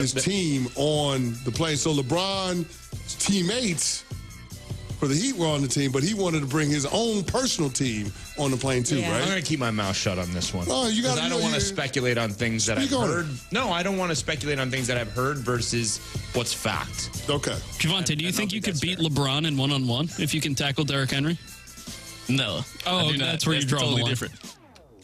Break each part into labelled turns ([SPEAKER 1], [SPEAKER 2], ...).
[SPEAKER 1] his team on the plane. So LeBron's teammates for the Heat were on the team, but he wanted to bring his own personal team on the plane too, right?
[SPEAKER 2] I'm going to keep my mouth shut on this one.
[SPEAKER 1] Oh, you got.
[SPEAKER 2] I don't want to speculate on things that I've heard. No, I don't want to speculate on things that I've heard versus what's fact.
[SPEAKER 1] Okay.
[SPEAKER 3] Javonte, do you think you could beat LeBron in one-on-one if you can tackle Derrick Henry?
[SPEAKER 4] No.
[SPEAKER 3] Oh, that's where you draw the line.
[SPEAKER 4] Different.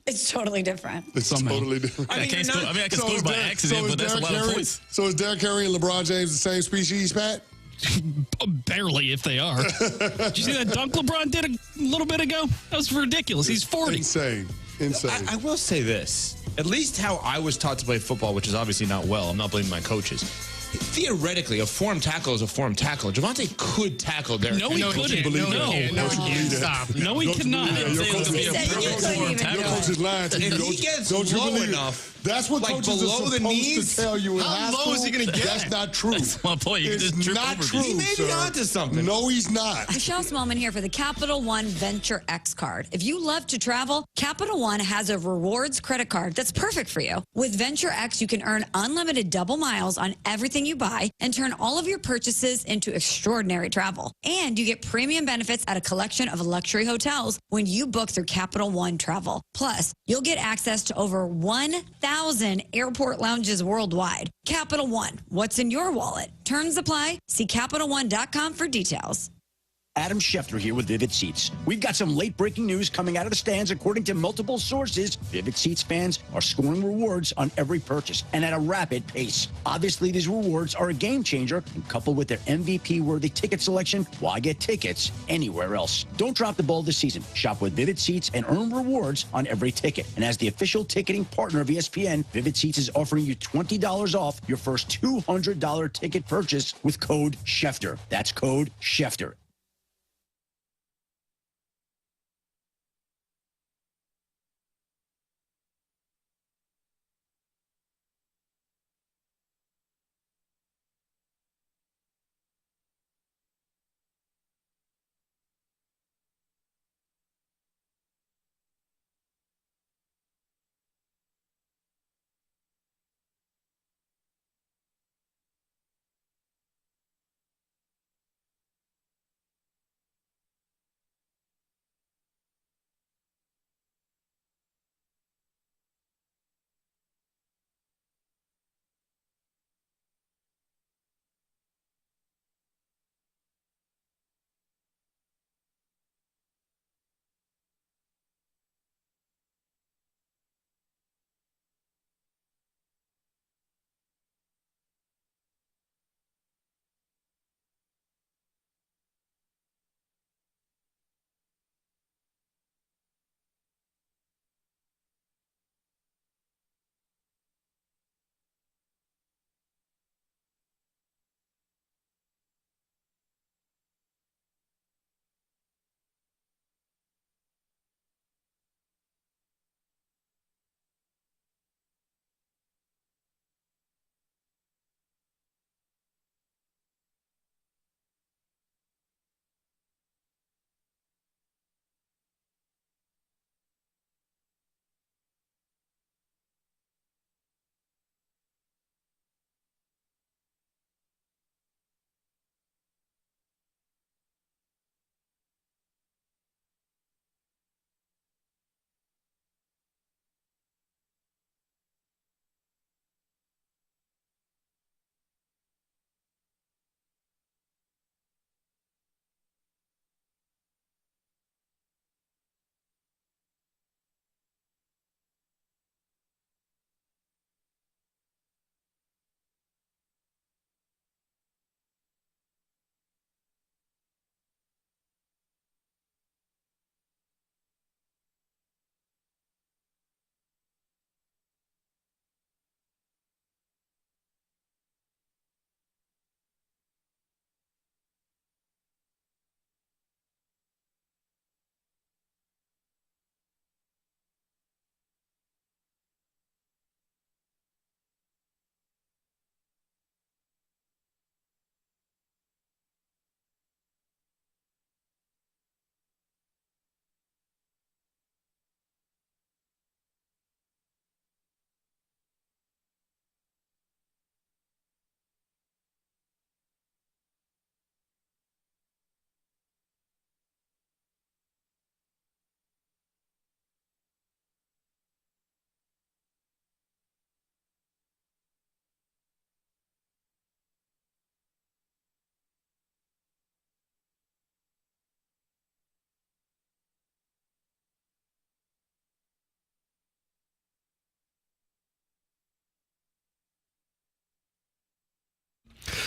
[SPEAKER 5] It's totally different.
[SPEAKER 1] It's totally different.
[SPEAKER 4] I can score by accident, but that's a lot of points.
[SPEAKER 1] So is Derrick Henry and LeBron James the same species, Pat?
[SPEAKER 3] Barely, if they are. Did you see that dunk LeBron did a little bit ago? That was ridiculous. He's 40.
[SPEAKER 1] Insane.
[SPEAKER 2] I will say this. At least how I was taught to play football, which is obviously not well. I'm not blaming my coaches. Theoretically, a form tackle is a form tackle. Javonte could tackle Derrick.
[SPEAKER 3] No, he couldn't. No, he cannot.
[SPEAKER 1] Your coach is lying to you.
[SPEAKER 2] If he gets low enough,
[SPEAKER 1] that's what coaches are supposed to tell you in high school.
[SPEAKER 2] How low is he going to get?
[SPEAKER 1] That's not true.
[SPEAKER 4] That's my point.
[SPEAKER 1] It's not true,
[SPEAKER 2] He may be onto something.
[SPEAKER 1] No, he's not.
[SPEAKER 5] Michelle Smallman here for the Capital One Venture X card. If you love to travel, Capital One has a rewards credit card that's perfect for you. With Venture X, you can earn unlimited double miles on everything you buy and turn all of your purchases into extraordinary travel. And you get premium benefits at a collection of luxury hotels when you book through Capital One Travel. Plus, you'll get access to over 1,000 airport lounges worldwide. Capital One, what's in your wallet? Terms apply. See CapitalOne.com for details.
[SPEAKER 6] Adam Schefter here with Vivid Seats. We've got some late-breaking news coming out of the stands. According to multiple sources, Vivid Seats fans are scoring rewards on every purchase and at a rapid pace. Obviously, these rewards are a game changer, and coupled with their MVP-worthy ticket selection, why get tickets anywhere else? Don't drop the ball this season. Shop with Vivid Seats and earn rewards on every ticket. And as the official ticketing partner of ESPN, Vivid Seats is offering you $20 off your first $200 ticket purchase with code Schefter. That's code Schefter.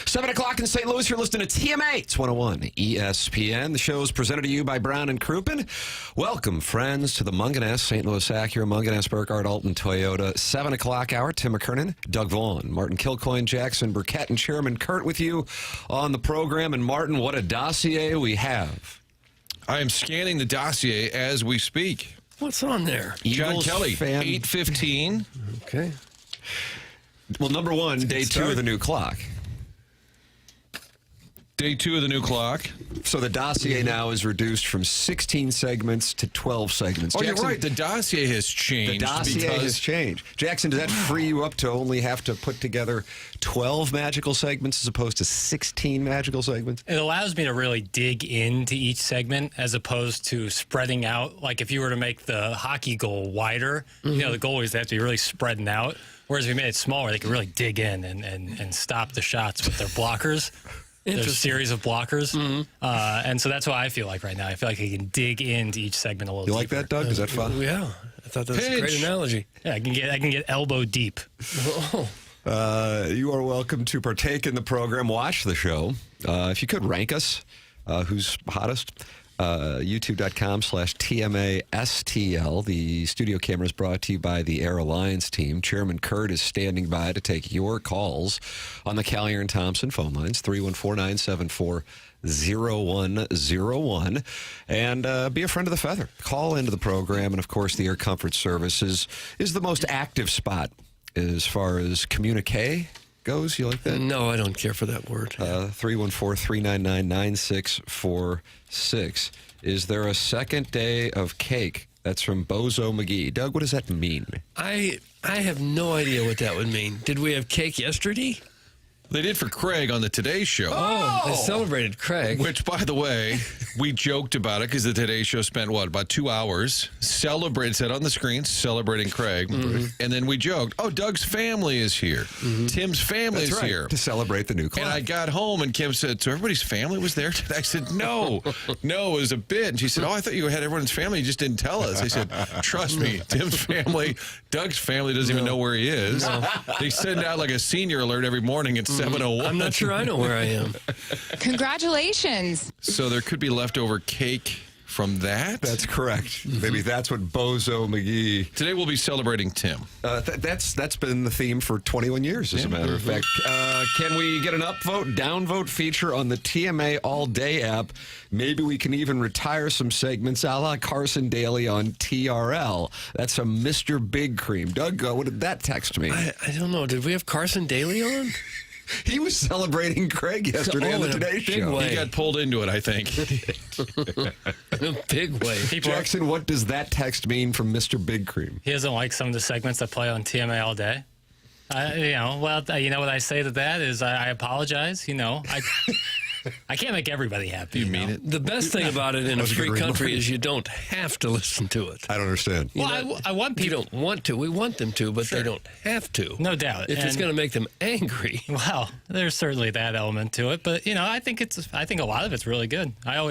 [SPEAKER 7] 7 o'clock in St. Louis, you're listening to TMA. It's 101 ESPN. The show is presented to you by Brown and Crouppen. Welcome, friends, to the Munganess, St. Louis Acura, Munganess, Burkhardt, Alton, Toyota. 7 o'clock hour, Tim McKernan, Doug Vaughn, Martin Kilcoyne, Jackson Burkett, and Chairman Kurt with you on the program. And Martin, what a dossier we have.
[SPEAKER 8] I am scanning the dossier as we speak.
[SPEAKER 9] What's on there?
[SPEAKER 8] John
[SPEAKER 7] Eagles
[SPEAKER 8] Kelly,
[SPEAKER 7] fan.
[SPEAKER 8] 8:15.
[SPEAKER 9] Okay.
[SPEAKER 7] Well, number one, day 2 of the new clock.
[SPEAKER 8] Day 2 of the new clock.
[SPEAKER 7] So the dossier now is reduced from 16 segments to 12 segments.
[SPEAKER 8] Oh,
[SPEAKER 7] Jackson,
[SPEAKER 8] you're right. The dossier has changed.
[SPEAKER 7] The dossier has changed. Jackson, does that free you up to only have to put together 12 magical segments as opposed to 16 magical segments?
[SPEAKER 10] It allows me to really dig into each segment as opposed to spreading out. Like if you were to make the hockey goal wider, you know, the goalies, they have to be really spreading out. Whereas if we made it smaller, they could really dig in and stop the shots with their blockers. There's a series of blockers. And so that's what I feel like right now. I feel like I can dig into each segment a little
[SPEAKER 7] You
[SPEAKER 10] deeper.
[SPEAKER 7] like that, Doug? Is that fun?
[SPEAKER 9] Yeah. I thought that was a great analogy.
[SPEAKER 10] Yeah, I can get elbow deep.
[SPEAKER 7] You are welcome to partake in the program. Watch the show. If you could rank us, who's hottest? YouTube.com/TMASTL. The studio camera is brought to you by the Air Alliance team. Chairman Kurt is standing by to take your calls on the Callier and Thompson phone lines, 314-974-0101. And be a friend of the Feather. Call into the program. And, of course, the Air Comfort Service is the most active spot as far as communique goes. You like that?
[SPEAKER 9] No, I don't care for that word.
[SPEAKER 7] 314-399-9646. Is there a second day of cake? That's from Bozo McGee. Doug, what does that mean?
[SPEAKER 9] I have no idea what that would mean. Did we have cake yesterday?
[SPEAKER 8] They did for Craig on the Today Show.
[SPEAKER 9] Oh, they celebrated Craig.
[SPEAKER 8] Which, by the way, we joked about it because the Today Show spent, about 2 hours said on the screen, celebrating Craig. And then we joked, Doug's family is here. Tim's family is here.
[SPEAKER 7] To celebrate the new clock.
[SPEAKER 8] And I got home and Kim said, so everybody's family was there today? I said, no, it was a bit. And she said, I thought you had everyone's family. You just didn't tell us. I said, trust me, Tim's family, Doug's family doesn't even know where he is. They send out like a senior alert every morning at 7:01.
[SPEAKER 9] I'm not sure I know where I am.
[SPEAKER 11] Congratulations.
[SPEAKER 8] So there could be leftover cake from that?
[SPEAKER 7] That's correct. Maybe that's what Bozo McGee...
[SPEAKER 8] Today we'll be celebrating Tim.
[SPEAKER 7] That's been the theme for 21 years, as a matter of fact. Can we get an upvote, downvote feature on the TMA All Day app? Maybe we can even retire some segments a la Carson Daly on TRL. That's a Mr. Big Cream. Doug, what did that text me?
[SPEAKER 9] I don't know. Did we have Carson Daly on?
[SPEAKER 7] He was celebrating Craig yesterday on the Today Show.
[SPEAKER 8] He got pulled into it, I think.
[SPEAKER 9] In a big way.
[SPEAKER 7] Jackson, what does that text mean from Mr. Big Cream?
[SPEAKER 10] He doesn't like some of the segments that play on TMA all day. You know what I say to that is I apologize. I can't make everybody happy.
[SPEAKER 8] You mean it?
[SPEAKER 9] The best thing about it in a free country is you don't have to listen to it.
[SPEAKER 7] I don't understand.
[SPEAKER 10] Well, I want people.
[SPEAKER 9] You don't want to. We want them to, but they don't have to.
[SPEAKER 10] No doubt.
[SPEAKER 9] If it's going to make them angry.
[SPEAKER 10] Well, there's certainly that element to it, but I think a lot of it's really good. I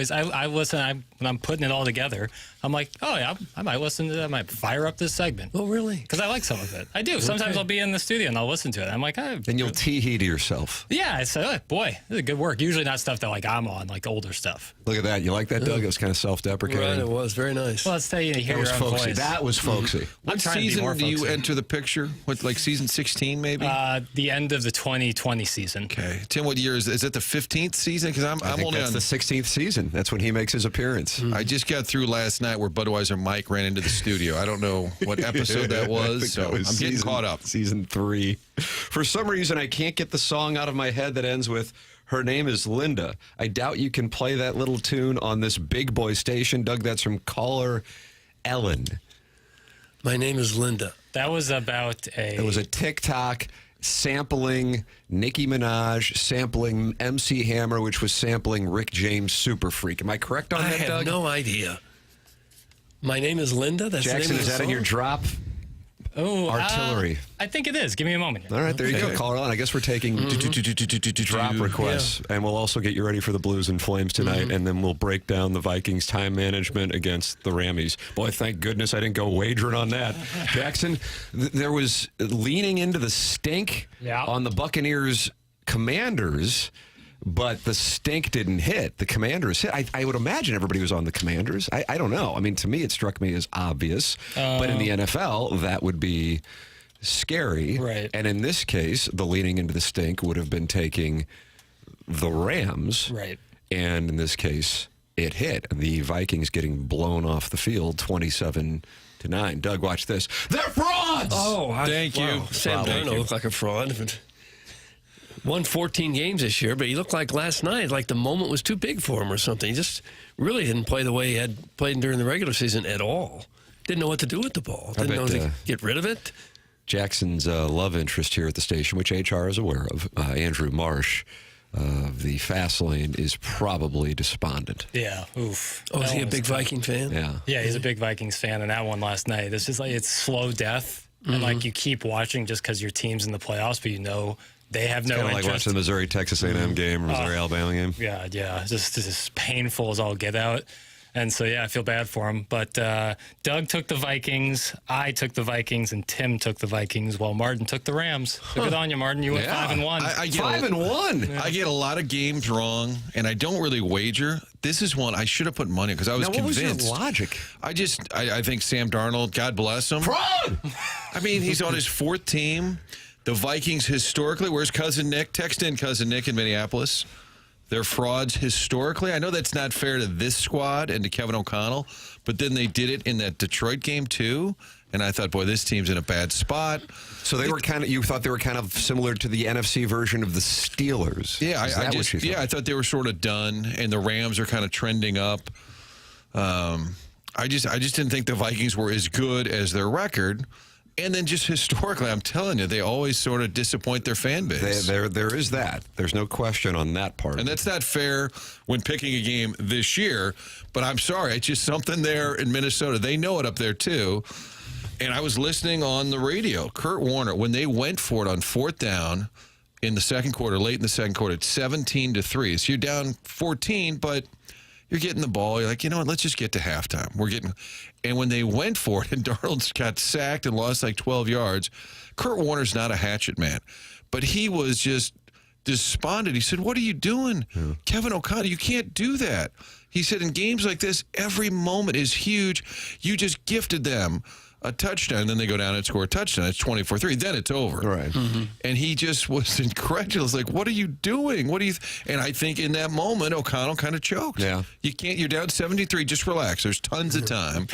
[SPEAKER 10] listen. When I'm putting it all together, I'm like, I might listen to that. I might fire up this segment.
[SPEAKER 9] Oh, really?
[SPEAKER 10] Because I like some of it. I do. Sometimes I'll be in the studio and I'll listen to it. I'm like,
[SPEAKER 7] and you'll tee-hee to yourself.
[SPEAKER 10] Yeah, I say, boy, this is good work. Usually not stuff that I'm on, like older stuff.
[SPEAKER 7] Look at that. You like that, Doug? It was kind of self-deprecating.
[SPEAKER 9] Right, it was. Very nice.
[SPEAKER 10] Well, let's tell you to hear your own
[SPEAKER 7] folksy.
[SPEAKER 10] voice.
[SPEAKER 7] That was folksy.
[SPEAKER 8] What season do you enter the picture? What, like season 16 maybe?
[SPEAKER 10] The end of the 2020 season.
[SPEAKER 8] Okay. Tim, what year is it? Is it the 15th season? Because I'm only on
[SPEAKER 7] the 16th season. That's when he makes his appearance.
[SPEAKER 8] I just got through last night where Budweiser Mike ran into the studio. I don't know what episode that was, so I'm getting caught up.
[SPEAKER 7] Season 3. For some reason, I can't get the song out of my head that ends with "Her name is Linda." I doubt you can play that little tune on this big boy station. Doug, that's from caller Ellen.
[SPEAKER 9] My name is Linda.
[SPEAKER 10] That was about
[SPEAKER 7] It was a TikTok sampling Nicki Minaj, sampling MC Hammer, which was sampling Rick James' Super Freak. Am I correct on that, Doug?
[SPEAKER 9] I have no idea. My name is Linda? That's
[SPEAKER 7] Jackson,
[SPEAKER 9] the name
[SPEAKER 7] is
[SPEAKER 9] of the
[SPEAKER 7] that in your drop?
[SPEAKER 10] Oh,
[SPEAKER 7] artillery.
[SPEAKER 10] I think it is. Give me a moment.
[SPEAKER 7] All right, there you go, caller Ellen. I guess we're taking drop requests, and we'll also get you ready for the Blues and Flames tonight, and then we'll break down the Vikings' time management against the Rammies. Boy, thank goodness I didn't go wagering on that. Jackson, there was leaning into the stink on the Buccaneers' Commanders, but the stink didn't hit. The Commanders hit. I would imagine everybody was on the Commanders. I don't know. I mean, to me, it struck me as obvious. But in the NFL, that would be scary.
[SPEAKER 10] Right.
[SPEAKER 7] And in this case, the leaning into the stink would have been taking the Rams.
[SPEAKER 10] Right.
[SPEAKER 7] And in this case, it hit. The Vikings getting blown off the field 27-9. Doug, watch this. They're frauds!
[SPEAKER 9] Oh,
[SPEAKER 8] Thank you.
[SPEAKER 9] Sam Darnold looked like a fraud. Won 14 games this year, but he looked like last night, like the moment was too big for him or something. He just really didn't play the way he had played during the regular season at all. Didn't know what to do with the ball. Didn't know to get rid of it.
[SPEAKER 7] Jackson's love interest here at the station, which HR is aware of, Andrew Marsh, the fast lane, is probably despondent.
[SPEAKER 10] Yeah. Oof.
[SPEAKER 9] Oh, is he a big Viking fan?
[SPEAKER 7] Yeah.
[SPEAKER 10] Yeah, he's a big Vikings fan, and that one last night, it's just like it's slow death. And like you keep watching just because your team's in the playoffs, but you know they have no
[SPEAKER 7] Kind of
[SPEAKER 10] interest.
[SPEAKER 7] like watching the Missouri-Texas A&M game or Missouri-Alabama game.
[SPEAKER 10] Yeah, just painful as all get out. And so, yeah, I feel bad for him. But Doug took the Vikings, I took the Vikings, and Tim took the Vikings, while Martin took the Rams. So good on you, Martin. You went 5-1.
[SPEAKER 8] I get
[SPEAKER 7] 5-1.
[SPEAKER 8] I get a lot of games wrong, and I don't really wager. This is one I should have put money because I was convinced.
[SPEAKER 7] What was your logic?
[SPEAKER 8] I think Sam Darnold, God bless him.
[SPEAKER 7] Fraud!
[SPEAKER 8] I mean, he's on his fourth team. The Vikings historically, where's Cousin Nick? Text in Cousin Nick in Minneapolis. They're frauds historically. I know that's not fair to this squad and to Kevin O'Connell, but then they did it in that Detroit game too. And I thought, boy, this team's in a bad spot.
[SPEAKER 7] So you thought they were kind of similar to the NFC version of the Steelers.
[SPEAKER 8] Yeah, I thought they were sort of done, and the Rams are kind of trending up. I just didn't think the Vikings were as good as their record. And then just historically, I'm telling you, they always sort of disappoint their fan base.
[SPEAKER 7] There is that. There's no question on that part.
[SPEAKER 8] And that's not fair when picking a game this year. But I'm sorry, it's just something there in Minnesota. They know it up there, too. And I was listening on the radio. Kurt Warner, when they went for it on fourth down in the second quarter, late in the second quarter, it's 17-3. So you're down 14, but you're getting the ball. You're like, you know what, let's just get to halftime. And when they went for it and Darnold got sacked and lost like 12 yards, Kurt Warner's not a hatchet man. But he was just despondent. He said, what are you doing? Yeah. Kevin O'Connell, you can't do that. He said, in games like this, every moment is huge. You just gifted them a touchdown, and then they go down and score a touchdown. It's 24-3. Then it's over.
[SPEAKER 7] Right. Mm-hmm.
[SPEAKER 8] And he just was incredulous. Like, what are you doing? What do you? And I think in that moment, O'Connell kind of choked.
[SPEAKER 7] Yeah.
[SPEAKER 8] You can't. You're down 73. Just relax. There's tons of time.
[SPEAKER 9] He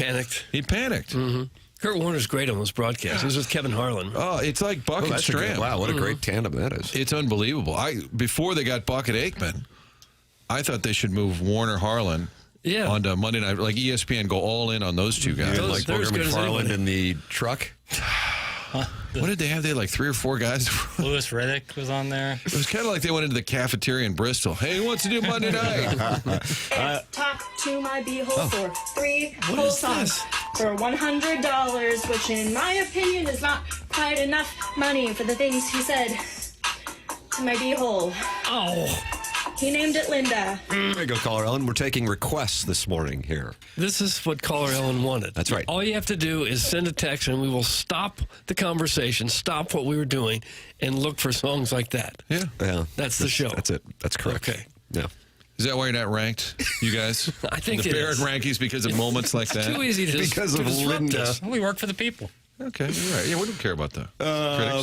[SPEAKER 9] panicked. Mm-hmm. Kurt Warner's great on those broadcasts. He was with Kevin Harlan.
[SPEAKER 8] Oh, it's like Buck and Stram.
[SPEAKER 7] Wow, what a great tandem that is.
[SPEAKER 8] It's unbelievable. Before they got Buck and Aikman, I thought they should move Warner Harlan.
[SPEAKER 9] Yeah.
[SPEAKER 8] On Monday night, like ESPN, go all in on those two guys.
[SPEAKER 7] Like Booger McFarland in the truck.
[SPEAKER 8] What did they have? They had like 3 or 4 guys.
[SPEAKER 10] Lewis Riddick was on there.
[SPEAKER 8] It was kind of like they went into the cafeteria in Bristol. Hey, who wants to do Monday night?
[SPEAKER 12] Talk to my beehole for 3 whole songs for $100, which in my opinion is not quite enough money for the things he said to my beehole.
[SPEAKER 9] Oh.
[SPEAKER 12] He named it Linda.
[SPEAKER 7] There you go, Caller Ellen. We're taking requests this morning here.
[SPEAKER 9] This is what Caller Ellen wanted.
[SPEAKER 7] That's right.
[SPEAKER 9] All you have to do is send a text, and we will stop the conversation, stop what we were doing, and look for songs like that.
[SPEAKER 8] Yeah.
[SPEAKER 9] That's the show.
[SPEAKER 7] That's it. That's correct.
[SPEAKER 9] Okay.
[SPEAKER 7] Yeah.
[SPEAKER 8] Is that why you're not ranked, you guys?
[SPEAKER 9] I think
[SPEAKER 8] the
[SPEAKER 9] it
[SPEAKER 8] Barrett
[SPEAKER 9] is.
[SPEAKER 8] rankings because of moments like that.
[SPEAKER 9] Too easy to
[SPEAKER 7] because of
[SPEAKER 9] disrupt
[SPEAKER 7] Linda.
[SPEAKER 9] us.
[SPEAKER 10] We work for the people.
[SPEAKER 8] Okay, you're right. Yeah, we don't care about that.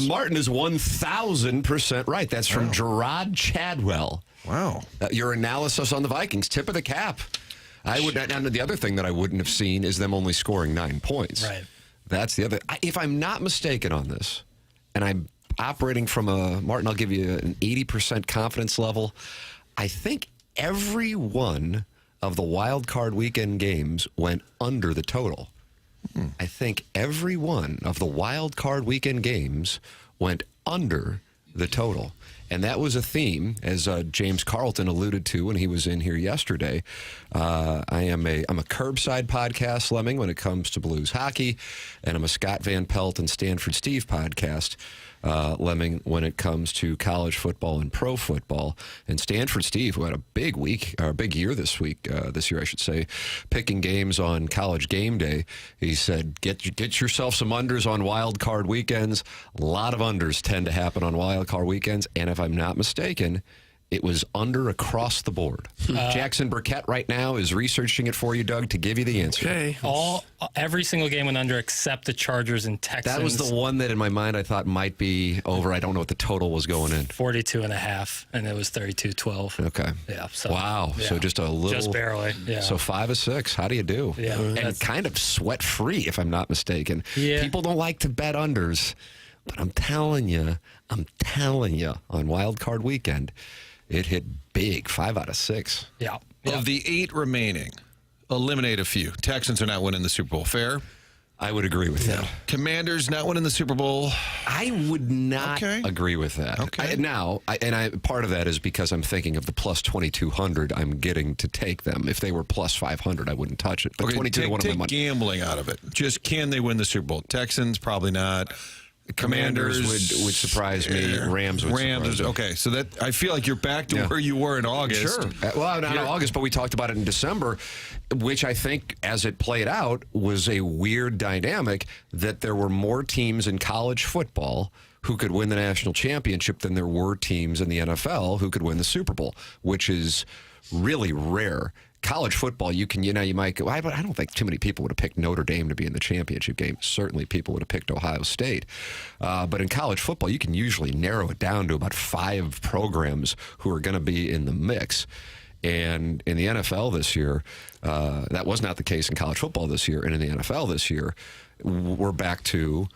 [SPEAKER 7] Martin is 1,000% right. That's from Gerard Chadwell.
[SPEAKER 8] Wow.
[SPEAKER 7] Your analysis on the Vikings, tip of the cap. And the other thing that I wouldn't have seen is them only scoring 9 points.
[SPEAKER 10] Right.
[SPEAKER 7] That's the other. If I'm not mistaken on this, and I'm operating from Martin, I'll give you an 80% confidence level. I think every one of the wild card weekend games went under the total. I think every one of the wild card weekend games went under the total. And that was a theme, as James Carlton alluded to when he was in here yesterday. I'm a curbside podcast, Lemming, when it comes to Blues hockey, and I'm a Scott Van Pelt and Stanford Steve podcast. Lemming, when it comes to college football and pro football. And Stanford Steve, who had a big week, or a big year this year, I should say, picking games on College Game Day. He said, get yourself some unders on wild card weekends. A lot of unders tend to happen on wild card weekends. And if I'm not mistaken, it was under across the board. Jackson Burkett right now is researching it for you, Doug, to give you the answer.
[SPEAKER 9] Okay.
[SPEAKER 10] Every single game went under except the Chargers and Texans.
[SPEAKER 7] That was the one that in my mind I thought might be over. I don't know what the total was going in.
[SPEAKER 10] 42.5, and it was 32-12.
[SPEAKER 7] Okay.
[SPEAKER 10] Yeah. So,
[SPEAKER 7] wow.
[SPEAKER 10] yeah.
[SPEAKER 7] So just a little.
[SPEAKER 10] Just barely. Yeah.
[SPEAKER 7] So 5 of 6. How do you do?
[SPEAKER 10] Yeah.
[SPEAKER 7] And kind of sweat free, if I'm not mistaken.
[SPEAKER 10] Yeah.
[SPEAKER 7] People don't like to bet unders, but I'm telling you, on Wild Card Weekend, it hit big, 5 out of 6.
[SPEAKER 10] Yeah.
[SPEAKER 8] Of the 8 remaining, eliminate a few. Texans are not winning the Super Bowl. Fair?
[SPEAKER 7] I would agree with that.
[SPEAKER 8] Commanders not winning the Super Bowl.
[SPEAKER 7] I would not agree with that.
[SPEAKER 8] Okay.
[SPEAKER 7] Part of that is because I'm thinking of the plus 2,200 I'm getting to take them. If they were plus 500, I wouldn't touch it. But 22 to 1
[SPEAKER 8] take
[SPEAKER 7] of them.
[SPEAKER 8] Gambling out of it. Just can they win the Super Bowl? Texans, probably not.
[SPEAKER 7] Commanders would surprise me. Rams would surprise me.
[SPEAKER 8] Okay, so that I feel like you're back to where you were in August.
[SPEAKER 7] Sure. Well, not in August, but we talked about it in December, which I think, as it played out, was a weird dynamic that there were more teams in college football who could win the national championship than there were teams in the NFL who could win the Super Bowl, which is really rare. College football, you might go, I don't think too many people would have picked Notre Dame to be in the championship game. Certainly people would have picked Ohio State. But in college football, you can usually narrow it down to about 5 programs who are going to be in the mix. And in the NFL this year, that was not the case in college football this year. And in the NFL this year, we're back to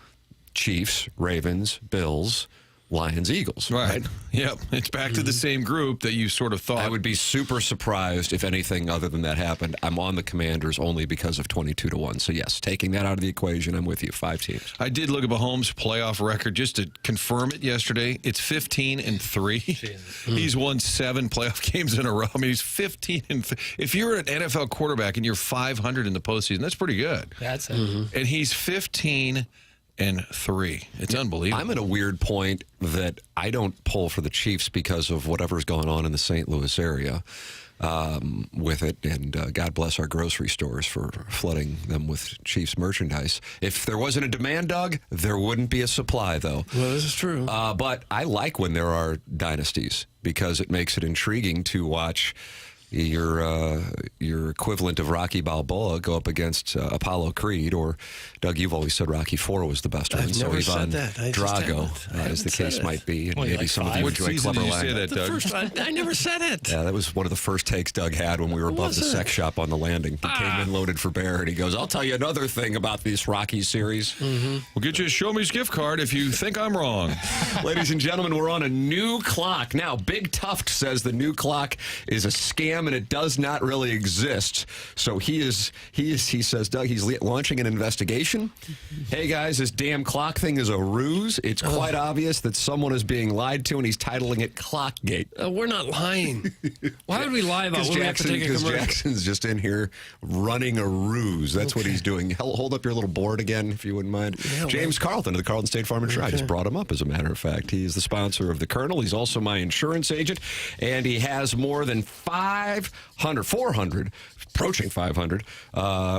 [SPEAKER 7] Chiefs, Ravens, Bills, Lions, Eagles. Right.
[SPEAKER 8] Yep. It's back to the same group that you sort of thought.
[SPEAKER 7] I would be super surprised if anything other than that happened. I'm on the Commanders only because of 22 to 1. So, yes, taking that out of the equation, I'm with you. 5 teams.
[SPEAKER 8] I did look at Mahomes' playoff record just to confirm it yesterday. It's 15-3. He's won 7 playoff games in a row. I mean, he's 15-3. If you're an NFL quarterback and you're 500 in the postseason, that's pretty good.
[SPEAKER 10] That's it.
[SPEAKER 8] And he's 15-3. It's unbelievable.
[SPEAKER 7] I'm at a weird point that I don't pull for the Chiefs because of whatever's going on in the St. Louis area with it. And God bless our grocery stores for flooding them with Chiefs merchandise. If there wasn't a demand, Doug, there wouldn't be a supply, though.
[SPEAKER 9] Well, this is true.
[SPEAKER 7] But I like when there are dynasties because it makes it intriguing to watch your equivalent of Rocky Balboa go up against Apollo Creed, or Doug, you've always said Rocky IV was the best one.
[SPEAKER 9] I've never said that.
[SPEAKER 7] Drago, as the case might be. And maybe some of you enjoy clever language.
[SPEAKER 9] I never said it.
[SPEAKER 7] Yeah, that was one of the first takes Doug had when we were above the sex shop on the landing. He came in loaded for bear, and he goes, "I'll tell you another thing about this Rocky series.
[SPEAKER 8] We'll get you a Show Me's gift card if you think I'm wrong."
[SPEAKER 7] Ladies and gentlemen, we're on a new clock. Now, Big Tuft says the new clock is a scam and it does not really exist. So he says, Doug, he's launching an investigation. Hey, guys, this damn clock thing is a ruse. It's quite obvious that someone is being lied to, and he's titling it Clockgate.
[SPEAKER 9] We're not lying. Why would we lie about when we have to take a commercial?
[SPEAKER 7] Because Jackson's just in here running a ruse. That's what he's doing. Hold up your little board again, if you wouldn't mind. Yeah, James Carlton of the Carlton State Farm Insurance. I just brought him up, as a matter of fact. He is the sponsor of the Colonel. He's also my insurance agent, and he has more than 400, approaching 500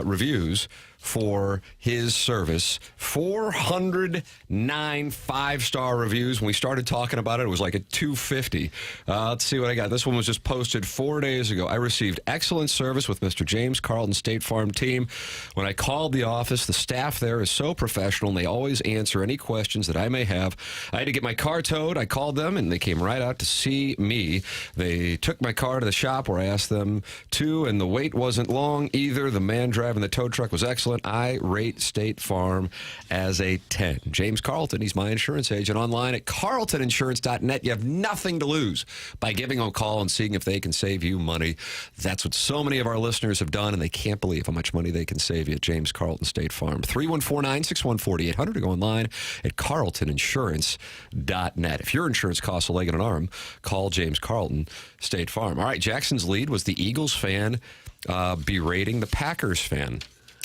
[SPEAKER 7] reviews for his service. 409 5-star reviews. When we started talking about it, it was like at 250. Let's see what I got. This one was just posted 4 days ago. I received excellent service with Mr. James Carlton State Farm team. When I called the office, the staff there is so professional, and they always answer any questions that I may have. I had to get my car towed. I called them, and they came right out to see me. They took my car to the shop where I asked them to, and the wait wasn't long either. The man driving the tow truck was excellent. I rate State Farm as a 10. James Carlton, he's my insurance agent. Online at carltoninsurance.net. You have nothing to lose by giving them a call and seeing if they can save you money. That's what so many of our listeners have done, and they can't believe how much money they can save you at James Carlton State Farm. 314-961-4800, or go online at carltoninsurance.net. If your insurance costs a leg and an arm, call James Carlton State Farm. All right, Jackson's lead was the Eagles fan berating the Packers fan.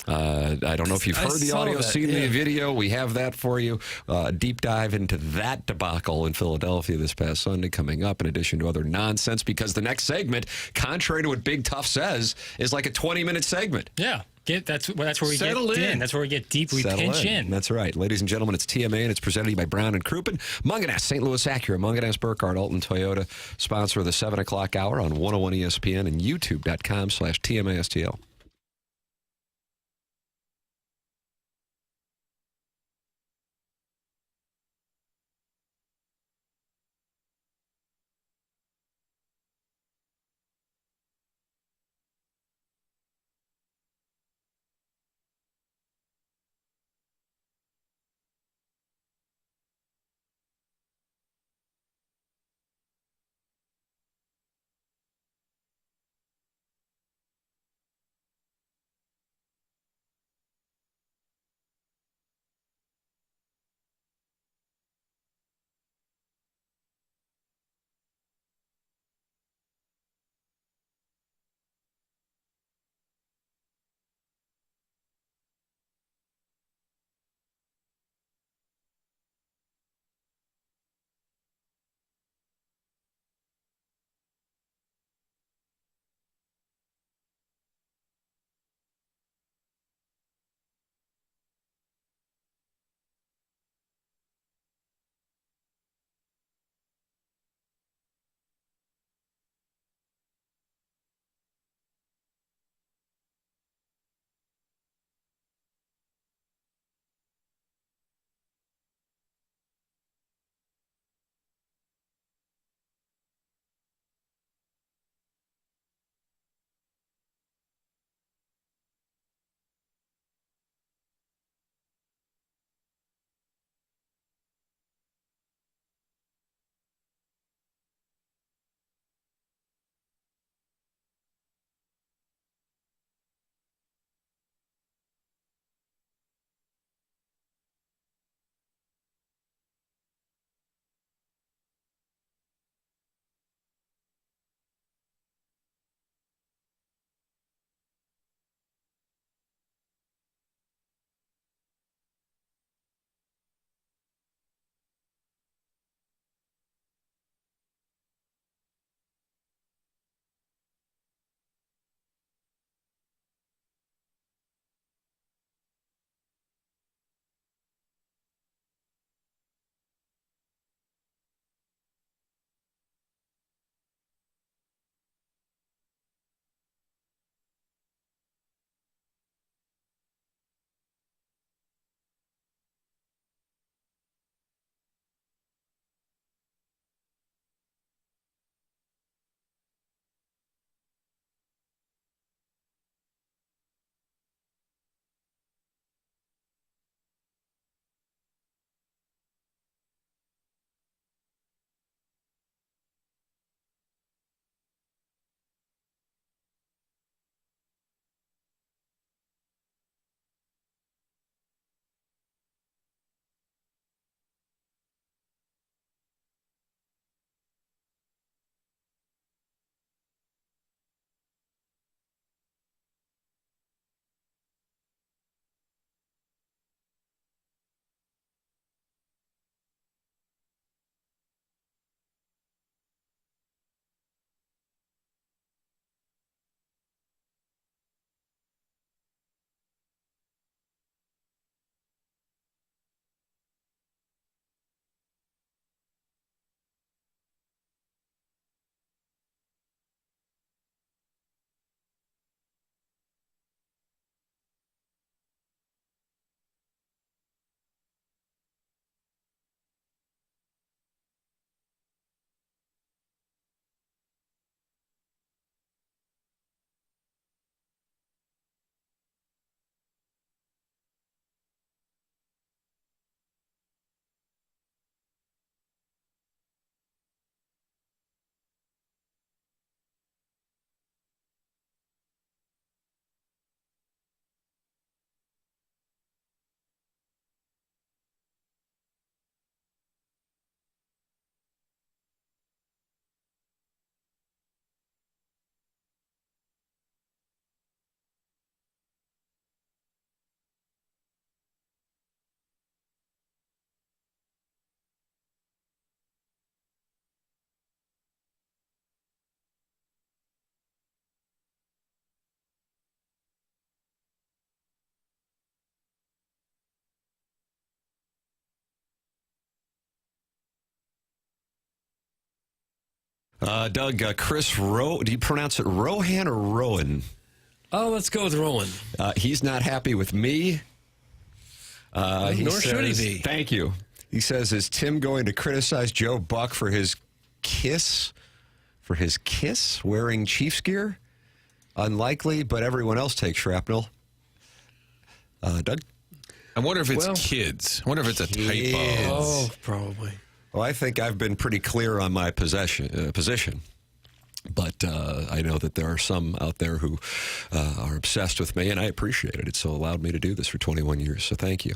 [SPEAKER 7] I don't know if you've heard the audio, seen the video. We have that for you. Deep dive into that debacle in Philadelphia this past Sunday coming up, in addition to other nonsense, because the next segment, contrary to what Big Tough says, is like a 20-minute segment.
[SPEAKER 10] Yeah. That's where we
[SPEAKER 7] Settle
[SPEAKER 10] get
[SPEAKER 7] in.
[SPEAKER 10] That's where we get deep. We pinch in.
[SPEAKER 7] That's right. Ladies and gentlemen, it's TMA, and it's presented to you by Brown and Crouppen. Munganess, St. Louis Acura, Munganess, Burkhardt, Alton Toyota, sponsor of the 7 o'clock hour on 101 ESPN and YouTube.com/TMASTL. Doug, Chris do you pronounce it Rohan or Rowan?
[SPEAKER 9] Oh, let's go with Rowan.
[SPEAKER 7] He's not happy with me.
[SPEAKER 9] Nor should he be.
[SPEAKER 7] Thank you. He says, is Tim going to criticize Joe Buck for his kiss wearing Chiefs gear? Unlikely, but everyone else takes shrapnel. Doug?
[SPEAKER 8] I wonder if it's kids. I wonder if it's a typo.
[SPEAKER 9] Oh, probably.
[SPEAKER 7] Well, I think I've been pretty clear on my position. But I know that there are some out there who are obsessed with me, and I appreciate it. It's allowed me to do this for 21 years, so thank you.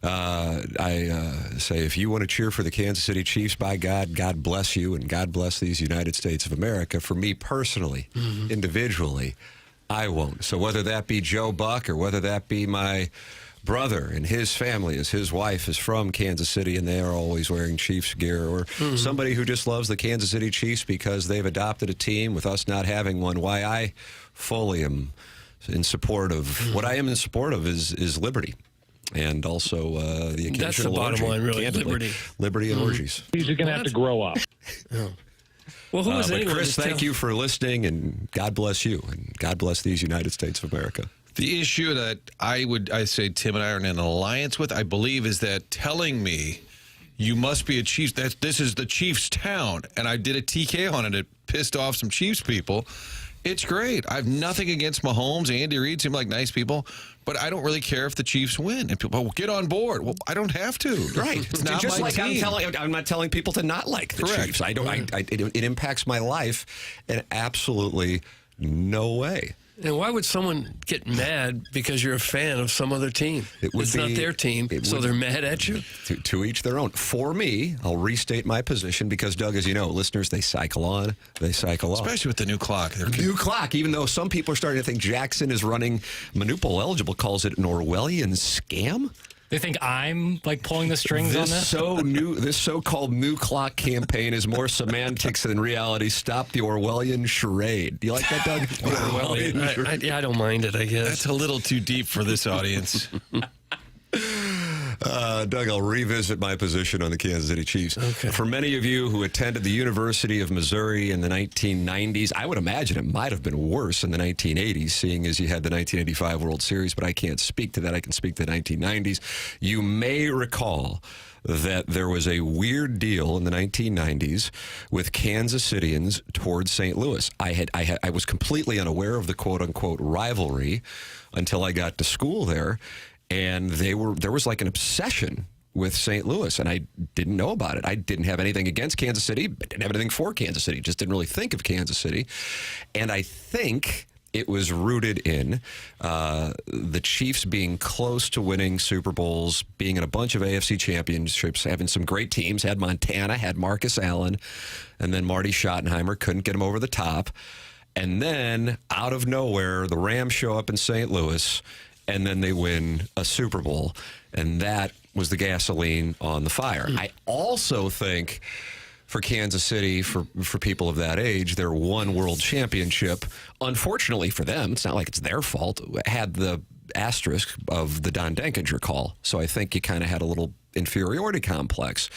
[SPEAKER 7] I say, if you want to cheer for the Kansas City Chiefs, by God, God bless you, and God bless these United States of America. For me personally, individually, I won't. So whether that be Joe Buck or whether that be my brother and his family, as his wife is from Kansas City and they are always wearing Chiefs gear, or somebody who just loves the Kansas City Chiefs because they've adopted a team with us not having one, why I fully am in support of what I am in support of is liberty. And also the occasional
[SPEAKER 9] That's the bottom line, really.
[SPEAKER 7] Liberty and orgies.
[SPEAKER 13] He's going to have to grow up.
[SPEAKER 9] Well, who is
[SPEAKER 7] but
[SPEAKER 9] anyone?
[SPEAKER 7] Chris, thank you for listening, and God bless you, and God bless these United States of America.
[SPEAKER 8] The issue that I say Tim and I are in an alliance with, I believe, is that telling me you must be a Chiefs, that this is the Chiefs town, and I did a TK on it. It pissed off some Chiefs people. It's great. I have nothing against Mahomes. Andy Reid seem like nice people, but I don't really care if the Chiefs win. And people, get on board. Well, I don't have to.
[SPEAKER 7] Right.
[SPEAKER 8] It's not
[SPEAKER 7] just
[SPEAKER 8] my
[SPEAKER 7] like
[SPEAKER 8] team.
[SPEAKER 7] I'm not telling people to not like the Chiefs. I don't. It impacts my life in absolutely no way.
[SPEAKER 9] And why would someone get mad because you're a fan of some other team? It's not their team, so they're mad at you?
[SPEAKER 7] To each their own. For me, I'll restate my position because, Doug, as you know, listeners, they cycle on, they cycle off.
[SPEAKER 8] Especially with the new clock.
[SPEAKER 7] New clock, even though some people are starting to think Jackson is running Manupal eligible, calls it an Orwellian scam.
[SPEAKER 10] They think I'm like pulling the strings on this?
[SPEAKER 7] This so-called new clock campaign is more semantics than reality. Stop the Orwellian charade. Do you like that, Doug?
[SPEAKER 9] I don't mind it, I guess.
[SPEAKER 8] That's a little too deep for this audience.
[SPEAKER 7] Doug, I'll revisit my position on the Kansas City Chiefs. Okay. For many of you who attended the University of Missouri in the 1990s, I would imagine it might have been worse in the 1980s, seeing as you had the 1985 World Series, but I can't speak to that. I can speak to the 1990s. You may recall that there was a weird deal in the 1990s with Kansas Cityans towards St. Louis. I was completely unaware of the quote-unquote rivalry until I got to school there. And there was like an obsession with St. Louis, and I didn't know about it. I didn't have anything against Kansas City, but didn't have anything for Kansas City. Just didn't really think of Kansas City. And I think it was rooted in the Chiefs being close to winning Super Bowls, being in a bunch of AFC championships, having some great teams, had Montana, had Marcus Allen, and then Marty Schottenheimer couldn't get him over the top. And then, out of nowhere, the Rams show up in St. Louis, and then they win a Super Bowl, and that was the gasoline on the fire. I also think for Kansas City, for people of that age, their one world championship, unfortunately for them, it's not like it's their fault, had the asterisk of the Don Denkinger call. So I think you kind of had a little inferiority complex.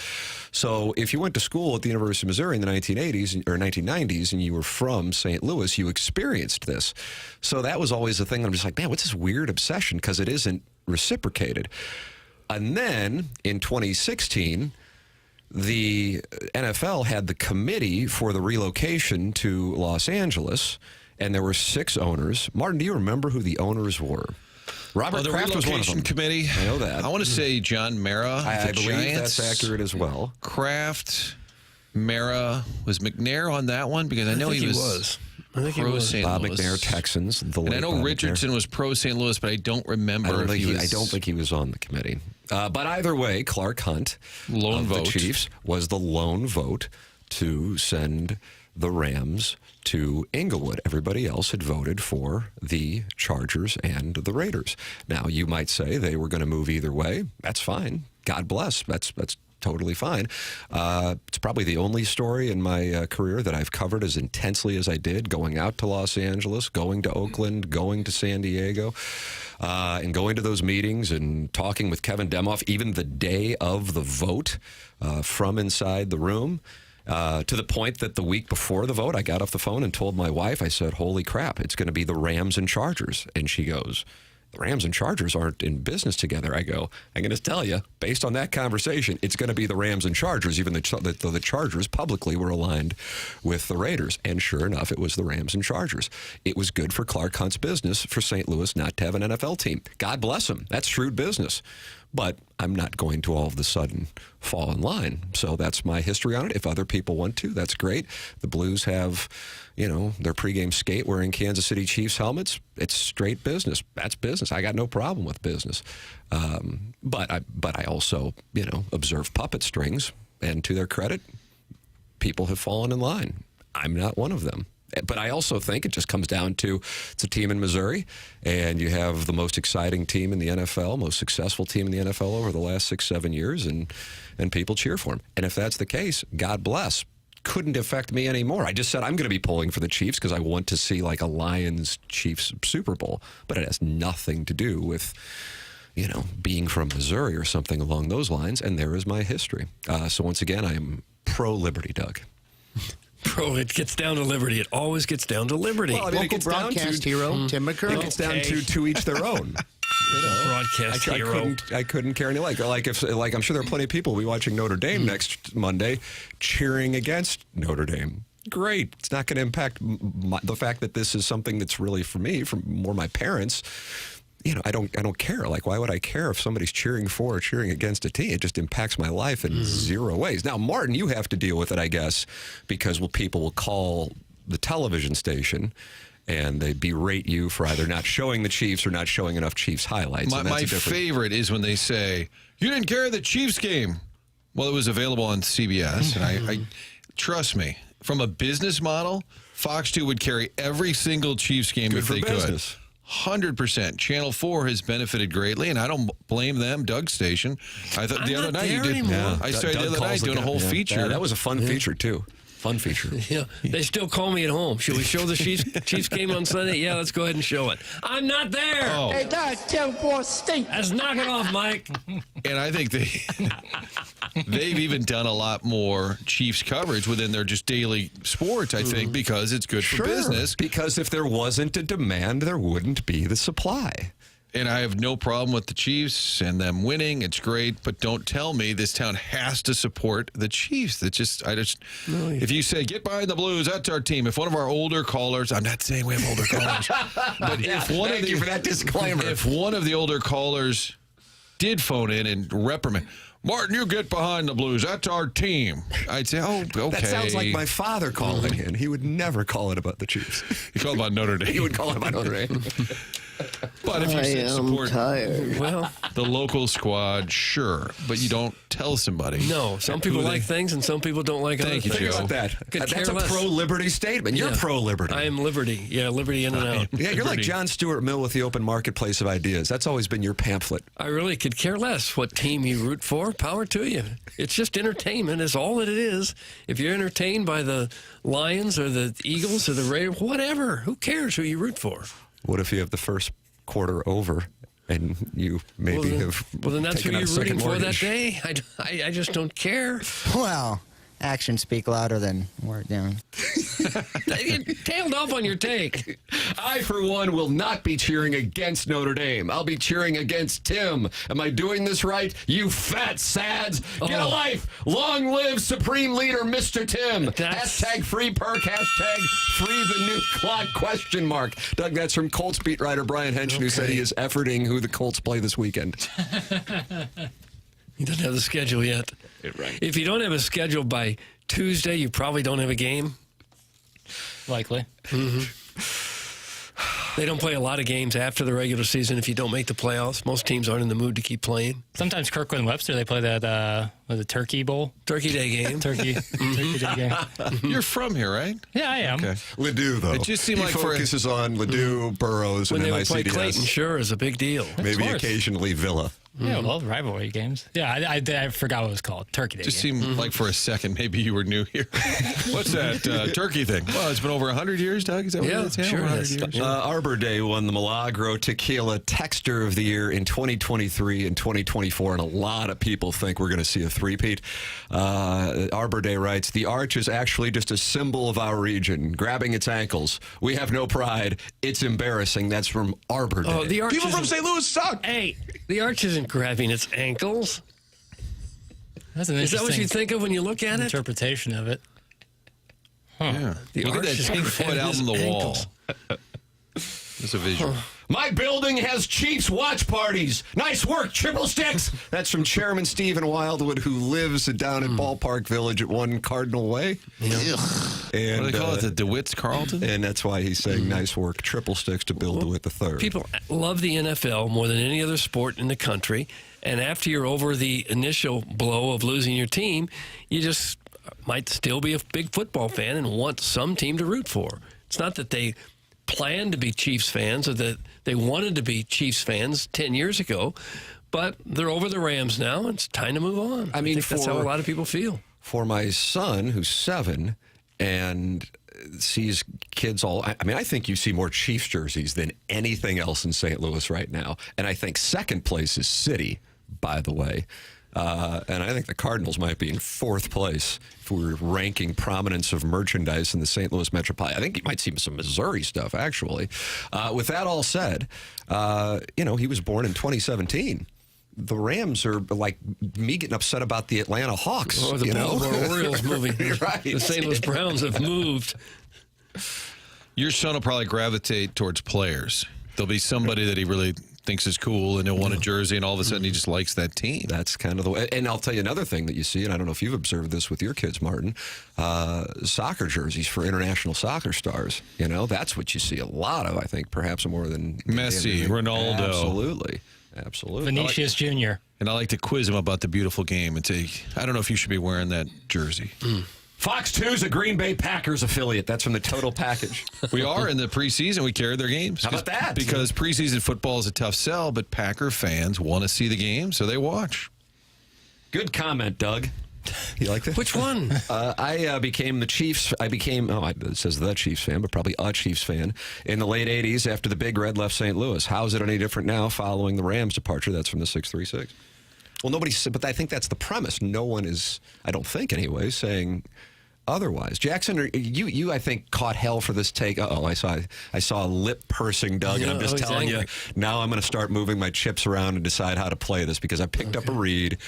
[SPEAKER 7] So if you went to school at the University of Missouri in the 1980s or 1990s and you were from St. Louis, you experienced this. So that was always the thing. I'm just like, man, what's this weird obsession? Because it isn't reciprocated. And then in 2016, the NFL had the committee for the relocation to Los Angeles, and there were 6 owners. Martin, do you remember who the owners were? Robert Kraft was one of them.
[SPEAKER 8] Committee.
[SPEAKER 7] I know that.
[SPEAKER 8] I want to say John Mara.
[SPEAKER 7] I believe
[SPEAKER 8] Giants.
[SPEAKER 7] that's accurate as well.
[SPEAKER 8] Kraft, Mara. Was McNair on that one? Because I know he was.
[SPEAKER 9] I think he was.
[SPEAKER 8] St.
[SPEAKER 7] Bob
[SPEAKER 8] Louis.
[SPEAKER 7] McNair, Texans.
[SPEAKER 8] And I know
[SPEAKER 7] Bob
[SPEAKER 8] Richardson
[SPEAKER 7] McNair.
[SPEAKER 8] was pro St. Louis, but I don't remember
[SPEAKER 7] I
[SPEAKER 8] if
[SPEAKER 7] don't think he was on the committee. But either way, Clark Hunt
[SPEAKER 8] lone vote.
[SPEAKER 7] The Chiefs was the lone vote to send the Rams to Inglewood. Everybody else had voted for the Chargers and the Raiders. Now, you might say they were going to move either way. That's fine. God bless. That's totally fine. It's probably the only story in my career that I've covered as intensely as I did, going out to Los Angeles, going to Oakland, going to San Diego, and going to those meetings and talking with Kevin Demoff, even the day of the vote, from inside the room. To the point that the week before the vote, I got off the phone and told my wife, I said, holy crap, it's going to be the Rams and Chargers. And she goes, the Rams and Chargers aren't in business together. I go, I'm going to tell you, based on that conversation, it's going to be the Rams and Chargers, even though the Chargers publicly were aligned with the Raiders. And sure enough, it was the Rams and Chargers. It was good for Clark Hunt's business for St. Louis not to have an NFL team. God bless him. That's shrewd business. But I'm not going to all of a sudden fall in line. So that's my history on it. If other people want to, that's great. The Blues have, their pregame skate wearing Kansas City Chiefs helmets. It's straight business. That's business. I got no problem with business. But I also, observe puppet strings. And to their credit, people have fallen in line. I'm not one of them. But I also think it just comes down to it's a team in Missouri, and you have the most exciting team in the NFL, most successful team in the NFL over the last 6-7 years, and people cheer for them. And if that's the case, God bless. Couldn't affect me anymore. I just said I'm going to be pulling for the Chiefs because I want to see like a Lions-Chiefs Super Bowl. But it has nothing to do with, being from Missouri or something along those lines. And there is my history. So once again, I am pro-liberty, Doug.
[SPEAKER 9] Bro, it gets down to liberty. It always gets down to liberty.
[SPEAKER 7] Well,
[SPEAKER 13] Local broadcast hero, Tim McKernan.
[SPEAKER 7] It gets down to each their own.
[SPEAKER 9] Broadcast hero.
[SPEAKER 7] I couldn't care any like I'm sure there are plenty of people will be watching Notre Dame next Monday cheering against Notre Dame. Great. It's not going to impact the fact that this is something that's really for me, from more my parents. I don't care. Like, why would I care if somebody's cheering for or cheering against a team? It just impacts my life in zero ways. Now, Martin, you have to deal with it, I guess, because people will call the television station and they berate you for either not showing the Chiefs or not showing enough Chiefs highlights.
[SPEAKER 8] My favorite is when they say, you didn't carry the Chiefs game. Well, it was available on CBS, and I trust me, from a business model, Fox 2 would carry every single Chiefs game if they could. 100%. Channel 4 has benefited greatly, and I don't blame them. Doug's station. I thought the other night you did. Yeah. I saw you the other night doing a whole feature.
[SPEAKER 7] Yeah, that was a fun feature too. Fun feature.
[SPEAKER 9] Yeah, they still call me at home. Should we show the Chiefs game on Sunday? Yeah, let's go ahead and show it. I'm not there.
[SPEAKER 8] Oh.
[SPEAKER 13] Hey, that Tim boy stink.
[SPEAKER 9] Let's knock it off, Mike.
[SPEAKER 8] And I think they've even done a lot more Chiefs coverage within their just daily sports, I think, because it's good for business.
[SPEAKER 7] Because if there wasn't a demand, there wouldn't be the supply.
[SPEAKER 8] And I have no problem with the Chiefs and them winning. It's great, but don't tell me this town has to support the Chiefs. If you say, get behind the Blues, that's our team. If one of our older callers, I'm not saying we have older callers, but
[SPEAKER 7] thank you for that disclaimer.
[SPEAKER 8] If one of the older callers did phone in and reprimand, Martin, you get behind the Blues. That's our team. I'd say, oh, okay.
[SPEAKER 7] That sounds like my father calling in. He would never call it about the Chiefs.
[SPEAKER 8] He called about Notre Dame.
[SPEAKER 7] He would call it about Notre Dame.
[SPEAKER 8] But if you support
[SPEAKER 9] well,
[SPEAKER 8] the local squad, sure, but you don't tell somebody.
[SPEAKER 9] No, some people like things and some people don't like other things.
[SPEAKER 7] Think about that. That's a pro-liberty statement. You're pro-liberty.
[SPEAKER 9] I am liberty. Yeah, liberty in and out.
[SPEAKER 7] Yeah, you're like John Stuart Mill with the open marketplace of ideas. That's always been your pamphlet.
[SPEAKER 9] I really could care less what team you root for. Power to you. It's just entertainment is all that it is. If you're entertained by the Lions or the Eagles or the Raiders, whatever, who cares who you root for?
[SPEAKER 7] What if you have the first quarter over and you maybe have
[SPEAKER 9] Well, then that's who
[SPEAKER 7] taken out
[SPEAKER 9] you're
[SPEAKER 7] a
[SPEAKER 9] rooting
[SPEAKER 7] second
[SPEAKER 9] for that
[SPEAKER 7] mortgage?
[SPEAKER 9] day. I just don't care.
[SPEAKER 13] Well, actions speak louder than word.
[SPEAKER 9] You tailed off on your take.
[SPEAKER 7] I, for one, will not be cheering against Notre Dame. I'll be cheering against Tim. Am I doing this right? You fat sads. Get a life. Long live Supreme Leader Mr. Tim. Hashtag free perk. Hashtag free the new clock ? Doug, that's from Colts beat writer Brian Henson, who said he is efforting who the Colts play this weekend.
[SPEAKER 9] He doesn't have the schedule yet.
[SPEAKER 7] Right.
[SPEAKER 9] If you don't have a schedule by Tuesday, you probably don't have a game.
[SPEAKER 10] Likely.
[SPEAKER 9] They don't play a lot of games after the regular season if you don't make the playoffs. Most teams aren't in the mood to keep playing.
[SPEAKER 10] Sometimes Kirkland Webster, they play that the Turkey Bowl.
[SPEAKER 9] Turkey Day game.
[SPEAKER 10] Turkey Day game.
[SPEAKER 8] You're from here, right?
[SPEAKER 10] Yeah, I am.
[SPEAKER 8] Okay.
[SPEAKER 7] Ladue, though.
[SPEAKER 8] It just seemed
[SPEAKER 7] he
[SPEAKER 8] like
[SPEAKER 7] focuses on Ladue, Burroughs,
[SPEAKER 9] When
[SPEAKER 7] and
[SPEAKER 9] they would play
[SPEAKER 7] MICDS.
[SPEAKER 9] Clayton, sure, is a big deal.
[SPEAKER 7] Maybe occasionally Villa.
[SPEAKER 10] Yeah, well, rivalry games. Yeah, I forgot what it was called. Turkey Day.
[SPEAKER 8] Just
[SPEAKER 10] game.
[SPEAKER 8] seemed like for a second maybe you were new here. What's that turkey thing? Well, it's been over 100 years, Doug. Is that what it is?
[SPEAKER 9] Sure.
[SPEAKER 8] Over 100 years.
[SPEAKER 7] Arbor Day won the Milagro Tequila Texter of the Year in 2023 and 2024, and a lot of people think we're going to see a three-peat. Arbor Day writes, the arch is actually just a symbol of our region, grabbing its ankles. We have no pride. It's embarrassing. That's from Arbor Day.
[SPEAKER 9] Oh, the arch
[SPEAKER 1] People from St. Louis suck.
[SPEAKER 9] Hey, the arch isn't grabbing its ankles.
[SPEAKER 10] That's an
[SPEAKER 9] Is that what
[SPEAKER 10] interesting
[SPEAKER 9] you think of when you look at it?
[SPEAKER 10] interpretation of it.
[SPEAKER 8] Yeah.
[SPEAKER 9] The
[SPEAKER 8] Look at
[SPEAKER 9] arch
[SPEAKER 8] that
[SPEAKER 9] is
[SPEAKER 8] 10 foot out on the
[SPEAKER 9] grabbing
[SPEAKER 8] wall.
[SPEAKER 9] his
[SPEAKER 8] There's a visual.
[SPEAKER 7] My building has Chiefs watch parties. Nice work, Triple Sticks. That's from Chairman Stephen Wildwood, who lives down in Ballpark Village at 1 Cardinal Way.
[SPEAKER 8] What
[SPEAKER 7] And
[SPEAKER 8] do they call it? The DeWitt's Carlton?
[SPEAKER 7] And that's why he's saying nice work, Triple Sticks to Bill DeWitt III.
[SPEAKER 9] People love the NFL more than any other sport in the country. And after you're over the initial blow of losing your team, you just might still be a big football fan and want some team to root for. It's not that they planned to be Chiefs fans or that they wanted to be Chiefs fans 10 years ago, but they're over the Rams now, and it's time to move on. I think that's how a lot of people feel.
[SPEAKER 7] For my son, who's 7, and sees kids all... I think you see more Chiefs jerseys than anything else in St. Louis right now. And I think second place is City, by the way. And I think the Cardinals might be in 4th place if we were ranking prominence of merchandise in the St. Louis metropolitan. I think you might see some Missouri stuff, actually. With that all said, he was born in 2017. The Rams are like me getting upset about the Atlanta Hawks.
[SPEAKER 9] Or the Baltimore Orioles moving.
[SPEAKER 7] Right.
[SPEAKER 9] The St. Louis Browns have moved.
[SPEAKER 8] Your son will probably gravitate towards players. There'll be somebody that he really thinks is cool, and he'll want a jersey, and all of a sudden he just likes that team.
[SPEAKER 7] That's kind of the way. And I'll tell you another thing that you see, and I don't know if you've observed this with your kids, Martin, soccer jerseys for international soccer stars. That's what you see a lot of, I think, perhaps more than
[SPEAKER 8] Messi, Ronaldo.
[SPEAKER 7] Absolutely.
[SPEAKER 10] Vinicius Jr.
[SPEAKER 8] And I like to quiz him about the beautiful game and say, I don't know if you should be wearing that jersey.
[SPEAKER 7] Fox 2 is a Green Bay Packers affiliate. That's from the Total Package.
[SPEAKER 8] We are in the preseason. We carry their games.
[SPEAKER 7] How about that?
[SPEAKER 8] Because preseason football is a tough sell, but Packer fans want to see the game, so they watch.
[SPEAKER 7] Good comment, Doug. You like that?
[SPEAKER 9] Which one?
[SPEAKER 7] I became the Chiefs. It says the Chiefs fan, but probably a Chiefs fan in the late 80s after the Big Red left St. Louis. How is it any different now following the Rams' departure? That's from the 636. Well, but I think that's the premise. No one is, I don't think anyway, saying otherwise. Jackson, you I think caught hell for this take. I saw a lip pursing Doug, and I'm just telling you, now I'm going to start moving my chips around and decide how to play this because I picked up a read.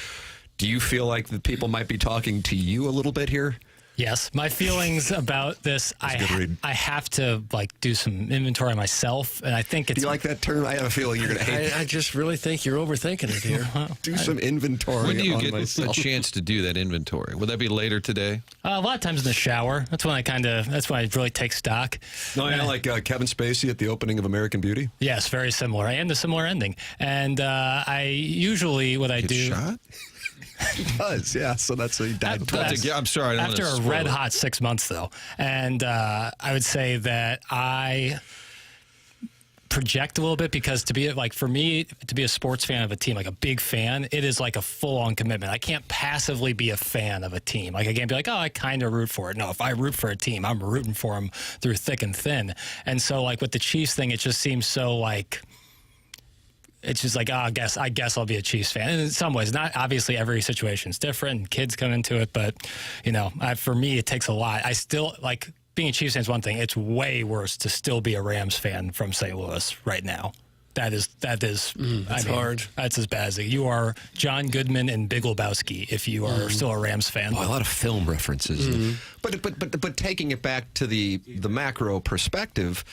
[SPEAKER 7] Do you feel like the people might be talking to you a little bit here?
[SPEAKER 10] Yes, my feelings about this, I have to do some inventory myself, and I think it's...
[SPEAKER 7] Do you like that term? I have a feeling you're going to hate it.
[SPEAKER 9] I just really think you're overthinking it here.
[SPEAKER 7] Do some inventory.
[SPEAKER 8] When do you get a chance to do that inventory? Would that be later today?
[SPEAKER 10] A lot of times in the shower. That's when I really take stock.
[SPEAKER 7] No, like Kevin Spacey at the opening of American Beauty?
[SPEAKER 10] Yes, very similar, and a similar ending. And I usually, what I do...
[SPEAKER 8] shot?
[SPEAKER 7] He does, yeah. So that's he died twice.
[SPEAKER 8] I'm sorry.
[SPEAKER 10] After a red hot 6 months, though. And I would say that I project a little bit because for me to be a sports fan of a team, like a big fan, it is like a full-on commitment. I can't passively be a fan of a team. Like I can't be like, oh, I kind of root for it. No, if I root for a team, I'm rooting for them through thick and thin. And so with the Chiefs thing, it just seems so it's just like, I guess I'll be a Chiefs fan. And in some ways, not obviously every situation is different and kids come into it, but for me, it takes a lot. I still being a Chiefs fan is one thing. It's way worse to still be a Rams fan from St. Louis right now. That is
[SPEAKER 9] hard.
[SPEAKER 10] That's as bad as it. You are John Goodman and Big Lebowski if you are still a Rams fan.
[SPEAKER 7] Well, a lot of film references. But taking it back to the macro perspective,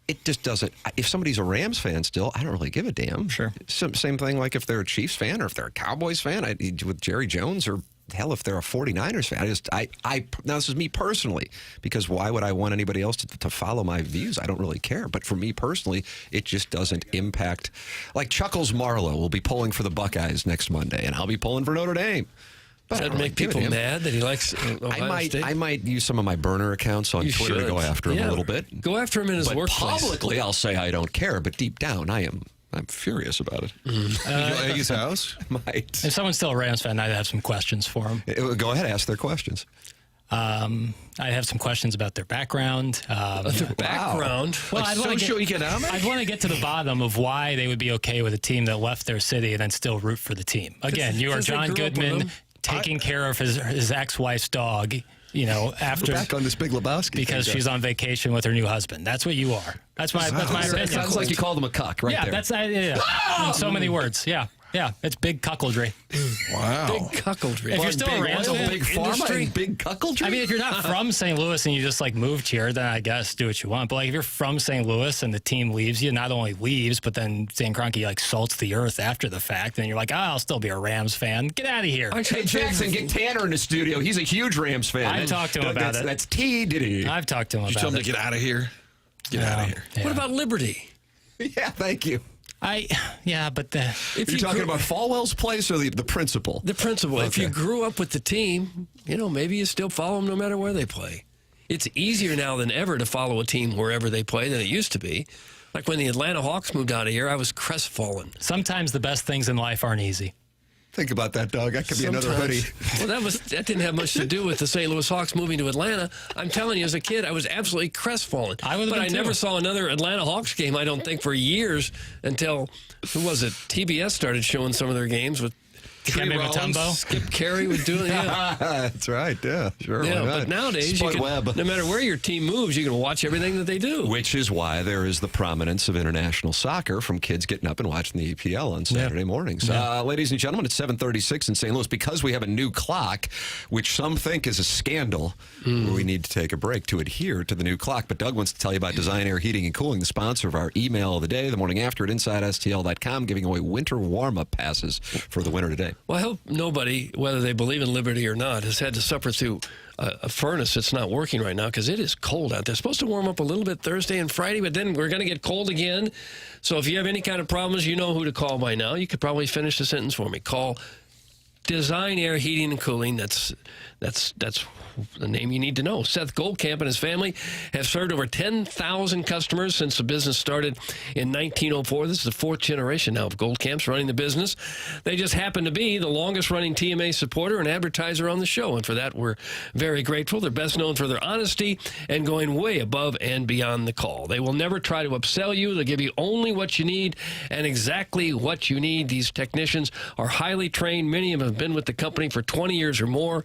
[SPEAKER 7] it just doesn't. If somebody's a Rams fan still, I don't really give a damn.
[SPEAKER 10] Sure.
[SPEAKER 7] Same thing like if they're a Chiefs fan or if they're a Cowboys fan, with Jerry Jones, or hell, if they're a 49ers fan. Now this is me personally, because why would I want anybody else to follow my views? I don't really care. But for me personally, it just doesn't impact. Like Chuckles Marlowe will be pulling for the Buckeyes next Monday, and I'll be pulling for Notre Dame.
[SPEAKER 9] Does that make people mad that he likes Ohio State?
[SPEAKER 7] I might use some of my burner accounts on Twitter to go after him a little bit.
[SPEAKER 9] Go after him in his workplace.
[SPEAKER 7] Publicly, I'll say I don't care, but deep down, I am I'm furious about it.
[SPEAKER 8] Did you egg his house?
[SPEAKER 7] Might.
[SPEAKER 10] If someone's still a Rams fan, I'd have some questions for him.
[SPEAKER 7] Go ahead, ask their questions.
[SPEAKER 10] I have some questions about their background.
[SPEAKER 9] Their background?
[SPEAKER 10] Well,
[SPEAKER 9] Like
[SPEAKER 10] I'd want to
[SPEAKER 9] socioeconomic?
[SPEAKER 10] I'd want to get to the bottom of why they would be okay with a team that left their city and then still root for the team. Again, you are
[SPEAKER 9] Because they
[SPEAKER 10] John
[SPEAKER 9] grew up with
[SPEAKER 10] Goodman
[SPEAKER 9] them.
[SPEAKER 10] taking care of his ex-wife's dog. After
[SPEAKER 7] We're back on this Big Lebowski
[SPEAKER 10] because
[SPEAKER 7] thing,
[SPEAKER 10] she's on vacation with her new husband. That's what you are. That's my opinion.
[SPEAKER 7] Sounds like you called him a cuck right there.
[SPEAKER 10] In so many words. Yeah, it's big cuckoldry.
[SPEAKER 8] Wow.
[SPEAKER 9] Big cuckoldry.
[SPEAKER 10] If you're still a Rams fan,
[SPEAKER 7] big pharma and big cuckoldry?
[SPEAKER 10] I mean, if you're not from St. Louis and you just moved here, then I guess do what you want. But if you're from St. Louis and the team leaves you, not only leaves, but then Stan Kroenke salts the earth after the fact, and you're like, I'll still be a Rams fan. Get out of here.
[SPEAKER 7] Hey, Jackson, get Tanner in the studio. He's a huge Rams fan.
[SPEAKER 10] I talked to him about it.
[SPEAKER 7] That's T, did he?
[SPEAKER 10] I've talked to him
[SPEAKER 8] Did you
[SPEAKER 10] about
[SPEAKER 8] tell him
[SPEAKER 10] it.
[SPEAKER 8] to get out of here? Get out of here.
[SPEAKER 10] Yeah.
[SPEAKER 9] What about Liberty?
[SPEAKER 7] Yeah, thank you.
[SPEAKER 10] But
[SPEAKER 7] if you're talking about Falwell's place or the principal?
[SPEAKER 9] The principal.
[SPEAKER 7] Okay.
[SPEAKER 9] If you grew up with the team, maybe you still follow them no matter where they play. It's easier now than ever to follow a team wherever they play than it used to be. Like when the Atlanta Hawks moved out of here, I was crestfallen.
[SPEAKER 10] Sometimes the best things in life aren't easy.
[SPEAKER 7] Think about that, dog. That could be another hoodie.
[SPEAKER 9] Well, that didn't have much to do with the St. Louis Hawks moving to Atlanta. I'm telling you, as a kid, I was absolutely crestfallen. But I never saw another Atlanta Hawks game, I don't think, for years until, who was it? TBS started showing some of their games with
[SPEAKER 10] Dikembe Mutombo.
[SPEAKER 9] Skip Carey was doing it. Yeah.
[SPEAKER 7] That's right. Yeah, sure.
[SPEAKER 9] Yeah,
[SPEAKER 7] why not?
[SPEAKER 9] but nowadays,
[SPEAKER 7] Spud Webb.
[SPEAKER 9] no matter where your team moves, you can watch everything that they do.
[SPEAKER 7] Which is why there is the prominence of international soccer from kids getting up and watching the EPL on Saturday mornings. Ladies and gentlemen, it's 7:36 in St. Louis. Because we have a new clock, which some think is a scandal, we need to take a break to adhere to the new clock. But Doug wants to tell you about Design Air Heating and Cooling, the sponsor of our email of the day, the morning after at InsideSTL.com, giving away winter warm-up passes for the winter today.
[SPEAKER 9] Well, I hope nobody, whether they believe in liberty or not, has had to suffer through a furnace that's not working right now because it is cold out there. It's supposed to warm up a little bit Thursday and Friday, but then we're going to get cold again. So if you have any kind of problems, you know who to call by now. You could probably finish the sentence for me. Call Design Air Heating and Cooling. That's the name you need to know. Seth Goldcamp and his family have served over 10,000 customers since the business started in 1904. This is the fourth generation now of Goldcamps running the business. They just happen to be the longest running TMA supporter and advertiser on the show, and for that we're very grateful. They're best known for their honesty and going way above and beyond the call. They will never try to upsell you. They'll give you only what you need and exactly what you need. These technicians are highly trained. Many of them have been with the company for 20 years or more.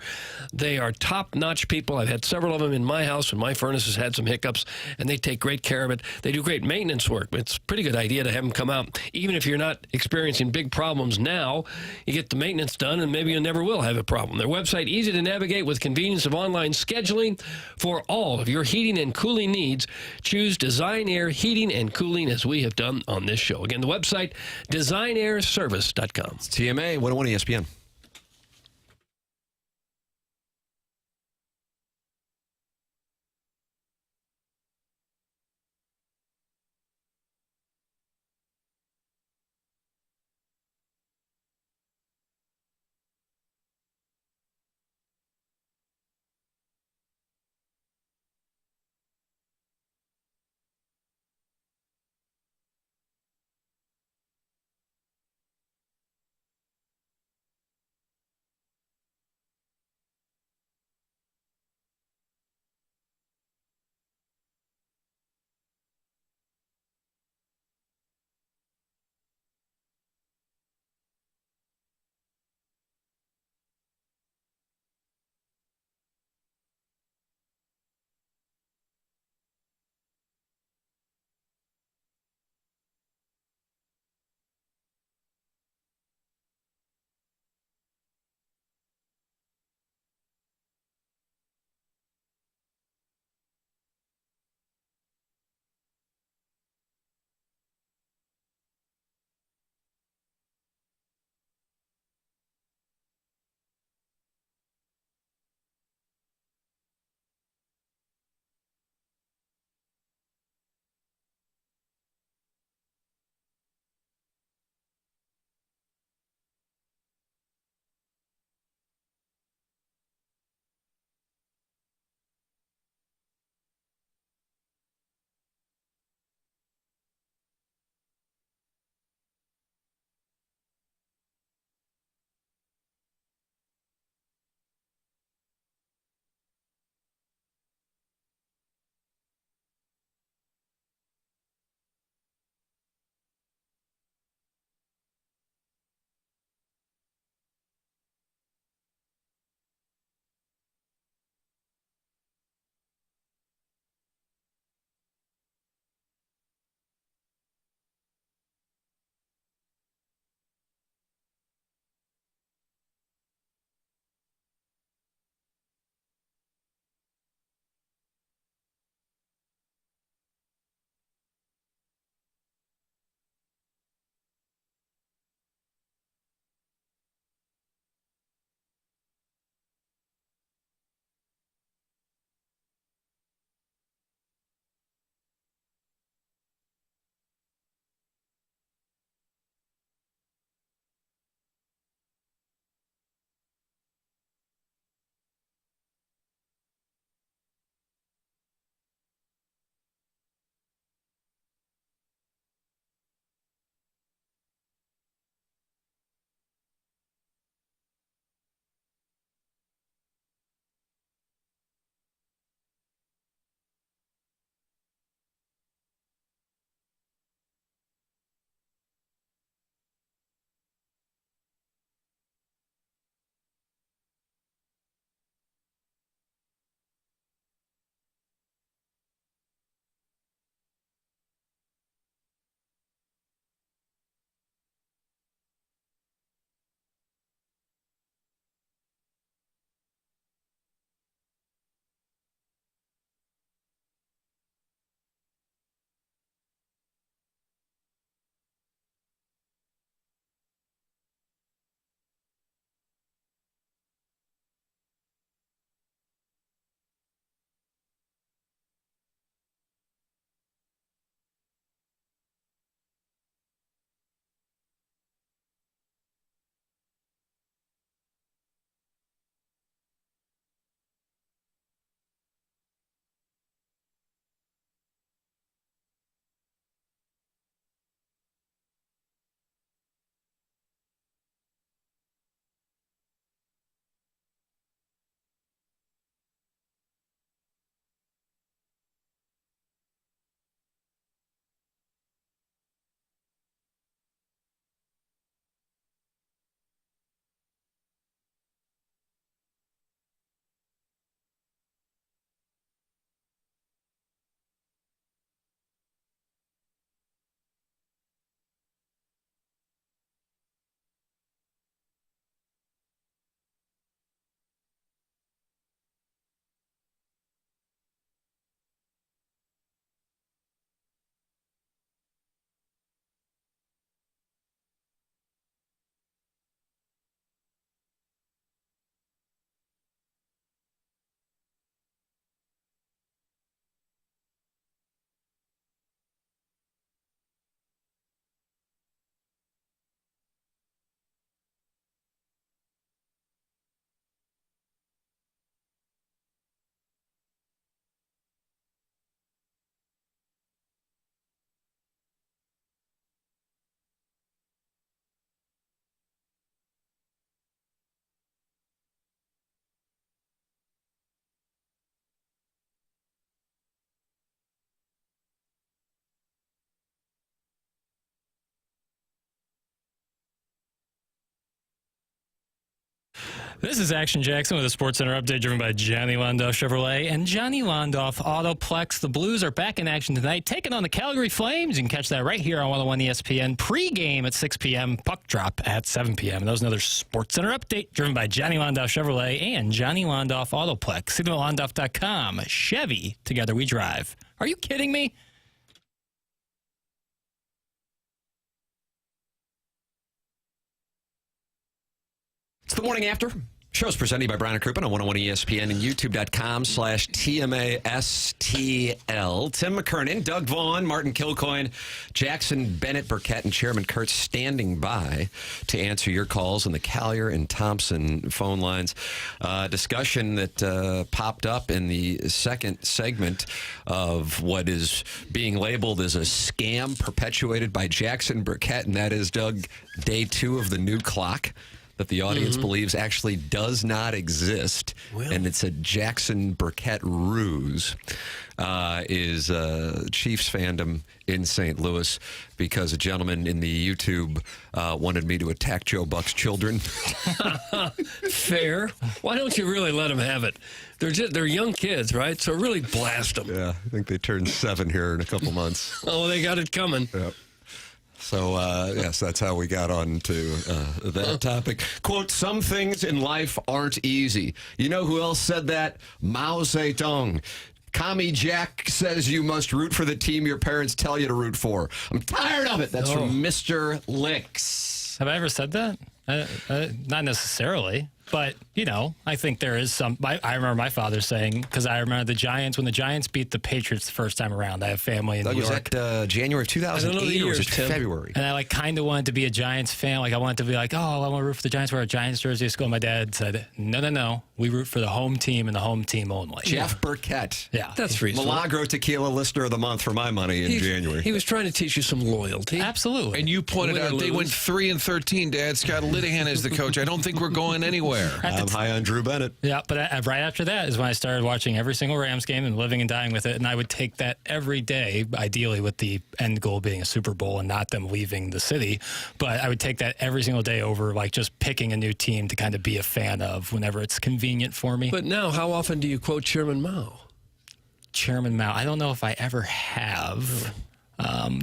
[SPEAKER 9] They are top-notch people. I've had several of them in my house when my furnace has had some hiccups, and they take great care of it. They do great maintenance work. It's a pretty good idea to have them come out. Even if you're not experiencing big problems now, you get the maintenance done, and maybe you never will have a problem. Their website, easy to navigate with convenience of online scheduling for all of your heating and cooling needs. Choose Design Air Heating and Cooling as we have done on this show. Again, the website, designairservice.com.
[SPEAKER 7] It's TMA 101 ESPN.
[SPEAKER 10] This is Action Jackson with a Sports Center update driven by Johnny Londoff Chevrolet and Johnny Londoff Autoplex. The Blues are back in action tonight, taking on the Calgary Flames. You can catch that right here on 101 ESPN. Pre-game at 6 p.m., puck drop at 7 p.m. And that was another Sports Center update driven by Johnny Londoff Chevrolet and Johnny Londoff Autoplex. SignalLondoff.com. Chevy, together we drive. Are you kidding me?
[SPEAKER 7] It's the morning after. Show's presented by Brown and Crouppen on 101 ESPN and YouTube.com/TMASTL. Tim McKernan, Doug Vaughn, Martin Kilcoyne, Jackson Burkett, and Chairman Kurt standing by to answer your calls on the Callier and Thompson phone lines. Discussion that popped up in the second segment of what is being labeled as a scam perpetuated by Jackson Burkett, and that is, Doug, day 2 of the new clock that the audience believes actually does not exist, and it's a Jackson Burkett ruse, is Chiefs fandom in St. Louis, because a gentleman in the YouTube wanted me to attack Joe Buck's children.
[SPEAKER 9] Fair. Why don't you really let them have it? They're young kids, right? So really blast them.
[SPEAKER 7] Yeah, I think they turn 7 here in a couple months.
[SPEAKER 9] Oh, they got it coming.
[SPEAKER 7] Yep. So, yes, that's how we got on to that topic. Quote, some things in life aren't easy. You know who else said that? Mao Zedong. Commie Jack says you must root for the team your parents tell you to root for. I'm tired of it. That's from Mr. Licks.
[SPEAKER 10] Have I ever said that? Not necessarily. But, you know, I think there is some. I remember my father saying, because I remember the Giants, when the Giants beat the Patriots the first time around. I have family in New York.
[SPEAKER 7] Was that January of 2008 or was it February?
[SPEAKER 10] And I kind of wanted to be a Giants fan. Like, I wanted to be like, oh, I want to root for the Giants. Wear a Giants jersey at school. My dad said, no. We root for the home team and the home team only.
[SPEAKER 7] Jeff Burkett.
[SPEAKER 10] Yeah.
[SPEAKER 9] That's reasonable.
[SPEAKER 7] Milagro Tequila Listener of the Month for my money in January.
[SPEAKER 9] He was trying to teach you some loyalty.
[SPEAKER 10] Absolutely.
[SPEAKER 8] And you pointed out they went 3-13, Dad. Scott Linehan is the coach. I don't think we're going anywhere.
[SPEAKER 7] I'm high on Drew Bennett.
[SPEAKER 10] Yeah, but right after that is when I started watching every single Rams game and living and dying with it. And I would take that every day, ideally with the end goal being a Super Bowl and not them leaving the city. But I would take that every single day over like just picking a new team to kind of be a fan of whenever it's convenient for me.
[SPEAKER 9] But now, how often do you quote Chairman Mao?
[SPEAKER 10] Chairman Mao. I don't know if I ever have.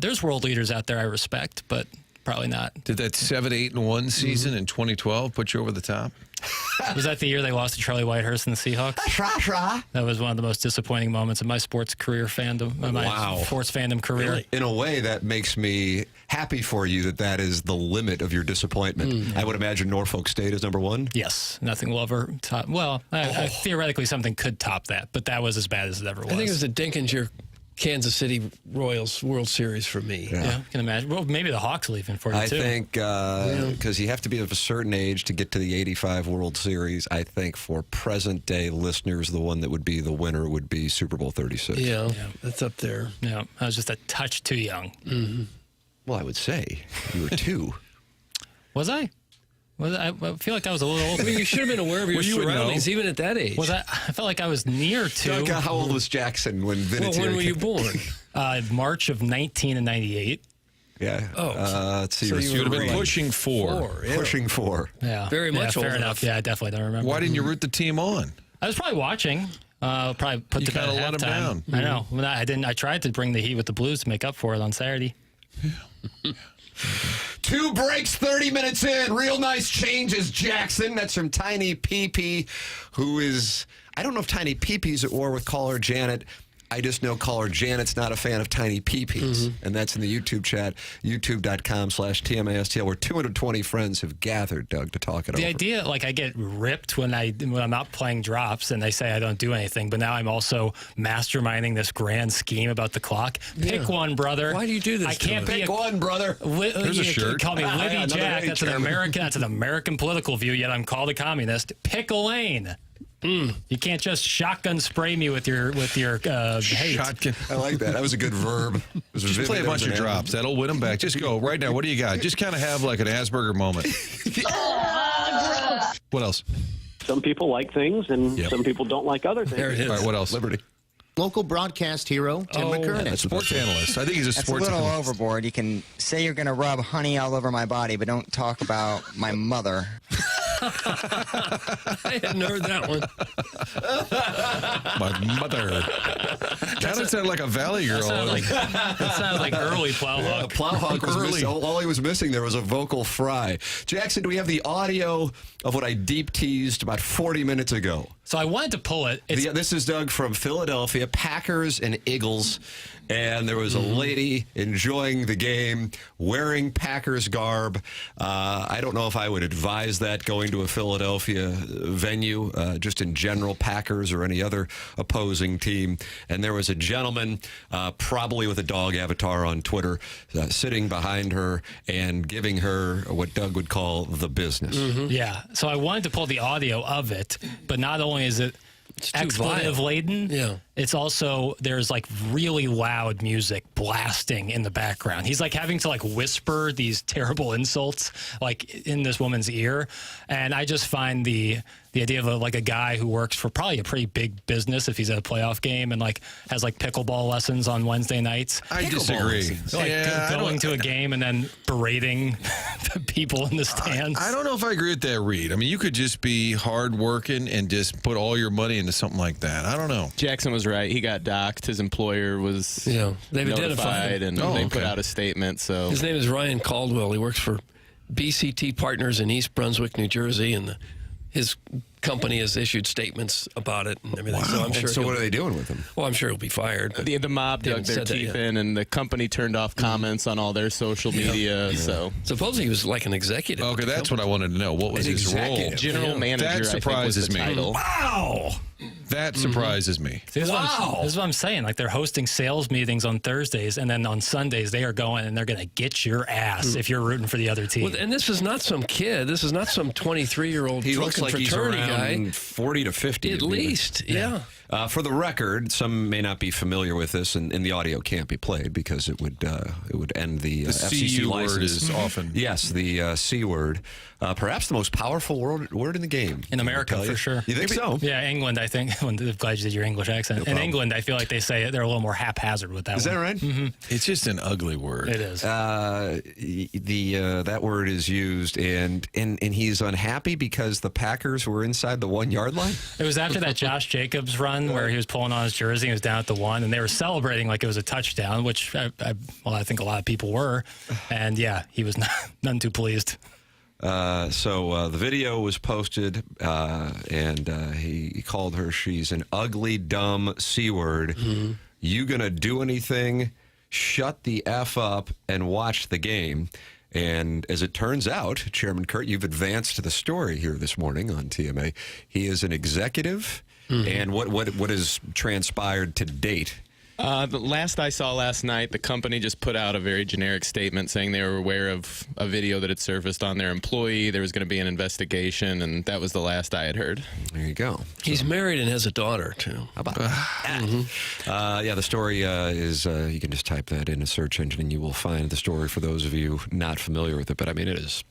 [SPEAKER 10] There's world leaders out there I respect, but probably not.
[SPEAKER 8] Did that 7-8-1 season in 2012 put you over the top?
[SPEAKER 10] Was that the year they lost to Charlie Whitehurst and the Seahawks? That was one of the most disappointing moments of my sports career fandom, my sports fandom career.
[SPEAKER 7] Really? In a way, that makes me happy for you that is the limit of your disappointment. I would imagine Norfolk State is number 1.
[SPEAKER 10] Yes, nothing will ever top. Well, theoretically, something could top that, but that was as bad as it ever was.
[SPEAKER 9] I think it was the Dinkinger Kansas City Royals World Series for me.
[SPEAKER 10] Yeah, I can imagine. Well, maybe the Hawks will even for you, too.
[SPEAKER 7] I think because you have to be of a certain age to get to the 85 World Series. I think for present-day listeners, the one that would be the winner would be Super Bowl 36.
[SPEAKER 9] Yeah, that's up there.
[SPEAKER 10] Yeah, I was just a touch too young.
[SPEAKER 7] Well, I would say you were 2.
[SPEAKER 10] Was I? I feel like I was a little older.
[SPEAKER 9] I mean, you should have been aware of your surroundings even at that age.
[SPEAKER 10] I felt like I was near 2.
[SPEAKER 7] Doug, how old was Jackson when Vinatieri
[SPEAKER 9] when were you born?
[SPEAKER 10] March of 1998.
[SPEAKER 7] Yeah. Let's see.
[SPEAKER 8] So you would have been pushing 4.
[SPEAKER 7] Pushing 4.
[SPEAKER 10] Yeah.
[SPEAKER 9] Very much
[SPEAKER 10] fair enough. Yeah, I definitely don't remember.
[SPEAKER 8] Why didn't you root the team on?
[SPEAKER 10] I was probably watching. Probably put
[SPEAKER 8] you
[SPEAKER 10] to bed
[SPEAKER 8] gotta
[SPEAKER 10] at
[SPEAKER 8] let 'em
[SPEAKER 10] halftime.
[SPEAKER 8] down.
[SPEAKER 10] I know. I didn't. I tried to bring the heat with the Blues to make up for it on Saturday.
[SPEAKER 7] 2 breaks, 30 minutes in. Real nice changes, Jackson. That's from Tiny PP, who is, I don't know if Tiny PP's at war with caller Janet. I just know caller Janet's not a fan of Tiny PPs. And that's in the YouTube chat, youtube.com/TMASTL, where 220 friends have gathered, Doug, to talk it over.
[SPEAKER 10] The idea, like, I get ripped when I'm not playing drops and they say I don't do anything, but now I'm also masterminding this grand scheme about the clock. Pick one, brother.
[SPEAKER 9] Why do you do this?
[SPEAKER 10] I can't be
[SPEAKER 7] Pick one, brother.
[SPEAKER 8] There's a shirt.
[SPEAKER 10] Call me Libby Jack.
[SPEAKER 7] A,
[SPEAKER 10] that's an American political view, yet I'm called a communist. Pick a lane. You can't just shotgun spray me with your hate.
[SPEAKER 8] Shotgun.
[SPEAKER 7] I like that. That was a good verb.
[SPEAKER 8] Just play a bunch of drops. That'll win them back. Just go right now. What do you got? Just kind of have like an Asperger moment. What else?
[SPEAKER 14] Some people like things, and some people don't like other things.
[SPEAKER 9] There it is.
[SPEAKER 8] All right, what else?
[SPEAKER 7] Liberty.
[SPEAKER 13] Local broadcast hero, Tim McKernan.
[SPEAKER 8] Sports analyst. I think he's a
[SPEAKER 13] That's
[SPEAKER 8] sports
[SPEAKER 13] a little
[SPEAKER 8] analyst.
[SPEAKER 13] overboard. You can say you're going to rub honey all over my body, but don't talk about my mother.
[SPEAKER 9] I hadn't heard that one.
[SPEAKER 8] My mother. That sounded like a Valley Girl.
[SPEAKER 10] That sounds like early Plowhawk.
[SPEAKER 7] Yeah, Plowhawk was missing. All he was missing there was a vocal fry. Jackson, do we have the audio of what I deep teased about 40 minutes ago?
[SPEAKER 10] So I wanted to pull it.
[SPEAKER 7] This is Doug from Philadelphia, Packers and Eagles. And there was a lady enjoying the game, wearing Packers garb. I don't know if I would advise that going to a Philadelphia venue, just in general, Packers or any other opposing team. And there was a gentleman, probably with a dog avatar on Twitter, sitting behind her and giving her what Doug would call the business.
[SPEAKER 10] Yeah. So I wanted to pull the audio of it, but not only is it expletive laden, it's also there's like really loud music blasting in the background. He's like having to like whisper these terrible insults like in this woman's ear, and I just find the idea of a guy who works for probably a pretty big business if he's at a playoff game and like has like pickleball lessons on Wednesday nights.
[SPEAKER 8] I disagree.
[SPEAKER 10] Going to a game and then berating the people in the stands.
[SPEAKER 8] I don't know if I agree with that read. I mean, you could just be hardworking and just put all your money into something like that. I don't know.
[SPEAKER 15] Jackson was right. He got docked. His employer was
[SPEAKER 9] they've
[SPEAKER 15] notified,
[SPEAKER 9] identified
[SPEAKER 15] and they put out a statement. So
[SPEAKER 9] his name is Ryan Caldwell. He works for BCT Partners in East Brunswick, New Jersey, and his company has issued statements about it and everything.
[SPEAKER 7] Wow.
[SPEAKER 9] So I'm sure.
[SPEAKER 7] So what are they doing with him?
[SPEAKER 9] Well, I'm sure he'll be fired.
[SPEAKER 15] The mob dug their teeth in, and the company turned off comments on all their social media. Yeah. So
[SPEAKER 9] supposedly he was like an executive.
[SPEAKER 8] Okay, that's what I wanted to know. What was his role?
[SPEAKER 15] General manager.
[SPEAKER 8] That surprises me.
[SPEAKER 7] Wow.
[SPEAKER 8] That surprises me.
[SPEAKER 10] See, this is what I'm saying. Like they're hosting sales meetings on Thursdays, and then on Sundays they are going and they're going to get your ass if you're rooting for the other team.
[SPEAKER 9] Well, and this is not some kid. This is not some 23-year-old.
[SPEAKER 7] He looks like he's around
[SPEAKER 9] guy.
[SPEAKER 7] 40 to 50.
[SPEAKER 9] At least, yeah.
[SPEAKER 7] For the record, some may not be familiar with this, and the audio can't be played because it would end the FCC
[SPEAKER 8] CU
[SPEAKER 7] license.
[SPEAKER 8] word is often.
[SPEAKER 7] Yes, the C word. Perhaps the most powerful word in the game.
[SPEAKER 10] In America, for sure.
[SPEAKER 7] You think so?
[SPEAKER 10] Yeah, England, I think. I'm glad you did your English accent. In England, I feel like they say they're a little more haphazard with that.
[SPEAKER 7] Is that right?
[SPEAKER 10] Mm-hmm.
[SPEAKER 8] It's just an ugly word.
[SPEAKER 10] It is.
[SPEAKER 7] That word is used, and he's unhappy because the Packers were inside the 1 yard line.
[SPEAKER 10] It was after that Josh Jacobs run where he was pulling on his jersey. He was down at the 1, and they were celebrating like it was a touchdown, which I think a lot of people were. And yeah, he was none too pleased.
[SPEAKER 7] So the video was posted, and he called her, she's an ugly, dumb C word. You gonna do anything? Shut the F up and watch the game. And as it turns out, Chairman Kurt, you've advanced the story here this morning on TMA. He is an executive. And what has transpired to date?
[SPEAKER 15] The last I saw last night, the company just put out a very generic statement saying they were aware of a video that had surfaced on their employee. There was going to be an investigation, and that was the last I had heard.
[SPEAKER 7] There you go.
[SPEAKER 9] He's married and has a daughter, too.
[SPEAKER 7] How about that? Yeah, the story is, you can just type that in a search engine and you will find the story for those of you not familiar with it. But I mean, it's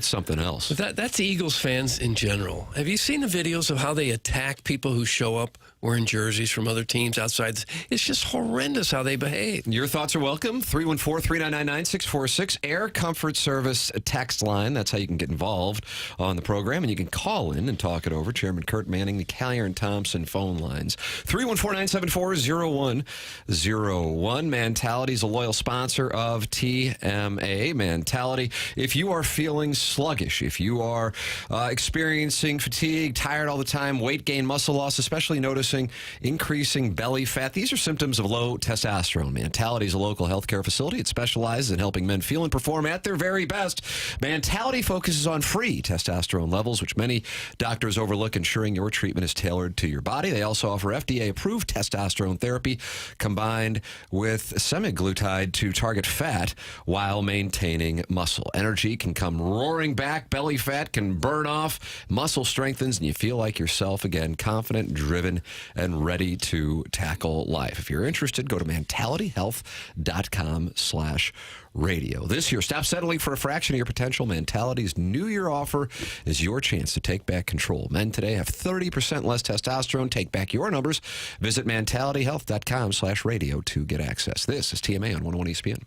[SPEAKER 7] something else.
[SPEAKER 9] But that's Eagles fans in general. Have you seen the videos of how they attack people who show up wearing jerseys from other teams outside? It's just horrendous how they behave.
[SPEAKER 7] Your thoughts are welcome. 314-399-9646. Air Comfort Service text line. That's how you can get involved on the program. And you can call in and talk it over. Chairman Kurt Manning, the Callier and Thompson phone lines. 314-974-0101. Mentality is a loyal sponsor of TMA. Mentality. If you are feeling sluggish, if you are experiencing fatigue, tired all the time, weight gain, muscle loss, especially noticing increasing belly fat, these are symptoms of low testosterone. Mentality is a local healthcare facility. It specializes in helping men feel and perform at their very best. Mentality focuses on free testosterone levels, which many doctors overlook, ensuring your treatment is tailored to your body. They also offer FDA-approved testosterone therapy combined with semaglutide to target fat while maintaining muscle. Energy can come roaring back. Belly fat can burn off. Muscle strengthens, and you feel like yourself again, confident, driven, and ready to tackle life. If you're interested, go to mentalityhealth.com/radio. This year, stop settling for a fraction of your potential. Mentality's New Year offer is your chance to take back control. Men today have 30% less testosterone. Take back your numbers. Visit mentalityhealth.com/radio to get access. This is TMA on 101 ESPN.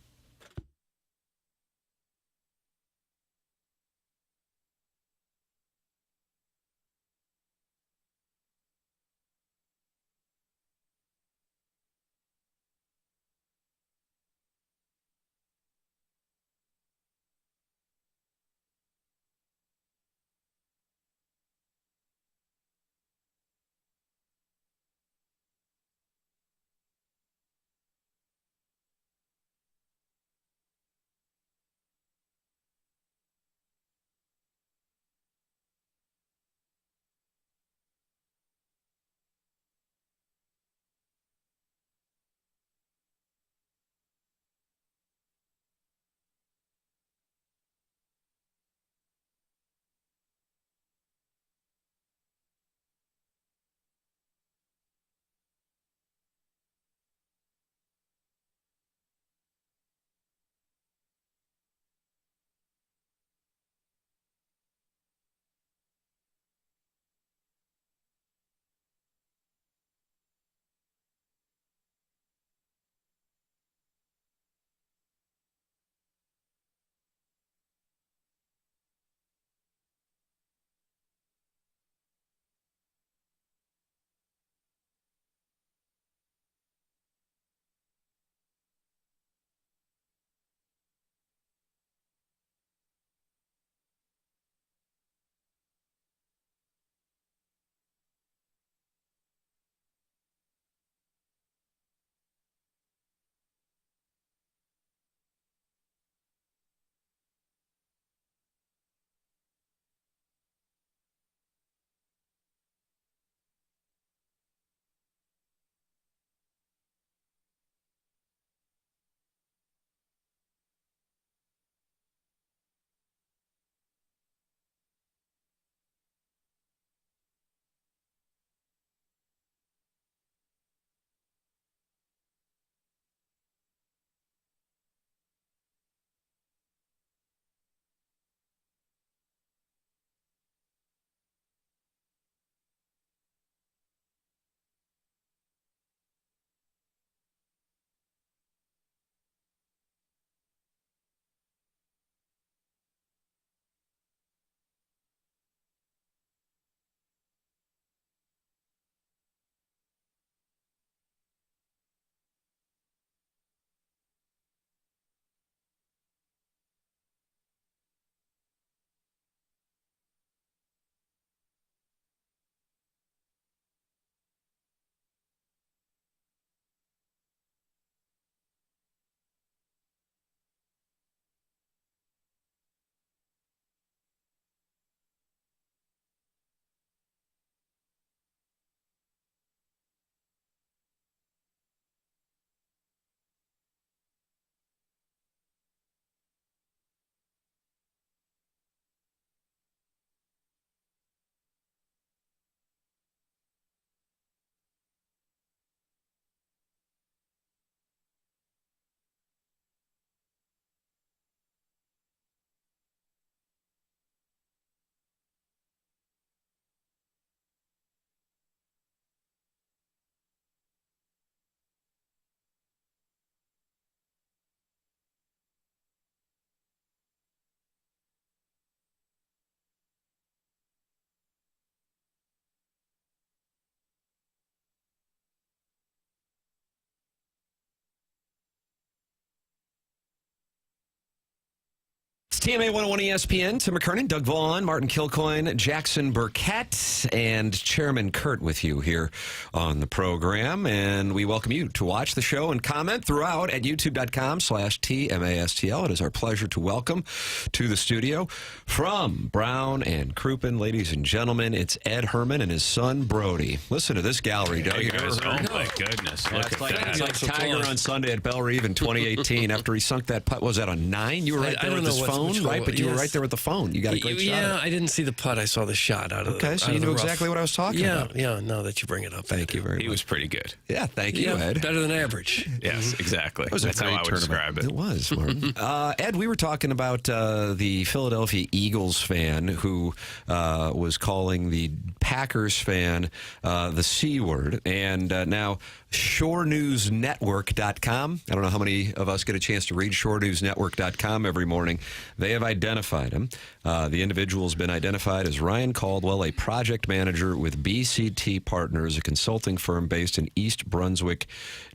[SPEAKER 7] It's TMA 101 ESPN. Tim McKernan, Doug Vaughn, Martin Kilcoyne, Jackson Burkett, and Chairman Kurt with you here on the program. And we welcome you to watch the show and comment throughout at youtube.com/TMASTL. It is our pleasure to welcome to the studio from Brown and Crouppen, ladies and gentlemen, it's Ed Hermann and his son Brody. Listen to this gallery, Doug.
[SPEAKER 16] Hey guys, oh my goodness. Look at that.
[SPEAKER 7] It's like Tiger on Sunday at Bell Reeve in 2018 after he sunk that putt. Was that on 9? You were right there with his phone, right? But you were right there with the phone. You got a great shot.
[SPEAKER 9] Yeah, I didn't see the putt. I saw the shot out of
[SPEAKER 7] Okay, so you knew exactly what I was talking about.
[SPEAKER 9] Yeah, now that you bring it up.
[SPEAKER 7] Thank you very much.
[SPEAKER 16] He was pretty good.
[SPEAKER 7] Yeah, thank you, Ed.
[SPEAKER 9] Better than average.
[SPEAKER 16] Yes, exactly.
[SPEAKER 7] That's
[SPEAKER 16] how I would describe it.
[SPEAKER 7] It was, Martin. Ed, we were talking about the Philadelphia Eagles fan who was calling the Packers fan the C word. And now ShoreNewsNetwork.com. I don't know how many of us get a chance to read ShoreNewsNetwork.com every morning. They have identified him. The individual has been identified as Ryan Caldwell, a project manager with BCT Partners, a consulting firm based in East Brunswick,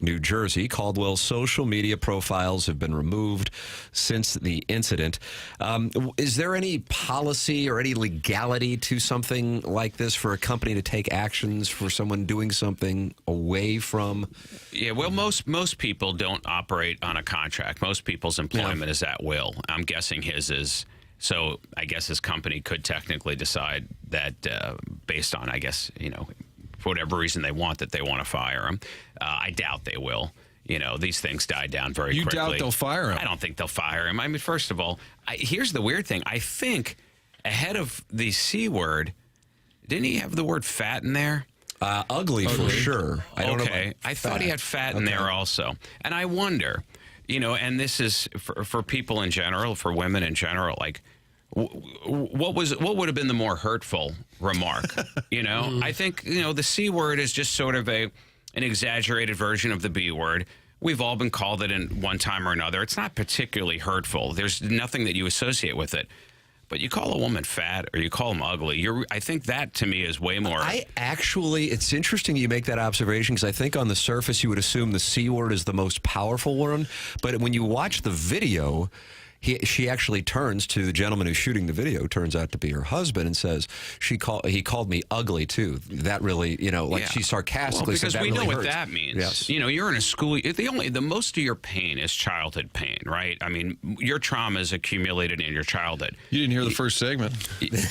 [SPEAKER 7] New Jersey. Caldwell's social media profiles have been removed since the incident. Is there any policy or any legality to something like this for a company to take actions for someone doing something away from?
[SPEAKER 16] Yeah, well, most people don't operate on a contract. Most people's employment is at will. I'm guessing his is. So I guess his company could technically decide that based on, I guess, for whatever reason they want that they want to fire him. I doubt they will. These things die down very quickly.
[SPEAKER 8] You doubt they'll fire him?
[SPEAKER 16] I don't think they'll fire him. I mean, first of all, here's the weird thing. I think ahead of the C word, didn't he have the word fat in there?
[SPEAKER 7] Ugly for sure. I don't know.
[SPEAKER 16] I thought he had fat in there also. And I wonder, and this is for people in general, for women in general, like, what would have been the more hurtful remark? I think, the C word is just sort of an exaggerated version of the B word. We've all been called it in one time or another. It's not particularly hurtful. There's nothing that you associate with it. But you call a woman fat or you call them ugly, I think that to me is way more.
[SPEAKER 7] It's interesting you make that observation because I think on the surface you would assume the C word is the most powerful one. But when you watch the video, she actually turns to the gentleman who's shooting the video, turns out to be her husband, and says, he called me ugly too. That really, she sarcastically said that really hurts.
[SPEAKER 16] Because we know what that means.
[SPEAKER 7] Yes.
[SPEAKER 16] You're in a school, the most of your pain is childhood pain, right? I mean, your trauma is accumulated in your childhood.
[SPEAKER 8] You didn't hear the first segment.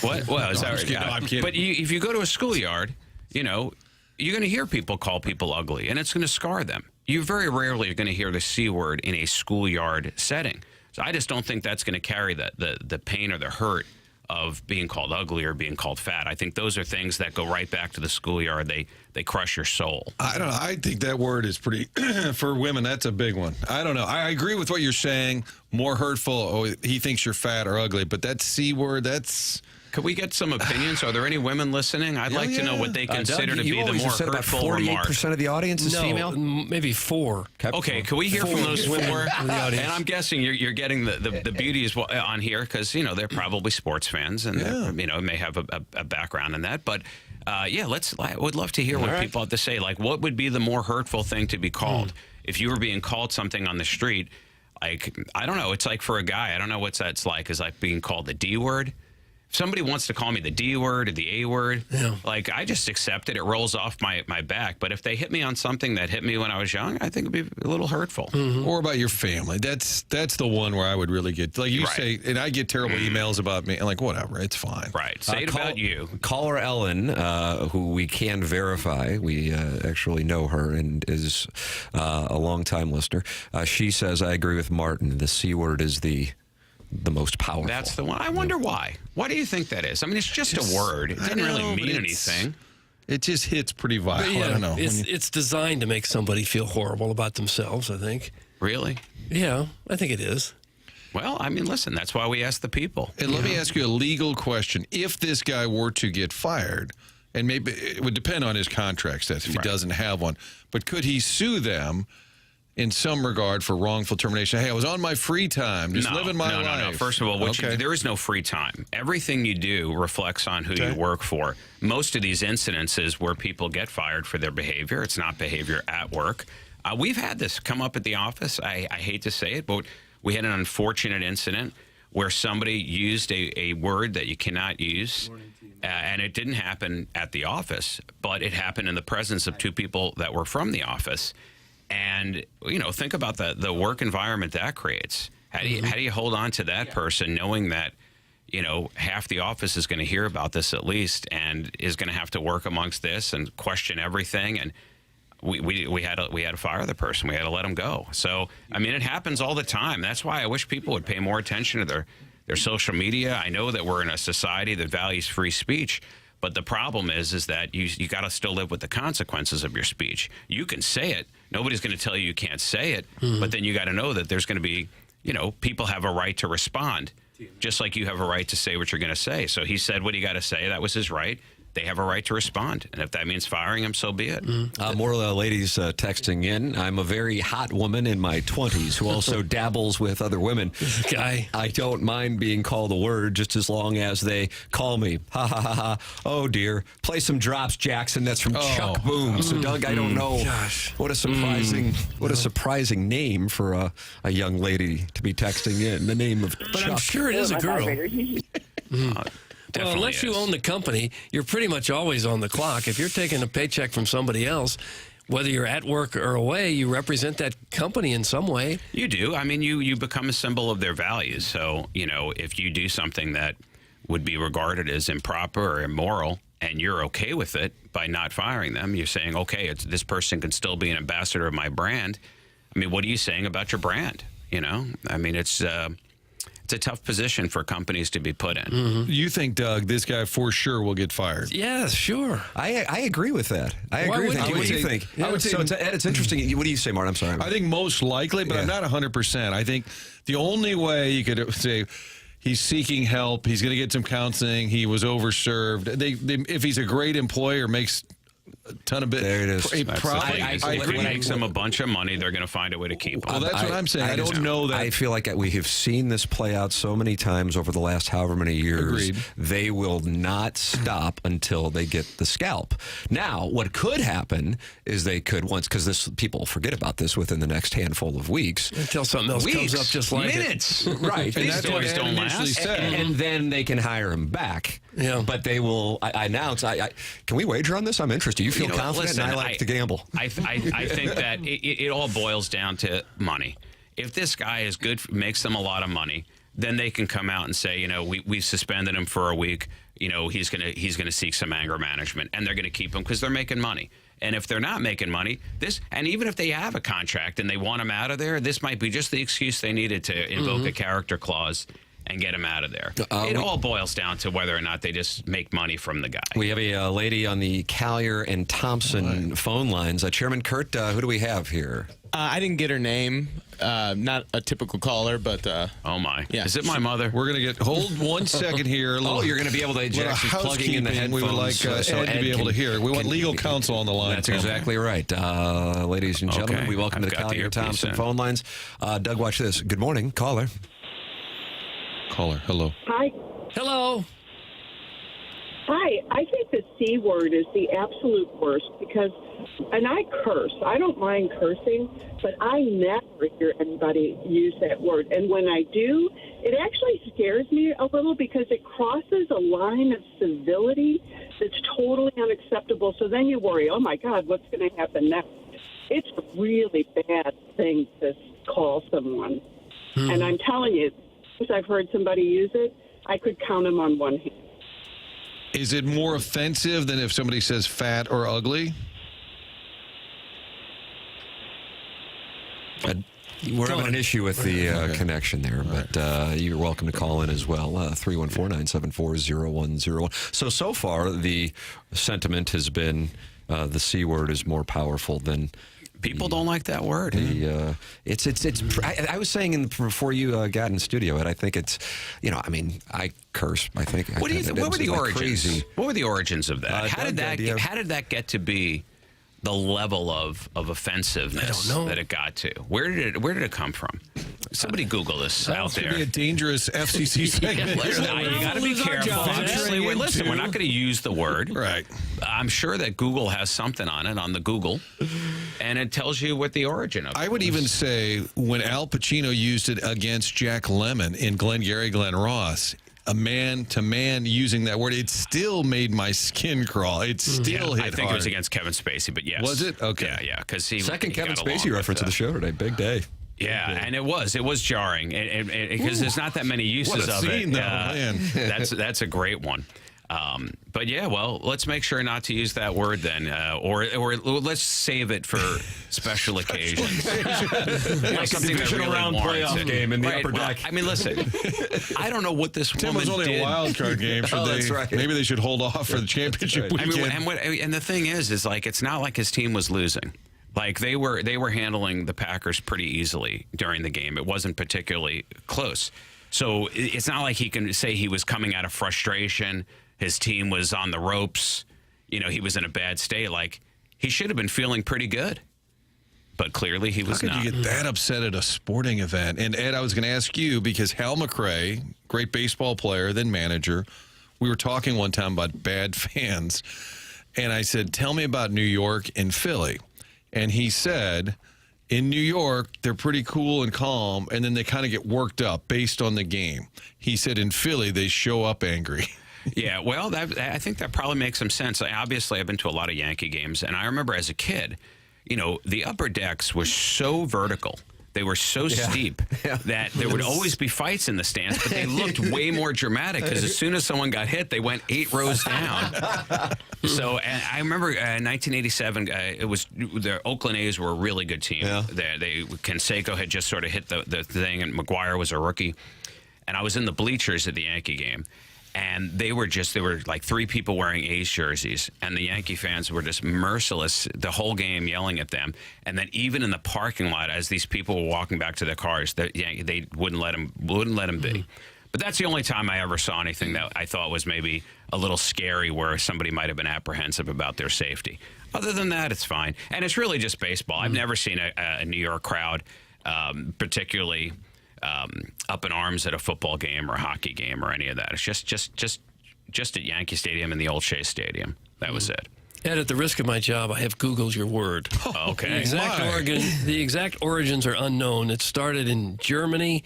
[SPEAKER 16] What? Well, is that
[SPEAKER 8] I'm kidding. No, I'm kidding.
[SPEAKER 16] But if you go to a schoolyard, you're going to hear people call people ugly, and it's going to scar them. You very rarely are going to hear the C word in a schoolyard setting. So I just don't think that's going to carry the pain or the hurt of being called ugly or being called fat. I think those are things that go right back to the schoolyard. They crush your soul.
[SPEAKER 8] I don't know. I think that word is pretty, for women, that's a big one. I don't know. I agree with what you're saying. More hurtful, he thinks you're fat or ugly. But that C word, that's...
[SPEAKER 16] Could we get some opinions? Are there any women listening? I'd like to know what they consider to be the more hurtful remark.
[SPEAKER 7] 48% of the audience is female?
[SPEAKER 9] Maybe 4.
[SPEAKER 16] Okay, can we hear from those 4? And I'm guessing you're getting the beauty is on here because, they're probably sports fans and, may have a background in that. But, I would love to hear what people have to say. Like, what would be the more hurtful thing to be called? If you were being called something on the street, like, I don't know. It's like for a guy, I don't know what that's like. Is like being called the D word. Somebody wants to call me the D word or the A word, like I just accept it. It rolls off my back. But if they hit me on something that hit me when I was young, I think it'd be a little hurtful.
[SPEAKER 8] Mm-hmm. Or about your family. That's the one where I would really get, like you say, and I get terrible emails about me. I'm like, whatever, it's fine.
[SPEAKER 16] Right. Say it about you.
[SPEAKER 7] Caller Ellen, who we can verify. We actually know her and is a longtime listener. She says, I agree with Martin. The C word is the most powerful.
[SPEAKER 16] That's the one. I wonder why. Why do you think that is? I mean, it's just a word. It doesn't really mean anything.
[SPEAKER 8] It just hits pretty violent.
[SPEAKER 9] Yeah,
[SPEAKER 8] I don't know.
[SPEAKER 9] It's designed to make somebody feel horrible about themselves, I think.
[SPEAKER 16] Really?
[SPEAKER 9] Yeah, I think it is.
[SPEAKER 16] Well, I mean, listen, that's why we ask the people.
[SPEAKER 8] And let me ask you a legal question. If this guy were to get fired, and maybe it would depend on his contract status if he doesn't have one, but could he sue them in some regard for wrongful termination? Hey, I was on my free time, just living my life.
[SPEAKER 16] No. First of all, there is no free time. Everything you do reflects on who you work for. Most of these incidences where people get fired for their behavior, it's not behavior at work. We've had this come up at the office. I hate to say it, but we had an unfortunate incident where somebody used a word that you cannot use. And it didn't happen at the office, but it happened in the presence of two people that were from the office. And, think about the work environment that creates. How do you hold on to that person knowing that, half the office is going to hear about this at least and is going to have to work amongst this and question everything. And we had to fire the person. We had to let him go. So, it happens all the time. That's why I wish people would pay more attention to their social media. I know that we're in a society that values free speech, but the problem is that you got to still live with the consequences of your speech. You can say it. Nobody's going to tell you can't say it, but then you got to know that there's going to be, people have a right to respond, just like you have a right to say what you're going to say. So he said what he got to say. That was his right. They have a right to respond. And if that means firing him, so be it.
[SPEAKER 7] More ladies texting in. I'm a very hot woman in my 20s who also dabbles with other women.
[SPEAKER 9] Guy.
[SPEAKER 7] I don't mind being called a word just as long as they call me. Ha, ha, ha, ha. Oh, dear. Play some drops, Jackson. That's from Chuck Boom. So, Doug, I don't know.
[SPEAKER 9] Gosh.
[SPEAKER 7] What a surprising name for a young lady to be texting in. The name of
[SPEAKER 9] But
[SPEAKER 7] Chuck.
[SPEAKER 9] I'm sure it is a girl. Well, unless you own the company, you're pretty much always on the clock. If you're taking a paycheck from somebody else, whether you're at work or away, you represent that company in some way.
[SPEAKER 16] You do. You become a symbol of their values. So, if you do something that would be regarded as improper or immoral and you're okay with it by not firing them, you're saying, okay, this person can still be an ambassador of my brand. What are you saying about your brand? It's a tough position for companies to be put in.
[SPEAKER 8] You think, Doug, this guy for sure will get fired?
[SPEAKER 9] Yeah, sure.
[SPEAKER 7] I agree with that. I agree with that. What do you think?
[SPEAKER 8] I would say
[SPEAKER 7] it's interesting. What do you say, Martin? I'm sorry.
[SPEAKER 8] I think most likely, but I'm not 100%. I think the only way you could say he's seeking help, he's going to get some counseling, he was overserved. If he's a great employer, makes a ton of bit.
[SPEAKER 7] There it is.
[SPEAKER 16] If he makes them a bunch of money, they're going to find a way to keep him.
[SPEAKER 8] Well, that's what I'm saying. I don't know that.
[SPEAKER 7] I feel like we have seen this play out so many times over the last however many years.
[SPEAKER 8] Agreed.
[SPEAKER 7] They will not stop until they get the scalp. Now, what could happen is they could because people forget about this within the next handful of weeks.
[SPEAKER 9] Until something else comes up just like
[SPEAKER 16] minutes.
[SPEAKER 7] Right.
[SPEAKER 16] And that's what don't last.
[SPEAKER 7] And then they can hire him back.
[SPEAKER 9] Yeah.
[SPEAKER 7] But they will announce. Can we wager on this? I'm interested. You feel confident,
[SPEAKER 16] listen,
[SPEAKER 7] and I like to gamble.
[SPEAKER 16] I think that it all boils down to money. If this guy is good, makes them a lot of money, then they can come out and say, we suspended him for a week. He's gonna seek some anger management, and they're gonna keep him because they're making money. And if they're not making money, and even if they have a contract and they want him out of there, this might be just the excuse they needed to invoke a character clause and get him out of there. It all boils down to whether or not they just make money from the guy.
[SPEAKER 7] We have a lady on the Collier and Thompson phone lines. Chairman Kurt, who do we have here?
[SPEAKER 15] I didn't get her name. Not a typical caller, but...
[SPEAKER 16] oh, my.
[SPEAKER 15] Yeah.
[SPEAKER 16] Is it my mother?
[SPEAKER 8] We're going to hold 1 second here.
[SPEAKER 7] You're going to be able to... Jackson's plugging in the headphones.
[SPEAKER 8] We would like Ed to be able to hear. We want legal counsel on the line.
[SPEAKER 7] That's exactly right. Ladies and gentlemen, we welcome to the Collier Thompson phone lines. Doug, watch this. Good morning, caller.
[SPEAKER 8] Caller, hello.
[SPEAKER 17] Hi.
[SPEAKER 9] Hello.
[SPEAKER 17] Hi. I think the C word is the absolute worst because, and I curse. I don't mind cursing, but I never hear anybody use that word. And when I do, it actually scares me a little because it crosses a line of civility that's totally unacceptable. So then you worry, oh, my God, what's going to happen next? It's a really bad thing to call someone. And I'm telling you, since I've heard somebody use it, I could count them on one hand.
[SPEAKER 8] Is it more offensive than if somebody says fat or ugly?
[SPEAKER 7] We're having an issue with the connection there, but you're welcome to call in as well, 314-974-0101. So far, the sentiment has been the C word is more powerful than...
[SPEAKER 16] People don't like that word.
[SPEAKER 7] I was saying before you got in studio, and I think it's, I curse. I think.
[SPEAKER 16] What were the origins?
[SPEAKER 7] Crazy.
[SPEAKER 16] What were the origins of that? How did that get to be the level of offensiveness that it got to? Where did it come from? Somebody Google this out
[SPEAKER 8] It's
[SPEAKER 16] there.
[SPEAKER 8] going to be a dangerous FCC segment.
[SPEAKER 16] Listen, you got to be careful. Obviously, listen, we're not going to use the word.
[SPEAKER 8] Right.
[SPEAKER 16] I'm sure that Google has something on it, on the Google, and it tells you what the origin of it
[SPEAKER 8] I would even say when Al Pacino used it against Jack Lemmon in Glengarry Glen Ross, a man-to-man using that word, it still made my skin crawl. It still hit
[SPEAKER 16] I think
[SPEAKER 8] hard.
[SPEAKER 16] it was against Kevin Spacey, but yes.
[SPEAKER 8] Was it? Okay.
[SPEAKER 16] Yeah, because he
[SPEAKER 7] Second
[SPEAKER 16] he
[SPEAKER 7] Kevin
[SPEAKER 16] got along
[SPEAKER 7] Spacey
[SPEAKER 16] with
[SPEAKER 7] reference of the show today. Big day.
[SPEAKER 16] Yeah, and it was jarring because there's not that many uses
[SPEAKER 8] What a
[SPEAKER 16] of
[SPEAKER 8] scene,
[SPEAKER 16] it.
[SPEAKER 8] though, man.
[SPEAKER 16] That's a great one. But yeah, well, let's make sure not to use that word then, or let's save it for special occasions. Like something that really
[SPEAKER 7] round
[SPEAKER 16] warrants
[SPEAKER 7] playoff
[SPEAKER 16] it.
[SPEAKER 7] game in the
[SPEAKER 16] Right,
[SPEAKER 7] upper
[SPEAKER 16] well,
[SPEAKER 7] deck.
[SPEAKER 16] I mean, listen, I don't know what this
[SPEAKER 8] Tim
[SPEAKER 16] woman
[SPEAKER 8] was only
[SPEAKER 16] did.
[SPEAKER 8] a wild card game. Should
[SPEAKER 7] That's right.
[SPEAKER 8] Maybe they should hold off for the championship
[SPEAKER 16] I
[SPEAKER 8] weekend.
[SPEAKER 16] mean, and the thing is like it's not like his team was losing. Like they were handling the Packers pretty easily during the game. It wasn't particularly close. So it's not like he can say he was coming out of frustration. His team was on the ropes. You know, he was in a bad state. Like he should have been feeling pretty good. But clearly he was
[SPEAKER 8] How could
[SPEAKER 16] not.
[SPEAKER 8] you get that upset at a sporting event? And Ed, I was going to ask you because Hal McRae, great baseball player, then manager, we were talking one time about bad fans. And I said, tell me about New York and Philly. And he said, in New York, they're pretty cool and calm, and then they kind of get worked up based on the game. He said in Philly, they show up angry.
[SPEAKER 16] Yeah, well, I think that probably makes some sense. Obviously, I've been to a lot of Yankee games, and I remember as a kid, you know, the upper decks were so vertical. They were so steep that there would always be fights in the stands, but they looked way more dramatic because as soon as someone got hit, they went 8 rows down. So and I remember in 1987, it was the Oakland A's were a really good team.
[SPEAKER 7] Yeah.
[SPEAKER 16] Canseco had just sort of hit the thing, and McGuire was a rookie. And I was in the bleachers at the Yankee game. And there were like 3 people wearing A's jerseys, and the Yankee fans were just merciless the whole game, yelling at them. And then even in the parking lot, as these people were walking back to their cars, they wouldn't let them be. But that's the only time I ever saw anything that I thought was maybe a little scary, where somebody might have been apprehensive about their safety. Other than that, it's fine, and it's really just baseball. I've never seen a New York crowd, particularly. Up in arms at a football game or a hockey game or any of that. It's just at Yankee Stadium and the old Shea Stadium. That was it.
[SPEAKER 9] Ed, at the risk of my job, I have Googled your word.
[SPEAKER 16] Okay.
[SPEAKER 9] The exact origins are unknown. It started in Germany.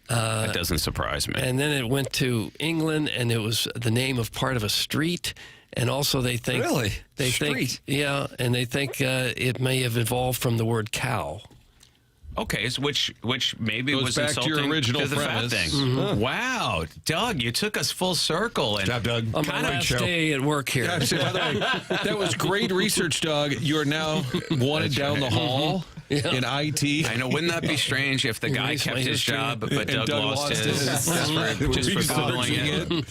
[SPEAKER 16] That doesn't surprise me.
[SPEAKER 9] And then it went to England, and it was the name of part of a street. And also they think...
[SPEAKER 7] Really?
[SPEAKER 9] They
[SPEAKER 7] Street?
[SPEAKER 9] think, and they think it may have evolved from the word cow.
[SPEAKER 16] Okay, so which maybe
[SPEAKER 8] Goes
[SPEAKER 16] was
[SPEAKER 8] back to your
[SPEAKER 16] insulting
[SPEAKER 8] original
[SPEAKER 16] to the fat
[SPEAKER 8] premise.
[SPEAKER 16] thing.
[SPEAKER 9] Mm-hmm.
[SPEAKER 16] Wow, Doug, you took us full circle. And
[SPEAKER 7] Job, Doug.
[SPEAKER 9] On my last day at work here.
[SPEAKER 8] Yeah, by the way, that was great research, Doug. You are now wanted down the hall in IT.
[SPEAKER 16] I know, wouldn't that be strange if the guy
[SPEAKER 9] Erase
[SPEAKER 16] kept
[SPEAKER 9] my
[SPEAKER 16] his
[SPEAKER 9] history.
[SPEAKER 16] job, but
[SPEAKER 8] And
[SPEAKER 16] Doug
[SPEAKER 8] Doug
[SPEAKER 16] lost his just for Googling it?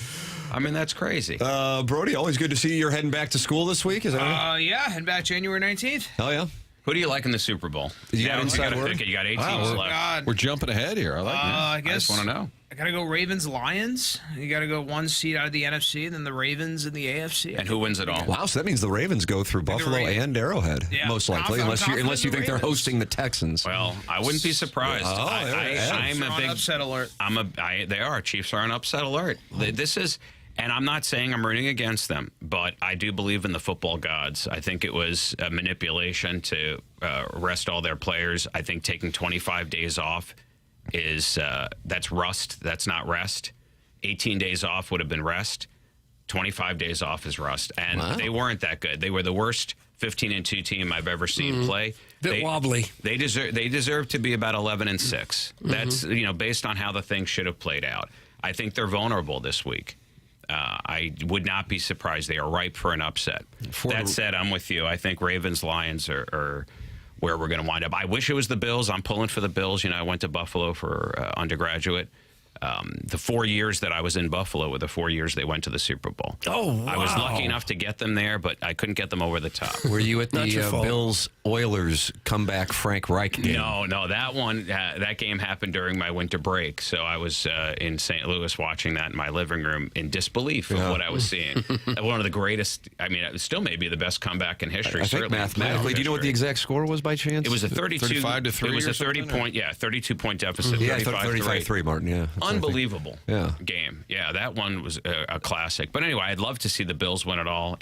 [SPEAKER 16] I mean, that's crazy.
[SPEAKER 7] Brody, always good to see you. You're heading back to school this week, is that right?
[SPEAKER 18] Yeah, heading back January 19th.
[SPEAKER 7] Oh, yeah.
[SPEAKER 16] Who do you like in the Super Bowl?
[SPEAKER 7] You got inside word?
[SPEAKER 16] You got 8
[SPEAKER 8] Wow,
[SPEAKER 16] teams
[SPEAKER 8] we're-
[SPEAKER 16] left.
[SPEAKER 18] God.
[SPEAKER 8] We're jumping ahead here. I like that.
[SPEAKER 18] I guess
[SPEAKER 16] I just want to know.
[SPEAKER 18] I gotta go Ravens Lions. You gotta go 1 seed out of the NFC, then the Ravens in the AFC.
[SPEAKER 16] And who wins it all?
[SPEAKER 7] Wow, so that means the Ravens go through Buffalo and Arrowhead,
[SPEAKER 18] Yeah,
[SPEAKER 7] most likely,
[SPEAKER 18] I'm
[SPEAKER 7] unless
[SPEAKER 18] confident
[SPEAKER 7] you think they're
[SPEAKER 18] Ravens.
[SPEAKER 7] hosting the Texans.
[SPEAKER 16] Well, I wouldn't be surprised.
[SPEAKER 7] Oh,
[SPEAKER 16] I'm
[SPEAKER 18] Chiefs
[SPEAKER 16] a
[SPEAKER 18] are on
[SPEAKER 16] big
[SPEAKER 18] upset alert.
[SPEAKER 16] They are. Chiefs are on upset alert. This is, and I'm not saying I'm rooting against them, but I do believe in the football gods. I think it was a manipulation to rest all their players. I think taking 25 days off is that's rust. That's not rest. 18 days off would have been rest. 25 days off is rust, and they weren't that good. They were the worst 15-2 team I've ever seen play.
[SPEAKER 9] Bit wobbly.
[SPEAKER 16] They deserve to be about 11-6. That's based on how the thing should have played out. I think they're vulnerable this week. I would not be surprised. They are ripe for an upset. That said, I'm with you. I think Ravens Lions are where we're going to wind up. I wish it was the Bills. I'm pulling for the Bills. I went to Buffalo for undergraduate. The 4 years that I was in Buffalo were the 4 years they went to the Super Bowl.
[SPEAKER 9] Oh, wow.
[SPEAKER 16] I was lucky enough to get them there, but I couldn't get them over the top.
[SPEAKER 7] Were you at the Bills-Oilers comeback Frank Reich game?
[SPEAKER 16] No, that one, that game happened during my winter break, so I was in St. Louis watching that in my living room in disbelief of what I was seeing. One of the greatest, I mean, it still may be the best comeback in history.
[SPEAKER 7] I think mathematically. Do you know what the exact score was by chance?
[SPEAKER 16] It was a
[SPEAKER 8] 35-3.
[SPEAKER 16] It was a 32-point deficit.
[SPEAKER 7] Yeah, 35-3, Martin. Yeah,
[SPEAKER 16] unbelievable game. Yeah, that one was a classic. But anyway, I'd love to see the Bills win it all.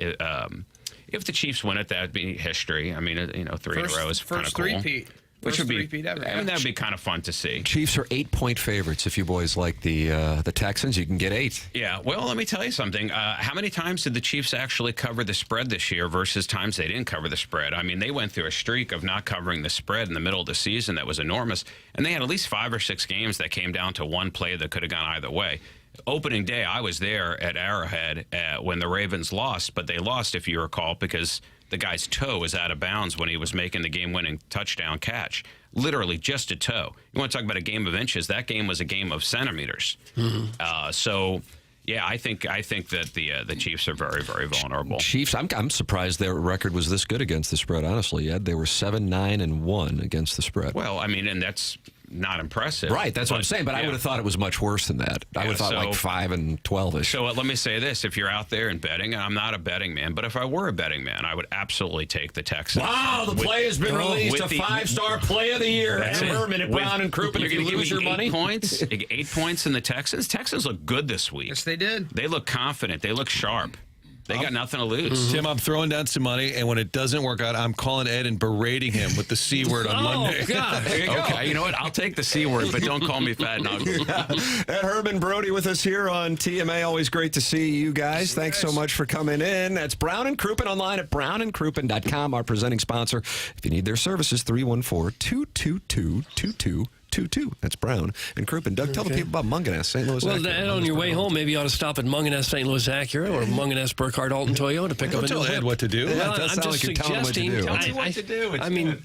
[SPEAKER 16] If the Chiefs win it, that'd be history. I mean, 3 in a row is kind of cool. Which would be, that'd be kind of fun to see.
[SPEAKER 7] Chiefs are 8-point favorites. If you boys like the Texans, you can get 8.
[SPEAKER 16] Yeah, well, let me tell you something. How many times did the Chiefs actually cover the spread this year versus times they didn't cover the spread? I mean, they went through a streak of not covering the spread in the middle of the season that was enormous, and they had at least 5 or 6 games that came down to one play that could have gone either way. Opening day, I was there at Arrowhead when the Ravens lost, but they lost, if you recall, because the guy's toe was out of bounds when he was making the game-winning touchdown catch. Literally just a toe. You want to talk about a game of inches? That game was a game of centimeters. So, yeah, I think that the Chiefs are very, very vulnerable.
[SPEAKER 7] Chiefs, I'm surprised their record was this good against the spread, honestly, Ed. They were 7-9-1 against the spread.
[SPEAKER 16] Well, I mean, and that's not impressive.
[SPEAKER 7] Right, that's what I'm saying, but I would have thought it was much worse than that. I would have thought like 5-12-ish.
[SPEAKER 16] So let me say this. If you're out there and betting, and I'm not a betting man, but if I were a betting man, I would absolutely take the Texans.
[SPEAKER 7] Wow, the play has been released. A 5-star play of the year. Hermann and Brown and Crouppen.
[SPEAKER 16] You're
[SPEAKER 7] If you lose your money.
[SPEAKER 16] 8 points? 8 points in the Texans? Texans look good this week.
[SPEAKER 18] Yes, they did.
[SPEAKER 16] They look confident. They look sharp. They got nothing to lose.
[SPEAKER 8] Tim, I'm throwing down some money, and when it doesn't work out, I'm calling Ed and berating him with the C word on Monday.
[SPEAKER 16] Oh, God. There you go. Okay, you know what? I'll take the C word, but don't call me fat and ugly.
[SPEAKER 7] Ed Hermann, Brody with us here on TMA. Always great to see you guys. Thanks so much for coming in. That's Brown and Crouppen online at brownandcrouppen.com, our presenting sponsor. If you need their services, 314-222-2222. That's Brown and Crouppen. Doug, tell the people about Munganess, St. Louis Acura.
[SPEAKER 9] Well, Ed, on your way home, maybe you ought to stop at Munganess St. Louis Acura or Munganess Burkhardt Alton Toyota to pick up a new
[SPEAKER 8] Ed what to do.
[SPEAKER 9] Well,
[SPEAKER 8] That
[SPEAKER 9] I'm just suggesting.
[SPEAKER 16] Tell me what to do.
[SPEAKER 9] I mean,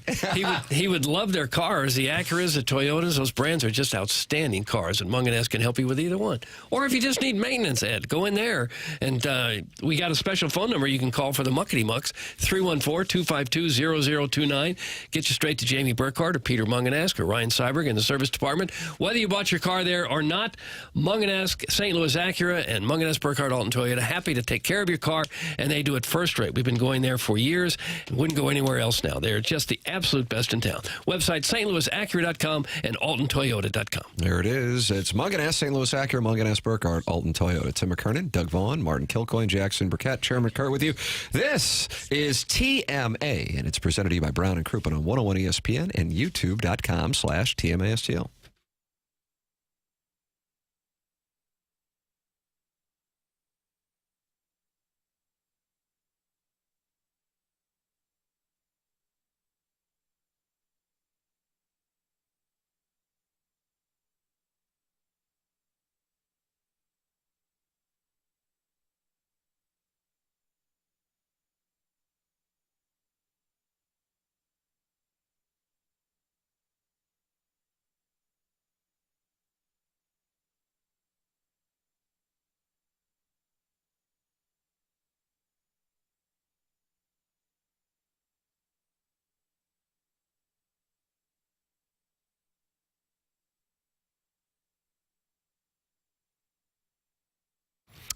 [SPEAKER 9] he would love their cars. The Acuras, the Toyotas, those brands are just outstanding cars, and Munganess can help you with either one. Or if you just need maintenance, Ed, go in there. And we got a special phone number you can call for the Muckety Mucks, 314-252-0029. Get you straight to Jamie Burkhardt or Peter Munganess or Ryan Seiberg in the service department. Whether you bought your car there or not, Munganess St. Louis Acura and Munganess Burkhardt Alton Toyota, happy to take care of your car, and they do it first rate. We've been going there for years and wouldn't go anywhere else now. They're just the absolute best in town. Website, stlouisacura.com and altontoyota.com.
[SPEAKER 7] There it is. It's Munganess, St. Louis Acura, Munganess Burkhardt, Alton Toyota. Tim McKernan, Doug Vaughn, Martin Kilcoyne, Jackson Burkett, Chairman Kerr with you. This is TMA, and it's presented to you by Brown and Crouppen on 101 ESPN and youtube.com/TMASTL.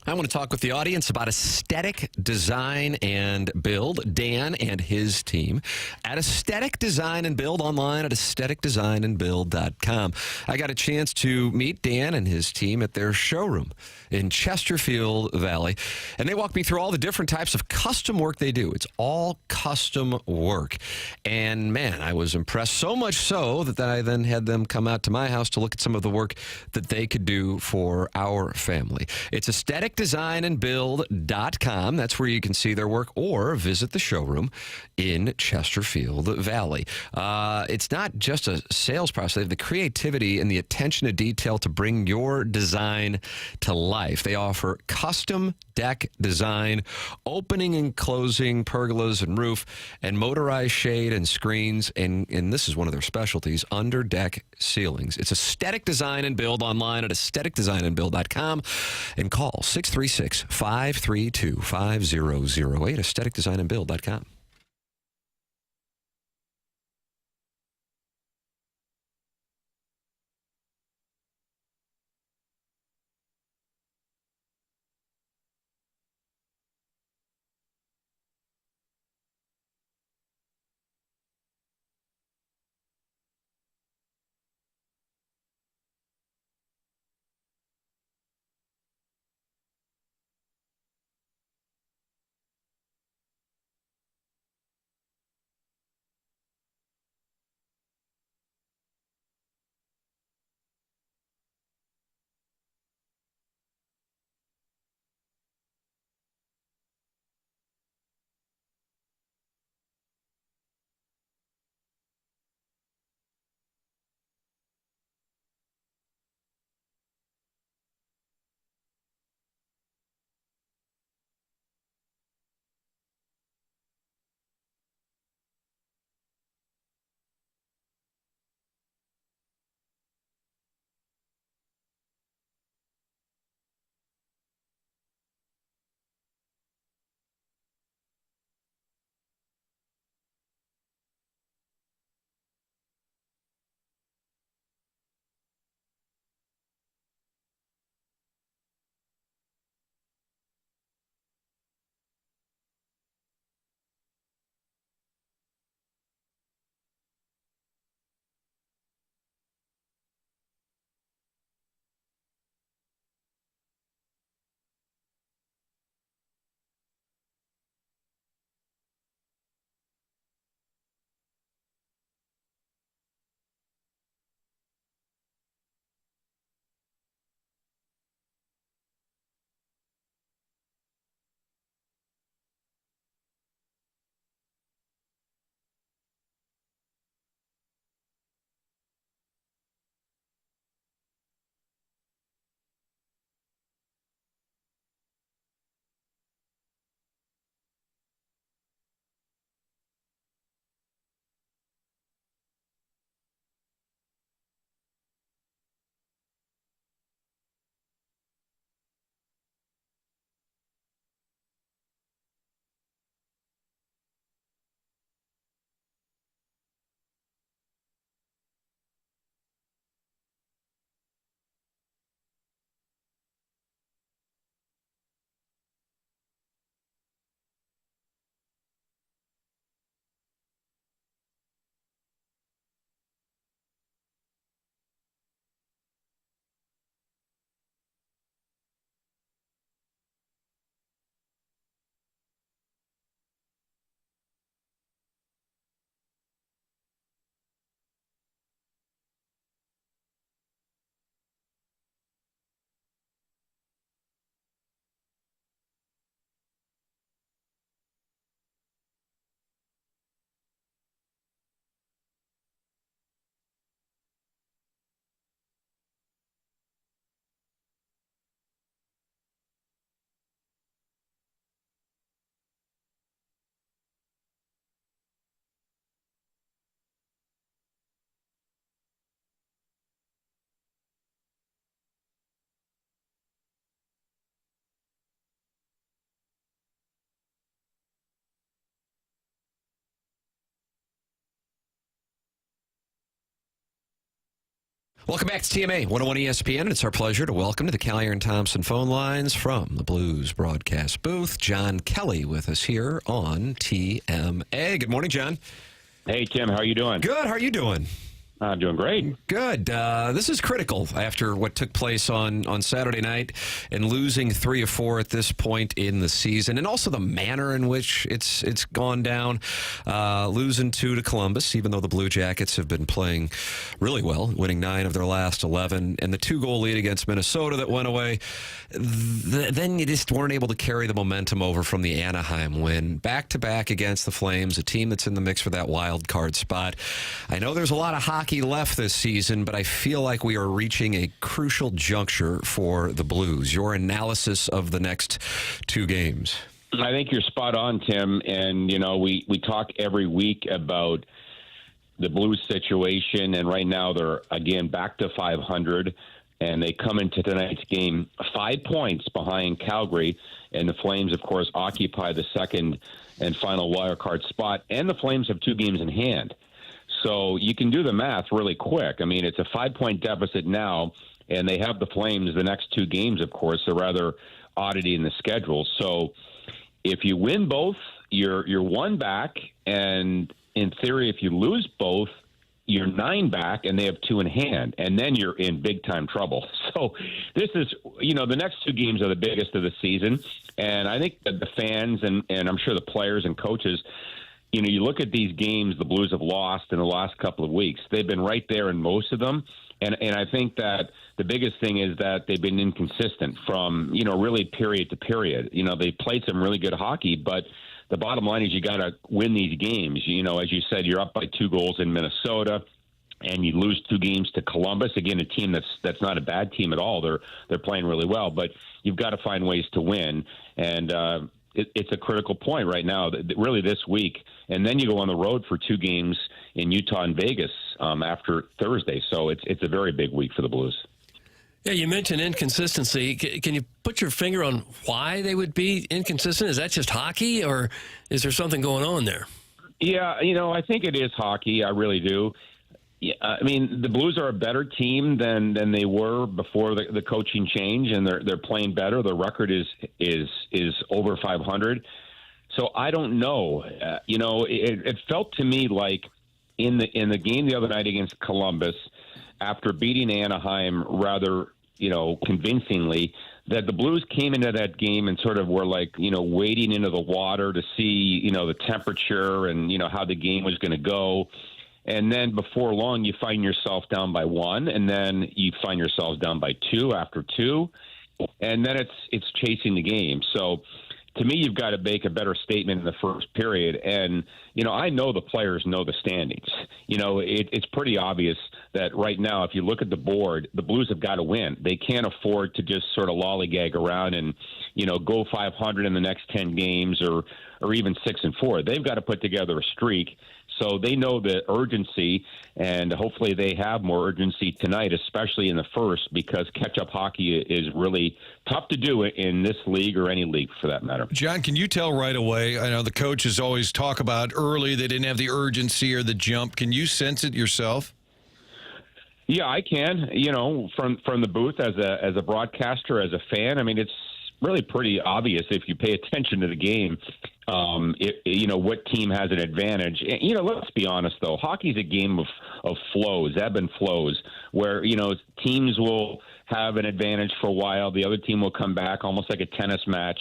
[SPEAKER 7] I want to talk with the audience about aesthetic design and build. Dan and his team at Aesthetic Design and Build online at aestheticdesignandbuild.com. I got a chance to meet Dan and his team at their showroom in Chesterfield Valley, and they walked me through all the different types of custom work they do. It's all custom work. And man, I was impressed, so much so that I then had them come out to my house to look at some of the work that they could do for our family. It's Aesthetic aestheticdesignandbuild.com. That's where you can see their work or visit the showroom in Chesterfield Valley. It's not just a sales process. They have the creativity and the attention to detail to bring your design to life. They offer custom deck design, opening and closing pergolas and roof, and motorized shade and screens. And this is one of their specialties, under deck ceilings. It's Aesthetic Design and Build, online at aestheticdesignandbuild.com, and call 636-532-5008, aestheticdesignandbuild.com. Welcome back to TMA 101 ESPN. It's our pleasure to welcome to the Callier and Thompson phone lines from the Blues broadcast booth, John Kelly with us here on TMA. Good morning, John.
[SPEAKER 19] Hey, Tim. How are you doing?
[SPEAKER 7] Good. How are you doing?
[SPEAKER 14] I'm doing great.
[SPEAKER 7] Good. This is critical after what took place on Saturday night and losing 3 of 4 at this point in the season, and also the manner in which it's gone down. Losing 2 to Columbus, even though the Blue Jackets have been playing really well, winning 9 of their last 11, and the 2-goal lead against Minnesota that went away. Then you just weren't able to carry the momentum over from the Anaheim win. Back-to-back against the Flames, a team that's in the mix for that wild card spot. I know there's a lot of hockey left this season, but I feel like we are reaching a crucial juncture for the Blues. Your analysis of the next 2 games.
[SPEAKER 19] I think you're spot on, Tim. And, we talk every week about the Blues situation, and right now they're, again, back to 500, and they come into tonight's game 5 points behind Calgary, and the Flames, of course, occupy the second and final wild card spot, and the Flames have 2 games in hand. So you can do the math really quick. I mean, it's a 5-point deficit now, and they have the Flames the next 2 games, of course, a rather oddity in the schedule. So if you win both, you're 1 back, and in theory, if you lose both, you're 9 back, and they have 2 in hand, and then you're in big-time trouble. So this is, the next 2 games are the biggest of the season, and I think that the fans and I'm sure the players and coaches, you look at these games the Blues have lost in the last couple of weeks. They've been right there in most of them. And I think that the biggest thing is that they've been inconsistent from, really period to period. They played some really good hockey, but the bottom line is you got to win these games. As you said, you're up by 2 goals in Minnesota, and you lose 2 games to Columbus. Again, a team that's not a bad team at all. They're playing really well, but you've got to find ways to win. And it's a critical point right now, really this week. And then you go on the road for 2 games in Utah and Vegas after Thursday. So it's a very big week for the Blues.
[SPEAKER 9] Yeah, you mentioned inconsistency. Can you put your finger on why they would be inconsistent? Is that just hockey, or is there something going on there?
[SPEAKER 19] Yeah, I think it is hockey. I really do. Yeah, I mean, the Blues are a better team than they were before the coaching change, and they're playing better. Their record is over 500. So I don't know. It felt to me like in the game the other night against Columbus, after beating Anaheim rather convincingly, that the Blues came into that game and sort of were like wading into the water to see the temperature and how the game was going to go. And then before long, you find yourself down by 1, and then you find yourselves down by 2 after 2, and then it's chasing the game. So to me, you've got to make a better statement in the first period. And, I know the players know the standings. It's pretty obvious that right now, if you look at the board, the Blues have got to win. They can't afford to just sort of lollygag around and, go 500 in the next 10 games or even 6-4. They've got to put together a streak. So they know the urgency, and hopefully they have more urgency tonight, especially in the first, because catch-up hockey is really tough to do in this league or any league for that matter.
[SPEAKER 8] John, can you tell right away? I know the coaches always talk about early they didn't have the urgency or the jump. Can you sense it yourself?
[SPEAKER 19] Yeah, I can. From the booth as a broadcaster, as a fan, I mean, it's really pretty obvious if you pay attention to the game, what team has an advantage. Let's be honest, though. Hockey's a game of flows, ebb and flows, where, teams will have an advantage for a while. The other team will come back, almost like a tennis match.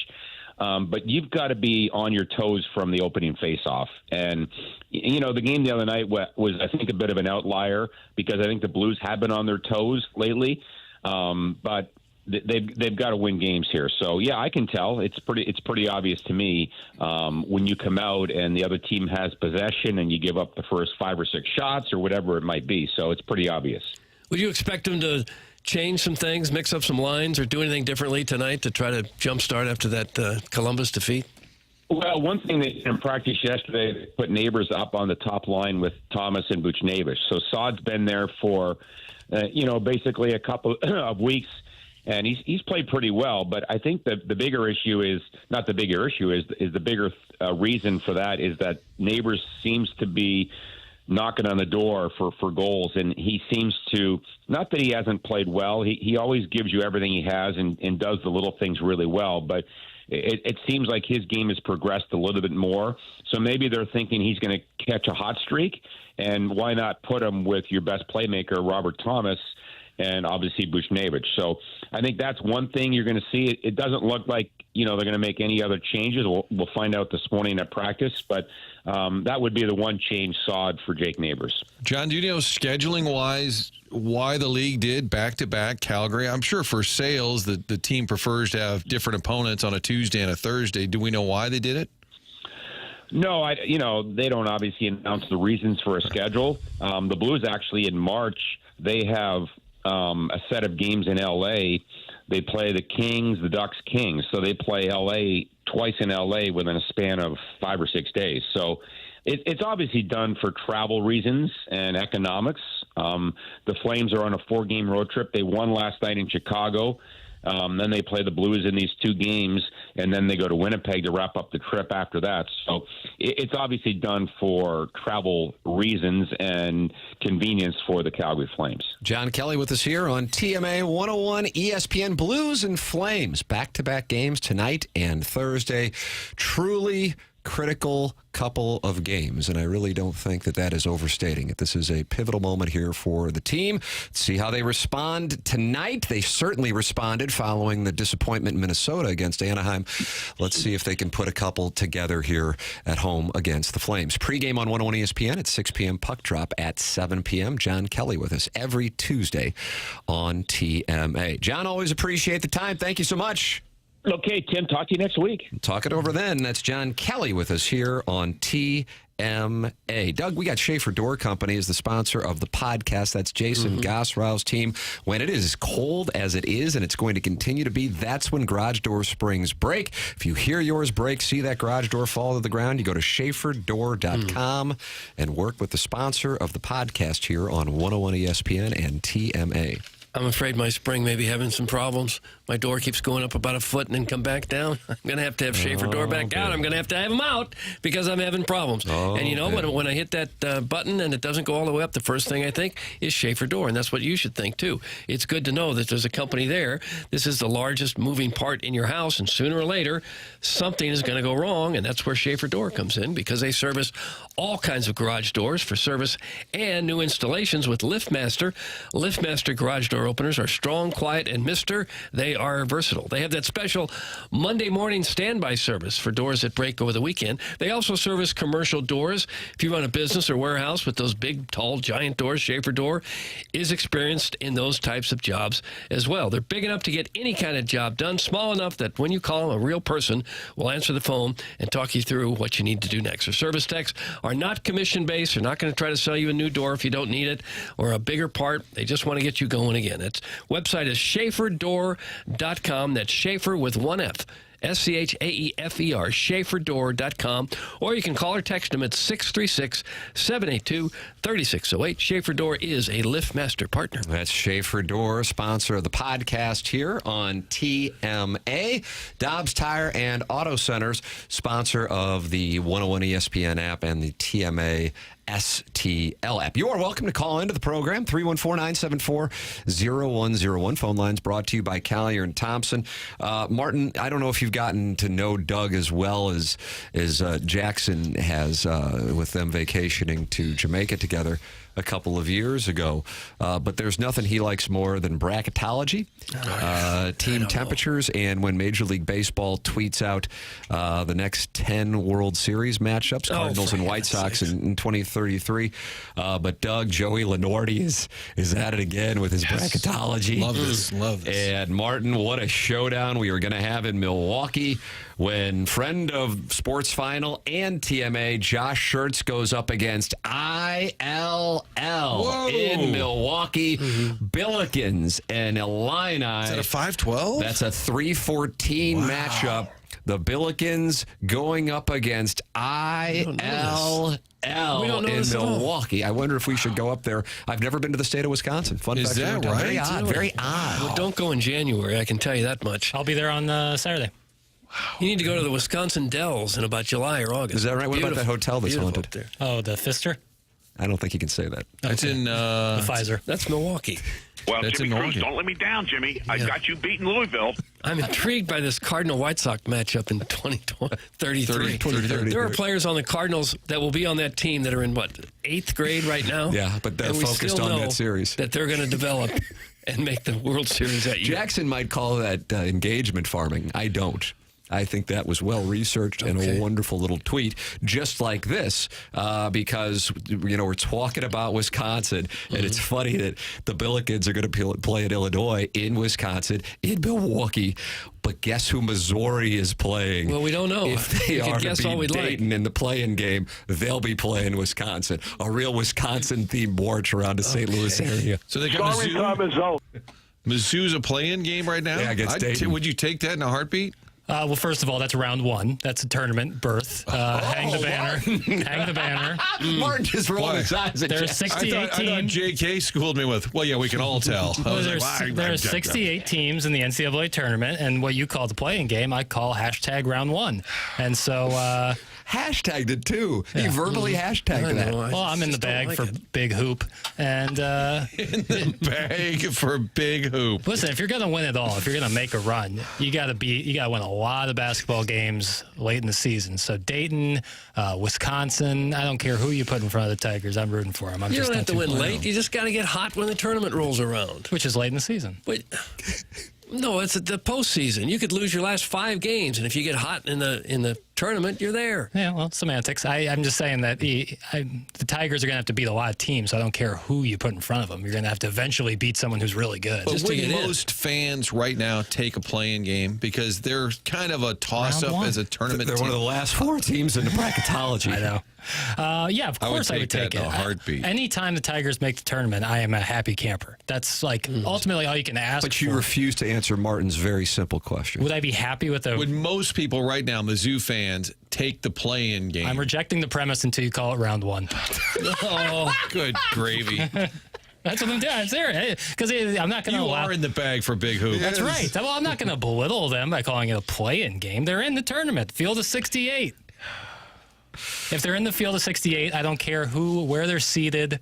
[SPEAKER 19] But you've got to be on your toes from the opening faceoff. And, the game the other night was, I think, a bit of an outlier because I think the Blues have been on their toes lately. But they've got to win games here. So yeah, I can tell. It's pretty obvious to me when you come out and the other team has possession and you give up the first 5 or 6 shots or whatever it might be. So it's pretty obvious. Would you expect them to change some things, mix up some lines, or do anything differently tonight to try to jumpstart after that Columbus defeat? Well, one thing they did in practice yesterday, they put Neighbors up on the top line with Thomas and Buchnevich. So Saad's been there for, basically a couple of weeks. And he's played pretty well, but I think that the bigger issue is not the bigger issue is the bigger reason for that is that Neighbors seems to be knocking on the door for goals, and he seems to, not that he hasn't played well, he always gives you everything he has and does the little things really well, but it seems like his game has progressed a little bit more. So maybe they're thinking he's going to catch a hot streak, and why not put him with your best playmaker, Robert Thomas, and obviously Buchnevich. So I think that's one thing you're going to see. It doesn't look like, they're going to make any other changes. We'll find out this morning at practice, but that would be the one change sod for Jake Neighbors.
[SPEAKER 8] John, do you know, scheduling-wise, why the league did back-to-back Calgary? I'm sure for sales, the team prefers to have different opponents on a Tuesday and a Thursday. Do we know why they did it?
[SPEAKER 19] No, they don't obviously announce the reasons for a schedule. The Blues actually in March, they have a set of games in L.A. They play the Kings, the Ducks, Kings. So they play L.A. twice in L.A. within a span of 5 or 6 days. So it's obviously done for travel reasons and economics. The Flames are on a 4-game road trip. They won last night in Chicago. Then they play the Blues in these 2 games, and then they go to Winnipeg to wrap up the trip after that. So it's obviously done for travel reasons and convenience for the Calgary Flames.
[SPEAKER 7] John Kelly with us here on TMA 101 ESPN. Blues and Flames, back-to-back games tonight and Thursday. Truly critical couple of games, and I really don't think that is overstating it. This is a pivotal moment here for the team. Let's see how they respond tonight. They certainly responded following the disappointment in Minnesota against Anaheim. Let's see if they can put a couple together here at home against the Flames. Pre-game on 101 ESPN at 6 p.m. Puck drop at 7 p.m. John Kelly with us every Tuesday on TMA. John, always appreciate the time. Thank you so much.
[SPEAKER 19] Okay, Tim, talk to you next week.
[SPEAKER 7] Talk it over then. That's John Kelly with us here on TMA. Doug, we got Schaefer Door Company as the sponsor of the podcast. That's Jason Gosrow's team. When it is as cold as it is, and it's going to continue to be, that's when garage door springs break. If you hear yours break, see that garage door fall to the ground, you go to SchaeferDoor.com and work with the sponsor of the podcast here on 101 ESPN and TMA.
[SPEAKER 9] I'm afraid my spring may be having some problems. My door keeps going up about a foot and then come back down. I'm going to have Schaefer Door back out. I'm going to have them out because I'm having problems. And when I hit that button and it doesn't go all the way up, the first thing I think is Schaefer Door, and that's what you should think, too. It's good to know that there's a company there. This is the largest moving part in your house, and sooner or later, something is going to go wrong, and that's where Schaefer Door comes in because they service all kinds of garage doors for service and new installations with LiftMaster. LiftMaster garage door openers are strong, quiet, and they are versatile. They have that special Monday morning standby service for doors that break over the weekend. They also service commercial doors. If you run a business or warehouse with those big, tall, giant doors, Schaefer Door is experienced in those types of jobs as well. They're big enough to get any kind of job done, small enough that when you call them, a real person will answer the phone and talk you through what you need to do next. Their service techs are not commission-based. They're not going to try to sell you a new door if you don't need it or a bigger part. They just want to get you going again. Its website is SchaeferDoor.com. That's Schaefer with one F. SCHAEFER, SchaeferDoor.com, or you can call or text them at 636-782-3608. Schaefer Door is a LiftMaster partner.
[SPEAKER 7] That's Schaefer Door, sponsor of the podcast here on TMA. Dobbs Tire and Auto Centers, sponsor of the 101 ESPN app and the TMA STL app. You are welcome to call into the program, 314-974-0101. Phone lines brought to you by Collier and Thompson. Martin, I don't know if you've gotten to know Doug as well as Jackson has with them vacationing to Jamaica together a couple of years ago. But there's nothing he likes more than bracketology, team temperatures, and when Major League Baseball tweets out the next 10 World Series matchups, Cardinals and White Sox in 2033. But Doug, Joey Lenardi is at it again with his bracketology.
[SPEAKER 8] Love this.
[SPEAKER 7] And Martin, what a showdown we are going to have in Milwaukee when friend of Sports Final and TMA, Josh Schertz, goes up against ILL in Milwaukee. Billikens and Illini.
[SPEAKER 8] Is that a 5-12?
[SPEAKER 7] That's a 3-14 matchup. The Billikens going up against ILL in Milwaukee. I wonder if we should go up there. I've never been to the state of Wisconsin. Fun fact.
[SPEAKER 8] Is that right?
[SPEAKER 7] Very odd. Very odd.
[SPEAKER 9] Well, don't go in January, I can tell you that much.
[SPEAKER 10] I'll be there on Saturday.
[SPEAKER 9] You need to go to the Wisconsin Dells in about July or August.
[SPEAKER 7] Is that right? What about that hotel that's haunted?
[SPEAKER 10] Oh, the Pfister?
[SPEAKER 7] I don't think you can say that.
[SPEAKER 8] It's in
[SPEAKER 10] the Pfizer.
[SPEAKER 9] That's Milwaukee.
[SPEAKER 20] Well,
[SPEAKER 8] That's
[SPEAKER 20] Jimmy
[SPEAKER 8] in
[SPEAKER 20] Cruz,
[SPEAKER 8] Oregon.
[SPEAKER 20] don't let me down, Jimmy. I got you beating Louisville.
[SPEAKER 9] I'm intrigued by this Cardinal-White Sox matchup in 2033. There are players on the Cardinals that will be on that team that are in, 8th grade right now?
[SPEAKER 7] Yeah, but they're
[SPEAKER 9] And we
[SPEAKER 7] focused
[SPEAKER 9] still
[SPEAKER 7] on
[SPEAKER 9] know
[SPEAKER 7] that series.
[SPEAKER 9] that they're going to develop and make the World Series that year.
[SPEAKER 7] Jackson might call that engagement farming. I don't. I think that was well researched and a wonderful little tweet, just like this, because we're talking about Wisconsin, and it's funny that the Billikens are going to play at Illinois, in Wisconsin, in Milwaukee. But guess who Missouri is playing?
[SPEAKER 9] Well, we don't know.
[SPEAKER 7] If they are to beat Dayton in the play-in game, they'll be playing Wisconsin. A real Wisconsin-themed march around the St. Louis area.
[SPEAKER 8] So they got Mizzou. Mizzou's a play-in game right now?
[SPEAKER 7] Yeah, against Dayton.
[SPEAKER 8] Would you take that in a heartbeat?
[SPEAKER 10] Well, first of all, that's round 1. That's a tournament berth. Hang the banner. Hang the banner.
[SPEAKER 7] Martin just rolled his eyes at
[SPEAKER 10] There's 68 teams.
[SPEAKER 8] I thought JK schooled me with, well, yeah, we can all tell.
[SPEAKER 10] There's 68 teams in the NCAA tournament, and what you call the playing game, I call hashtag round 1. And so...
[SPEAKER 7] hashtagged it, too. He verbally hashtagged that.
[SPEAKER 10] Well, I'm in the bag for big hoop. And
[SPEAKER 8] in the bag for big hoop.
[SPEAKER 10] Listen, if you're going to win it all, if you're going to make a run, you got to win a lot of basketball games late in the season. So Dayton, Wisconsin, I don't care who you put in front of the Tigers. I'm rooting for them.
[SPEAKER 9] You don't have to win late. You just got to get hot when the tournament rolls around.
[SPEAKER 10] Which is late in the season.
[SPEAKER 9] But no, it's the postseason. You could lose your last 5 games, and if you get hot in the tournament, you're there.
[SPEAKER 10] Yeah, well, semantics. I'm just saying that the Tigers are going to have to beat a lot of teams, so I don't care who you put in front of them. You're going to have to eventually beat someone who's really good.
[SPEAKER 8] But wouldn't most fans right now take a play-in game because they're kind of a toss-up as a tournament
[SPEAKER 7] They're
[SPEAKER 8] team?
[SPEAKER 7] one of the last 4 teams in the bracketology.
[SPEAKER 10] I know. Yeah, of course I would take it.
[SPEAKER 8] In a heartbeat.
[SPEAKER 10] Anytime the Tigers make the tournament, I am a happy camper. That's ultimately all you can ask
[SPEAKER 7] But you refuse to answer Martin's very simple question.
[SPEAKER 10] Would I be happy with
[SPEAKER 8] Would most people right now, Mizzou fans, take the play-in game?
[SPEAKER 10] I'm rejecting the premise until you call it round 1.
[SPEAKER 8] Oh, good gravy.
[SPEAKER 10] That's what I'm doing. I'm serious. Because I'm not going to allow...
[SPEAKER 8] You are in the bag for big hoop.
[SPEAKER 10] That's right. Well, I'm not going to belittle them by calling it a play-in game. They're in the tournament. Field of 68. If they're in the field of 68, I don't care where they're seated.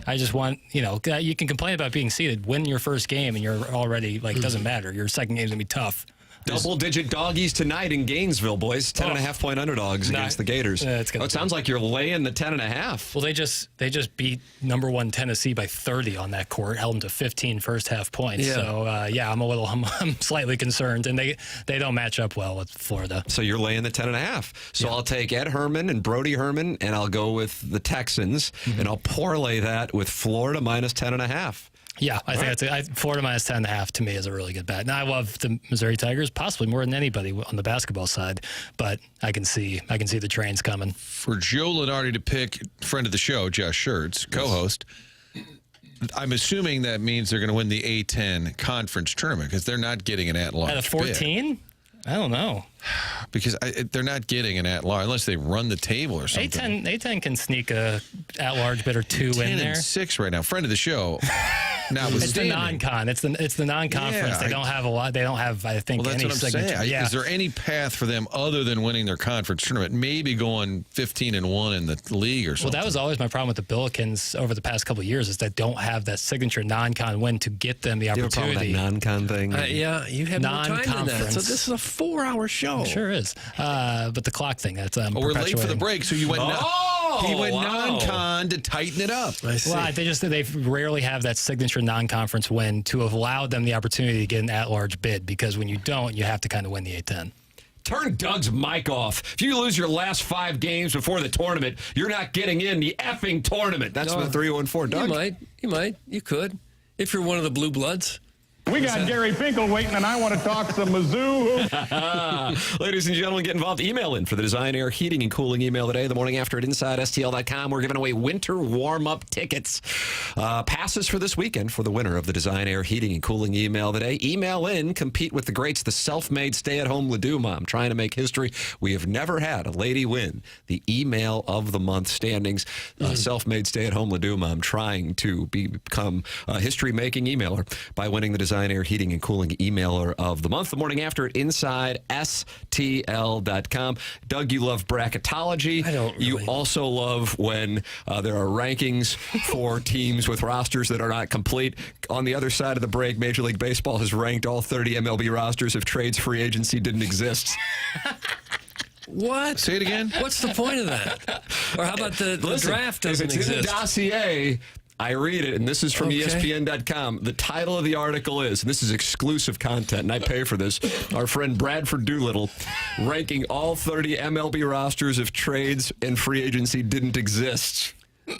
[SPEAKER 10] I just want, you can complain about being seated. Win your first game, and you're already, it doesn't matter. Your second game's going to be tough.
[SPEAKER 7] Double-digit doggies tonight in Gainesville, boys. 10.5-point underdogs against the Gators.
[SPEAKER 10] It
[SPEAKER 7] sounds like you're laying the 10.5.
[SPEAKER 10] Well, they just beat number 1 Tennessee by 30 on that court, held them to 15 first-half points.
[SPEAKER 7] Yeah.
[SPEAKER 10] So, I'm slightly concerned, and they don't match up well with Florida.
[SPEAKER 7] So you're laying the 10.5. So I'll take Ed Hermann and Brody Herman, and I'll go with the Texans, and I'll parlay that with Florida minus 10.5.
[SPEAKER 10] Yeah, I think that's Florida minus 10.5 to me is a really good bet. Now I love the Missouri Tigers, possibly more than anybody on the basketball side, but I can see the trains coming.
[SPEAKER 8] For Joe Lenardi to pick friend of the show, Josh Schertz, co-host, I'm assuming that means they're going to win the A10 conference tournament because they're not getting an at-large
[SPEAKER 10] At a 14?
[SPEAKER 8] bid.
[SPEAKER 10] I don't know.
[SPEAKER 8] Because they're not getting an at-large unless they run the table or something.
[SPEAKER 10] A10 can sneak a at-large bid or 2 in there.
[SPEAKER 8] 10-6 right now. Friend of the show.
[SPEAKER 10] It's the non-con. It's the non-conference.
[SPEAKER 8] Yeah,
[SPEAKER 10] they don't have a lot. They don't have, I think,
[SPEAKER 8] well, that's
[SPEAKER 10] any
[SPEAKER 8] what I'm
[SPEAKER 10] signature.
[SPEAKER 8] saying.
[SPEAKER 10] Yeah.
[SPEAKER 8] Is there any path for them other than winning their conference tournament? Maybe going 15-1 in the league or something.
[SPEAKER 10] Well, that was always my problem with the Billikens over the past couple of years is that don't have that signature non-con win to get them the opportunity.
[SPEAKER 7] You have a problem with that non-con thing?
[SPEAKER 9] Yeah, you have more time than that. So this is a 4-hour show.
[SPEAKER 10] It sure is. But the clock thing, that's
[SPEAKER 8] we're late for the break, so you went non-con to tighten it up.
[SPEAKER 10] Well, they rarely have that signature non-conference win to have allowed them the opportunity to get an at-large bid because when you don't, you have to kind of win the A10.
[SPEAKER 7] Turn Doug's mic off. If you lose your last 5 games before the tournament, you're not getting in the effing tournament. That's what 3-0-4 Doug.
[SPEAKER 9] You might. You could. If you're one of the blue bloods.
[SPEAKER 21] We got Gary Finkel waiting, and I want to talk some Mizzou.
[SPEAKER 7] Ladies and gentlemen, get involved. Email in for the Design Air Heating and Cooling email today. The morning after at InsideSTL.com, we're giving away winter warm-up tickets. Passes for this weekend for the winner of the Design Air Heating and Cooling email today. Email in, compete with the greats, the self-made stay-at-home Ledoux mom. Trying to make history. We have never had a lady win the email of the month standings. Self-made stay-at-home Ledoux mom trying to become a history-making emailer by winning the Design Kilcoyne Air Heating and Cooling Emailer of the Month. The morning after at InsideSTL.com. Doug, you love bracketology.
[SPEAKER 9] I don't really.
[SPEAKER 7] You also love when there are rankings for teams with rosters that are not complete. On the other side of the break, Major League Baseball has ranked all 30 MLB rosters if trades free agency didn't exist.
[SPEAKER 9] What?
[SPEAKER 8] Say it again.
[SPEAKER 9] What's the point of that? Or how about the draft doesn't
[SPEAKER 7] if it's
[SPEAKER 9] exist?
[SPEAKER 7] in the dossier, I read it, and this is from ESPN.com. The title of the article is, and this is exclusive content, and I pay for this, our friend Bradford Doolittle ranking all 30 MLB rosters if trades and free agency didn't exist.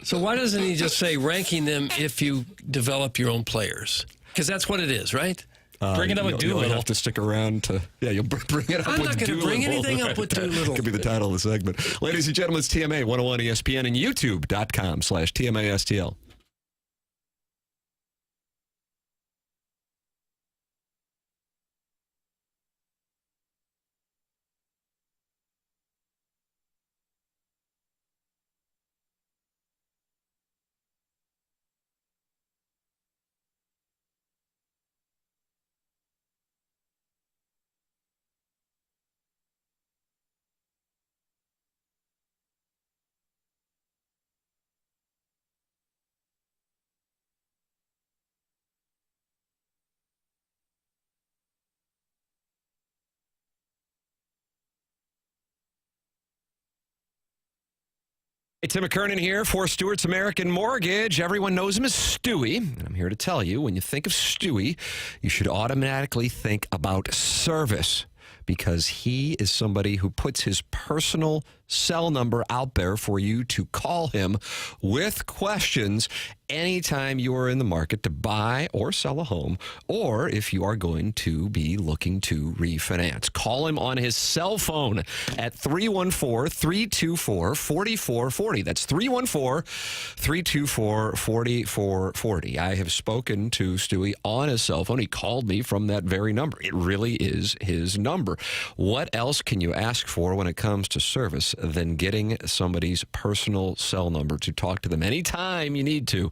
[SPEAKER 9] So why doesn't he just say ranking them if you develop your own players? Because that's what it is, right?
[SPEAKER 10] Bring it up with Doolittle.
[SPEAKER 7] You'll have to stick around to, you'll bring it up
[SPEAKER 9] I'm
[SPEAKER 7] with Doolittle.
[SPEAKER 9] not going to bring anything up with Doolittle.
[SPEAKER 7] That could be the title of the segment. Ladies and gentlemen, it's TMA 101 ESPN and YouTube.com/TMASTL. Hey, Tim McKernan here for Stewart's American Mortgage. Everyone knows him as Stewie. And I'm here to tell you, when you think of Stewie, you should automatically think about service, because he is somebody who puts his personal cell number out there for you to call him with questions anytime you are in the market to buy or sell a home, or if you are going to be looking to refinance. Call him on his cell phone at 314-324-4440. That's 314-324-4440. I have spoken to Stewie on his cell phone. He called me from that very number. It really is his number. What else can you ask for when it comes to service than getting somebody's personal cell number to talk to them anytime you need to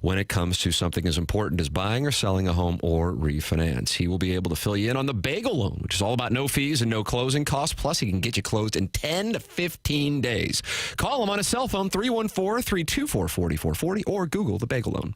[SPEAKER 7] when it comes to something as important as buying or selling a home or refinance? He will be able to fill you in on the bagel loan, which is all about no fees and no closing costs. Plus, he can get you closed in 10 to 15 days. Call him on his cell phone, 314-324-4440, or Google the bagel loan.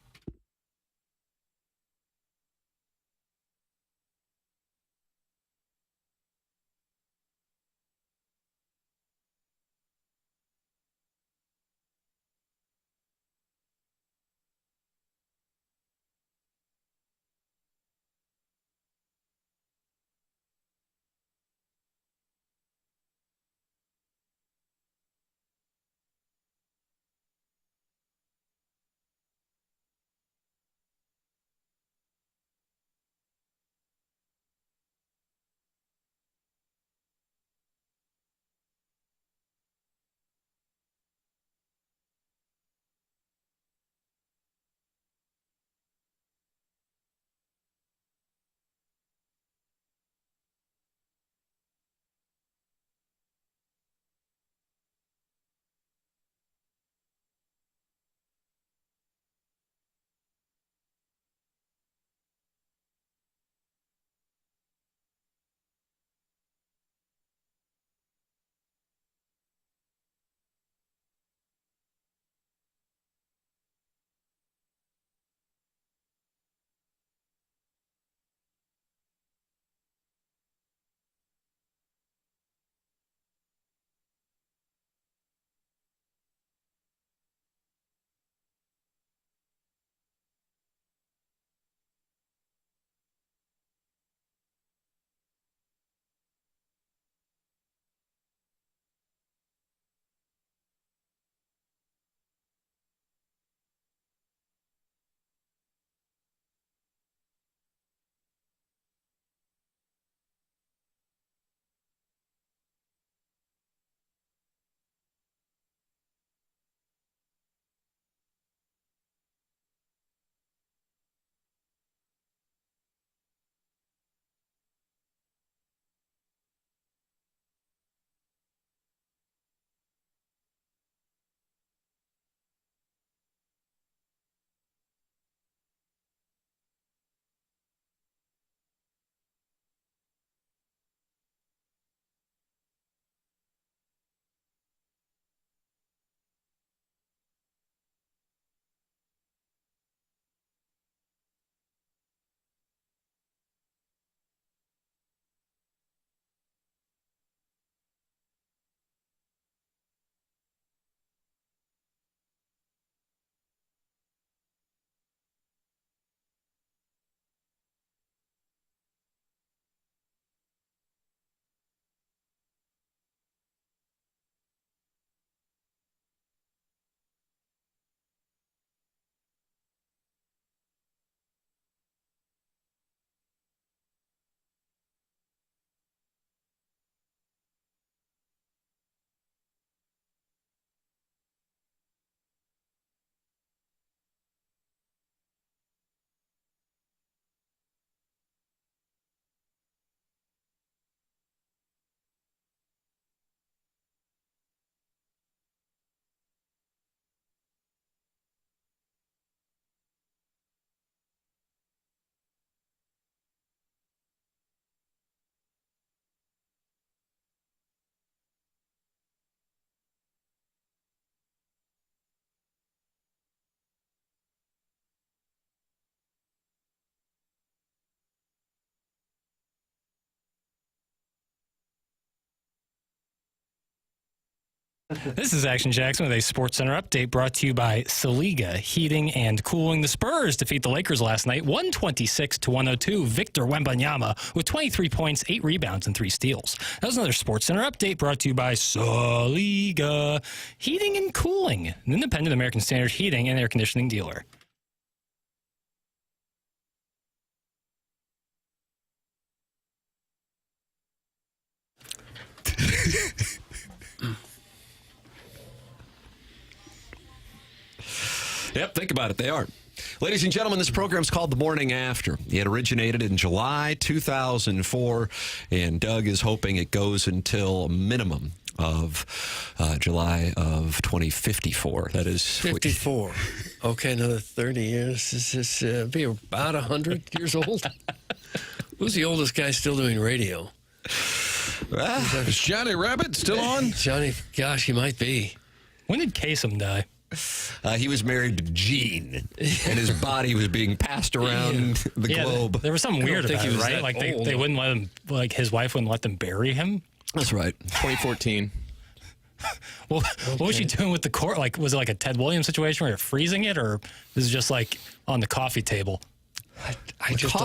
[SPEAKER 10] This is Action Jackson with a SportsCenter update brought to you by Saliga Heating and Cooling. The Spurs defeat the Lakers last night, 126-102. Victor Wembanyama with 23 points, 8 rebounds, and 3 steals. That was another SportsCenter update brought to you by Saliga Heating and Cooling, an independent American Standard heating and air conditioning dealer.
[SPEAKER 7] Yep, think about it. They are. Ladies and gentlemen, this program's called The Morning After. It originated in July 2004, and Doug is hoping it goes until a minimum of July of 2054. That is
[SPEAKER 9] 54. Okay, another 30 years. This is be about 100 years old. Who's the oldest guy still doing radio?
[SPEAKER 8] Is Johnny Rabbit still on?
[SPEAKER 9] Johnny, gosh, he might be.
[SPEAKER 10] When did Kasem die?
[SPEAKER 7] He was married to Gene, and his body was being passed around the globe.
[SPEAKER 10] There was something weird about it, right? Like they wouldn't let him, like his wife wouldn't let them bury him.
[SPEAKER 7] That's right.
[SPEAKER 15] 2014.
[SPEAKER 10] Well, what was she doing with the court? Like, was it like a Ted Williams situation where you're freezing it, or is it just like on the coffee table?
[SPEAKER 9] I just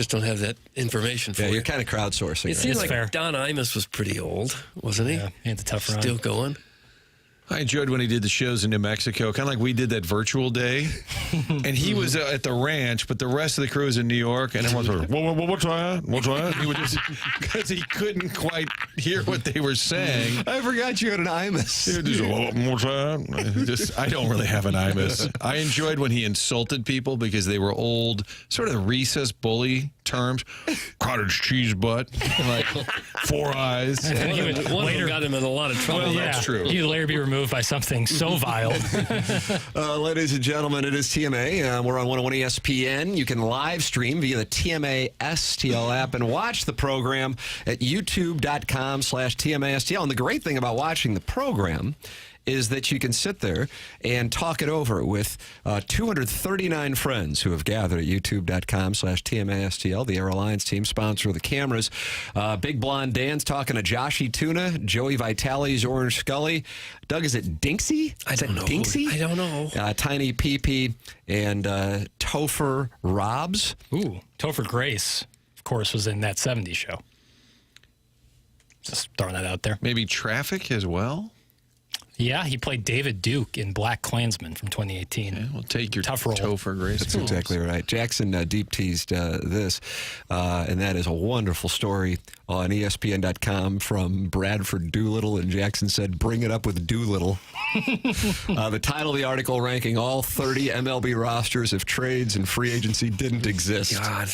[SPEAKER 9] don't have that information for you.
[SPEAKER 7] You're kind of crowdsourcing.
[SPEAKER 9] It seems like fair. Don Imus was pretty old, wasn't he?
[SPEAKER 10] Yeah, he had the tough run.
[SPEAKER 9] Still going.
[SPEAKER 8] I enjoyed when he did the shows in New Mexico, kind of like we did that virtual day. And he was at the ranch, but the rest of the crew was in New York, and everyone's like, what's that? What's that? He would just, because he couldn't quite hear what they were saying.
[SPEAKER 7] I forgot you had an Imus.
[SPEAKER 8] He would just, what's that? I don't really have an Imus. I enjoyed when he insulted people because they were old, sort of recess bully terms. Cottage cheese butt, like 4 eyes.
[SPEAKER 10] And he would later
[SPEAKER 9] got him in a lot of trouble.
[SPEAKER 8] Well, that's true.
[SPEAKER 10] He would later be removed by something so vile.
[SPEAKER 7] Ladies and gentlemen, it is TMA. We're on 101 ESPN. You can live stream via the TMA STL app and watch the program at youtube.com/TMA STL. And the great thing about watching the program is that you can sit there and talk it over with 239 friends who have gathered at youtube.com/TMASTL. The Air Alliance team, sponsor of the cameras. Big Blonde Dan's talking to Joshy Tuna, Joey Vitale's Orange Scully. Doug, is it Dinksy?
[SPEAKER 9] I don't know.
[SPEAKER 7] Dinksy?
[SPEAKER 9] I don't know.
[SPEAKER 7] Tiny PP and Topher Robs.
[SPEAKER 10] Ooh, Topher Grace, of course, was in that 70s show. Just throwing that out there.
[SPEAKER 8] Maybe Traffic as well?
[SPEAKER 10] Yeah, he played David Duke in Black Klansman from 2018.
[SPEAKER 8] Yeah, we'll take your
[SPEAKER 10] tough role.
[SPEAKER 8] Topher Grace.
[SPEAKER 7] That's exactly right. Jackson deep teased this, and that is a wonderful story on ESPN.com from Bradford Doolittle, and Jackson said, "Bring it up with Doolittle." The title of the article ranking all 30 MLB rosters if trades and free agency didn't exist.
[SPEAKER 9] God.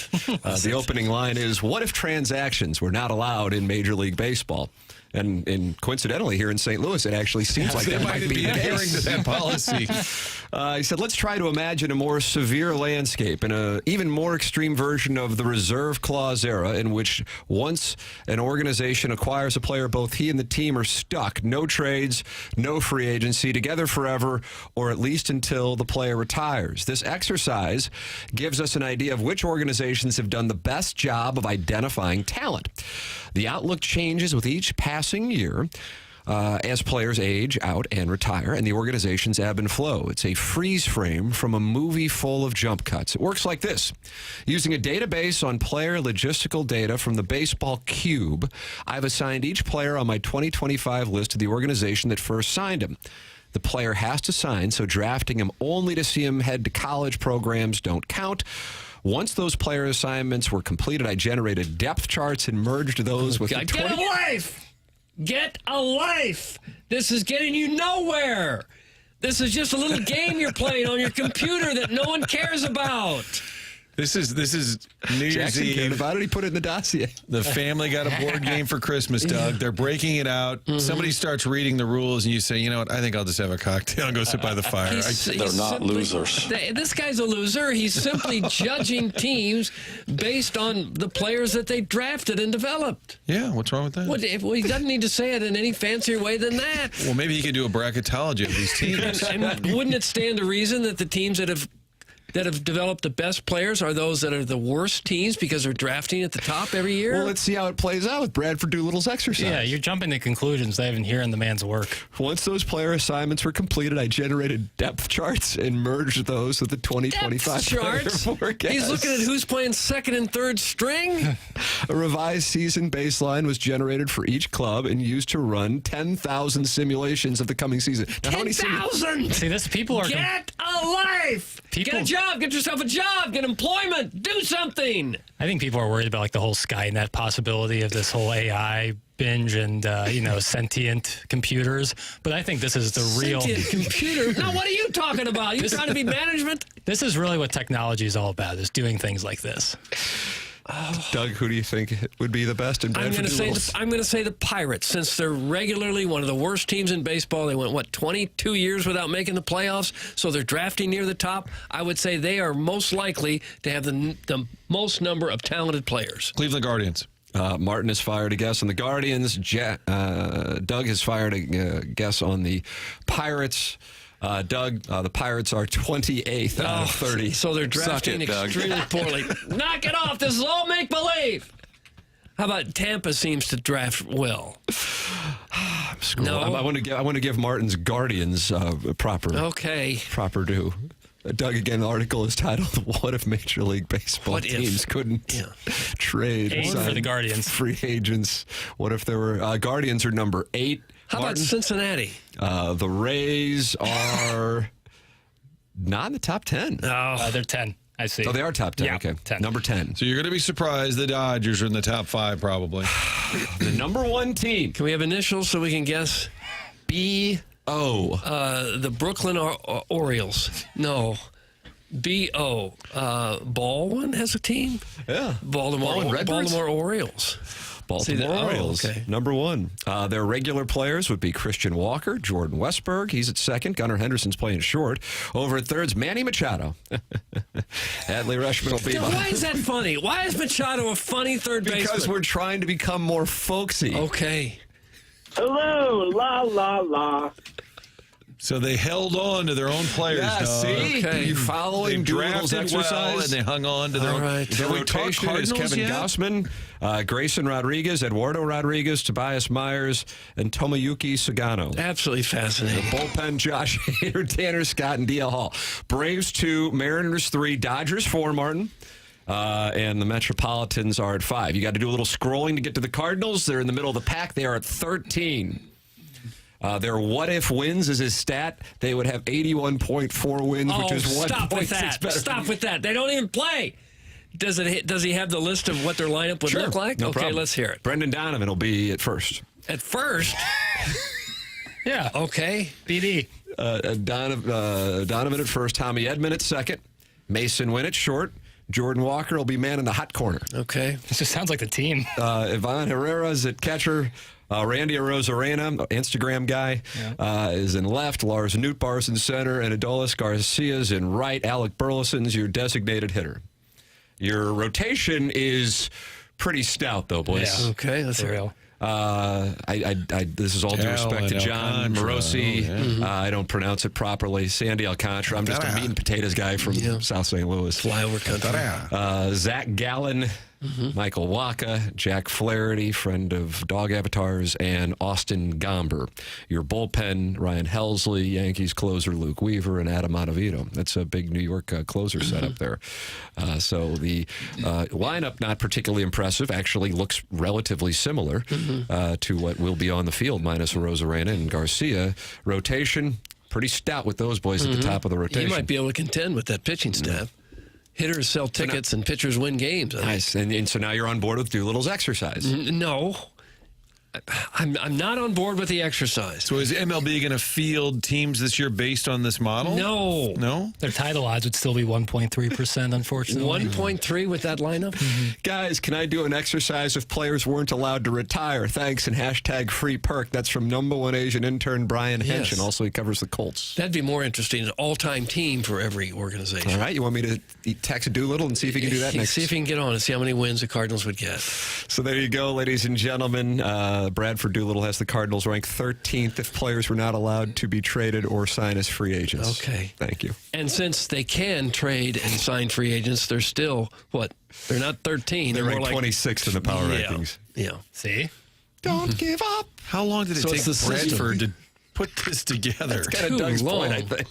[SPEAKER 7] The opening line is, "What if transactions were not allowed in Major League Baseball?" And coincidentally, here in St. Louis, it actually seems like that might be
[SPEAKER 8] adhering to that policy.
[SPEAKER 7] He said, let's try to imagine a more severe landscape and an even more extreme version of the reserve clause era in which once an organization acquires a player, both he and the team are stuck. No trades, no free agency, together forever, or at least until the player retires. This exercise gives us an idea of which organizations have done the best job of identifying talent. The outlook changes with each passing year as players age out and retire, and the organizations ebb and flow. It's a freeze frame from a movie full of jump cuts. It works like this. Using a database on player logistical data from the Baseball Cube, I've assigned each player on my 2025 list to the organization that first signed him. The player has to sign, so drafting him only to see him head to college programs don't count. Once those player assignments were completed, I generated depth charts and merged those with the
[SPEAKER 9] Get a life! Get a life! This is getting you nowhere. This is just a little game you're playing on your computer that no one cares about.
[SPEAKER 8] This is New Year's
[SPEAKER 7] Jackson
[SPEAKER 8] Eve.
[SPEAKER 7] cared about it. He put it in the dossier.
[SPEAKER 8] The family got a board game for Christmas, Doug. They're breaking it out. Somebody starts reading the rules, and you say, you know what, I think I'll just have a cocktail and go sit by the fire.
[SPEAKER 3] They're not losers.
[SPEAKER 9] This guy's a loser. He's simply judging teams based on the players that they drafted and developed.
[SPEAKER 8] Yeah, what's wrong with that?
[SPEAKER 9] Well, he doesn't need to say it in any fancier way than that.
[SPEAKER 8] Well, maybe he could do a bracketology of these teams.
[SPEAKER 9] And wouldn't it stand to reason that the teams that have that have developed the best players are those that are the worst teams because they're drafting at the top every year?
[SPEAKER 7] Well, let's see how it plays out with Bradford Doolittle's exercise.
[SPEAKER 10] Yeah, you're jumping to conclusions. They haven't hearing the man's work.
[SPEAKER 7] Once those player assignments were completed, I generated depth charts and merged those with the 2025
[SPEAKER 9] charts?
[SPEAKER 7] forecast.
[SPEAKER 9] He's looking at who's playing second and third string.
[SPEAKER 7] A revised season baseline was generated for each club and used to run 10,000 simulations of the coming season. Now,
[SPEAKER 9] 10,000!
[SPEAKER 10] See, this people are...
[SPEAKER 9] Get a life! Get a job! Get yourself a job! Get employment! Do something!
[SPEAKER 10] I think people are worried about like the whole Skynet possibility of this whole AI binge and sentient computers. But I think this is the real
[SPEAKER 9] sentient computer. Now, what are you talking about? You trying to be management?
[SPEAKER 10] This is really what technology is all about: is doing things like this.
[SPEAKER 7] Doug, who do you think would be the best in Bradford?
[SPEAKER 9] I'm going to say the Pirates, since they're regularly one of the worst teams in baseball. They went 22 years without making the playoffs, so they're drafting near the top. I would say they are most likely to have the most number of talented players.
[SPEAKER 8] Cleveland Guardians.
[SPEAKER 7] Martin has fired a guess on the Guardians. Doug has fired a guess on the Pirates. Doug, the Pirates are 28th out of 30.
[SPEAKER 9] So they're drafting extremely poorly. Knock it off. This is all make-believe. How about Tampa seems to draft well?
[SPEAKER 7] No. I want to give Martin's Guardians proper due. Doug, again, the article is titled, What if Major League Baseball teams couldn't trade
[SPEAKER 10] for the Guardians?
[SPEAKER 7] Free agents. What if there were... Guardians are number 8.
[SPEAKER 9] How about Cincinnati?
[SPEAKER 7] The Rays are not in the top 10.
[SPEAKER 10] They're 10. I see.
[SPEAKER 7] Oh, they are top 10.
[SPEAKER 10] Yeah,
[SPEAKER 7] okay.
[SPEAKER 10] 10.
[SPEAKER 7] Number 10.
[SPEAKER 8] So you're going to be surprised the Dodgers are in the top 5, probably.
[SPEAKER 7] The number 1 team.
[SPEAKER 9] Can we have initials so we can guess?
[SPEAKER 7] B-O.
[SPEAKER 9] The Brooklyn Orioles. No. B-O. Baldwin has a team?
[SPEAKER 7] Yeah.
[SPEAKER 9] Baltimore Orioles.
[SPEAKER 7] Baltimore Orioles, number 1. Their regular players would be Christian Walker, Jordan Westberg. He's at second. Gunnar Henderson's playing short. Over at thirds, Manny Machado. Adley Reshman will be.
[SPEAKER 9] Why is that funny? Why is Machado a funny third baseman?
[SPEAKER 7] Because we're trying to become more folksy.
[SPEAKER 9] Okay.
[SPEAKER 14] Hello, la, la, la.
[SPEAKER 8] So they held on to their own players.
[SPEAKER 7] Yeah, see?
[SPEAKER 9] Okay.
[SPEAKER 7] You following Doolittle's exercise?
[SPEAKER 8] Well, and they hung on to their own.
[SPEAKER 9] Right.
[SPEAKER 7] The rotation is Kevin Gausman, Grayson Rodriguez, Eduardo Rodriguez, Tobias Myers, and Tomoyuki Sugano.
[SPEAKER 9] Absolutely fascinating.
[SPEAKER 7] The bullpen, Josh Hader, Tanner Scott, and DL Hall. Braves 2, Mariners 3, Dodgers 4, Martin. And the Metropolitans are at 5. You got to do a little scrolling to get to the Cardinals. They're in the middle of the pack. They are at 13. Their what-if wins is his stat. They would have 81.4 wins, which is 1.6 better.
[SPEAKER 9] Stop with that. They don't even play. Does he have the list of what their lineup would look like?
[SPEAKER 7] No problem.
[SPEAKER 9] Let's hear it.
[SPEAKER 7] Brendan Donovan will be at first.
[SPEAKER 9] At first?
[SPEAKER 10] Yeah.
[SPEAKER 9] Okay.
[SPEAKER 10] BD.
[SPEAKER 7] Donovan at first. Tommy Edman at second. Mason Winn at short. Jordan Walker will be man in the hot corner.
[SPEAKER 9] Okay.
[SPEAKER 10] This just sounds like the team.
[SPEAKER 7] Ivan Herrera's at catcher. Randy Arozarena, Instagram guy, is in left. Lars Nootbaar's in center. And Adolis Garcia's in right. Alec Burleson's your designated hitter. Your rotation is pretty stout, though, boys.
[SPEAKER 9] Yeah. Okay, that's real.
[SPEAKER 7] This is all due respect to John Morosi. I don't pronounce it properly. Sandy Alcantara. I'm just a meat and potatoes guy from South St. Louis.
[SPEAKER 9] Flyover country.
[SPEAKER 7] Zach Gallen. Michael Waka, Jack Flaherty, friend of Dog Avatars, and Austin Gomber. Your bullpen, Ryan Helsley, Yankees closer Luke Weaver, and Adam Ottavino. That's a big New York closer setup there. So the lineup, not particularly impressive, actually looks relatively similar to what will be on the field, minus Arozarena and Garcia. Rotation, pretty stout with those boys at the top of the rotation.
[SPEAKER 9] You might be able to contend with that pitching staff. Hitters sell tickets and pitchers win games.
[SPEAKER 7] Nice. And so now you're on board with Doolittle's exercise.
[SPEAKER 9] No. I'm not on board with the exercise.
[SPEAKER 8] So is MLB going to field teams this year based on this model?
[SPEAKER 9] No.
[SPEAKER 8] No?
[SPEAKER 10] Their title odds would still be 1.3%, unfortunately.
[SPEAKER 9] 1.3 with that lineup?
[SPEAKER 7] Guys, can I do an exercise if players weren't allowed to retire? Thanks, and hashtag free perk. That's from #1 Asian intern Brian Henshin. Also, he covers the Colts.
[SPEAKER 9] That'd be more interesting. An all-time team for every organization.
[SPEAKER 7] All right. You want me to text Doolittle and see if he can do that next?
[SPEAKER 9] See if he can get on and see how many wins the Cardinals would get.
[SPEAKER 7] So there you go, ladies and gentlemen. Bradford Doolittle has the Cardinals ranked 13th if players were not allowed to be traded or sign as free agents.
[SPEAKER 9] Okay.
[SPEAKER 7] Thank you.
[SPEAKER 9] And since they can trade and sign free agents, they're still, what? They're not 13.
[SPEAKER 7] They're
[SPEAKER 9] more
[SPEAKER 7] ranked
[SPEAKER 9] like
[SPEAKER 7] 26th in the power rankings.
[SPEAKER 9] Yeah.
[SPEAKER 10] See?
[SPEAKER 7] Don't give up.
[SPEAKER 8] How long did it
[SPEAKER 9] So
[SPEAKER 8] take
[SPEAKER 9] it's the system.
[SPEAKER 8] Bradford to put this together?
[SPEAKER 7] That's kind of
[SPEAKER 9] Too
[SPEAKER 7] Doug's
[SPEAKER 9] long.
[SPEAKER 7] point, I think.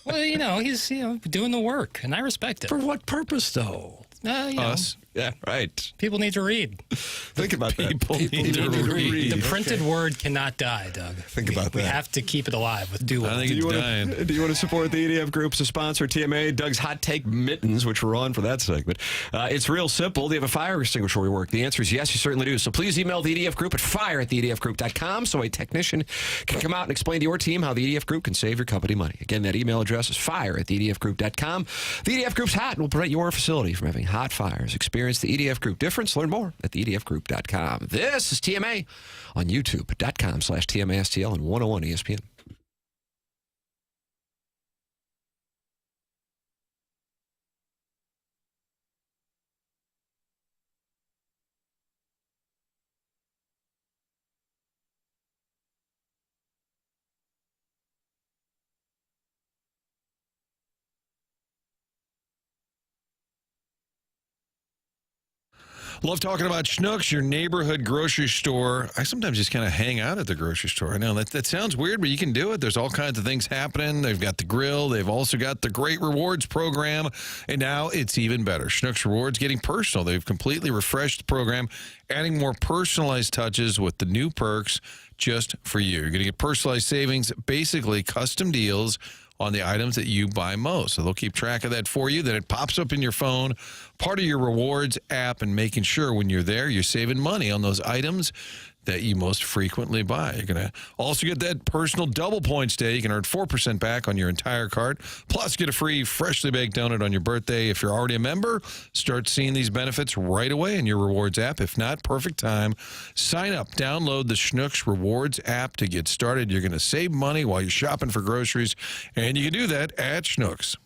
[SPEAKER 10] Well, he's doing the work, and I respect it.
[SPEAKER 9] For what purpose, though?
[SPEAKER 8] Us.
[SPEAKER 7] Yeah, right.
[SPEAKER 10] People need to read.
[SPEAKER 7] Think about that.
[SPEAKER 8] People need to read.
[SPEAKER 10] The printed word cannot die, Doug.
[SPEAKER 7] Think about
[SPEAKER 10] We
[SPEAKER 7] that.
[SPEAKER 10] have to keep it alive with do.
[SPEAKER 8] I think it's dying.
[SPEAKER 7] Do you want to support the EDF Group to sponsor TMA? Doug's Hot Take Mittens, which we're on for that segment. It's real simple. Do you have a fire extinguisher where you work? The answer is yes, you certainly do. So please email the EDF Group at fire@theedfgroup.com so a technician can come out and explain to your team how the EDF Group can save your company money. Again, that email address is fire@theedfgroup.com. The EDF Group's hot and will prevent your facility from having hot fires. Experience the EDF Group difference. Learn more at theedfgroup.com. This is TMA on youtube.com/TMASTL and 101 ESPN.
[SPEAKER 8] Love talking about Schnucks, your neighborhood grocery store. I sometimes just kind of hang out at the grocery store. I know that sounds weird, but you can do it. There's all kinds of things happening. They've got the grill. They've also got the great rewards program. And now it's even better. Schnucks Rewards getting personal. They've completely refreshed the program, adding more personalized touches with the new perks just for you. You're going to get personalized savings, basically custom deals on the items that you buy most. So they'll keep track of that for you. Then it pops up in your phone, part of your rewards app, and making sure when you're there, you're saving money on those items that you most frequently buy. You're going to also get that personal double points day. You can earn 4% back on your entire cart. Plus, get a free freshly baked donut on your birthday. If you're already a member, start seeing these benefits right away in your rewards app. If not, perfect time. Sign up. Download the Schnucks Rewards app to get started. You're going to save money while you're shopping for groceries, and you can do that at Schnucks.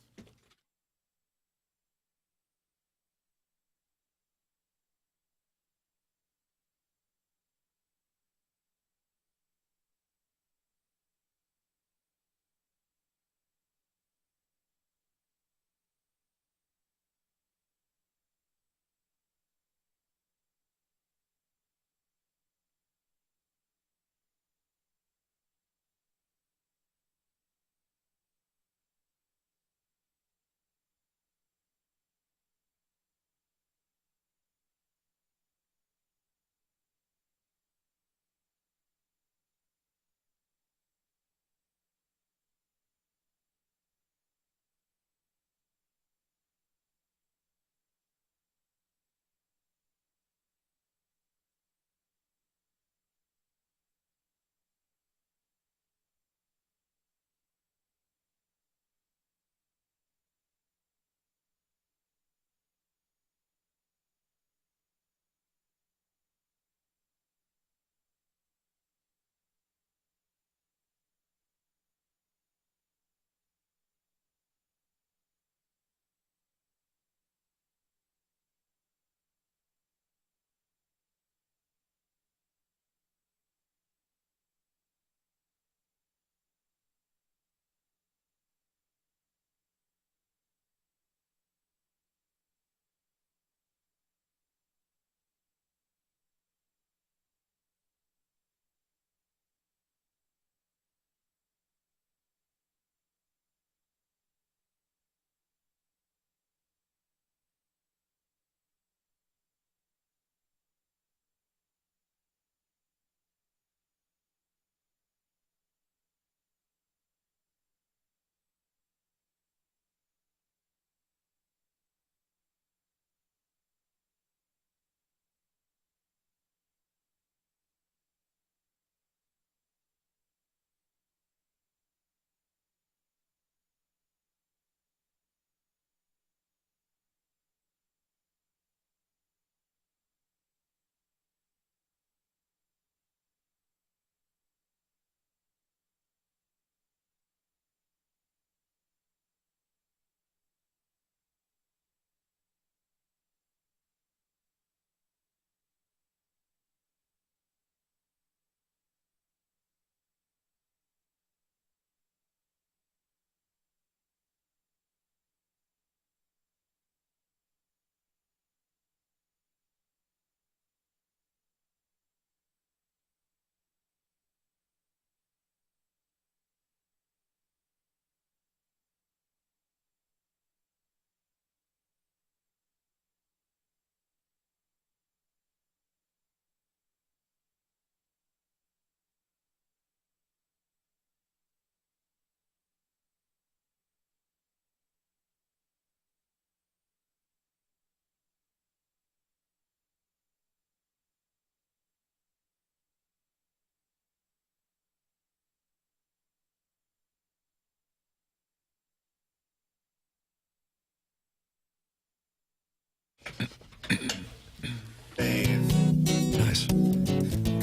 [SPEAKER 7] Nice.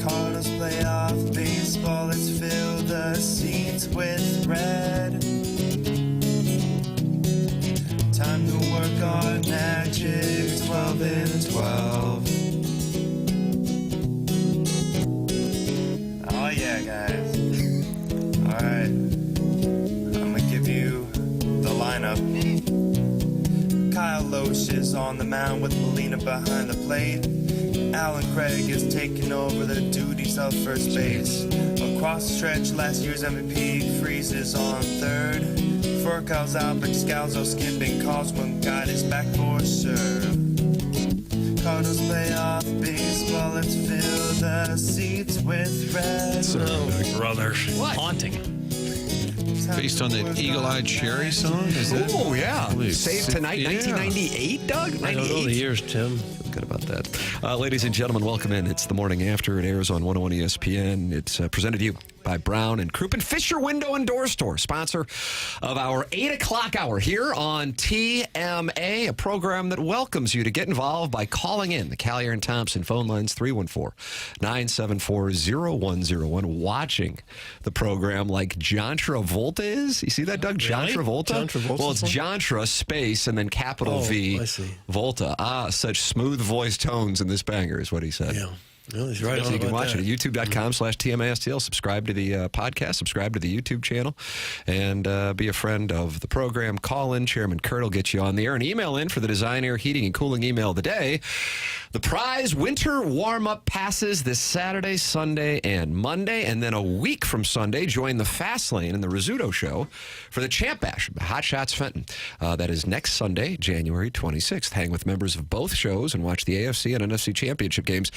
[SPEAKER 4] Cardinals playoff baseball, let's fill the seats with red. Time to work on magic, 12 and 12. Oh yeah, guys. Alright. I'm gonna give you the lineup. Kyle Loesch is on the mound with Molina behind the plate. Alan Craig is taking over the duties of first base. Across the stretch, last year's MVP freezes on third. Furcal's out, but Scalzo skipping calls when God is back for sure. Cardinals playoff baseball, let's fill the seats with red.
[SPEAKER 9] Brother.
[SPEAKER 8] What?
[SPEAKER 10] Haunting.
[SPEAKER 8] Based on the Eagle-Eyed Cherry song? Is that?
[SPEAKER 7] Oh, yeah. Save Tonight, 1998, Doug? 98?
[SPEAKER 9] I don't know the years, Tim.
[SPEAKER 7] Good about that. Ladies and gentlemen, welcome in. It's the morning after. It airs on 101 ESPN. It's presented to you by Brown and Crouppen Fisher Window and Door Store, sponsor of our 8 o'clock hour here on TMA, a program that welcomes you to get involved by calling in the Callier and Thompson phone lines, 314-974-0101, watching the program like John Travolta is. You see that, Doug? John
[SPEAKER 9] Really?
[SPEAKER 7] Travolta?
[SPEAKER 9] John Travolta?
[SPEAKER 7] Well, it's John Tra space and then capital V
[SPEAKER 9] I see.
[SPEAKER 7] Volta. Such smooth voice tones in this banger is what he said.
[SPEAKER 9] Yeah. No, he's right
[SPEAKER 7] So
[SPEAKER 9] on
[SPEAKER 7] you can
[SPEAKER 9] about
[SPEAKER 7] watch
[SPEAKER 9] that.
[SPEAKER 7] it at youtube.com/TMASTL. Subscribe to the podcast, subscribe to the YouTube channel, and be a friend of the program. Call in. Chairman Kurt will get you on the air. And email in for the Design Air Heating and Cooling email of the day. The prize winter warm-up passes this Saturday, Sunday, and Monday. And then a week from Sunday, join the Fast Lane in the Rizzuto Show for the Champ Bash, Hot Shots Fenton. That is next Sunday, January 26th. Hang with members of both shows and watch the AFC and NFC Championship games.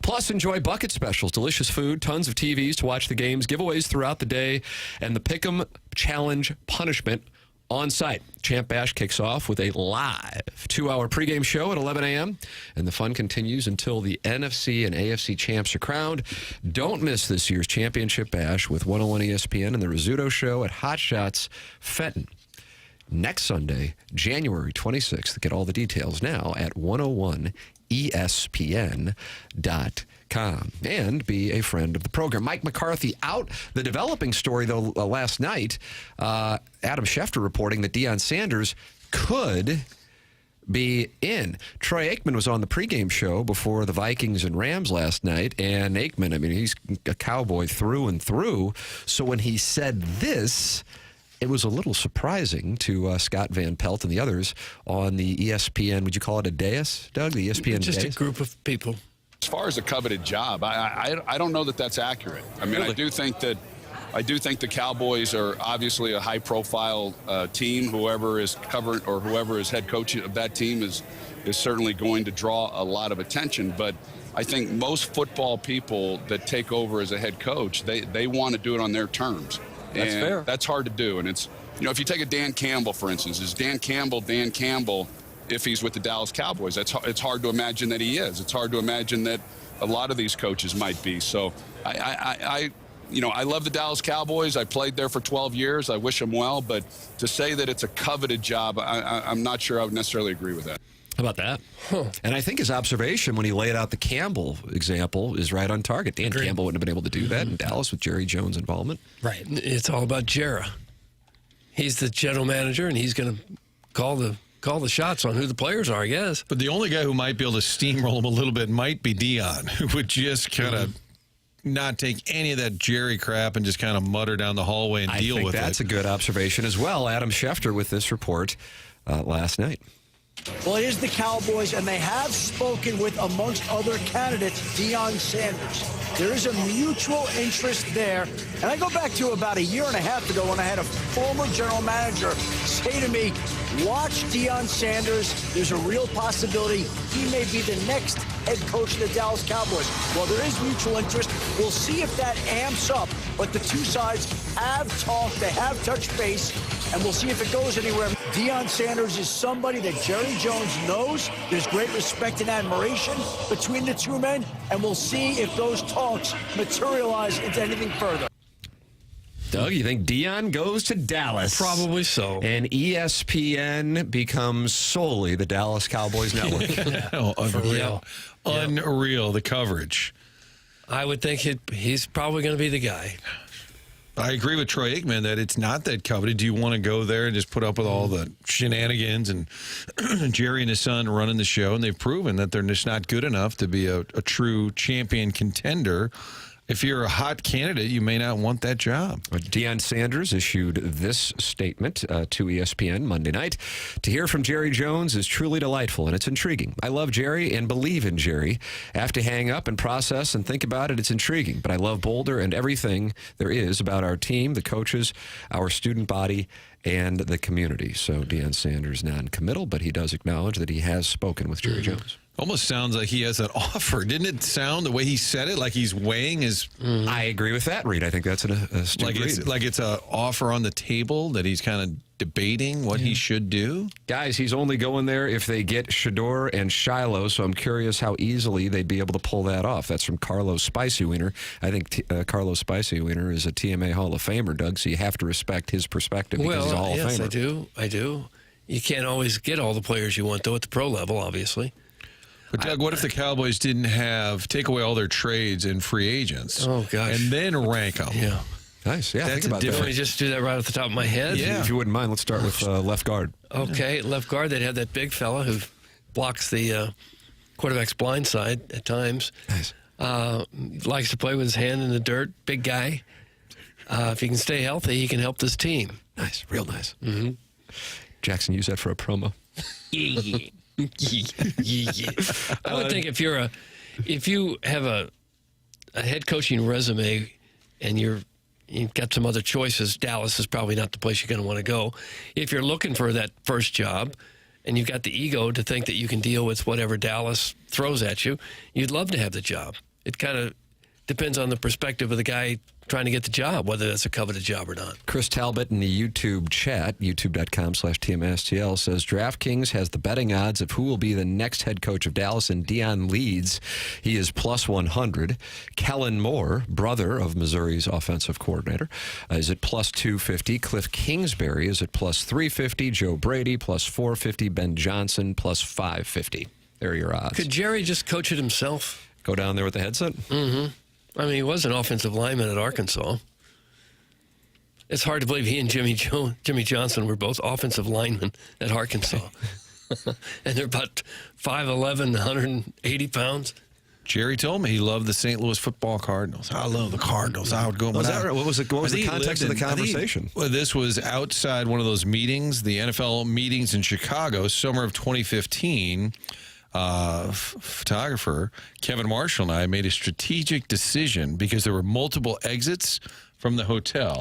[SPEAKER 7] Plus, enjoy bucket specials, delicious food, tons of TVs to watch the games, giveaways throughout the day, and the Pick'em Challenge punishment on site. Champ Bash kicks off with a live 2-hour pregame show at 11 a.m., and the fun continues until the NFC and AFC champs are crowned. Don't miss this year's Championship Bash with 101 ESPN and the Rizzuto Show at Hot Shots Fenton. Next Sunday, January 26th. Get all the details now at 101ESPN.com. And be a friend of the program. Mike McCarthy out. The developing story, though, last night, Adam Schefter reporting that Deion Sanders could be in. Troy Aikman was on the pregame show before the Vikings and Rams last night, and Aikman, I mean, he's a Cowboy through and through. So when he said this, it was a little surprising to Scott Van Pelt and the others on the ESPN, would you call it a dais, Doug? The ESPN
[SPEAKER 9] Just
[SPEAKER 7] dais?
[SPEAKER 9] a group of people.
[SPEAKER 22] As far as a coveted job, I don't know that that's accurate. I mean,
[SPEAKER 7] Really?
[SPEAKER 22] I do think the Cowboys are obviously a high-profile team. Whoever is covered or whoever is head coach of that team is certainly going to draw a lot of attention. But I think most football people that take over as a head coach, they want to do it on their terms.
[SPEAKER 7] That's
[SPEAKER 22] and
[SPEAKER 7] fair.
[SPEAKER 22] That's hard to do. And it's, if you take a Dan Campbell, for instance, is Dan Campbell if he's with the Dallas Cowboys? It's hard to imagine that he is. It's hard to imagine that a lot of these coaches might be. So I love the Dallas Cowboys. I played there for 12 years. I wish them well. But to say that it's a coveted job, I'm not sure I would necessarily agree with that.
[SPEAKER 7] How about that? And I think his observation when he laid out the Campbell example is right on target. Dan Campbell wouldn't have been able to do that in Dallas with Jerry Jones' involvement.
[SPEAKER 9] Right. It's all about Jera. He's the general manager, and he's going to call the shots on who the players are, I guess.
[SPEAKER 8] But the only guy who might be able to steamroll him a little bit might be Deion, who would just kind of not take any of that Jerry crap and just kind of mutter down the hallway and deal with it.
[SPEAKER 7] That's a good observation as well. Adam Schefter with this report last night.
[SPEAKER 6] Well, it is the Cowboys, and they have spoken with, amongst other candidates, Deion Sanders. There is a mutual interest there. And I go back to about a year and a half ago when I had a former general manager say to me, watch Deion Sanders. There's a real possibility he may be the next head coach of the Dallas Cowboys. Well, there is mutual interest. We'll see if that amps up. But the two sides have talked. They have touched base. And we'll see if it goes anywhere. Deion Sanders is somebody that Jerry Jones knows. There's great respect and admiration between the two men. And we'll see if those talks materialize into anything further.
[SPEAKER 7] Doug, you think Deion goes to Dallas?
[SPEAKER 9] Probably so.
[SPEAKER 7] And ESPN becomes solely the Dallas Cowboys network.
[SPEAKER 8] Unreal. Unreal, the coverage.
[SPEAKER 9] I would think he's probably going to be the guy.
[SPEAKER 8] I agree with Troy Aikman that it's not that coveted. Do you want to go there and just put up with all the shenanigans and Jerry and his son running the show? And they've proven that they're just not good enough to be a true champion contender. If you're a hot candidate, you may not want that job.
[SPEAKER 7] Deion Sanders issued this statement to ESPN Monday night. To hear from Jerry Jones is truly delightful, and it's intriguing. I love Jerry and believe in Jerry. I have to hang up and process and think about it. It's intriguing, but I love Boulder and everything there is about our team, the coaches, our student body, and the community. So Deion Sanders non-committal, but he does acknowledge that he has spoken with Jerry Jones.
[SPEAKER 8] Almost sounds like he has an offer. Didn't it sound the way he said it, like he's weighing his...
[SPEAKER 7] I agree with that, Reed. I think that's an astute read.
[SPEAKER 8] Like it's an offer on the table that he's kind of debating what he should do?
[SPEAKER 7] Guys, he's only going there if they get Shador and Shiloh, so I'm curious how easily they'd be able to pull that off. That's from Carlos Spicy Wiener. I think Carlos Spicy Wiener is a TMA Hall of Famer, Doug, so you have to respect his perspective because he's a Hall of Famer.
[SPEAKER 9] I do. You can't always get all the players you want, though, at the pro level, obviously.
[SPEAKER 8] But, Doug, what if the Cowboys didn't take away all their trades and free agents?
[SPEAKER 9] Oh, gosh.
[SPEAKER 8] And then rank them?
[SPEAKER 9] Yeah.
[SPEAKER 7] Nice. Yeah,
[SPEAKER 8] that's
[SPEAKER 7] think about
[SPEAKER 9] that. Let me just do that right off the top of my head.
[SPEAKER 7] Yeah. If you wouldn't mind, let's start with left guard.
[SPEAKER 9] Okay, left guard, they'd have that big fella who blocks the quarterback's blind side at times.
[SPEAKER 7] Nice.
[SPEAKER 9] Likes to play with his hand in the dirt. Big guy. If he can stay healthy, he can help this team.
[SPEAKER 7] Nice. Real nice. Mm-hmm. Jackson, use that for a promo.
[SPEAKER 9] I would think if you have a head coaching resume and you've got some other choices, Dallas is probably not the place you're going to want to go. If you're looking for that first job and you've got the ego to think that you can deal with whatever Dallas throws at you, you'd love to have the job. It kind of depends on the perspective of the guy trying to get the job, whether that's a coveted job or not.
[SPEAKER 7] Chris Talbot in the YouTube chat, youtube.com/TMSTL, says DraftKings has the betting odds of who will be the next head coach of Dallas, and Deion leads. He is plus 100. Kellen Moore, brother of Missouri's offensive coordinator, is at plus 250. Cliff Kingsbury is at plus 350. Joe Brady plus 450. Ben Johnson plus 550. There are your odds.
[SPEAKER 9] Could Jerry just coach it himself?
[SPEAKER 7] Go down there with the headset?
[SPEAKER 9] Mm-hmm. I mean, he was an offensive lineman at Arkansas. It's hard to believe he and Jimmy Johnson were both offensive linemen at Arkansas. And they're about 5'11", 180 pounds.
[SPEAKER 8] Jerry told me he loved the St. Louis football Cardinals. I love the Cardinals. I would go.
[SPEAKER 7] What was the context of the conversation?
[SPEAKER 8] Well, this was outside one of those meetings, the NFL meetings in Chicago, summer of 2015. Photographer Kevin Marshall and I made a strategic decision because there were multiple exits from the hotel.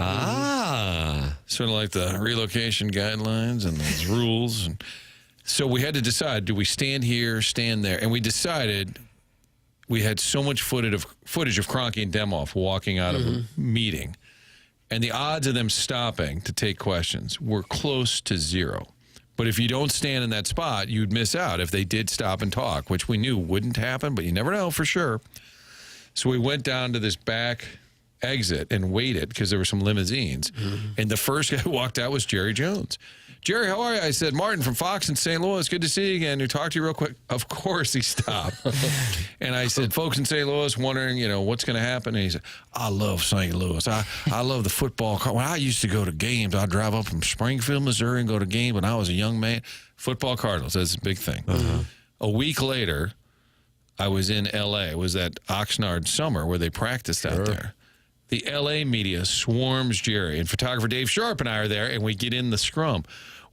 [SPEAKER 8] Sort of like the relocation guidelines and those rules. And so we had to decide, do we stand here, stand there? And we decided we had so much footage of Kroenke and Demoff walking out of a meeting. And the odds of them stopping to take questions were close to zero. But if you don't stand in that spot, you'd miss out if they did stop and talk, which we knew wouldn't happen, but you never know for sure. So we went down to this back exit and waited because there were some limousines. And the first guy who walked out was Jerry Jones. Jerry, how are you? I said, Martin from Fox in St. Louis. Good to see you again. To talk to you real quick. Of course he stopped. And I said, folks in St. Louis wondering, what's going to happen. And he said, I love St. Louis. I love the football. When I used to go to games, I'd drive up from Springfield, Missouri and go to games when I was a young man. Football Cardinals, that's a big thing. A week later, I was in L.A. It was that Oxnard summer where they practiced out there. The L.A. media swarms Jerry, and photographer Dave Sharp and I are there, and we get in the scrum.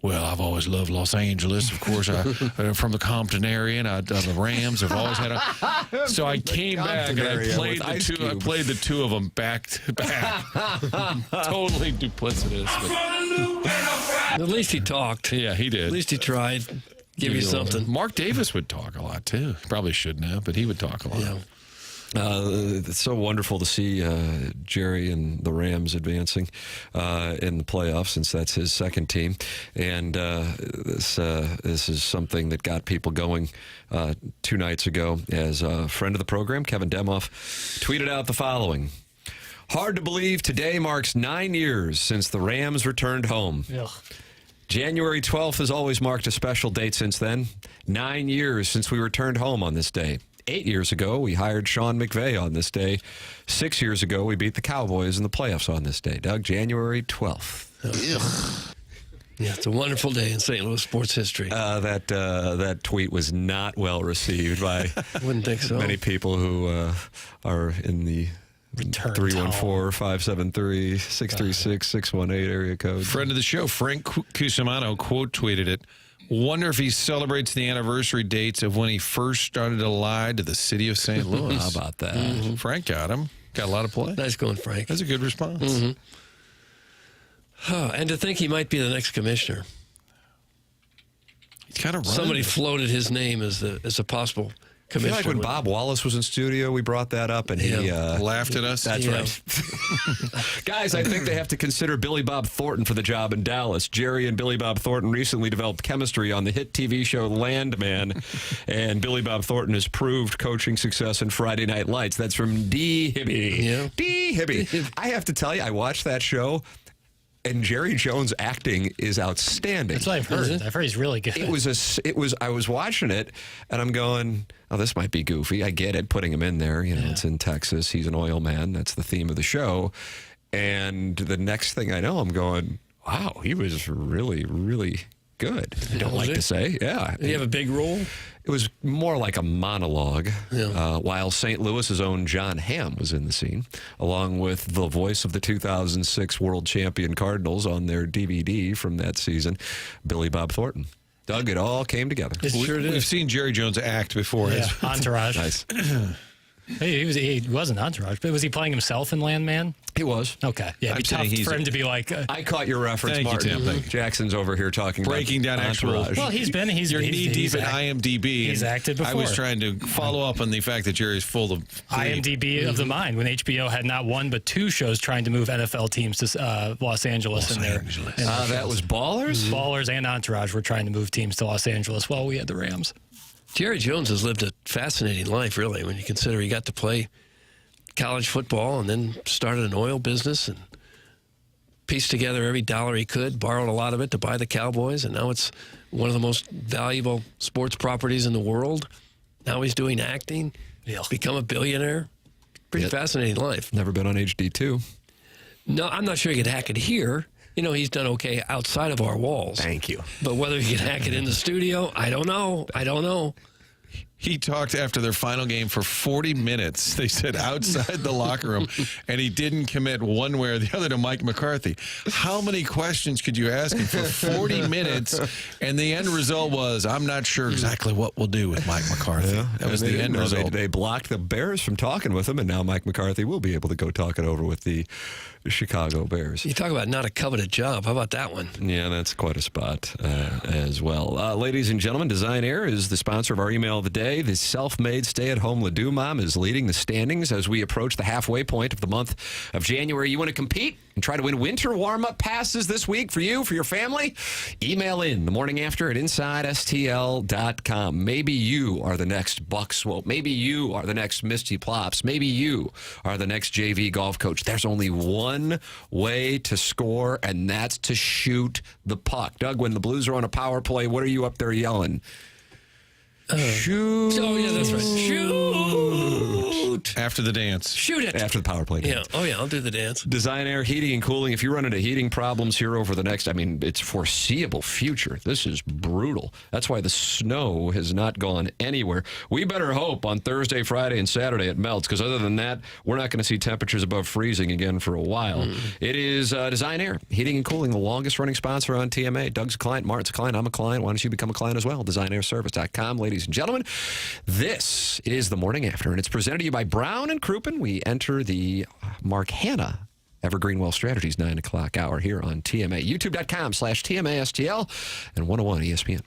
[SPEAKER 8] Well, I've always loved Los Angeles. Of course, I'm from the Compton area, and the Rams have always had a... So I came back, and I played the two of them back to back. Totally duplicitous. But...
[SPEAKER 9] At least he talked.
[SPEAKER 8] Yeah, he did.
[SPEAKER 9] At least he tried. Give you something.
[SPEAKER 8] Mark Davis would talk a lot, too. Probably shouldn't have, but he would talk a lot.
[SPEAKER 9] Yeah.
[SPEAKER 7] It's so wonderful to see Jerry and the Rams advancing in the playoffs, since that's his second team. And this is something that got people going 2 nights ago. As a friend of the program, Kevin Demoff, tweeted out the following. Hard to believe today marks 9 years since the Rams returned home.
[SPEAKER 10] Ugh.
[SPEAKER 7] January 12th has always marked a special date since then. 9 years since we returned home on this day. 8 years ago, we hired Sean McVay on this day. 6 years ago, we beat the Cowboys in the playoffs on this day. Doug, January 12th.
[SPEAKER 9] Yeah, it's a wonderful day in St. Louis sports history.
[SPEAKER 7] That tweet was not well received by
[SPEAKER 9] Wouldn't think so.
[SPEAKER 7] many people who are in the 314-573-636-618 area code.
[SPEAKER 8] Friend of the show, Frank Cusimano, quote tweeted it. Wonder if he celebrates the anniversary dates of when he first started to lie to the city of St. Louis.
[SPEAKER 7] How about that?
[SPEAKER 8] Frank got him. Got a lot of play.
[SPEAKER 9] Nice going, Frank.
[SPEAKER 8] That's a good response.
[SPEAKER 9] And to think he might be the next commissioner.
[SPEAKER 8] He's kind of
[SPEAKER 9] Somebody floated his name as a possible
[SPEAKER 7] I feel
[SPEAKER 9] commissioner.
[SPEAKER 7] like when Bob Wallace was in studio, we brought that up, and he
[SPEAKER 8] laughed at us.
[SPEAKER 7] That's right. Guys, I think they have to consider Billy Bob Thornton for the job in Dallas. Jerry and Billy Bob Thornton recently developed chemistry on the hit TV show Landman, and Billy Bob Thornton has proved coaching success in Friday Night Lights. That's from D. Hibby.
[SPEAKER 9] Yeah.
[SPEAKER 7] D. Hibby. I have to tell you, I watched that show. And Jerry Jones' acting is outstanding.
[SPEAKER 10] That's what I've heard. I've heard he's really good.
[SPEAKER 7] I was watching it, and I'm going, oh, this might be goofy. I get it, putting him in there. You know, it's in Texas. He's an oil man. That's the theme of the show. And the next thing I know, I'm going, wow, he was really, really good. I don't like to say. Yeah.
[SPEAKER 9] Did he have a big role?
[SPEAKER 7] It was more like a monologue, while St. Louis's own John Hamm was in the scene, along with the voice of the 2006 world champion Cardinals on their DVD from that season, Billy Bob Thornton. Doug, it all came together.
[SPEAKER 8] We've seen Jerry Jones act before.
[SPEAKER 10] Yeah, Entourage.
[SPEAKER 7] Nice.
[SPEAKER 10] He wasn't Entourage, but was he playing himself in Landman?
[SPEAKER 7] He was.
[SPEAKER 10] Okay. Yeah, it'd be tough for him to be like...
[SPEAKER 7] I caught your reference,
[SPEAKER 8] Thank
[SPEAKER 7] Martin.
[SPEAKER 8] you, Tim.
[SPEAKER 7] Jackson's over here talking
[SPEAKER 8] breaking down
[SPEAKER 7] Entourage.
[SPEAKER 8] actual...
[SPEAKER 10] Well, he's
[SPEAKER 8] You're knee-deep in IMDb.
[SPEAKER 10] He's acted before.
[SPEAKER 8] I was trying to follow up on the fact that Jerry's full of...
[SPEAKER 10] IMDb of the mind, when HBO had not one but two shows trying to move NFL teams to Los Angeles.
[SPEAKER 7] That was Ballers?
[SPEAKER 10] Ballers and Entourage were trying to move teams to Los Angeles while we had the Rams.
[SPEAKER 9] Jerry Jones has lived a fascinating life, really, when you consider he got to play college football and then started an oil business and pieced together every dollar he could, borrowed a lot of it to buy the Cowboys, and now it's one of the most valuable sports properties in the world. Now he's doing acting, become a billionaire. Pretty fascinating life.
[SPEAKER 7] Never been on HD2.
[SPEAKER 9] No, I'm not sure he could hack it here. You know, he's done okay outside of our walls.
[SPEAKER 7] Thank you.
[SPEAKER 9] But whether he can hack it in the studio, I don't know.
[SPEAKER 8] He talked after their final game for 40 minutes, they said, outside the locker room, and he didn't commit one way or the other to Mike McCarthy. How many questions could you ask him for 40 minutes? And the end result was, I'm not sure exactly what we'll do with Mike McCarthy.
[SPEAKER 7] Yeah,
[SPEAKER 8] that was the end result.
[SPEAKER 7] They blocked the Bears from talking with him, and now Mike McCarthy will be able to go talk it over with the Chicago Bears.
[SPEAKER 9] You talk about not a coveted job. How about that one?
[SPEAKER 7] Yeah, that's quite a spot as well. Ladies and gentlemen, Design Air is the sponsor of our email of the day. The self-made stay-at-home Ledoux mom is leading the standings as we approach the halfway point of the month of January. You want to compete and try to win winter warm-up passes this week for you, for your family? Email in the morning after at InsideSTL.com. Maybe you are the next Buck Swope. Maybe you are the next Misty Plops. Maybe you are the next JV golf coach. There's only one way to score, and that's to shoot the puck. Doug, when the Blues are on a power play, what are you up there yelling? Shoot.
[SPEAKER 9] Oh, yeah, that's right. Shoot.
[SPEAKER 8] After the dance.
[SPEAKER 9] Shoot it.
[SPEAKER 7] After the power play dance.
[SPEAKER 9] Yeah. Oh, yeah, I'll do the dance.
[SPEAKER 7] Design Air Heating and Cooling. If you run into heating problems here over the next, it's foreseeable future. This is brutal. That's why the snow has not gone anywhere. We better hope on Thursday, Friday, and Saturday it melts, because other than that, we're not going to see temperatures above freezing again for a while. It is Design Air Heating and Cooling, the longest running sponsor on TMA. Doug's a client, Martin's a client, I'm a client. Why don't you become a client as well? DesignAirService.com. Ladies and gentlemen, this is The Morning After, and it's presented to you by Brown and Crouppen. We enter the Mark Hanna Evergreen Wealth Strategies 9 o'clock hour here on TMA. YouTube.com/TMASTL and 101 ESPN.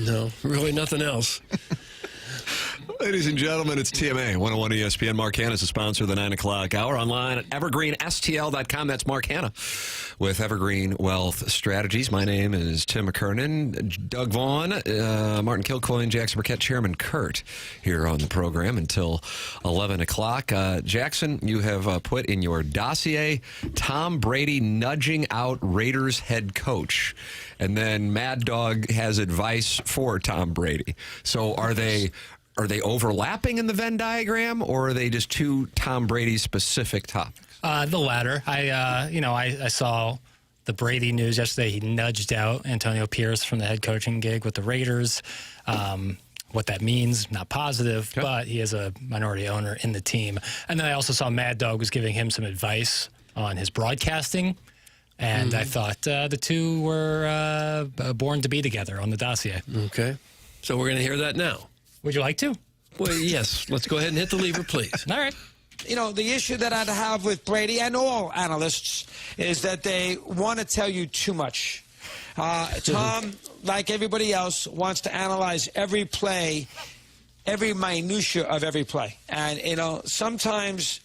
[SPEAKER 9] No, really nothing else.
[SPEAKER 7] Ladies and gentlemen, it's TMA 101 ESPN. Mark Hanna is the sponsor of the 9 o'clock hour. Online at evergreenstl.com. That's Mark Hanna with Evergreen Wealth Strategies. My name is Tim McKernan. Doug Vaughn, Martin Kilcoyne, Jackson Burkett, Chairman Kurt here on the program until 11 o'clock. Jackson, you have put in your dossier Tom Brady nudging out Raiders head coach. And then Mad Dog has advice for Tom Brady. So are they overlapping in the Venn diagram, or are they just two Tom Brady specific topics?
[SPEAKER 10] The latter. I saw the Brady news yesterday. He nudged out Antonio Pierce from the head coaching gig with the Raiders. What that means, not positive, but he is a minority owner in the team. And then I also saw Mad Dog was giving him some advice on his broadcasting. And I thought the two were born to be together on the dossier.
[SPEAKER 9] Okay. So we're going to hear that now.
[SPEAKER 10] Would you like to?
[SPEAKER 9] Well, yes. Let's go ahead and hit the lever, please.
[SPEAKER 10] All right.
[SPEAKER 2] You know, the issue that I'd have with Brady and all analysts is that they want to tell you too much. Tom, like everybody else, wants to analyze every play, every minutia of every play. And, sometimes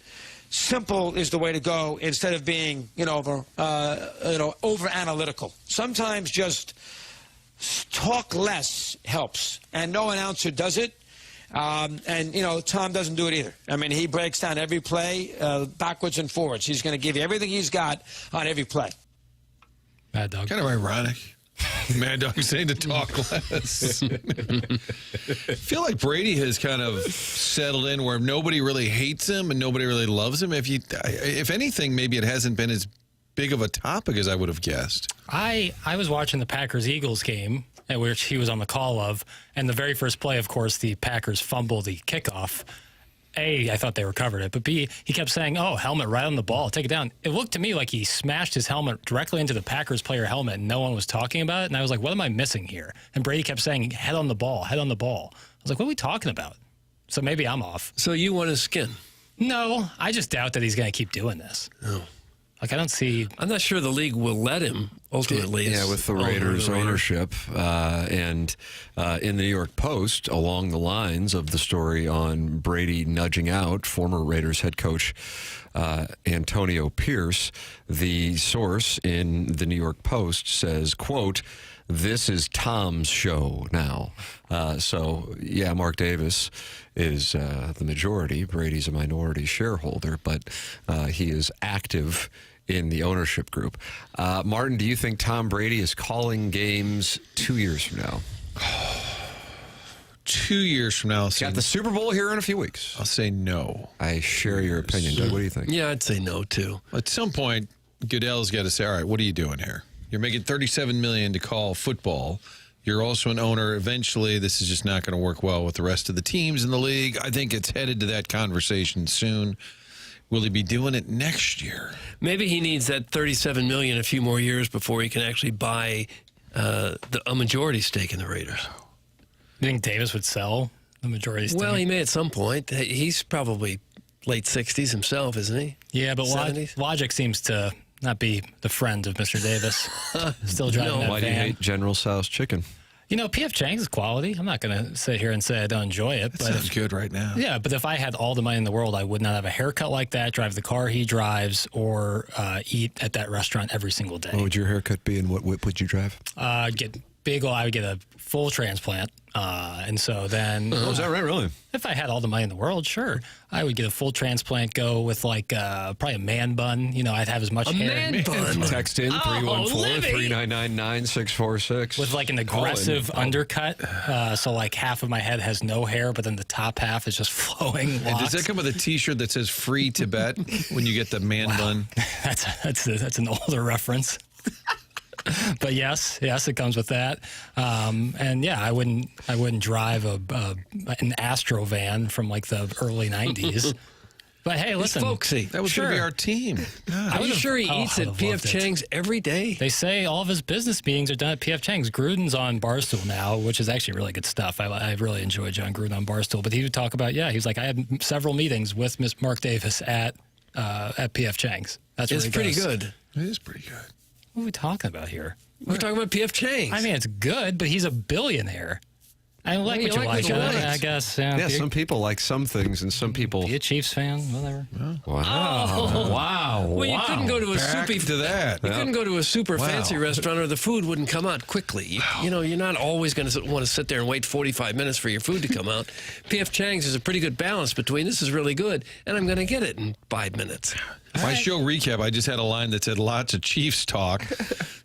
[SPEAKER 2] simple is the way to go instead of being, over analytical. Sometimes just talk less helps, and no announcer does it. Tom doesn't do it either. I mean, he breaks down every play backwards and forwards. He's going to give you everything he's got on every play.
[SPEAKER 10] Mad Dog.
[SPEAKER 8] Kind of ironic. Mad Dog saying to talk less. I feel like Brady has kind of settled in where nobody really hates him and nobody really loves him. If anything, maybe it hasn't been as big of a topic as I would have guessed.
[SPEAKER 10] I was watching the Packers-Eagles game, at which he was on the call of, and the very first play, of course, the Packers fumbled the kickoff. A, I thought they recovered it, but B, he kept saying, helmet right on the ball, take it down. It looked to me like he smashed his helmet directly into the Packers player helmet, and no one was talking about it, and I was like, what am I missing here? And Brady kept saying, head on the ball, head on the ball. I was like, what are we talking about? So maybe I'm off.
[SPEAKER 9] So you want his skin?
[SPEAKER 10] No, I just doubt that he's going to keep doing this.
[SPEAKER 9] Oh.
[SPEAKER 10] Like, I don't see...
[SPEAKER 9] I'm not sure the league will let him, ultimately.
[SPEAKER 7] Yeah, with the Raiders ownership. And in the New York Post, along the lines of the story on Brady nudging out former Raiders head coach Antonio Pierce, the source in the New York Post says, quote, "This is Tom's show now." Mark Davis is the majority. Brady's a minority shareholder, but he is active in the ownership group. Martin, do you think Tom Brady is calling games 2 years from now?
[SPEAKER 8] 2 years from now.
[SPEAKER 7] Got the Super Bowl here in a few weeks.
[SPEAKER 8] I'll say no.
[SPEAKER 7] I share your opinion. Doug, what do you think?
[SPEAKER 9] Yeah, I'd say no, too.
[SPEAKER 8] At some point, Goodell's got to say, all right, what are you doing here? You're making $37 million to call football. You're also an owner. Eventually, this is just not going to work well with the rest of the teams in the league. I think it's headed to that conversation soon. Will he be doing it next year?
[SPEAKER 9] Maybe he needs that $37 million a few more years before he can actually buy a majority stake in the Raiders.
[SPEAKER 10] You think Davis would sell the majority stake?
[SPEAKER 9] Well, he may at some point. He's probably late 60s himself, isn't he?
[SPEAKER 10] Yeah, but logic seems to not be the friend of Mr. Davis. Still driving that
[SPEAKER 7] Why do you hate General Tso's chicken?
[SPEAKER 10] P.F. Chang's is quality. I'm not going to sit here and say I don't enjoy it.
[SPEAKER 8] That sounds good right now.
[SPEAKER 10] Yeah, but if I had all the money in the world, I would not have a haircut like that, drive the car he drives, or eat at that restaurant every single day.
[SPEAKER 7] What would your haircut be, and what whip would you drive?
[SPEAKER 10] I would get a full transplant. And so then...
[SPEAKER 7] is that right, really?
[SPEAKER 10] If I had all the money in the world, sure. I would get a full transplant, go with probably a man bun. I'd have as much hair.
[SPEAKER 9] A man bun?
[SPEAKER 7] Text in 314-399-9646.
[SPEAKER 10] With an aggressive undercut. So half of my head has no hair, but then the top half is just flowing locks.
[SPEAKER 8] And does that come with a T-shirt that says "Free Tibet" when you get the man bun?
[SPEAKER 10] That's an older reference. But yes, it comes with that. I wouldn't drive an Astro van from the early 90s. But hey, listen,
[SPEAKER 9] it's folksy.
[SPEAKER 8] That was going to be our team.
[SPEAKER 9] Are you sure he eats at P.F. Chang's every day?
[SPEAKER 10] They say all of his business meetings are done at P.F. Chang's. Gruden's on Barstool now, which is actually really good stuff. I really enjoy John Gruden on Barstool. But he would talk about, he was like, I had several meetings with Miss Mark Davis at P.F. Chang's.
[SPEAKER 9] It's pretty good.
[SPEAKER 8] It is pretty good.
[SPEAKER 10] What are we talking about here?
[SPEAKER 9] We're talking about P.F. Chang's.
[SPEAKER 10] I mean, it's good, but he's a billionaire. I like
[SPEAKER 9] Well,
[SPEAKER 10] what you like. I guess.
[SPEAKER 7] Yeah, some people like some things, and some people.
[SPEAKER 10] Be a Chiefs fan, whatever.
[SPEAKER 7] Wow.
[SPEAKER 9] Oh.
[SPEAKER 7] Wow.
[SPEAKER 9] Well, you couldn't go to a
[SPEAKER 8] Back to that.
[SPEAKER 9] You couldn't go to a super
[SPEAKER 8] Wow.
[SPEAKER 9] fancy restaurant, or the food wouldn't come out quickly. You know, you're not always going to want to sit there and wait 45 minutes for your food to come out. P.F. Chang's is a pretty good balance between this is really good, and I'm going to get it in 5 minutes.
[SPEAKER 8] My show recap, I just had a line that said lots of Chiefs talk.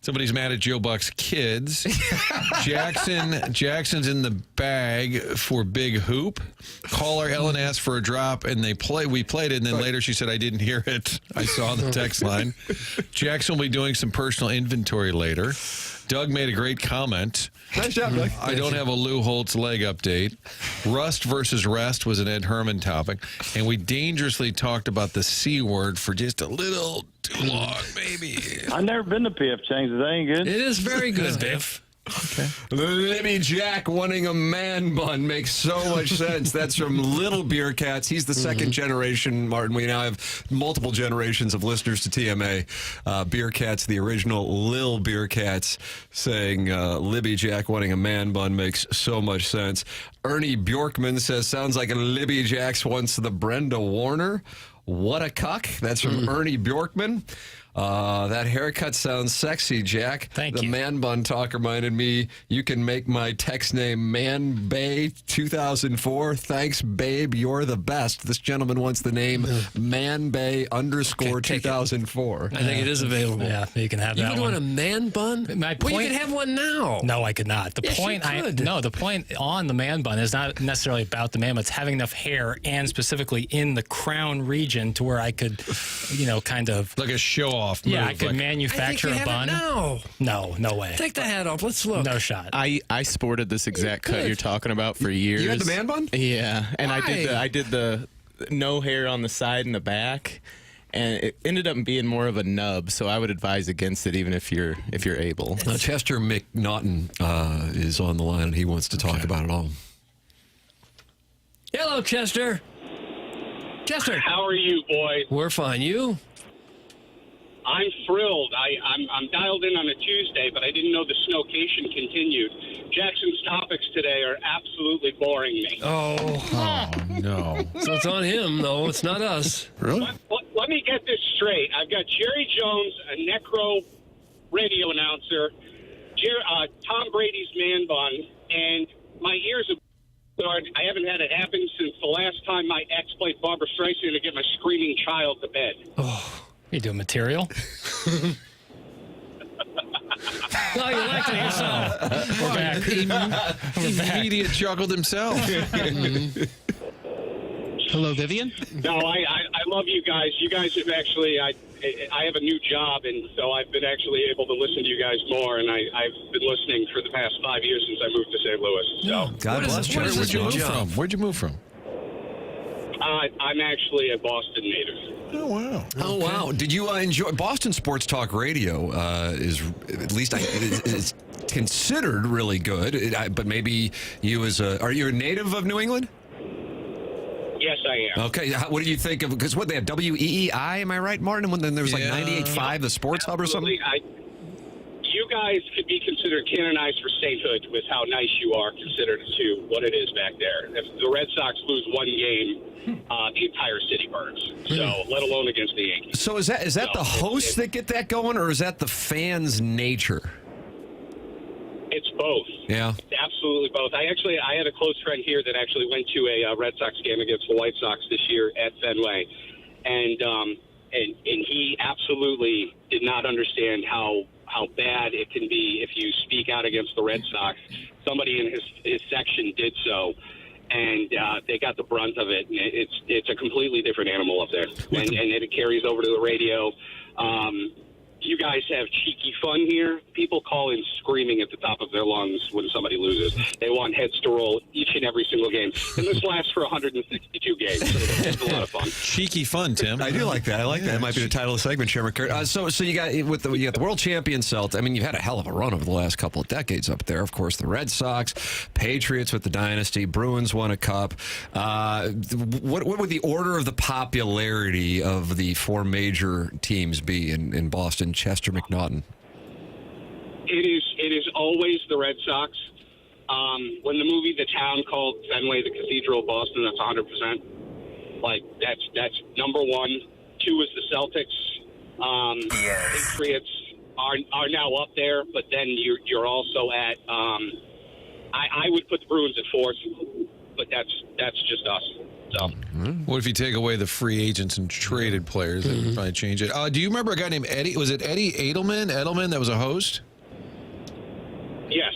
[SPEAKER 8] Somebody's mad at Joe Buck's kids. Jackson's in the bag for big hoop. Caller Ellen asked for a drop, and we played it, and then later she said, I didn't hear it. I saw the text line. Jackson will be doing some personal inventory later. Doug made a great comment.
[SPEAKER 7] Nice job, Doug.
[SPEAKER 8] I don't have a Lou Holtz leg update. Rust versus rest was an Ed Hermann topic. And we dangerously talked about the C word for just a little too long, maybe.
[SPEAKER 5] I've never been to P.F. Chang's. Is that any good?
[SPEAKER 9] It is very good, Biff.
[SPEAKER 8] Okay.
[SPEAKER 7] Libby Jack wanting a man bun makes so much sense. That's from Little Beer Cats. He's the second generation, Martin. We now have multiple generations of listeners to TMA. Beer Cats, the original Lil Beer Cats, saying Libby Jack wanting a man bun makes so much sense. Ernie Bjorkman says, sounds like a Libby Jacks wants the Brenda Warner. What a cuck. That's from Ernie Bjorkman. That haircut sounds sexy, Jack.
[SPEAKER 10] Thank
[SPEAKER 7] you. The man bun talk reminded me you can make my text name Man Bay 2004. Thanks, babe. You're the best. This gentleman wants the name Man Bay _ 2004.
[SPEAKER 9] I think it is available.
[SPEAKER 10] Yeah, you can have
[SPEAKER 9] You
[SPEAKER 10] that
[SPEAKER 9] could
[SPEAKER 10] one.
[SPEAKER 9] want a man bun?
[SPEAKER 10] My point,
[SPEAKER 9] Well, you could have one now.
[SPEAKER 10] No, I could not. The
[SPEAKER 9] Yes, you
[SPEAKER 10] point
[SPEAKER 9] could.
[SPEAKER 10] the point on the man bun is not necessarily about the man bun. It's having enough hair and specifically in the crown region to where I could, kind of
[SPEAKER 8] like a show off.
[SPEAKER 10] Yeah, I
[SPEAKER 8] move,
[SPEAKER 10] could
[SPEAKER 8] like-
[SPEAKER 10] manufacture
[SPEAKER 9] I think
[SPEAKER 10] a
[SPEAKER 9] you have
[SPEAKER 10] bun.
[SPEAKER 9] it now.
[SPEAKER 10] No way.
[SPEAKER 9] Take the hat off. Let's look.
[SPEAKER 10] No shot.
[SPEAKER 15] I sported this exact cut
[SPEAKER 9] Good.
[SPEAKER 15] you're talking about for years.
[SPEAKER 7] You had the man bun?
[SPEAKER 15] Yeah, and
[SPEAKER 9] Why?
[SPEAKER 15] I did the no hair on the side and the back, and it ended up being more of a nub. So I would advise against it, even if you're able.
[SPEAKER 7] Chester McNaughton is on the line, and he wants to talk about it all.
[SPEAKER 9] Hello, Chester. Chester.
[SPEAKER 11] How are you, boys?
[SPEAKER 9] We're fine. You?
[SPEAKER 11] I'm thrilled. I'm dialed in on a Tuesday, but I didn't know the snowcation continued. Jackson's topics today are absolutely boring me.
[SPEAKER 9] Oh,
[SPEAKER 8] no.
[SPEAKER 9] So it's on him, though. It's not us.
[SPEAKER 8] Really?
[SPEAKER 11] Let me get this straight. I've got Jerry Jones, a necro radio announcer, Tom Brady's man bun, and my ears have started. I haven't had it happen since the last time my ex played Barbara Streisand to get my screaming child to bed.
[SPEAKER 10] Oh, you doing material?
[SPEAKER 9] No, you like it yourself.
[SPEAKER 10] We're back.
[SPEAKER 8] He immediate chuckled himself.
[SPEAKER 23] Hello, Vivian.
[SPEAKER 11] No, I love you guys. You guys have actually, I have a new job, and so I've been actually able to listen to you guys more, and I've been listening for the past 5 years since I moved to St. Louis. So,
[SPEAKER 7] God bless you.
[SPEAKER 8] Where'd you move from? Where'd you move from?
[SPEAKER 11] I'm actually a Boston native.
[SPEAKER 8] Oh, wow.
[SPEAKER 7] Oh, wow. Did you enjoy Boston Sports Talk Radio? Is at least is considered really good, but maybe you are you a native of New England?
[SPEAKER 11] Yes, I am.
[SPEAKER 7] Okay, what do you think of, because what, they have WEEI, am I right, Martin? And then there was like
[SPEAKER 8] Yeah.
[SPEAKER 7] 98.5, the sports hub or something?
[SPEAKER 11] You guys could be considered canonized for sainthood with how nice you are considered to what it is back there. If the Red Sox lose one game, the entire city burns. So, let alone against the Yankees.
[SPEAKER 7] So is that the hosts that get that going, or is that the fans' nature?
[SPEAKER 11] It's both.
[SPEAKER 7] Yeah.
[SPEAKER 11] Absolutely both. I had a close friend here that actually went to a Red Sox game against the White Sox this year at Fenway, and he absolutely did not understand how bad it can be if you speak out against the Red Sox. Somebody in his section did so, and they got the brunt of it. And it's a completely different animal up there, and it carries over to the radio. You guys have cheeky fun here. People call in screaming at the top of their lungs when somebody loses. They want heads to roll each and every single game. And this lasts for 162 games. So it's a lot of fun.
[SPEAKER 8] Cheeky fun, Tim.
[SPEAKER 7] I do like that. I like that. It might be the title of the segment, Chairman Kurt. So you got the world champion Celtics. I mean, you've had a hell of a run over the last couple of decades up there. Of course, the Red Sox, Patriots with the dynasty, Bruins won a cup. What would the order of the popularity of the four major teams be in Boston? Chester McNaughton.
[SPEAKER 11] It is always the Red Sox. When the movie The Town called Fenway the Cathedral of Boston, that's 100%. Like that's number one. 2 is the Celtics. Patriots are now up there, but then you're also at. I would put the Bruins at 4th, but that's just us. So.
[SPEAKER 8] What if you take away the free agents and traded players? That would probably change it. Do you remember a guy named Eddie? Was it Eddie Edelman that was a host?
[SPEAKER 11] Yes.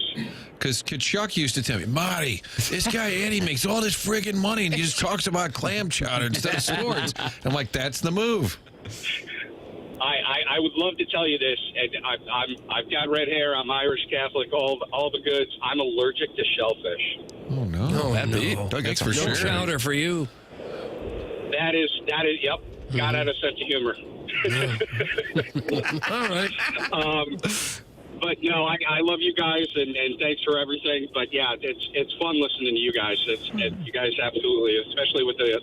[SPEAKER 8] Because Kachuk used to tell me, Marty, this guy Eddie makes all this friggin' money and he just talks about clam chowder instead of sports. I'm like, that's the move.
[SPEAKER 11] I would love to tell you this, and I've got red hair. I'm Irish Catholic, all the goods. I'm allergic to shellfish.
[SPEAKER 8] Oh no! That's for sure.
[SPEAKER 9] No chowder for you.
[SPEAKER 11] That is. Yep. God had a sense of humor.
[SPEAKER 9] All right.
[SPEAKER 11] But no, I love you guys, and thanks for everything. But yeah, it's fun listening to you guys. You guys absolutely, especially with the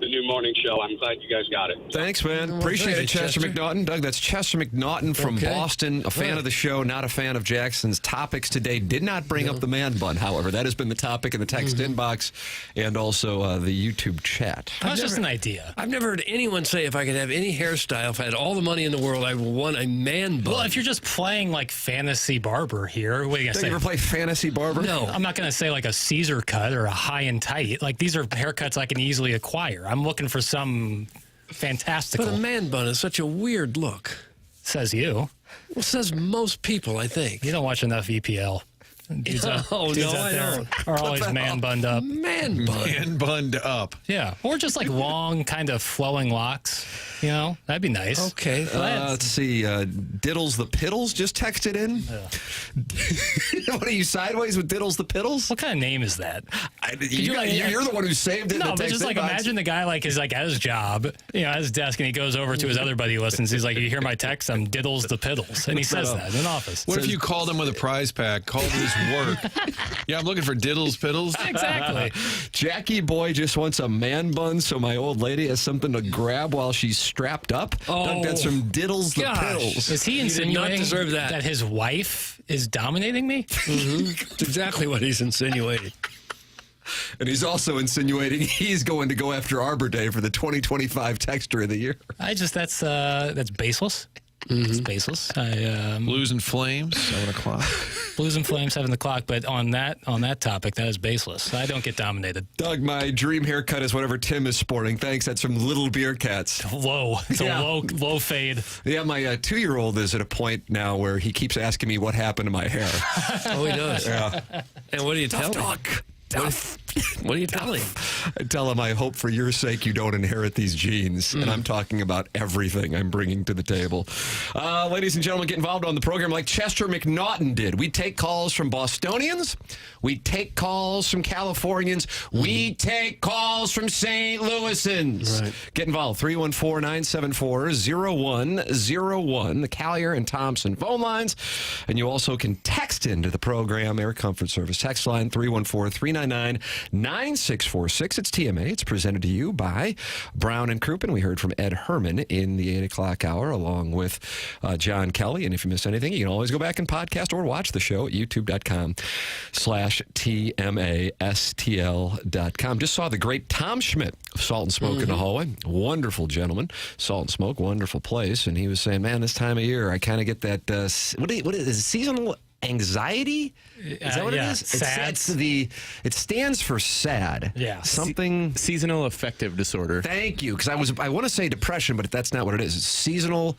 [SPEAKER 11] new morning show. I'm glad you guys got it.
[SPEAKER 7] Thanks, man. Appreciate it, Chester McNaughton. Doug, that's Chester McNaughton from Boston, a fan of the show, not a fan of Jackson's topics today. Did not bring up the man bun, however. That has been the topic in the text inbox and also the YouTube chat.
[SPEAKER 10] That's just an idea.
[SPEAKER 9] I've never heard anyone say if I could have any hairstyle, if I had all the money in the world, I would want a man bun.
[SPEAKER 10] Well, if you're just playing like fantasy barber here, what are you going to say?
[SPEAKER 7] You ever play fantasy barber?
[SPEAKER 10] No. I'm not going to say like a Caesar cut or a high and tight. Like these are haircuts I can easily acquire. I'm looking for some fantastical.
[SPEAKER 9] But a man bun is such a weird look.
[SPEAKER 10] Says you.
[SPEAKER 9] Well, says most people, I think.
[SPEAKER 10] You don't watch enough EPL. Dudes
[SPEAKER 9] I don't.
[SPEAKER 10] Are always man bunned up.
[SPEAKER 9] Man bun.
[SPEAKER 8] Man bunned up.
[SPEAKER 10] Yeah. Or just like long, kind of flowing locks. You know, that'd be nice.
[SPEAKER 9] Okay.
[SPEAKER 7] Let's see. Diddles the Piddles just texted in. What are you, sideways with Diddles the Piddles?
[SPEAKER 10] What kind of name is that?
[SPEAKER 7] You're the one who saved it.
[SPEAKER 10] No, but just like imagine the guy like is like at his job, at his desk, and he goes over to his other buddy who listens. He's like, "You hear my text? I'm Diddles the Piddles," and he says that in an office.
[SPEAKER 8] What if you called him with a prize pack? Called his work. Yeah, I'm looking for Diddles Piddles.
[SPEAKER 10] Exactly.
[SPEAKER 7] Jackie Boy just wants a man bun so my old lady has something to grab while she's strapped up. Doug, that's from Diddles the Piddles.
[SPEAKER 10] Is he insinuating
[SPEAKER 9] deserve that
[SPEAKER 10] his wife is dominating me?
[SPEAKER 9] That's exactly what he's insinuating.
[SPEAKER 7] And he's also insinuating he's going to go after Arbor Day for the 2025 Texter of the Year.
[SPEAKER 10] That's baseless. It's baseless.
[SPEAKER 8] Blues and Flames, 7 o'clock.
[SPEAKER 10] Blues and Flames, 7 o'clock. But on that topic, that is baseless. I don't get dominated.
[SPEAKER 7] Doug, my dream haircut is whatever Tim is sporting. Thanks. That's from Little Beer Cats.
[SPEAKER 10] Low. It's a low fade.
[SPEAKER 7] Yeah, my 2-year-old is at a point now where he keeps asking me what happened to my hair.
[SPEAKER 9] Oh, he does.
[SPEAKER 7] Yeah.
[SPEAKER 9] And what do you tell him? What do you tell him?
[SPEAKER 7] I tell him, I hope for your sake you don't inherit these genes. And I'm talking about everything I'm bringing to the table. Ladies and gentlemen, get involved on the program like Chester McNaughton did. We take calls from Bostonians. We take calls from Californians. We take calls from St. Louisans. Right. Get involved. 314-974-0101. The Collier and Thompson phone lines. And you also can text into the program, Air Comfort Service text line 314-399-9646. It's TMA. It's presented to you by Brown and Crouppen. We heard from Ed Hermann in the 8 o'clock hour along with John Kelly. And if you missed anything, you can always go back and podcast or watch the show at youtube.com/TMASTL.com. Just saw the great Tom Schmidt of Salt and Smoke in the hallway. Wonderful gentleman. Salt and Smoke, wonderful place. And he was saying, man, this time of year, I kind of get that, what is it, seasonal anxiety? Is that what it is?
[SPEAKER 10] Sad.
[SPEAKER 7] It stands for sad.
[SPEAKER 10] Yeah.
[SPEAKER 7] Something.
[SPEAKER 15] Seasonal affective disorder.
[SPEAKER 7] Thank you. Because I want to say depression, but that's not what it is. It's seasonal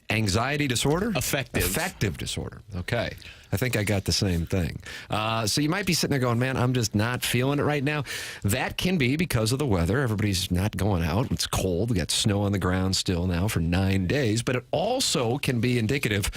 [SPEAKER 7] anxiety disorder? Affective disorder. Okay. I think I got the same thing. So you might be sitting there going, man, I'm just not feeling it right now. That can be because of the weather. Everybody's not going out. It's cold. We got snow on the ground still now for 9 days. But it also can be indicative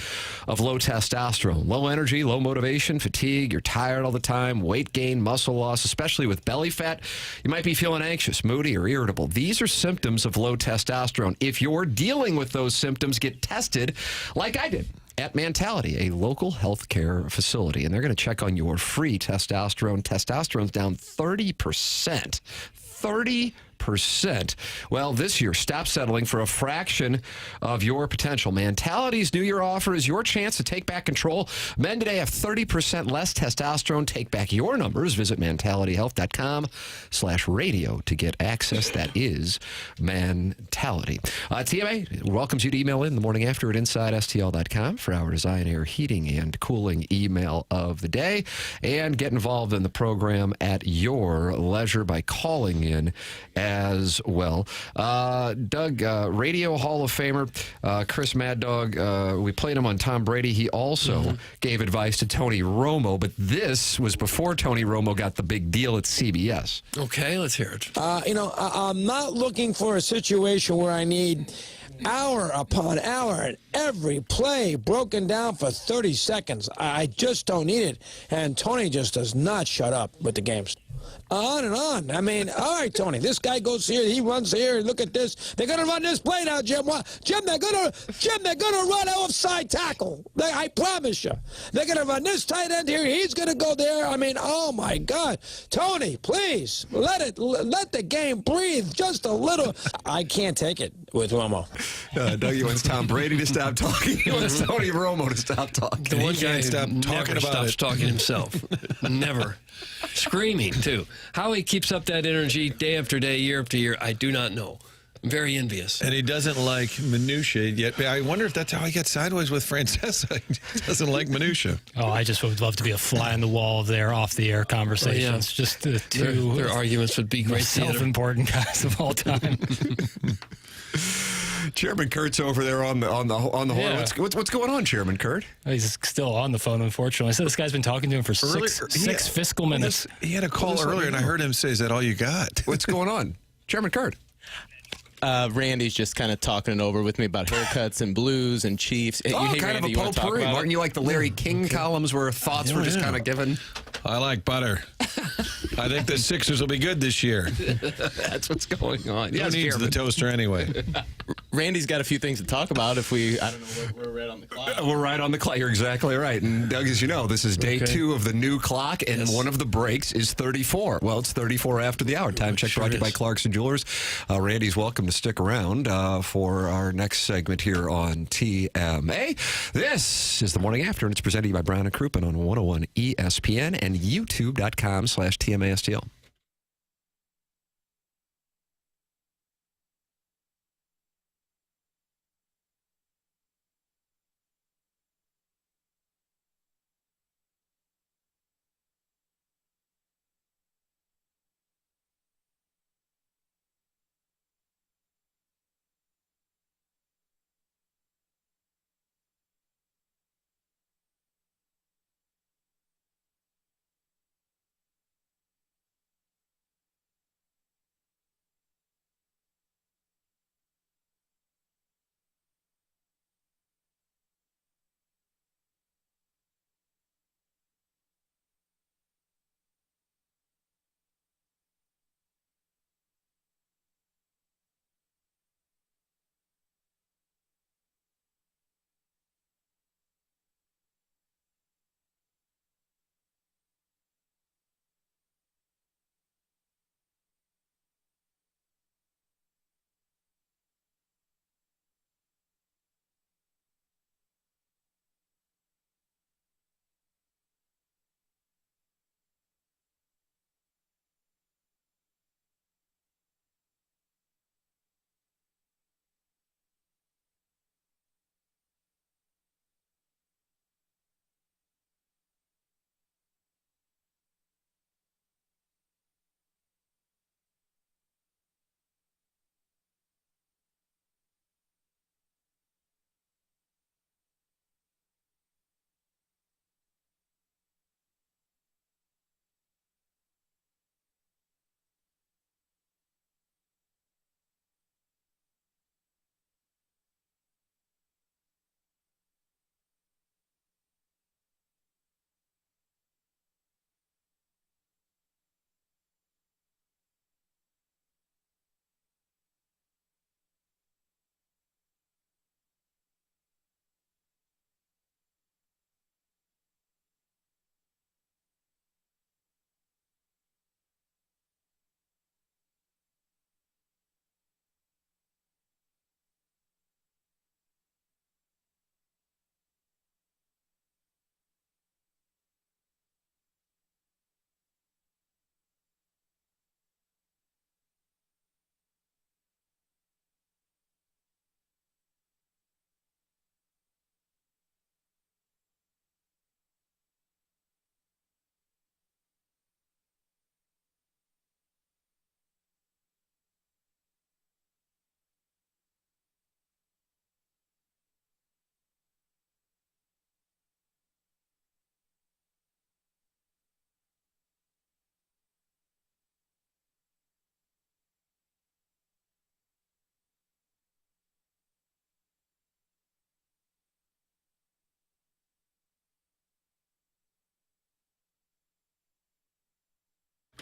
[SPEAKER 7] of low testosterone, low energy, low motivation, fatigue. You're tired all the time, weight gain, muscle loss, especially with belly fat. You might be feeling anxious, moody, or irritable. These are symptoms of low testosterone. If you're dealing with those symptoms, get tested like I did at Mentality, a local healthcare facility, and they're going to check on your free testosterone. Testosterone's down 30%. 30%. 8%. Well, this year, stop settling for a fraction of your potential. Mentality's New Year offer is your chance to take back control. Men today have 30% less testosterone. Take back your numbers. Visit mentalityhealth.com/radio to get access. That is Mentality. TMA welcomes you to email in the morning after at InsideSTL.com for our Design, Air, Heating, and Cooling email of the day. And get involved in the program at your leisure by calling in as well. Doug, Radio Hall of Famer Chris Mad Dog, we played him on Tom Brady. He also gave advice to Tony Romo, but this was before Tony Romo got the big deal at CBS.
[SPEAKER 9] Okay, let's hear it.
[SPEAKER 2] I'm not looking for a situation where I need hour upon hour and every play broken down for 30 seconds. I just don't need it. And Tony just does not shut up with the games. On and on. I mean, all right, Tony, this guy goes here, he runs here, look at this. They're going to run this play now, Jim. Jim, they're going to run an offside tackle. I promise you. They're going to run this tight end here, he's going to go there. I mean, oh, my God. Tony, please, let the game breathe just a little. I can't take it with Romo.
[SPEAKER 7] Doug, he wants Tom Brady to stop talking. He wants Tony Romo to stop talking.
[SPEAKER 9] The one guy never stops talking himself. Never. Screaming, too. How he keeps up that energy day after day, year after year, I do not know. I'm very envious.
[SPEAKER 8] And he doesn't like minutia yet. I wonder if that's how he gets sideways with Francesa. He doesn't like minutia.
[SPEAKER 10] Oh, I just would love to be a fly on the wall of their off-the-air conversations. Just the two.
[SPEAKER 9] Their arguments would be great.
[SPEAKER 10] Self-important guys of all time.
[SPEAKER 7] Chairman Kurt's over there on the horn.
[SPEAKER 10] Yeah.
[SPEAKER 7] What's going on, Chairman Kurt?
[SPEAKER 10] He's still on the phone, unfortunately. So this guy's been talking to him for six fiscal minutes.
[SPEAKER 8] He had a call earlier, and I heard him say, "Is that all you got?"
[SPEAKER 7] What's going on, Chairman Kurt?
[SPEAKER 15] Randy's just kind of talking it over with me about haircuts and Blues and Chiefs.
[SPEAKER 7] Oh, kind
[SPEAKER 15] Randy,
[SPEAKER 7] of a potpourri. Aren't you like the Larry King columns where thoughts were just kind of given?
[SPEAKER 8] I like butter. I think the Sixers will be good this year.
[SPEAKER 7] That's what's going on.
[SPEAKER 8] Who needs the toaster anyway?
[SPEAKER 15] Randy's got a few things to talk about. I don't know where we're right on the clock.
[SPEAKER 7] We're right on the clock. You're exactly right. And Doug, as you know, this is day 2 of the new clock, and one of the breaks is 34. Well, it's 34 after the hour. Time check brought to you by Clarkson Jewelers. Randy's welcome to stick around for our next segment here on TMA. This is the morning after, and it's presented to you by Brown and Crouppen on 101 ESPN and YouTube.com/TMASTL.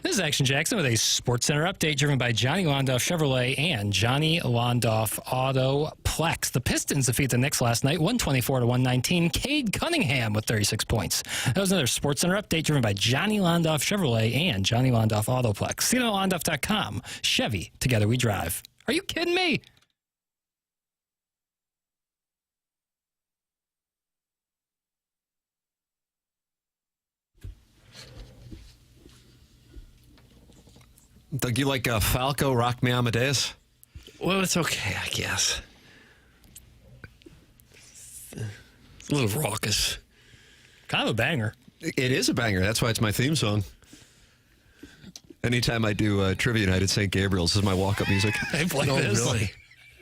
[SPEAKER 10] This is Action Jackson with a Sports Center update driven by Johnny Londoff Chevrolet and Johnny Londoff Autoplex. The Pistons defeat the Knicks last night, 124-119. Cade Cunningham with 36 points. That was another Sports Center update driven by Johnny Londoff Chevrolet and Johnny Londoff Autoplex. See them at Londoff.com. Chevy, together we drive. Are you kidding me?
[SPEAKER 7] Doug, you like Falco, Rock Me Amadeus?
[SPEAKER 9] Well, it's okay, I guess. It's a little raucous.
[SPEAKER 10] Kind of a banger.
[SPEAKER 7] It is a banger. That's why it's my theme song. Anytime I do trivia night at St. Gabriel's, this is my walk-up music.
[SPEAKER 10] Hey, play this.
[SPEAKER 9] Really?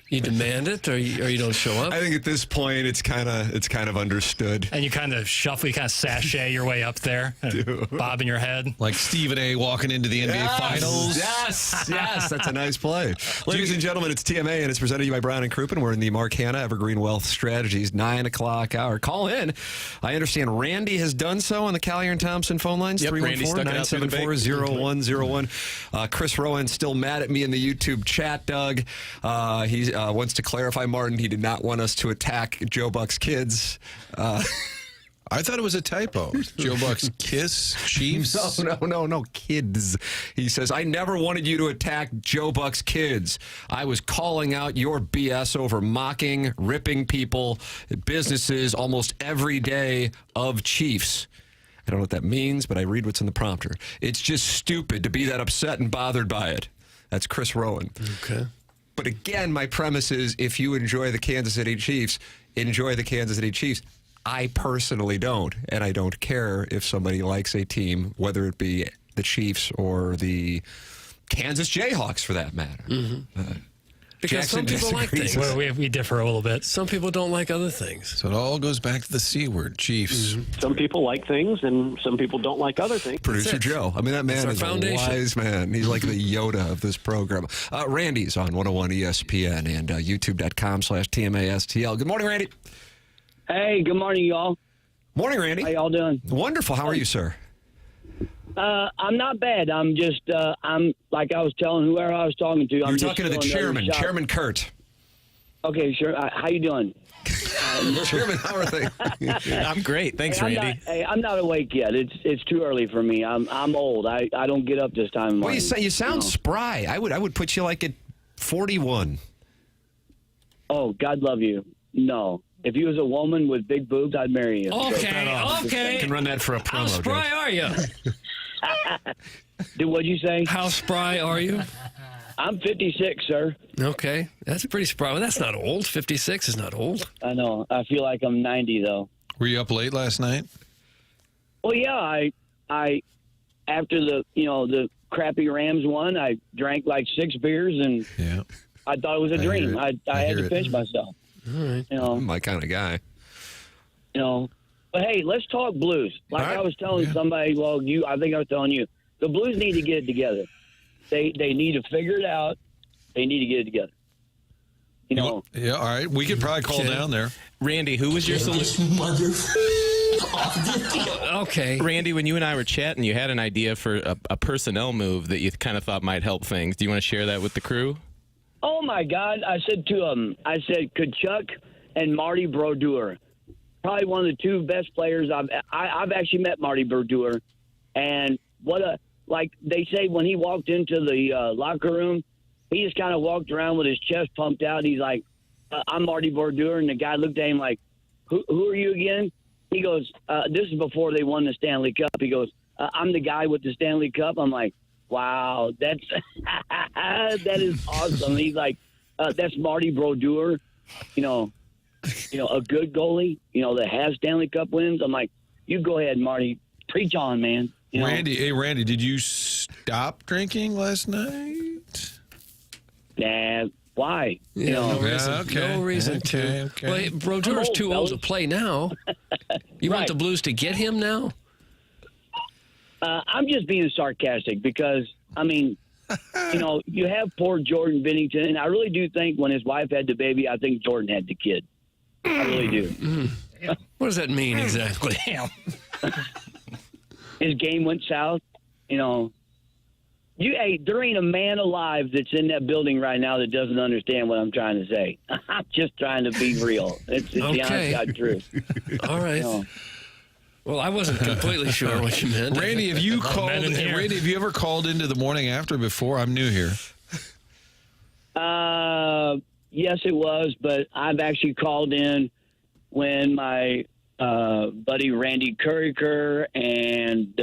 [SPEAKER 9] You demand it, or you don't show up?
[SPEAKER 7] I think at this point, it's kind of understood.
[SPEAKER 10] And you kind of shuffle, you kind of sashay your way up there, bobbing your head.
[SPEAKER 8] Like Stephen A. walking into the NBA Finals.
[SPEAKER 7] Yes, that's a nice play. Ladies and gentlemen, it's TMA, and it's presented to you by Brown and Crouppen. We're in the Mark Hanna Evergreen Wealth Strategies 9 o'clock hour. Call in. I understand Randy has done so on the Collier and Thompson phone lines.
[SPEAKER 15] Yep,
[SPEAKER 7] 314-974-0101. Chris Rowan still mad at me in the YouTube chat, Doug. He wants to clarify, Martin, he did not want us to attack Joe Buck's kids.
[SPEAKER 8] I thought it was a typo. Joe Buck's kiss Chiefs?
[SPEAKER 7] No, kids. He says, I never wanted you to attack Joe Buck's kids. I was calling out your BS over mocking, ripping people, businesses almost every day of Chiefs. I don't know what that means, but I read what's in the prompter. It's just stupid to be that upset and bothered by it. That's Chris Rowan.
[SPEAKER 9] Okay.
[SPEAKER 7] But again, my premise is if you enjoy the Kansas City Chiefs, enjoy the Kansas City Chiefs. I personally don't, and I don't care if somebody likes a team, whether it be the Chiefs or the Kansas Jayhawks, for that matter.
[SPEAKER 9] Because some people like things.
[SPEAKER 10] Well, we differ a little bit.
[SPEAKER 9] Some people don't like other things.
[SPEAKER 8] So it all goes back to the C word, Chiefs.
[SPEAKER 14] Some people like things, and some people don't like other things.
[SPEAKER 7] Producer Joe. I mean, that man is a wise man. He's like the Yoda of this program. Randy's on 101 ESPN and youtube.com/TMASTL. Good morning, Randy.
[SPEAKER 1] Hey, good morning, y'all.
[SPEAKER 7] Morning, Randy.
[SPEAKER 1] How y'all doing?
[SPEAKER 7] Wonderful. How are you, sir?
[SPEAKER 1] I'm not bad. I'm just, I'm like I was telling whoever I was talking to.
[SPEAKER 7] You're talking to the chairman, Chairman Kurt.
[SPEAKER 1] Okay, sure. How you doing?
[SPEAKER 7] Chairman, how are things?
[SPEAKER 15] I'm great. Thanks, Randy.
[SPEAKER 1] I'm not awake yet. It's too early for me. I'm old. I don't get up this time.
[SPEAKER 7] Well, you sound spry. I would put you like at 41.
[SPEAKER 1] Oh, God love you. No. If you was a woman with big boobs, I'd marry you.
[SPEAKER 10] Okay.
[SPEAKER 7] You can run that for a promo.
[SPEAKER 10] How spry are you?
[SPEAKER 1] What'd you say?
[SPEAKER 9] How spry are you?
[SPEAKER 1] I'm 56, sir.
[SPEAKER 9] Okay. That's pretty spry. Well, that's not old. 56 is not old.
[SPEAKER 1] I know. I feel like I'm 90, though.
[SPEAKER 8] Were you up late last night?
[SPEAKER 1] Well, yeah. I after the crappy Rams won, I drank like 6 beers, and I thought it was a dream. I had to pinch myself.
[SPEAKER 9] All right.
[SPEAKER 1] I'm
[SPEAKER 7] my kind of guy.
[SPEAKER 1] But hey, let's talk Blues. Like I was telling somebody, I think I was telling you, the Blues need to get it together. They need to figure it out. They need to get it together.
[SPEAKER 8] Yeah, all right. We could probably call down there.
[SPEAKER 15] Randy, who was your solution?
[SPEAKER 9] Okay.
[SPEAKER 15] Randy, when you and I were chatting, you had an idea for a personnel move that you kind of thought might help things. Do you want to share that with the crew?
[SPEAKER 1] Oh, my God. I said to him, could Chuck and Marty Brodeur, probably one of the 2 best players. I've actually met Marty Brodeur, and like they say when he walked into the locker room, he just kind of walked around with his chest pumped out. He's like, I'm Marty Brodeur, and the guy looked at him like, who are you again? He goes, this is before they won the Stanley Cup. He goes, I'm the guy with the Stanley Cup. I'm like, wow, that is awesome. He's like, that's Marty Brodeur, a good goalie, that has Stanley Cup wins. I'm like, you go ahead, Marty, preach on, man.
[SPEAKER 8] Randy, did you stop drinking last night?
[SPEAKER 1] Nah, why?
[SPEAKER 9] No reason to.
[SPEAKER 8] Okay.
[SPEAKER 9] Well, Brodeur's too old to play now. You want the Blues to get him now?
[SPEAKER 1] I'm just being sarcastic because, you have poor Jordan Bennington, and I really do think when his wife had the baby, I think Jordan had the kid. I really do.
[SPEAKER 9] What does that mean exactly?
[SPEAKER 1] His game went south, there ain't a man alive that's in that building right now that doesn't understand what I'm trying to say. I'm just trying to be real. It's the honest God truth.
[SPEAKER 9] All right. Well, I wasn't completely sure what you meant.
[SPEAKER 8] Randy, have you ever called into the morning after before? I'm new here.
[SPEAKER 1] Yes, it was, but I've actually called in when my buddy Randy Curriker and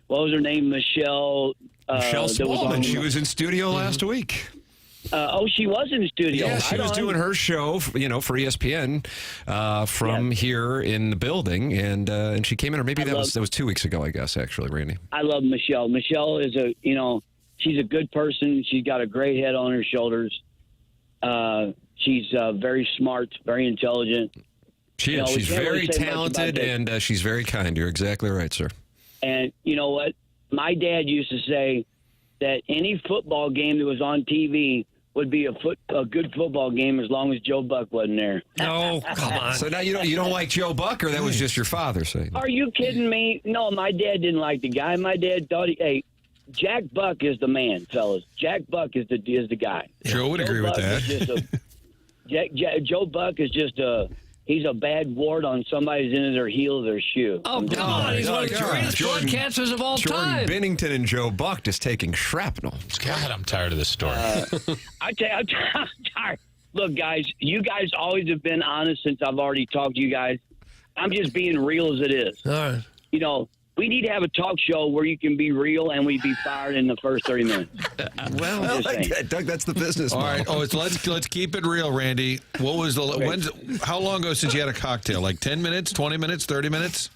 [SPEAKER 1] what was her name, Michelle
[SPEAKER 7] Spaulding. She was in studio last week.
[SPEAKER 1] She was in the studio.
[SPEAKER 7] Yeah, she was doing her show, for ESPN from here in the building, and she came in, or maybe that was 2 weeks ago, I guess, actually, Randy.
[SPEAKER 1] I love Michelle. Michelle is she's a good person. She's got a great head on her shoulders. She's very smart, very intelligent.
[SPEAKER 7] She is. She's very talented, and she's very kind. You're exactly right, sir.
[SPEAKER 1] And you know what? My dad used to say that any football game that was on TV would be a good football game as long as Joe Buck wasn't there.
[SPEAKER 9] No, come on.
[SPEAKER 7] So now you don't like Joe Buck, or that was just your father saying?
[SPEAKER 1] Are you kidding me? No, my dad didn't like the guy. My dad thought Jack Buck is the man, fellas. Jack Buck is the guy.
[SPEAKER 8] Joe would agree with that.
[SPEAKER 1] Joe Buck is just he's a bad wart on somebody's in their heel of their shoe.
[SPEAKER 9] Oh, God. He's one of the greatest broadcasters of all time.
[SPEAKER 7] Jordan Bennington and Joe Buck just taking shrapnel.
[SPEAKER 12] God, I'm tired of this story.
[SPEAKER 1] I'm tired. Look, guys, you guys always have been honest since I've already talked to you guys. I'm just being real as it is.
[SPEAKER 9] All right.
[SPEAKER 1] We need to have a talk show where you can be real and we'd be fired in the first 30 minutes.
[SPEAKER 7] Well, Doug, that's the business.
[SPEAKER 8] All right. Oh, let's keep it real, Randy. What was how long ago since you had a cocktail? Like 10 minutes, 20 minutes, 30 minutes?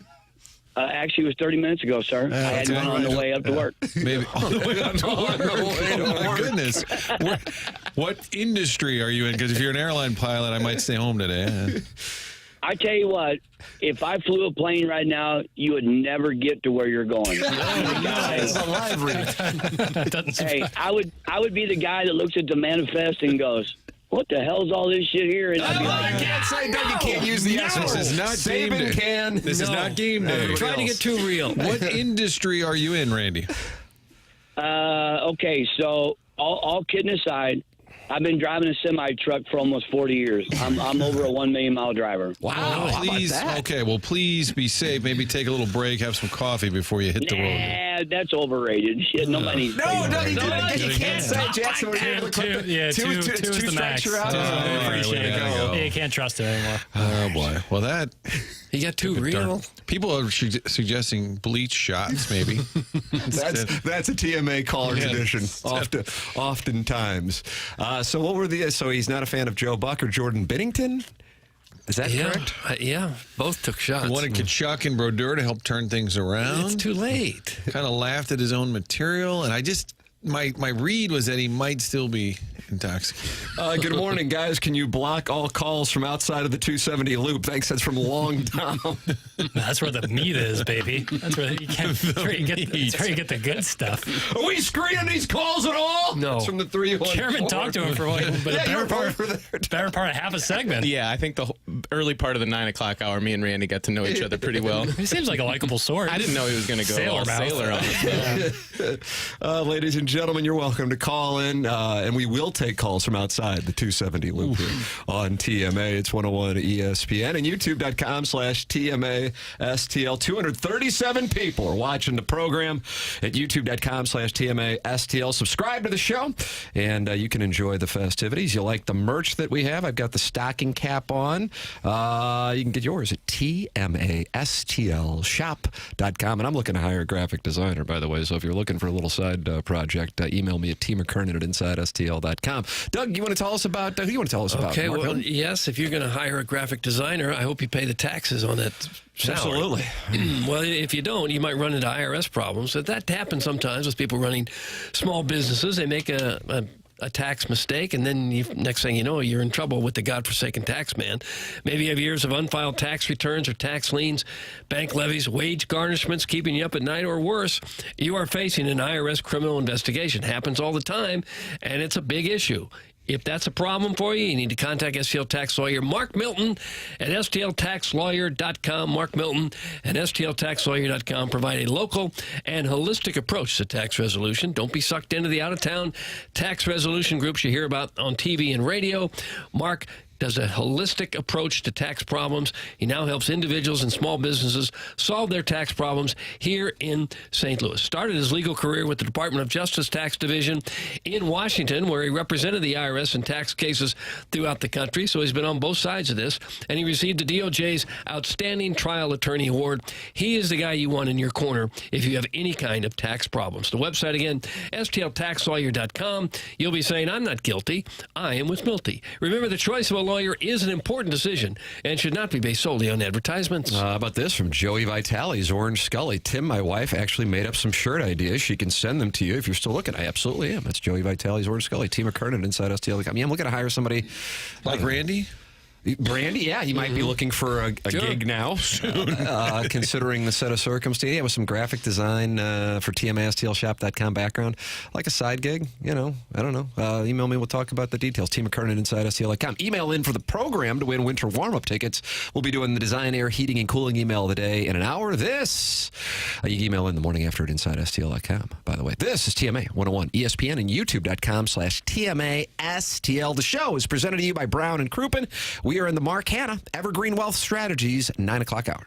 [SPEAKER 1] Actually, it was 30 minutes ago, sir. I had one on the way up to work.
[SPEAKER 8] Maybe on the way up to work. Oh, my goodness. What industry are you in? Because if you're an airline pilot, I might stay home today.
[SPEAKER 1] I tell you what, if I flew a plane right now, you would never get to where you're going. Hey, I would be the guy that looks at the manifest and goes, what the hell's all this shit here? And I'd be like,
[SPEAKER 7] I can't say that. You can't use the S.
[SPEAKER 8] This is not game day. This is not game day.
[SPEAKER 9] You're trying to get too real.
[SPEAKER 8] What industry are you in, Randy?
[SPEAKER 1] Okay, so all kidding aside, I've been driving a semi-truck for almost 40 years. I'm over a 1 million mile driver.
[SPEAKER 7] Wow.
[SPEAKER 8] Please, okay, well, please be safe. Maybe take a little break, have some coffee before you hit the road.
[SPEAKER 1] Yeah, that's overrated. Shit, nobody needs
[SPEAKER 7] you can't say Jackson.
[SPEAKER 10] Two is the max. You can't trust it anymore.
[SPEAKER 8] Oh, boy. Well,
[SPEAKER 9] he got too real.
[SPEAKER 8] People are suggesting bleach shots, maybe.
[SPEAKER 7] That's a TMA caller's edition, oftentimes. So what were so he's not a fan of Joe Buck or Jordan Bennington? Is that correct?
[SPEAKER 9] Yeah, both took shots.
[SPEAKER 8] Wanted Kachuk and Brodeur to help turn things around.
[SPEAKER 9] It's too late.
[SPEAKER 8] Kind of laughed at his own material, and I just my read was that he might still be intoxicated.
[SPEAKER 7] Good morning, guys. Can you block all calls from outside of the 270 loop? Thanks. That's from Long Tom.
[SPEAKER 10] That's where the meat is, baby. That's where you get the good stuff.
[SPEAKER 7] Are we screening these calls at all?
[SPEAKER 9] No.
[SPEAKER 7] It's from the 314.
[SPEAKER 10] Chairman talked to him for the better part of half a segment.
[SPEAKER 15] Yeah, I think the early part of the 9 o'clock hour, me and Randy got to know each other pretty well.
[SPEAKER 10] He seems like a likable sort.
[SPEAKER 15] I didn't know he was going to go sailor on
[SPEAKER 7] it. Ladies and gentlemen, you're welcome to call in, and we will take calls from outside the 270 loop here on TMA. It's 101 ESPN and youtube.com/TMASTL. 237 people are watching the program at youtube.com/TMASTL. Subscribe to the show, and you can enjoy the festivities. You like the merch that we have? I've got the stocking cap on. You can get yours at TMASTLshop.com. And I'm looking to hire a graphic designer, by the way, so if you're looking for a little side project, email me at McKernan@InsideSTL.com. Doug, you want to tell us about who you want to tell us about?
[SPEAKER 9] Okay, well, yes, if you're going to hire a graphic designer, I hope you pay the taxes on that salary.
[SPEAKER 7] Absolutely.
[SPEAKER 9] Well, if you don't, you might run into IRS problems. So that happens sometimes with people running small businesses. They make a tax mistake, and then next thing you know, you're in trouble with the godforsaken tax man. Maybe you have years of unfiled tax returns or tax liens, bank levies, wage garnishments keeping you up at night, or worse, you are facing an IRS criminal investigation. Happens all the time, and it's a big issue. If that's a problem for you, you need to contact STL Tax Lawyer Mark Milton at stltaxlawyer.com. Mark Milton at stltaxlawyer.com provide a local and holistic approach to tax resolution. Don't be sucked into the out-of-town tax resolution groups you hear about on TV and radio. Mark does a holistic approach to tax problems. He now helps individuals and small businesses solve their tax problems here in St. Louis. Started his legal career with the Department of Justice Tax Division in Washington, where he represented the IRS in tax cases throughout the country. So he's been on both sides of this, and he received the DOJ's Outstanding Trial Attorney Award. He is the guy you want in your corner if you have any kind of tax problems. The website again, stltaxlawyer.com. You'll be saying, I'm not guilty. I am with Milty. Remember, the choice of a lawyer is an important decision and should not be based solely on advertisements.
[SPEAKER 7] How about this from Joey Vitale's Orange Scully? Tim, my wife, actually made up some shirt ideas. She can send them to you if you're still looking. I absolutely am. That's Joey Vitale's Orange Scully. Team McKernan inside STL. I mean, I'm looking to hire somebody
[SPEAKER 8] like Randy.
[SPEAKER 7] Brandy, yeah, he might be looking for a gig now soon, considering the set of circumstances. Yeah, with some graphic design for TMASTLshop.com background, like a side gig, I don't know. Email me, we'll talk about the details. Team McKernan inside STL.com. Email in for the program to win winter warm-up tickets. We'll be doing the design, air, heating, and cooling email of the day in an hour. This, you can email in the morning after at inside STL.com, by the way. This is TMA 101, ESPN, and YouTube.com/TMASTL. The show is presented to you by Brown and Crouppen. We are in the Mark Hanna Evergreen Wealth Strategies 9 o'clock hour.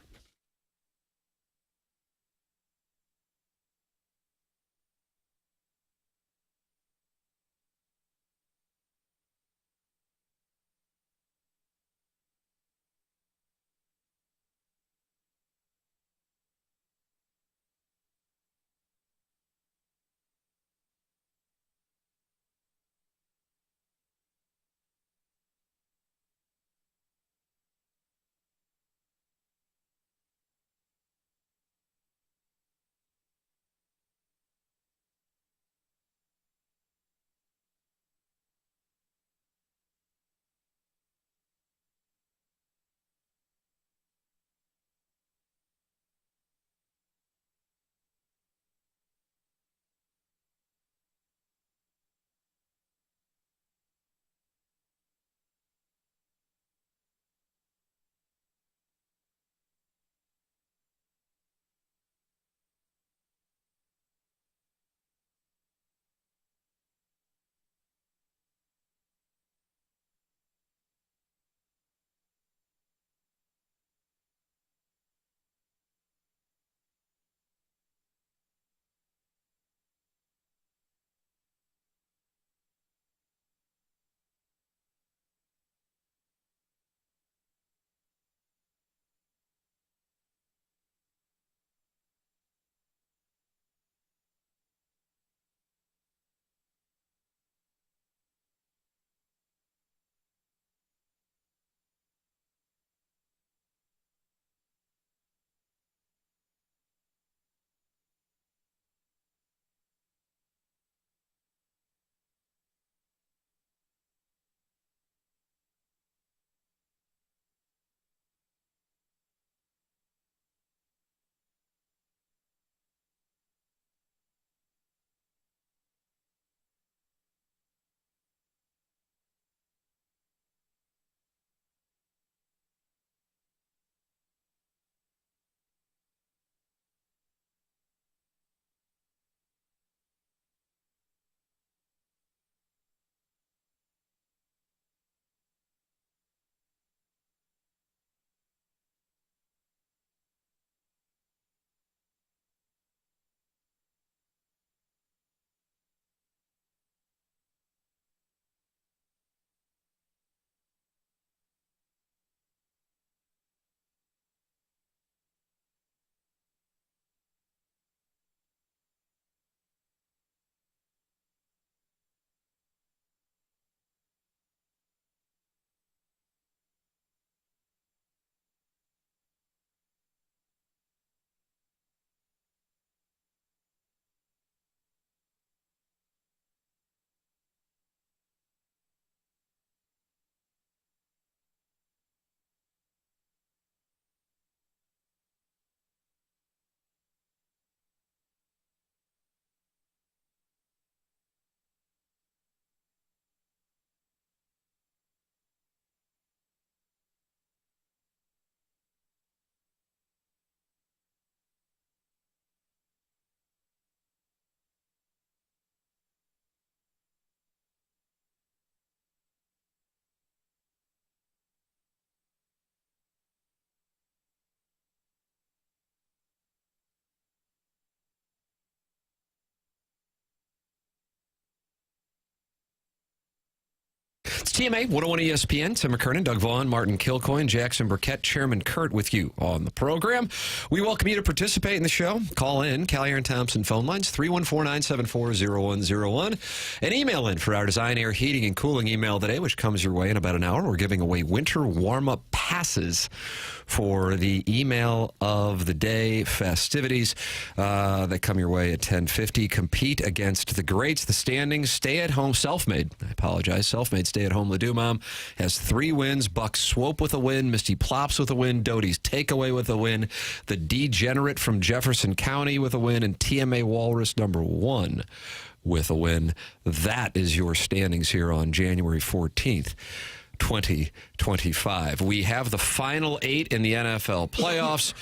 [SPEAKER 7] TMA 101 ESPN, Tim McKernan, Doug Vaughn, Martin Kilcoyne, Jackson Burkett, Chairman Kurt with you on the program. We welcome you to participate in the show. Call in, Callier and Thompson phone lines, 314-974-0101. And email in for our Design Air Heating and Cooling email today, which comes your way in about an hour. We're giving away winter warm-up passes for the email of the day festivities that come your way at 10:50. Compete against the greats. The standings, stay-at-home, self-made. I apologize. Self-made stay-at-home Ladue Mom has 3 wins. Buck Swope with a win. Misty Plops with a win. Doty's Takeaway with a win. The Degenerate from Jefferson County with a win. And TMA Walrus #1 with a win. That is your standings here on January 14th. 2025. We have the final 8 in the NFL playoffs.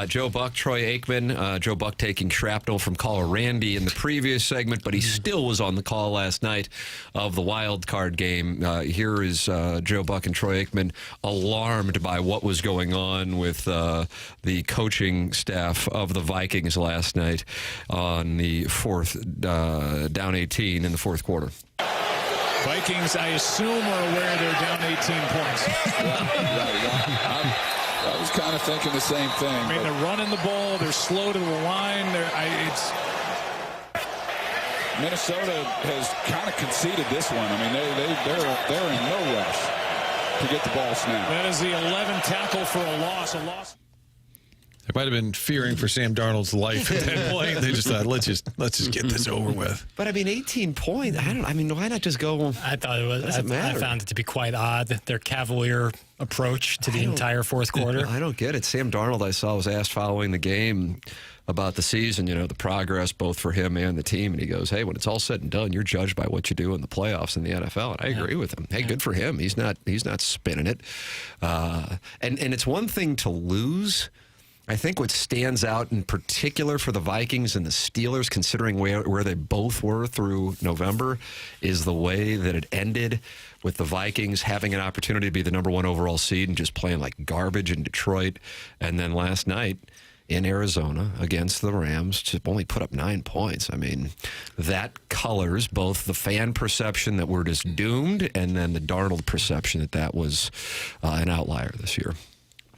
[SPEAKER 7] Joe Buck, Troy Aikman. Joe Buck taking shrapnel from caller Randy in the previous segment, but he still was on the call last night of the wild card game. Here is Joe Buck and Troy Aikman alarmed by what was going on with the coaching staff of the Vikings last night on the down 18 in the fourth quarter.
[SPEAKER 21] Vikings, I assume, are aware they're down 18 points.
[SPEAKER 12] I was kind of thinking the same thing.
[SPEAKER 21] I mean, they're running the ball. They're slow to the line.
[SPEAKER 12] Minnesota has kind of conceded this one. I mean, they're in no rush to get the ball snapped.
[SPEAKER 21] That is the 11th tackle for a loss.
[SPEAKER 8] They might have been fearing for Sam Darnold's life at that point. They just thought, let's just get this over with.
[SPEAKER 7] But I mean, 18 points. Why not just go?
[SPEAKER 10] I thought it was. I found it to be quite odd. Their cavalier approach to the entire fourth quarter.
[SPEAKER 7] I don't get it. Sam Darnold, I saw, was asked following the game about the season, the progress both for him and the team, and he goes, "Hey, when it's all said and done, you're judged by what you do in the playoffs in the NFL." And I agree with him. Hey, good for him. He's not spinning it. And it's one thing to lose. I think what stands out in particular for the Vikings and the Steelers, considering where they both were through November, is the way that it ended with the Vikings having an opportunity to be the #1 overall seed and just playing like garbage in Detroit. And then last night in Arizona against the Rams to only put up 9 points. I mean, that colors both the fan perception that we're just doomed and then the Darnold perception that was an outlier this year.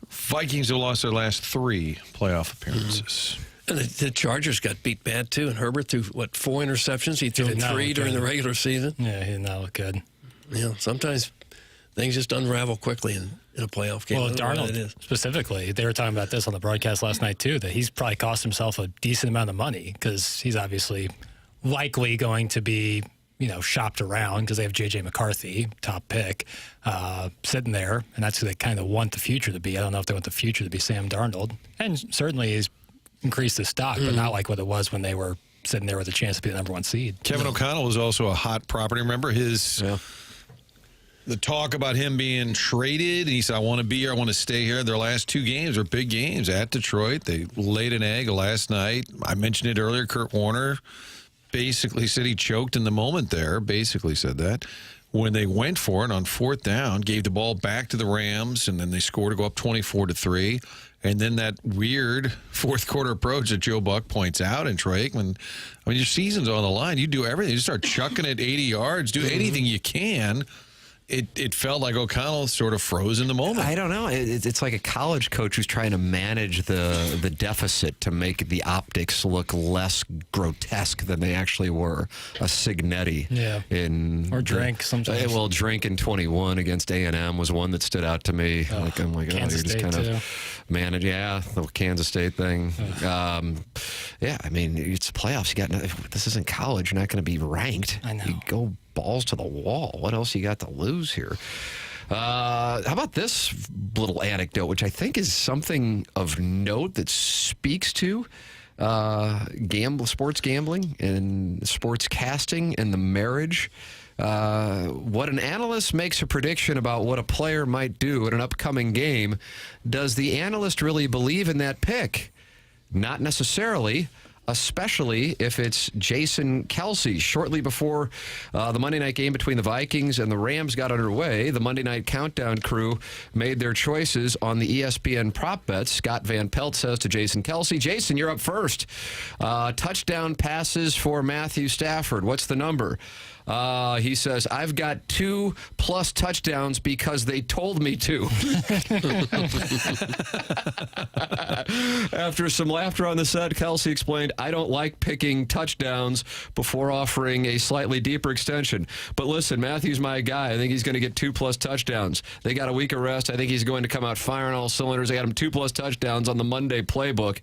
[SPEAKER 8] Vikings have lost their last 3 playoff appearances.
[SPEAKER 9] And the Chargers got beat bad, too. And Herbert threw, 4 interceptions? He threw 3 during the regular season?
[SPEAKER 10] Yeah, he did not look good.
[SPEAKER 9] Sometimes things just unravel quickly in a playoff game.
[SPEAKER 10] Well, Darnold, specifically, they were talking about this on the broadcast last night, too, that he's probably cost himself a decent amount of money because he's obviously likely going to be shopped around because they have J.J. McCarthy, top pick, sitting there, and that's who they kind of want the future to be. I don't know if they want the future to be Sam Darnold. And certainly he's increased his stock, but not like what it was when they were sitting there with a chance to be the #1 seed.
[SPEAKER 8] Kevin O'Connell was also a hot property. Remember the talk about him being traded, and he said, I want to be here, I want to stay here. Their last 2 games are big games at Detroit. They laid an egg last night. I mentioned it earlier, Kurt Warner basically said he choked in the moment there, basically said that. When they went for it on 4th down, gave the ball back to the Rams, and then they scored to go up 24-3. And then that weird fourth quarter approach that Joe Buck points out and Troy Aikman, your season's on the line. You do everything. You start chucking it 80 yards, do anything you can. It felt like O'Connell sort of froze in the moment.
[SPEAKER 7] I don't know. It's like a college coach who's trying to manage the deficit to make the optics look less grotesque than they actually were. A Signetti.
[SPEAKER 10] Yeah. Or Drink sometimes.
[SPEAKER 7] Well, Drink in 21 against A&M was one that stood out to me. I'm like,
[SPEAKER 10] Kansas
[SPEAKER 7] you're just
[SPEAKER 10] State
[SPEAKER 7] kind of managing. Yeah, the Kansas State thing. It's playoffs. This isn't college. You're not going to be ranked.
[SPEAKER 10] I know.
[SPEAKER 7] You go balls to the wall. What else you got to lose here? How about this little anecdote, which I think is something of note that speaks to sports gambling and sports casting and the marriage. What an analyst makes a prediction about what a player might do in an upcoming game. Does the analyst really believe in that pick? Not necessarily. especially if it's Jason Kelce. Shortly before the Monday night game between the Vikings and the Rams got underway, the Monday night countdown crew made their choices on the ESPN prop bets. Scott Van Pelt says to Jason Kelce, Jason, you're up first. Touchdown passes for Matthew Stafford. What's the number? He says, I've got 2+ touchdowns because they told me to. After some laughter on the set, Kelce explained, I don't like picking touchdowns before offering a slightly deeper extension. But listen, Matthew's my guy. I think he's going to get 2+ touchdowns. They got a week of rest. I think he's going to come out firing all cylinders. They got him 2+ touchdowns on the Monday playbook.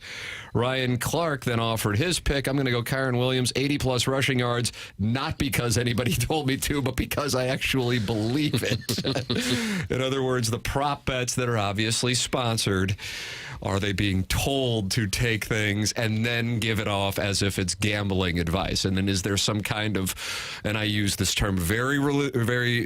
[SPEAKER 7] Ryan Clark then offered his pick. I'm going to go Kyren Williams, 80+ rushing yards, not because anybody told me to, but because I actually believe it. In other words, the prop bets that are obviously sponsored, are they being told to take things and then give it off as if it's gambling advice? And then is there some kind of, and I use this term very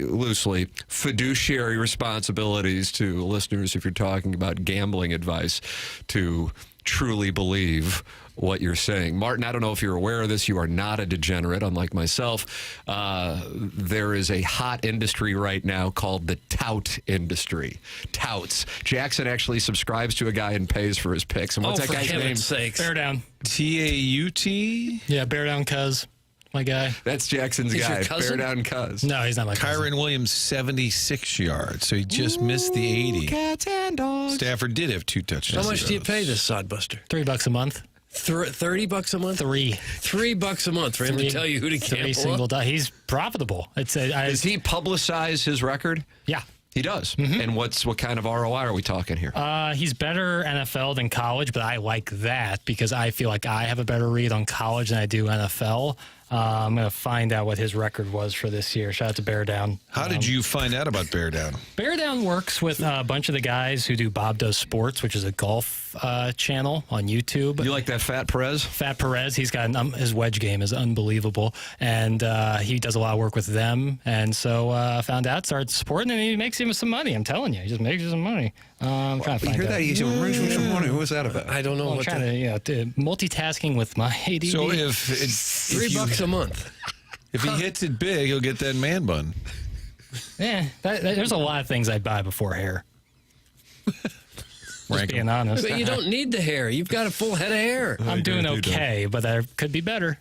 [SPEAKER 7] loosely, fiduciary responsibilities to listeners if you're talking about gambling advice to truly believe what you're saying. Martin, I don't know if you're aware of this. You are not a degenerate, unlike myself. There is a hot industry right now called the tout industry. Touts. Jackson actually subscribes to a guy and pays for his picks. And what's that guy's name?
[SPEAKER 9] Sakes.
[SPEAKER 10] Bear down.
[SPEAKER 8] T-A-U-T?
[SPEAKER 10] Yeah, bear down, cuz. My guy.
[SPEAKER 7] That's Jackson's guy. Bear down, cuz.
[SPEAKER 10] No, he's not my cousin.
[SPEAKER 8] Kyren Williams, 76 yards. So he just missed the 80.
[SPEAKER 7] Cats and dogs.
[SPEAKER 8] Stafford did have 2 touchdowns.
[SPEAKER 9] How much do you pay this sodbuster?
[SPEAKER 10] $3 a month.
[SPEAKER 9] $30 a month? $3 a month for him to tell you who to gamble.
[SPEAKER 10] Single he's profitable.
[SPEAKER 7] Does he publicize his record?
[SPEAKER 10] Yeah.
[SPEAKER 7] He does. Mm-hmm. And what kind of ROI are we talking here?
[SPEAKER 10] He's better NFL than college, but I like that because I feel like I have a better read on college than I do NFL. I'm going to find out what his record was for this year. Shout out to Bear Down.
[SPEAKER 8] How did you find out about Bear Down?
[SPEAKER 10] Bear Down works with a bunch of the guys who do Bob Does Sports, which is a golf channel on YouTube.
[SPEAKER 7] You like that Fat Perez?
[SPEAKER 10] Fat Perez. He's got his wedge game is unbelievable, and he does a lot of work with them. And so I found out, started supporting, and he makes him some money. I'm telling you, he just makes you some money. I'm trying to find out.
[SPEAKER 7] What was that about?
[SPEAKER 9] I don't know.
[SPEAKER 10] I'm trying to multitasking with my ADD.
[SPEAKER 8] So if
[SPEAKER 9] $3 a month.
[SPEAKER 8] If he hits it big, he'll get that man bun.
[SPEAKER 10] Yeah, there's a lot of things I'd buy before hair. Just being honest.
[SPEAKER 9] But you don't need the hair. You've got a full head of hair.
[SPEAKER 10] I'm doing okay, but there could be better.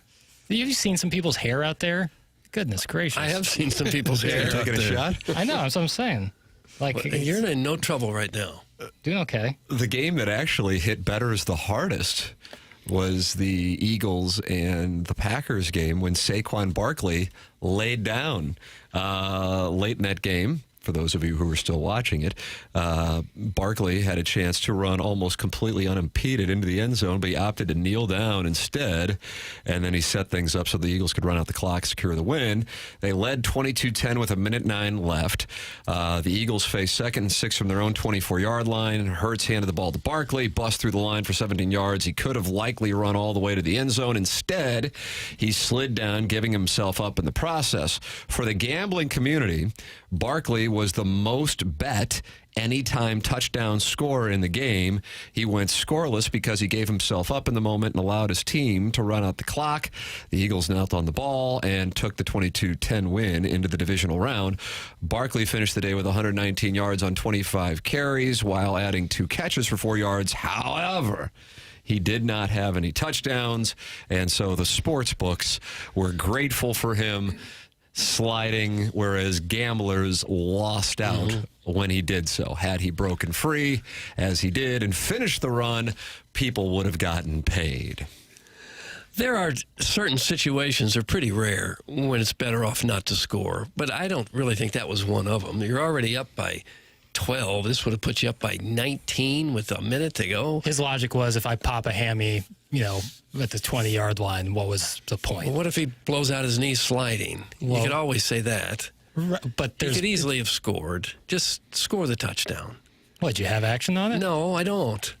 [SPEAKER 10] Have you seen some people's hair out there? Goodness gracious.
[SPEAKER 9] I have seen some people's hair.
[SPEAKER 7] Taking a shot?
[SPEAKER 10] I know, that's what I'm saying. Like
[SPEAKER 9] you're in no trouble right now.
[SPEAKER 10] Doing okay.
[SPEAKER 7] The game that actually hit Bettors the hardest was the Eagles and the Packers game when Saquon Barkley laid down late in that game. For those of you who are still watching it, Barkley had a chance to run almost completely unimpeded into the end zone, but he opted to kneel down instead, and then he set things up so the Eagles could run out the clock, secure the win. They led 22-10 with 1:09 left. The Eagles faced 2nd and 6 from their own 24-yard line. Hurts handed the ball to Barkley, bust through the line for 17 yards. He could have likely run all the way to the end zone. Instead, he slid down, giving himself up in the process. For the gambling community, Barkley was the most bet anytime touchdown scorer in the game. He went scoreless because he gave himself up in the moment and allowed his team to run out the clock. The Eagles knelt on the ball and took the 22-10 win into the divisional round. Barkley finished the day with 119 yards on 25 carries while adding 2 catches for 4 yards. However, he did not have any touchdowns, and so the sports books were grateful for him sliding, whereas gamblers lost out when he did so. Had he broken free, as he did, and finished the run, people would have gotten paid.
[SPEAKER 9] There are certain situations that are pretty rare when it's better off not to score, but I don't really think that was one of them. You're already up by 12. This would have put you up by 19 with a minute to go.
[SPEAKER 10] His logic was if I pop a hammy, at the 20-yard line, what was the point?
[SPEAKER 9] Well, what if he blows out his knee sliding? You could always say that.
[SPEAKER 10] But
[SPEAKER 9] he could easily have scored. Just score the touchdown.
[SPEAKER 10] What, do you have action on it?
[SPEAKER 9] No, I don't.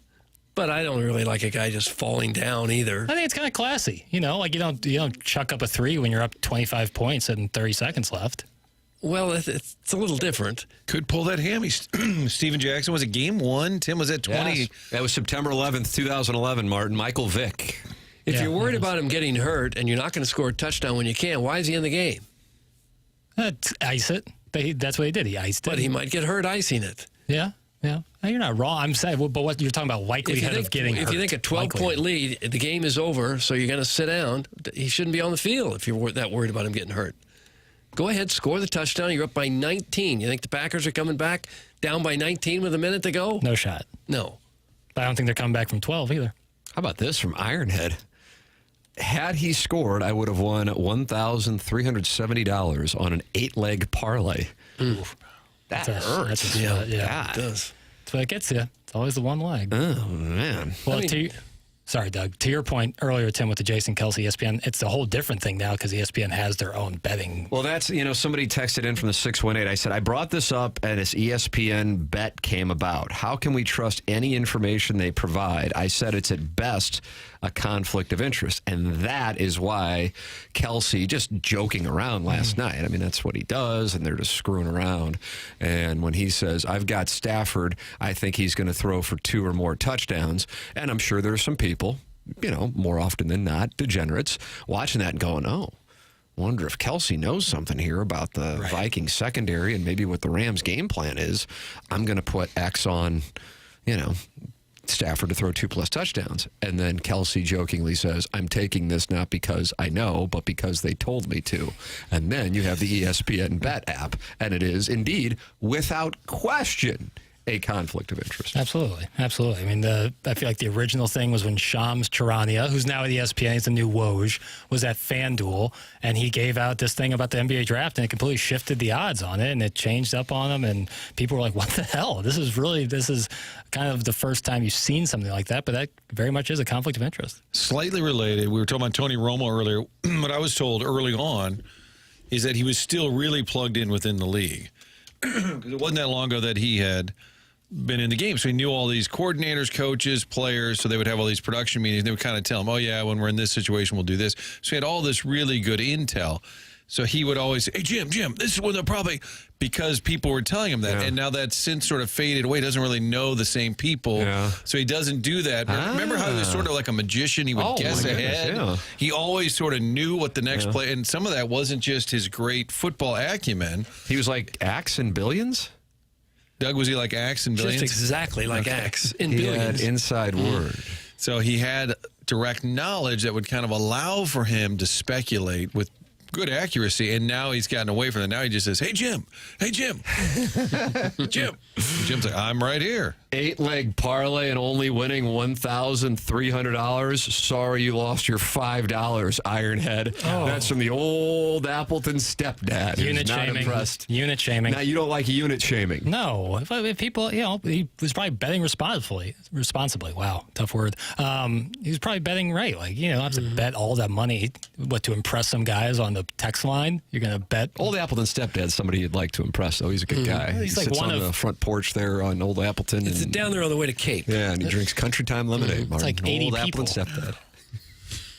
[SPEAKER 9] But I don't really like a guy just falling down either.
[SPEAKER 10] I think it's kind of classy. You don't chuck up a 3 when you're up 25 points and 30 seconds left.
[SPEAKER 9] Well, it's a little different.
[SPEAKER 8] Could pull that hammy. Steven Jackson, was it game 1? Tim, was it 20?
[SPEAKER 7] Yes. That was September 11th, 2011, Martin. Michael Vick
[SPEAKER 9] If you're worried about him getting hurt and you're not going to score a touchdown when you can, why is he in the game?
[SPEAKER 10] Ice it. That's what he did. He iced it.
[SPEAKER 9] But he might get hurt icing it.
[SPEAKER 10] Yeah. No, you're not wrong. I'm saying, but what you're talking about likelihood of getting hurt.
[SPEAKER 9] If you think a 12-point lead, the game is over, so you're going to sit down, he shouldn't be on the field if you're that worried about him getting hurt. Go ahead, score the touchdown. You're up by 19. You think the Packers are coming back down by 19 with a minute to go?
[SPEAKER 10] No shot.
[SPEAKER 9] No.
[SPEAKER 10] But I don't think they're coming back from 12 either.
[SPEAKER 7] How about this from Ironhead? Had he scored, I would have won $1,370 on an 8-leg parlay.
[SPEAKER 9] Ooh.
[SPEAKER 7] That hurts.
[SPEAKER 10] Yeah,
[SPEAKER 9] it does.
[SPEAKER 10] That's what it gets you. It's always the one leg.
[SPEAKER 7] Oh, man.
[SPEAKER 10] Well, sorry, Doug. To your point earlier, Tim, with the Jason Kelce ESPN, it's a whole different thing now because ESPN has their own betting.
[SPEAKER 7] Well, that's, somebody texted in from the 618. I said, I brought this up and this ESPN bet came about. How can we trust any information they provide? I said it's at best a conflict of interest. And that is why Kelce, just joking around last night, I mean, that's what he does, and they're just screwing around. And when he says, I've got Stafford, I think he's going to throw for 2 or more touchdowns. And I'm sure there's some people, more often than not, degenerates, watching that and going, oh, wonder if Kelce knows something here about the Vikings secondary and maybe what the Rams game plan is. I'm going to put X on, Stafford to throw 2+ touchdowns. And then Kelce jokingly says, I'm taking this not because I know, but because they told me to. And then you have the ESPN Bet app, and it is indeed, without question, a conflict of interest.
[SPEAKER 10] Absolutely. I mean, I feel like the original thing was when Shams Charania, who's now at ESPN, he's the new Woj, was at FanDuel, and he gave out this thing about the NBA draft, and it completely shifted the odds on it, and it changed up on him, and people were like, what the hell? This is kind of the first time you've seen something like that, but that very much is a conflict of interest.
[SPEAKER 8] Slightly related, we were talking about Tony Romo earlier. What I was told early on is that he was still really plugged in within the league. Because it wasn't that long ago that he had been in the game. So he knew all these coordinators, coaches, players, so they would have all these production meetings. They would kind of tell him, oh, yeah, when we're in this situation, we'll do this. So he had all this really good intel. So he would always say, hey, Jim, this is when they'll probably, because people were telling him that. Yeah. And now that's since sort of faded away. He doesn't really know the same people. Yeah. So he doesn't do that. Remember how he was sort of like a magician? He would guess ahead. Yeah. He always sort of knew what the next play, and some of that wasn't just his great football acumen.
[SPEAKER 7] He was like Axe in Billions?
[SPEAKER 8] Doug, was he like Axe in Billions?
[SPEAKER 9] Just exactly like Axe in Billions.
[SPEAKER 7] He had inside word.
[SPEAKER 8] So he had direct knowledge that would kind of allow for him to speculate with good accuracy, and now he's gotten away from it. Now he just says, hey, Jim. Jim. Jim's like, I'm right here.
[SPEAKER 7] 8-leg parlay and only winning $1,300. Sorry you lost your $5, Ironhead. Oh. That's from the old Appleton stepdad.
[SPEAKER 10] Unit shaming.
[SPEAKER 7] Impressed.
[SPEAKER 10] Unit shaming.
[SPEAKER 7] Now, you don't like unit shaming.
[SPEAKER 10] No. If people, he was probably betting responsibly. Wow, tough word. He was probably betting right. Like, you don't have to bet all that money, to impress some guys on the text line. You're going to bet.
[SPEAKER 7] Old Appleton stepdad's somebody you'd like to impress, though. He's a good guy. He sits on the front porch there on Old Appleton.
[SPEAKER 9] It's down there on the way to Cape.
[SPEAKER 7] Yeah, and he drinks Country Time lemonade.
[SPEAKER 10] It's like 80
[SPEAKER 7] Old
[SPEAKER 10] people.
[SPEAKER 7] Appleton stepdad.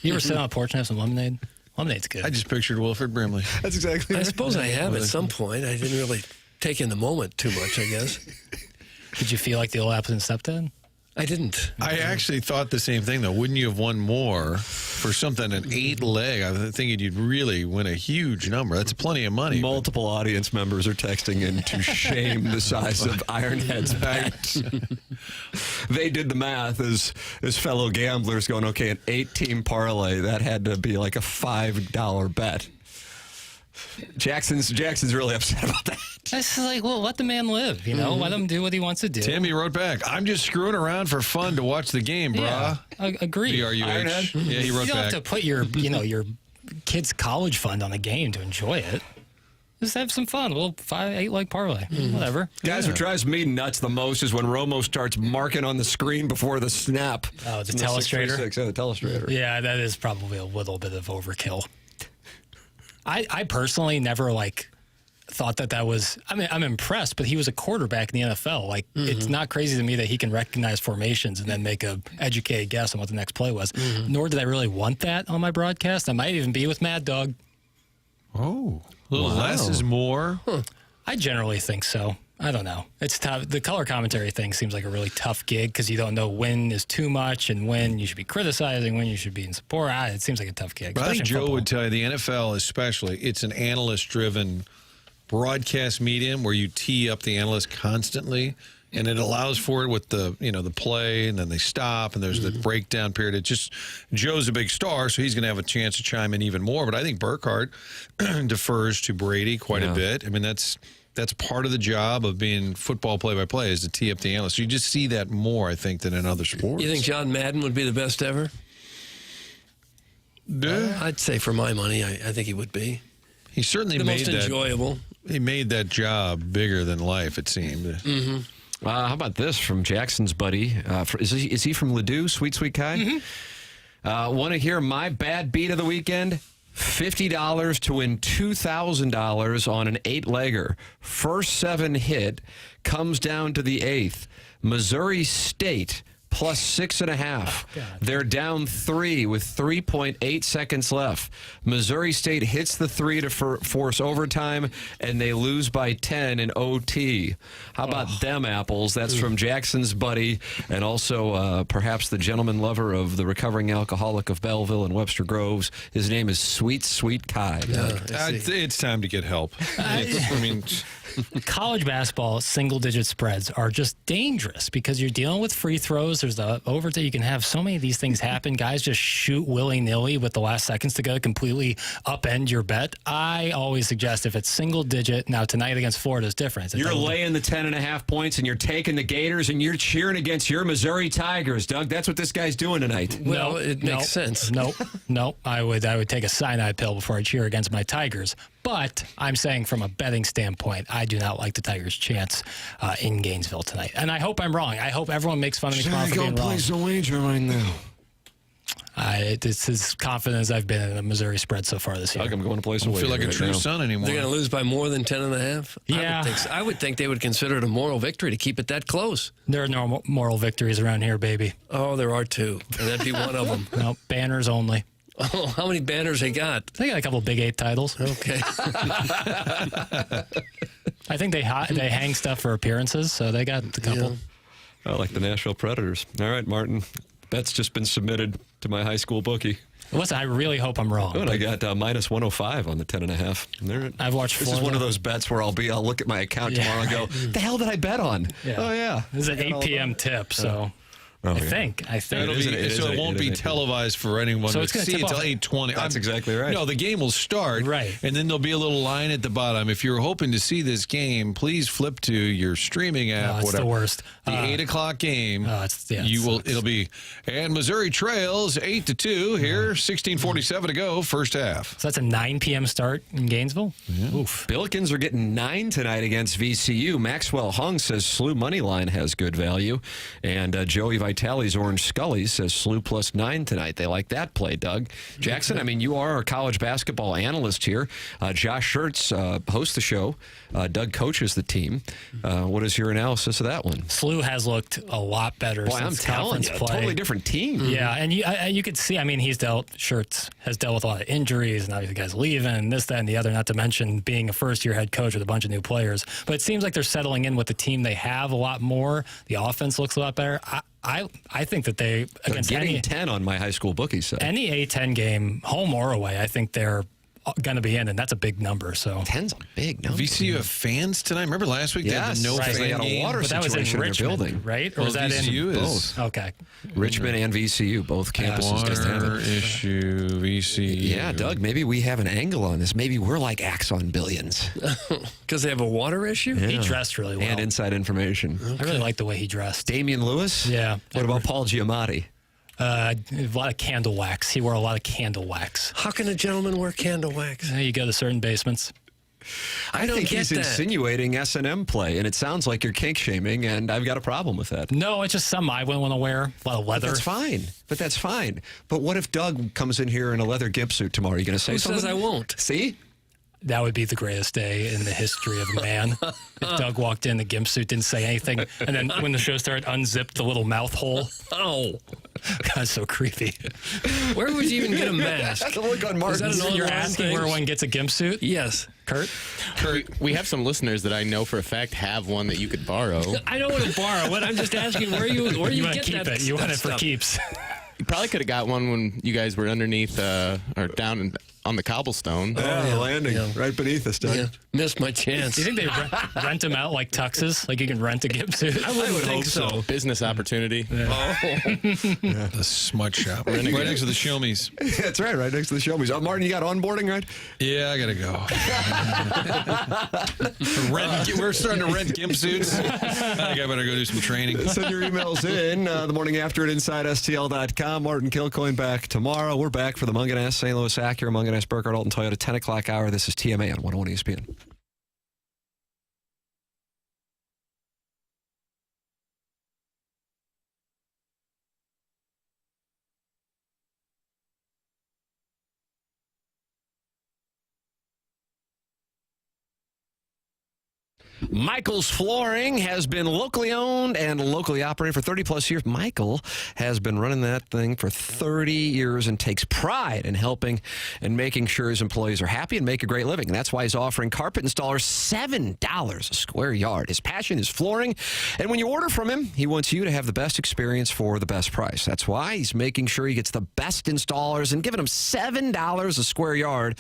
[SPEAKER 10] You ever sit on a porch and have some lemonade? Lemonade's good.
[SPEAKER 8] I just pictured Wilford Brimley.
[SPEAKER 7] That's exactly
[SPEAKER 9] I suppose I have at some point. I didn't really take in the moment too much, I guess.
[SPEAKER 10] Did you feel like the old Appleton stepdad?
[SPEAKER 9] I didn't.
[SPEAKER 8] I actually thought the same thing, though. Wouldn't you have won more for something, an 8-leg? I think you'd really win a huge number. That's plenty of money.
[SPEAKER 7] Multiple audience members are texting in to shame the size of Ironhead's bet. They did the math as fellow gamblers going, okay, an 8-team parlay, that had to be like a $5 bet. Jackson's really upset about that.
[SPEAKER 10] It's like, well, let the man live, let him do what he wants to do.
[SPEAKER 8] Tim, he wrote back, I'm just screwing around for fun to watch the game, brah.
[SPEAKER 10] Yeah, agreed.
[SPEAKER 8] BRUH. Yeah, he wrote back.
[SPEAKER 10] You don't have to put your kid's college fund on the game to enjoy it. Just have some fun. A little 8-leg parlay. Whatever.
[SPEAKER 7] Guys, what drives me nuts the most is when Romo starts marking on the screen before the snap.
[SPEAKER 10] Oh, the telestrator?
[SPEAKER 7] Yeah, the telestrator.
[SPEAKER 10] Yeah, that is probably a little bit of overkill. I personally never thought that was. I mean, I'm impressed, but he was a quarterback in the NFL. It's not crazy to me that he can recognize formations and then make a educated guess on what the next play was. Nor did I really want that on my broadcast. I might even be with Mad Dog.
[SPEAKER 8] Oh, a little less is more.
[SPEAKER 10] I generally think so. I don't know. It's tough. The color commentary thing seems like a really tough gig because you don't know when is too much and when you should be criticizing, when you should be in support. It seems like a tough gig.
[SPEAKER 8] But I think Joe
[SPEAKER 10] football.
[SPEAKER 8] would tell you, the NFL especially, it's an analyst-driven broadcast medium where you tee up the analyst constantly, and it allows for it with the play, and then they stop, and there's the breakdown period. It just, Joe's a big star, so he's going to have a chance to chime in even more. But I think Burkhardt defers to Brady quite a bit. I mean, that's part of the job of being football play-by-play is to tee up the analyst. You just see that more, I think, than in other sports.
[SPEAKER 9] You think John Madden would be the best ever? I'd say for my money, I think he would be.
[SPEAKER 8] He certainly
[SPEAKER 9] the
[SPEAKER 8] made
[SPEAKER 9] most enjoyable.
[SPEAKER 8] He made that job bigger than life, it seemed.
[SPEAKER 7] How about this from Jackson's buddy? Is he from Ladue, Sweet Kai? Want to hear my bad beat of the weekend? $50 to win $2,000 on an 8-legger. First 7 hit comes down to the 8th. Missouri State plus 6.5. They're down 3 with 3.8 seconds left. Missouri State hits the 3 to force overtime, and they lose by 10 in OT. How about them apples? That's from Jackson's buddy, and also perhaps the gentleman lover of the recovering alcoholic of Belleville and Webster Groves. His name is Sweet Kai.
[SPEAKER 8] It's time to get help. I mean...
[SPEAKER 10] College basketball single-digit spreads are just dangerous because you're dealing with free throws. There's the overtime. You can have so many of these things happen. Guys just shoot willy-nilly with the last seconds to go, completely upend your bet. I always suggest if it's single-digit, now tonight against Florida is different.
[SPEAKER 7] You're laying the 10.5 points, and you're taking the Gators, and you're cheering against your Missouri Tigers, Doug. That's what this guy's doing tonight.
[SPEAKER 9] Well, it makes sense.
[SPEAKER 10] Nope. I would take a cyanide pill before I cheer against my Tigers. But I'm saying from a betting standpoint, I do not like the Tigers' chance in Gainesville tonight. And I hope I'm wrong. I hope everyone makes fun of me tomorrow for being wrong.
[SPEAKER 7] Place a wager right now.
[SPEAKER 10] It's as confident as I've been in a Missouri spread so far this year.
[SPEAKER 7] I'm going to place a wager.
[SPEAKER 8] I don't feel like a true son anymore.
[SPEAKER 9] They're going to lose by more than 10.5?
[SPEAKER 10] Yeah.
[SPEAKER 9] I would think they would consider it a moral victory to keep it that close.
[SPEAKER 10] There are no moral victories around here, baby.
[SPEAKER 9] Oh, there are 2. And that'd be one of them.
[SPEAKER 10] No, banners only.
[SPEAKER 9] Oh, how many banners they got?
[SPEAKER 10] They got a couple Big 8 titles.
[SPEAKER 9] Okay.
[SPEAKER 10] I think they hang stuff for appearances, so they got a couple.
[SPEAKER 7] I like the Nashville Predators. All right, Martin. Bet's just been submitted to my high school bookie.
[SPEAKER 10] Listen, I really hope I'm wrong.
[SPEAKER 7] Good. I got minus 105 on the 10.5.
[SPEAKER 10] I've watched
[SPEAKER 7] This is one of those bets where I'll look at my account tomorrow and go, the hell did I bet on?
[SPEAKER 10] Yeah.
[SPEAKER 7] Oh, yeah.
[SPEAKER 10] This is an 8 p.m. tip, so... I think.
[SPEAKER 8] It won't be televised for anyone
[SPEAKER 10] so
[SPEAKER 8] to see until 8:20.
[SPEAKER 7] That's exactly right.
[SPEAKER 8] No, the game will start.
[SPEAKER 10] Right.
[SPEAKER 8] And then there'll be a little line at the bottom. If you're hoping to see this game, please flip to your streaming app.
[SPEAKER 10] It's the worst.
[SPEAKER 8] The 8 o'clock game. It'll be, and Missouri trails 8-2 here, 16:47 to go, first half.
[SPEAKER 10] So that's a 9 p.m. start in Gainesville?
[SPEAKER 8] Yeah.
[SPEAKER 10] Oof.
[SPEAKER 7] Billikens are getting 9 tonight against VCU. Maxwell Hung says SLU money line has good value. And Joey Vitale's Orange Scully says SLU plus 9 tonight. They like that play, Doug. Jackson, I mean, you are a college basketball analyst here. Josh Schertz hosts the show. Doug coaches the team. What is your analysis of that one?
[SPEAKER 10] SLU has looked a lot better
[SPEAKER 7] Boy, I'm
[SPEAKER 10] since
[SPEAKER 7] telling
[SPEAKER 10] conference
[SPEAKER 7] you,
[SPEAKER 10] play.
[SPEAKER 7] totally different team.
[SPEAKER 10] Yeah, and you could see, I mean, Schertz has dealt with a lot of injuries, and obviously the guys leaving, this, that, and the other, not to mention being a first-year head coach with a bunch of new players. But it seems like they're settling in with the team they have a lot more. The offense looks a lot better. I think that they, against
[SPEAKER 7] getting 10 on my high school bookie side.
[SPEAKER 10] Any A-10 game, home or away, I think they're going to be in, and that's a big number. So
[SPEAKER 7] 10's a big number.
[SPEAKER 8] VCU have fans tonight. Remember last week they had no fan
[SPEAKER 7] they had a water
[SPEAKER 10] but that was in
[SPEAKER 7] situation in their
[SPEAKER 10] Richmond,
[SPEAKER 7] building,
[SPEAKER 10] right? Or was that
[SPEAKER 8] VCU
[SPEAKER 10] in
[SPEAKER 8] both?
[SPEAKER 10] Okay,
[SPEAKER 7] Richmond and VCU, both campuses just have
[SPEAKER 8] Water
[SPEAKER 7] it.
[SPEAKER 8] issue, VCU.
[SPEAKER 7] Yeah, Doug, maybe we have an angle on this. Maybe we're like Axon Billions.
[SPEAKER 9] Because they have a water issue?
[SPEAKER 7] Yeah.
[SPEAKER 10] he dressed really well.
[SPEAKER 7] And inside information.
[SPEAKER 10] I really like the way he dressed.
[SPEAKER 7] Damian Lewis?
[SPEAKER 10] Yeah.
[SPEAKER 7] What about Paul Giamatti?
[SPEAKER 10] A lot of candle wax. He wore a lot of candle wax.
[SPEAKER 9] How can a gentleman wear candle wax?
[SPEAKER 10] You go to certain basements.
[SPEAKER 9] I don't
[SPEAKER 7] think
[SPEAKER 9] get
[SPEAKER 7] he's
[SPEAKER 9] that.
[SPEAKER 7] insinuating S&M play, and it sounds like you're kink shaming, and I've got a problem with that.
[SPEAKER 10] No, it's just something I wouldn't want to wear. A lot of leather.
[SPEAKER 7] That's fine. But what if Doug comes in here in a leather gimp suit tomorrow? Are you going to say
[SPEAKER 9] Who
[SPEAKER 7] something?
[SPEAKER 9] says I won't?
[SPEAKER 7] See?
[SPEAKER 10] That would be the greatest day in the history of man. If Doug walked in the gimp suit, didn't say anything, and then when the show started, unzipped the little mouth hole. Oh, God, so creepy.
[SPEAKER 9] Where would you even get a mask?
[SPEAKER 7] The look on Martin's.
[SPEAKER 10] You're asking where one gets a gimp suit?
[SPEAKER 9] Yes.
[SPEAKER 10] Kurt,
[SPEAKER 15] we have some listeners that I know for a fact have one that you could borrow.
[SPEAKER 9] I don't want to borrow it. I'm just asking where you get
[SPEAKER 10] keep
[SPEAKER 9] that.
[SPEAKER 10] it. You want it for
[SPEAKER 9] stuff.
[SPEAKER 10] keeps.
[SPEAKER 15] You probably could have got one when you guys were underneath or down on the cobblestone.
[SPEAKER 7] The landing right beneath us, Doug.
[SPEAKER 9] Yeah. Missed my chance.
[SPEAKER 10] Do you think they rent them out like tuxes? Like you can rent a gimp suit?
[SPEAKER 9] I would think so.
[SPEAKER 15] Business opportunity.
[SPEAKER 8] The smut shop. Right next to the Show Me's.
[SPEAKER 7] That's right next to the Show Me's. Martin, you got onboarding, right?
[SPEAKER 8] Yeah, I got to go. We're starting to rent gimp suits. I think I better go do some training.
[SPEAKER 7] Send your emails in the morning after at InsideSTL.com. Martin Kilcoyne back tomorrow. We're back for the Munganess St. Louis Acura, Munganess Burkett, Alton Toyota 10 o'clock hour. This is TMA on 101 ESPN. Michael's Flooring has been locally owned and locally operated for 30-plus years. Michael has been running that thing for 30 years and takes pride in helping and making sure his employees are happy and make a great living. And that's why he's offering carpet installers $7 a square yard. His passion is flooring, and when you order from him, he wants you to have the best experience for the best price. That's why he's making sure he gets the best installers and giving them $7 a square yard,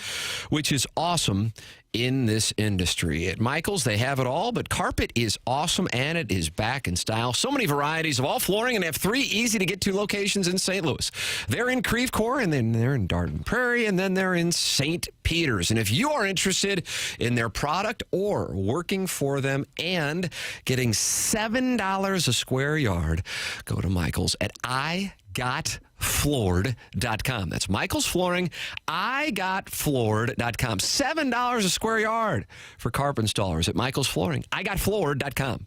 [SPEAKER 7] which is awesome in this industry. At Michael's, they have it all, but carpet is awesome, and it is back in style. So many varieties of all flooring, and they have 3 easy-to-get-to locations in St. Louis. They're in Creve Coeur, and then they're in Darden Prairie, and then they're in St. Peters. And if you are interested in their product or working for them and getting $7 a square yard, go to Michael's at IGotFloored.com. That's Michael's Flooring, IGotFloored.com. $7 a square yard for carpet installers at Michael's Flooring, IGotFloored.com.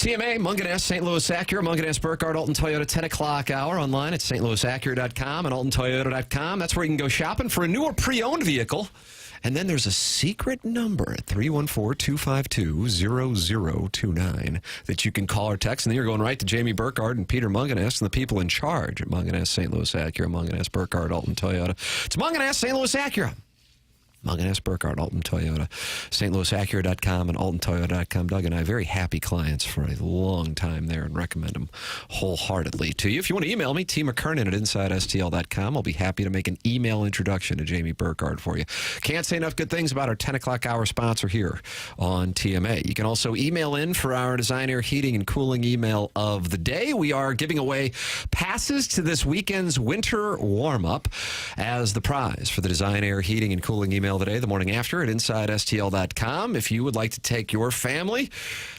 [SPEAKER 7] TMA, Munganess, St. Louis Acura, Munganess, Burkhardt, Alton Toyota, 10 o'clock hour online at stlouisacura.com and altontoyota.com. That's where you can go shopping for a new or pre-owned vehicle. And then there's a secret number at 314-252-0029 that you can call or text. And then you're going right to Jamie Burkhardt and Peter Munganess and the people in charge at Munganess, St. Louis Acura, Munganess, Burkhardt, Alton Toyota. It's Munganess, St. Louis Acura. Munganess, Burkhardt, Alton Toyota, stlouisacura.com and altontoyota.com. Doug and I, very happy clients for a long time there and recommend them wholeheartedly to you. If you want to email me, McKernan at InsideSTL.com. I'll be happy to make an email introduction to Jamie Burkhardt for you. Can't say enough good things about our 10 o'clock hour sponsor here on TMA. You can also email in for our Design Air Heating and Cooling email of the day. We are giving away passes to this weekend's winter warm-up as the prize for the Design Air Heating and Cooling email today, the morning after at InsideSTL.com. If you would like to take your family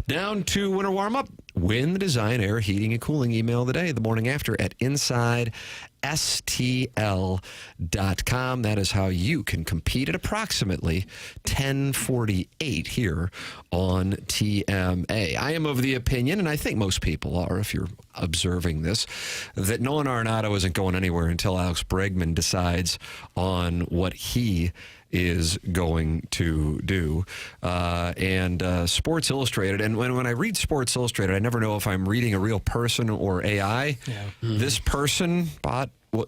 [SPEAKER 7] down to winter warm-up, win the Design Air Heating and Cooling email today, the morning after at InsideSTL.com. That is how you can compete at approximately 10:48 here on TMA. I am of the opinion, and I think most people are, if you're observing this, that Nolan Arenado isn't going anywhere until Alex Bregman decides on what he is going to do. And Sports Illustrated, and when I read Sports Illustrated, I never know if I'm reading a real person or AI.
[SPEAKER 10] Yeah.
[SPEAKER 7] This person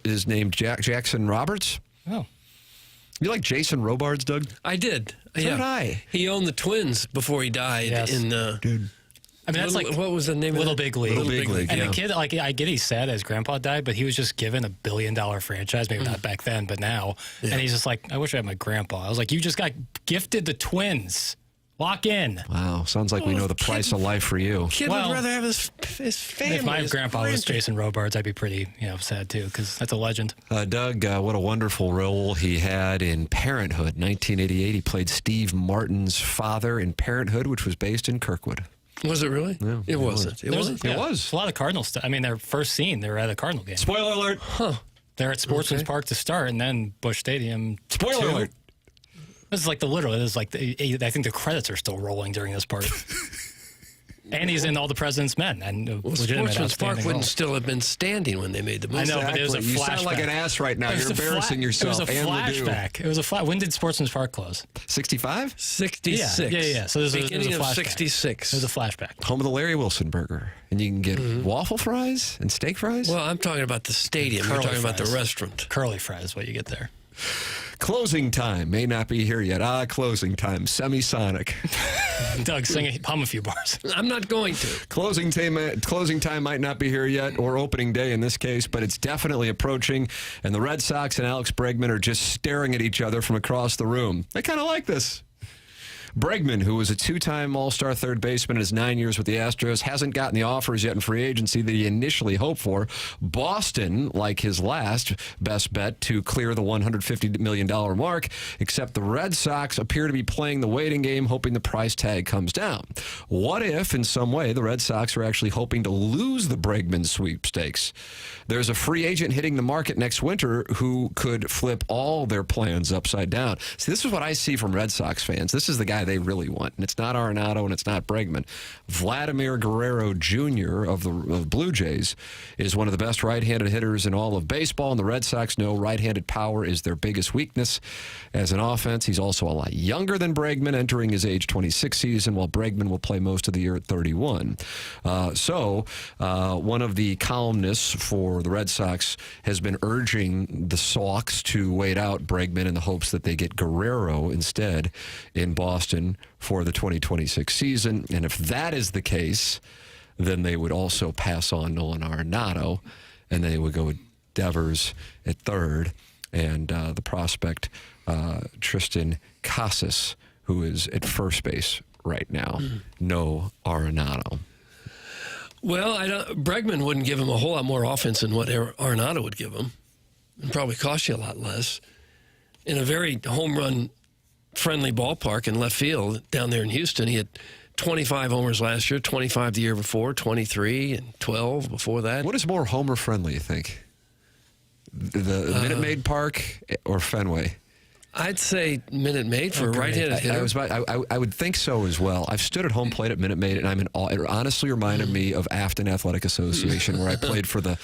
[SPEAKER 7] is named Jackson Roberts.
[SPEAKER 10] Oh.
[SPEAKER 7] You like Jason Robards, Doug?
[SPEAKER 9] I did.
[SPEAKER 7] So did I.
[SPEAKER 9] He owned the Twins before he died.
[SPEAKER 10] Yes.
[SPEAKER 7] Dude.
[SPEAKER 10] I mean, that's
[SPEAKER 9] what was the name
[SPEAKER 10] Little
[SPEAKER 9] of that?
[SPEAKER 10] Big League.
[SPEAKER 7] Little Big League,
[SPEAKER 10] And
[SPEAKER 7] yeah.
[SPEAKER 10] the kid, I get he's sad his grandpa died, but he was just given $1 billion franchise. Maybe not back then, but now.
[SPEAKER 9] Yeah.
[SPEAKER 10] And he's just like, I wish I had my grandpa. I was like, you just got gifted the Twins. Lock in.
[SPEAKER 7] Wow, sounds like we know the price of life for you.
[SPEAKER 9] Kid would rather have his family.
[SPEAKER 10] If my
[SPEAKER 9] his
[SPEAKER 10] grandpa was
[SPEAKER 9] grandkids.
[SPEAKER 10] Jason Robards, I'd be pretty sad too, because that's a legend.
[SPEAKER 7] Doug, what a wonderful role he had in Parenthood. 1988, he played Steve Martin's father in Parenthood, which was based in Kirkwood.
[SPEAKER 9] Was it really?
[SPEAKER 7] Yeah,
[SPEAKER 9] it wasn't. It wasn't.
[SPEAKER 7] It was.
[SPEAKER 10] A lot of Cardinal stuff. I mean, their first scene, they were at a Cardinal game.
[SPEAKER 7] Spoiler alert.
[SPEAKER 9] Huh.
[SPEAKER 10] They're at Sportsman's Park to start, and then Busch Stadium.
[SPEAKER 7] Spoiler alert.
[SPEAKER 10] This is like I think the credits are still rolling during this part. And he's in All the President's Men. And
[SPEAKER 9] Sportsman's Park wouldn't still have been standing when they made the movie.
[SPEAKER 10] I know, but there's a flashback.
[SPEAKER 7] You sound like an ass right now. You're embarrassing yourself.
[SPEAKER 10] It was a flashback. It was a when did Sportsman's Park close?
[SPEAKER 7] 65?
[SPEAKER 9] 66.
[SPEAKER 10] Yeah. So there's
[SPEAKER 9] beginning
[SPEAKER 10] a
[SPEAKER 9] of
[SPEAKER 10] flashback.
[SPEAKER 9] 66.
[SPEAKER 10] There's a flashback.
[SPEAKER 7] Home of the Larry Wilson Burger. And you can get waffle fries and steak fries?
[SPEAKER 9] Well, I'm talking about the stadium. You're talking about the restaurant.
[SPEAKER 10] Curly fries is what you get there.
[SPEAKER 7] Closing time may not be here yet. Closing time. Semisonic.
[SPEAKER 10] Doug, hum a few bars.
[SPEAKER 9] I'm not going to.
[SPEAKER 7] Closing time might not be here yet, or opening day in this case, but it's definitely approaching. And the Red Sox and Alex Bregman are just staring at each other from across the room. I kind of like this. Bregman, who was a two-time All-Star third baseman in his 9 years with the Astros, hasn't gotten the offers yet in free agency that he initially hoped for. Boston, like his last best bet to clear the $150 million mark, except the Red Sox appear to be playing the waiting game, hoping the price tag comes down. What if, in some way, the Red Sox are actually hoping to lose the Bregman sweepstakes? There's a free agent hitting the market next winter who could flip all their plans upside down. See, this is what I see from Red Sox fans. This is the guy they really want, and it's not Arenado and it's not Bregman. Vladimir Guerrero Jr. of the Blue Jays is one of the best right-handed hitters in all of baseball, and the Red Sox know right-handed power is their biggest weakness as an offense. He's also a lot younger than Bregman, entering his age 26 season, while Bregman will play most of the year at 31. One of the columnists for the Red Sox has been urging the Sox to wait out Bregman in the hopes that they get Guerrero instead in Boston for the 2026 season. And if that is the case, then they would also pass on Nolan Arenado, and they would go with Devers at third, and the prospect Tristan Casas, who is at first base right now. No Arenado.
[SPEAKER 9] Well, Bregman wouldn't give him a whole lot more offense than what Arenado would give him. It'd probably cost you a lot less. In a very home run friendly ballpark in left field down there in Houston, he had 25 homers last year, 25 the year before, 23 and 12 before that.
[SPEAKER 7] What is more homer friendly, you think? The Minute Maid Park or Fenway?
[SPEAKER 9] I'd say Minute Maid for a right-handed hitter.
[SPEAKER 7] I would think so as well. I've stood at home plate at Minute Maid, and I'm in awe. It honestly reminded me of Afton Athletic Association, where I played for the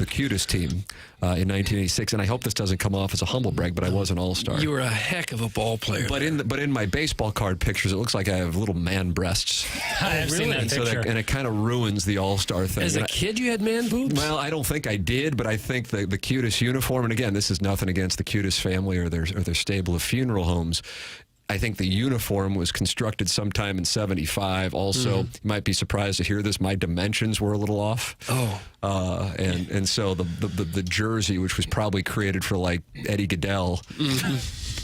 [SPEAKER 7] cutest team in 1986. And I hope this doesn't come off as a humble brag, but I was an all-star.
[SPEAKER 9] You were a heck of a ball player.
[SPEAKER 7] But in my baseball card pictures, it looks like I have little man breasts.
[SPEAKER 10] I've seen that picture.
[SPEAKER 7] And it kind of ruins the all-star thing.
[SPEAKER 9] As a kid, you had man boobs?
[SPEAKER 7] Well, I don't think I did, but I think the cutest uniform, and again, this is nothing against the cutest family or their stable of funeral homes. I think the uniform was constructed sometime in 75. Also, you might be surprised to hear this, my dimensions were a little off.
[SPEAKER 9] Oh.
[SPEAKER 7] And so the jersey, which was probably created for like Eddie Goodell,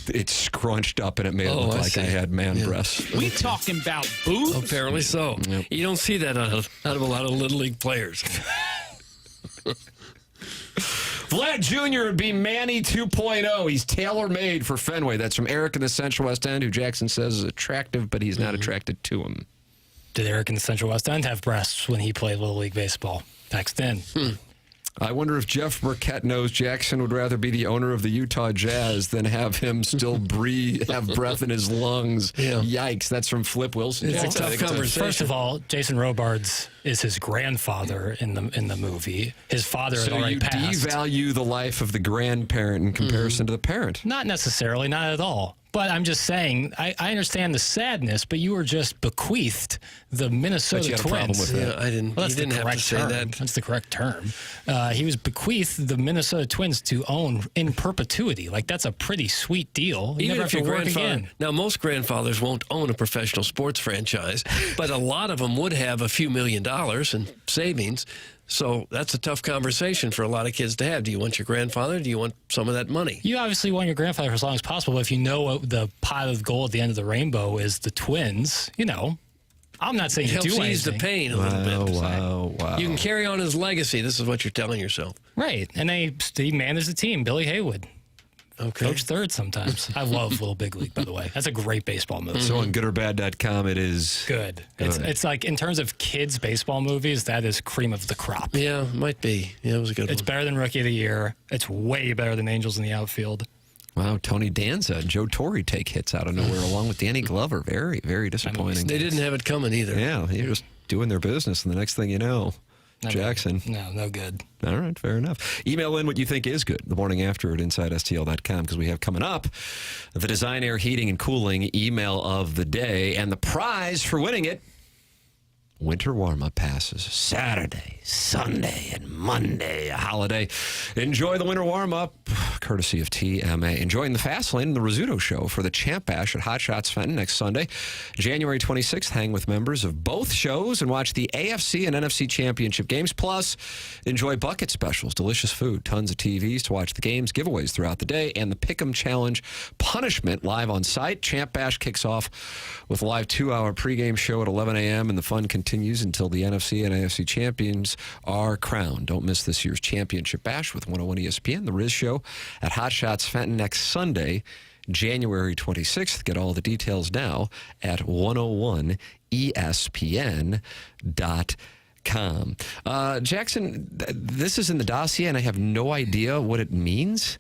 [SPEAKER 7] it's scrunched up and it made it look like I had man breasts.
[SPEAKER 18] We talking about boobs?
[SPEAKER 9] Apparently so.
[SPEAKER 7] Yep.
[SPEAKER 9] You don't see that out of a lot of Little League players.
[SPEAKER 7] Vlad Jr. would be Manny 2.0. He's tailor-made for Fenway. That's from Eric in the Central West End, who Jackson says is attractive, but he's not attracted to him.
[SPEAKER 10] Did Eric in the Central West End have breasts when he played Little League Baseball? Text in.
[SPEAKER 7] I wonder if Jeff Burkett knows Jackson would rather be the owner of the Utah Jazz than have him still have breath in his lungs. Yeah. Yikes. That's from Flip Wilson.
[SPEAKER 10] It's a tough conversation. First of all, Jason Robards is his grandfather in the movie. His father had already passed.
[SPEAKER 7] So you devalue the life of the grandparent in comparison to the parent?
[SPEAKER 10] Not necessarily. Not at all. But I'm just saying, I understand the sadness, but you were just bequeathed the Minnesota Twins.
[SPEAKER 7] A problem with that.
[SPEAKER 9] Yeah, I didn't.
[SPEAKER 10] Well,
[SPEAKER 9] you didn't have to say that.
[SPEAKER 10] That's the correct term. He was bequeathed the Minnesota Twins to own in perpetuity. Like, that's a pretty sweet deal. You
[SPEAKER 9] Even
[SPEAKER 10] never
[SPEAKER 9] if
[SPEAKER 10] have
[SPEAKER 9] your
[SPEAKER 10] to work again.
[SPEAKER 9] Now, most grandfathers won't own a professional sports franchise, but a lot of them would have a few $1 million in savings. So that's a tough conversation for a lot of kids to have. Do you want your grandfather? Do you want some of that money?
[SPEAKER 10] You obviously want your grandfather for as long as possible, but if you know what the pot of gold at the end of the rainbow is the Twins, I'm not saying
[SPEAKER 9] it helps ease the pain a little bit.
[SPEAKER 7] Wow.
[SPEAKER 9] You can carry on his legacy. This is what you're telling yourself.
[SPEAKER 10] Right. And he managed the team, Billy Haywood.
[SPEAKER 9] Okay.
[SPEAKER 10] Coach third sometimes. I love Little Big League, by the way. That's a great baseball movie.
[SPEAKER 7] So on goodorbad.com, it is
[SPEAKER 10] good. It's like, in terms of kids' baseball movies, that is cream of the crop.
[SPEAKER 9] Yeah, might be. Yeah, it was a good one.
[SPEAKER 10] It's better than Rookie of the Year. It's way better than Angels in the Outfield.
[SPEAKER 7] Wow, Tony Danza and Joe Torre take hits out of nowhere along with Danny Glover. Very, very disappointing.
[SPEAKER 9] They didn't have it coming either.
[SPEAKER 7] Yeah, they're just doing their business, and the next thing you know, Jackson.
[SPEAKER 10] No good.
[SPEAKER 7] All right, fair enough. Email in what you think is good the morning after at InsideSTL.com, because we have coming up the Design Air Heating and Cooling email of the day, and the prize for winning it, winter warm-up passes, Saturday, Sunday, and Monday, a holiday. Enjoy the winter warm-up, courtesy of TMA. Enjoying the Fast Lane and the Rizzuto Show for the Champ Bash at Hot Shots Fenton next Sunday, January 26th. Hang with members of both shows and watch the AFC and NFC Championship games. Plus, enjoy bucket specials, delicious food, tons of TVs to watch the games, giveaways throughout the day, and the Pick'em Challenge punishment live on site. Champ Bash kicks off with a live 2-hour pregame show at 11 a.m., and the fun continues until the NFC and AFC champions are crowned. Don't miss this year's Championship Bash with 101 ESPN, the Riz Show at Hot Shots Fenton next Sunday, January 26th. Get all the details now at 101ESPN.com. Jackson, this is in the dossier, and I have no idea what it means.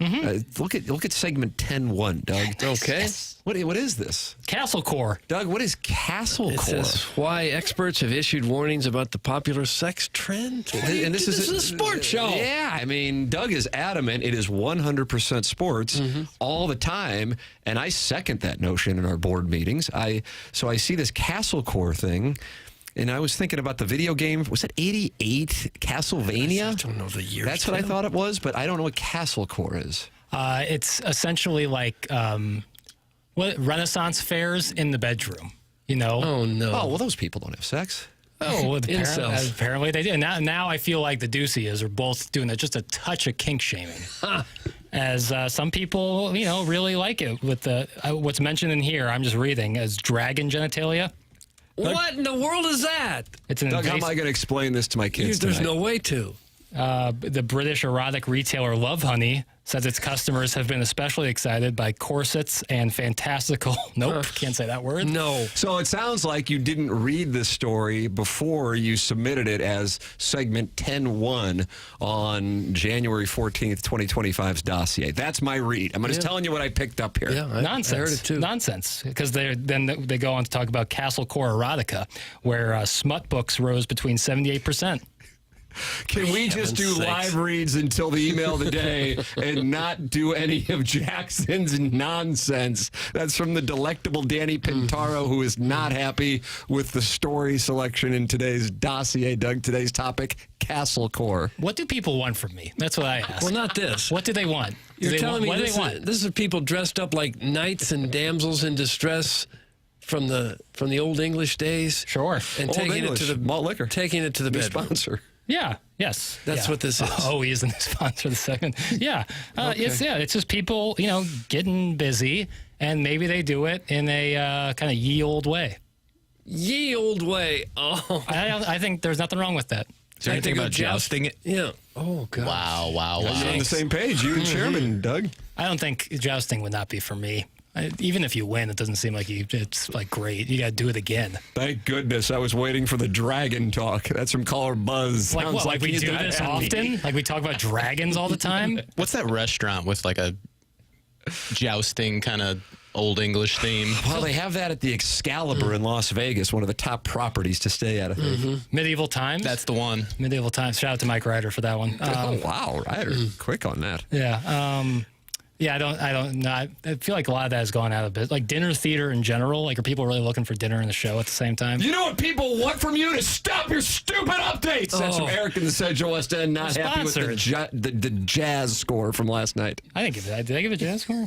[SPEAKER 7] Look at segment 10.1, Doug.
[SPEAKER 9] Okay.
[SPEAKER 7] Yes. What is this?
[SPEAKER 10] Castle Core.
[SPEAKER 7] Doug, what is Castle
[SPEAKER 9] It
[SPEAKER 7] Core?
[SPEAKER 9] says why experts have issued warnings about the popular sex trend.
[SPEAKER 7] And this is
[SPEAKER 9] a sports show.
[SPEAKER 7] Yeah, I mean, Doug is adamant it is 100% sports all the time, and I second that notion in our board meetings. So I see this Castle Core thing, and I was thinking about the video game. Was it 88 Castlevania?
[SPEAKER 9] I don't know the year.
[SPEAKER 7] That's what I thought it was, but I don't know what Castle Core is.
[SPEAKER 10] It's essentially like what Renaissance fairs in the bedroom.
[SPEAKER 9] Oh no.
[SPEAKER 7] Oh well, those people don't have sex.
[SPEAKER 10] Oh,
[SPEAKER 9] Incels.
[SPEAKER 10] apparently they do. And now I feel like the Deucias are both doing just a touch of kink shaming. As some people, really like it. With the what's mentioned in here, I'm just reading as dragon genitalia.
[SPEAKER 9] What in the world is that?
[SPEAKER 10] It's an
[SPEAKER 7] Doug, how am I going to explain this to my kids
[SPEAKER 9] There's
[SPEAKER 7] tonight?
[SPEAKER 9] no way to.
[SPEAKER 10] The British erotic retailer Love Honey says its customers have been especially excited by corsets and fantastical. Nope, can't say that word.
[SPEAKER 9] No.
[SPEAKER 7] So it sounds like you didn't read the story before you submitted it as segment 10-1 on January 14th, 2025's dossier. That's my read. I'm just telling you what I picked up here.
[SPEAKER 9] Yeah,
[SPEAKER 10] Nonsense.
[SPEAKER 9] I heard it too.
[SPEAKER 10] Nonsense. Because then they go on to talk about Castlecore erotica, where smut books rose between 78%.
[SPEAKER 7] Can we just do live reads until the email of the day and not do any of Jackson's nonsense? That's from the delectable Danny Pintaro, who is not happy with the story selection in today's dossier. Doug, today's topic, Castlecore.
[SPEAKER 10] What do people want from me? That's what I ask.
[SPEAKER 9] Well, not this.
[SPEAKER 10] What do they want?
[SPEAKER 9] You're telling me
[SPEAKER 10] what do
[SPEAKER 9] this,
[SPEAKER 10] they want?
[SPEAKER 9] This is people dressed up like knights and damsels in distress from the old English days.
[SPEAKER 10] Sure.
[SPEAKER 9] And
[SPEAKER 7] Old
[SPEAKER 9] taking
[SPEAKER 7] English,
[SPEAKER 9] it to the
[SPEAKER 7] malt liquor.
[SPEAKER 9] Taking it to the
[SPEAKER 7] New
[SPEAKER 9] bedroom.
[SPEAKER 7] sponsor.
[SPEAKER 10] Yeah. Yes.
[SPEAKER 9] That's what this is.
[SPEAKER 10] Oh, he isn't the sponsor of the segment. Yeah. It's just people, getting busy, and maybe they do it in a kind of ye old way.
[SPEAKER 9] Ye old way. Oh.
[SPEAKER 10] I think there's nothing wrong with that.
[SPEAKER 15] Is there anything about jousting?
[SPEAKER 9] Yeah. Oh, God.
[SPEAKER 15] Wow.
[SPEAKER 7] You're on the same page, you and Chairman, Doug.
[SPEAKER 10] I don't think jousting would not be for me. Even if you win, it doesn't seem like it's like great. You got to do it again.
[SPEAKER 7] Thank goodness. I was waiting for the dragon talk. That's from caller Buzz.
[SPEAKER 10] Like
[SPEAKER 7] Sounds
[SPEAKER 10] what? Like we
[SPEAKER 7] he's
[SPEAKER 10] do
[SPEAKER 7] not
[SPEAKER 10] this
[SPEAKER 7] happy.
[SPEAKER 10] often? Like we talk about dragons all the time?
[SPEAKER 15] What's that restaurant with like a jousting kind of old English theme?
[SPEAKER 7] Well, they have that at the Excalibur in Las Vegas, one of the top properties to stay at, I think.
[SPEAKER 10] Medieval Times?
[SPEAKER 15] That's the one.
[SPEAKER 10] Medieval Times. Shout out to Mike Ryder for that one.
[SPEAKER 7] Oh, wow, Ryder. Quick on that.
[SPEAKER 10] Yeah. Yeah, I don't know. I feel like a lot of that has gone out of business. Like dinner theater in general. Like, are people really looking for dinner in the show at the same time?
[SPEAKER 7] You know what people want from you? To stop your stupid updates. That's from Eric in the Central West End. Not happy with the jazz score from last night.
[SPEAKER 10] I didn't give it. Did I give a jazz score?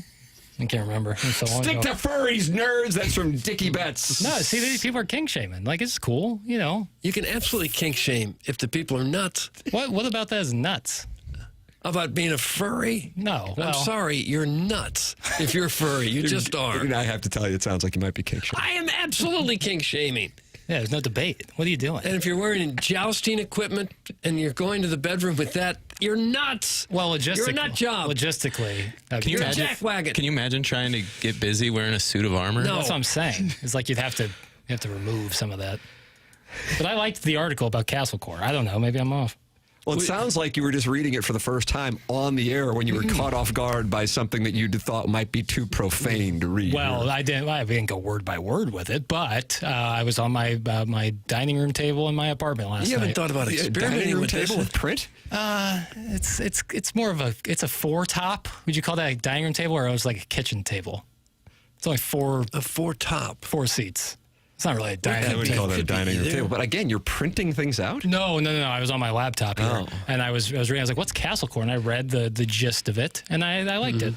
[SPEAKER 10] I can't remember. It was so long
[SPEAKER 7] Stick
[SPEAKER 10] ago.
[SPEAKER 7] to furries, nerds. That's from Dickie Betts.
[SPEAKER 10] No, see, these people are kink shaming. Like, it's cool,
[SPEAKER 9] You can absolutely kink shame if the people are nuts.
[SPEAKER 10] What about that is nuts?
[SPEAKER 9] About being a furry?
[SPEAKER 10] No.
[SPEAKER 9] I'm sorry, you're nuts. If you're furry, you just are.
[SPEAKER 7] I have to tell you, it sounds like you might be kink shaming.
[SPEAKER 9] I am absolutely kink shaming.
[SPEAKER 10] Yeah, there's no debate. What are you doing?
[SPEAKER 9] And if you're wearing jousting equipment and you're going to the bedroom with that, you're nuts.
[SPEAKER 10] Well,
[SPEAKER 9] you're a nut job.
[SPEAKER 10] Logistically,
[SPEAKER 9] You're a jackwagon.
[SPEAKER 15] Can you imagine trying to get busy wearing a suit of armor?
[SPEAKER 10] No, that's what I'm saying. It's like you have to remove some of that. But I liked the article about Castlecore. I don't know. Maybe I'm off.
[SPEAKER 7] Well, it sounds like you were just reading it for the first time on the air when you were caught off guard by something that you thought might be too profane to read.
[SPEAKER 10] Well, I didn't go word by word with it, but I was on my dining room table in my apartment last night.
[SPEAKER 9] You haven't thought about experimenting with
[SPEAKER 7] table
[SPEAKER 9] this?
[SPEAKER 7] with print?
[SPEAKER 10] It's more of a four top. Would you call that a dining room table, or it was like a kitchen table? It's only four seats. It's not really a dining
[SPEAKER 7] I
[SPEAKER 10] room
[SPEAKER 7] would
[SPEAKER 10] table.
[SPEAKER 7] call that a dining room table. But again, you're printing things out?
[SPEAKER 10] No. I was on my laptop here, and I was reading. I was like, "What's Castlecore?" And I read the gist of it, and I liked it.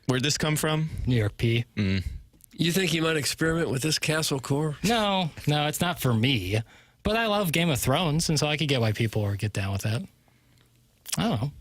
[SPEAKER 15] Where'd this come from?
[SPEAKER 10] New York P.
[SPEAKER 9] You think you might experiment with this Castlecore?
[SPEAKER 10] No, it's not for me. But I love Game of Thrones, and so I could get why people would get down with that. I don't know.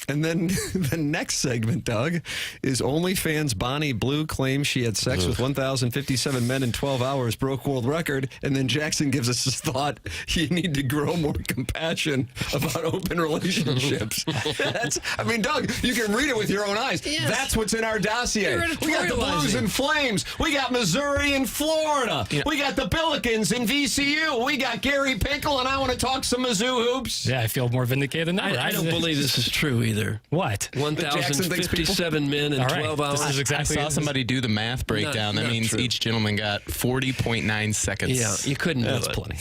[SPEAKER 7] And then the next segment, Doug, is OnlyFans Bonnie Blue claims she had sex with 1,057 men in 12 hours, broke world record. And then Jackson gives us his thought, you need to grow more compassion about open relationships. Doug, you can read it with your own eyes.
[SPEAKER 9] Yes.
[SPEAKER 7] That's what's in our dossier.
[SPEAKER 9] You're
[SPEAKER 7] We got the Blues and Flames. We got Missouri and Florida.
[SPEAKER 15] Yeah.
[SPEAKER 7] We got the Billikens and VCU. We got Gary Pinkel, and I want to talk some Mizzou hoops.
[SPEAKER 10] Yeah, I feel more vindicated than ever.
[SPEAKER 9] I don't believe this is true either.
[SPEAKER 10] What?
[SPEAKER 9] 1,057 men in 12 hours.
[SPEAKER 10] This is exactly
[SPEAKER 15] I saw somebody do the math breakdown. That means
[SPEAKER 9] true.
[SPEAKER 15] each gentleman got 40.9 seconds.
[SPEAKER 9] Yeah, you couldn't do
[SPEAKER 7] That's
[SPEAKER 9] it.
[SPEAKER 7] plenty.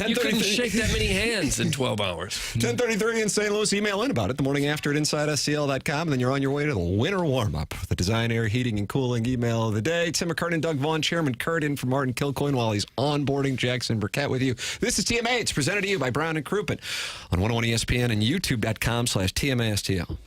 [SPEAKER 9] You couldn't shake that many hands in 12 hours.
[SPEAKER 7] 10:33 in St. Louis. Email in about it. The morning after at InsideSCL.com. And then you're on your way to the winter warm-up. The Design, Air, Heating, and Cooling email of the day. Tim McKernan, Doug Vaughn, Chairman Kurt in for Martin Kilcoyne while he's onboarding Jackson Burkett with you. This is TMA. It's presented to you by Brown and Crouppen on 101 ESPN and YouTube.com/TMASTL.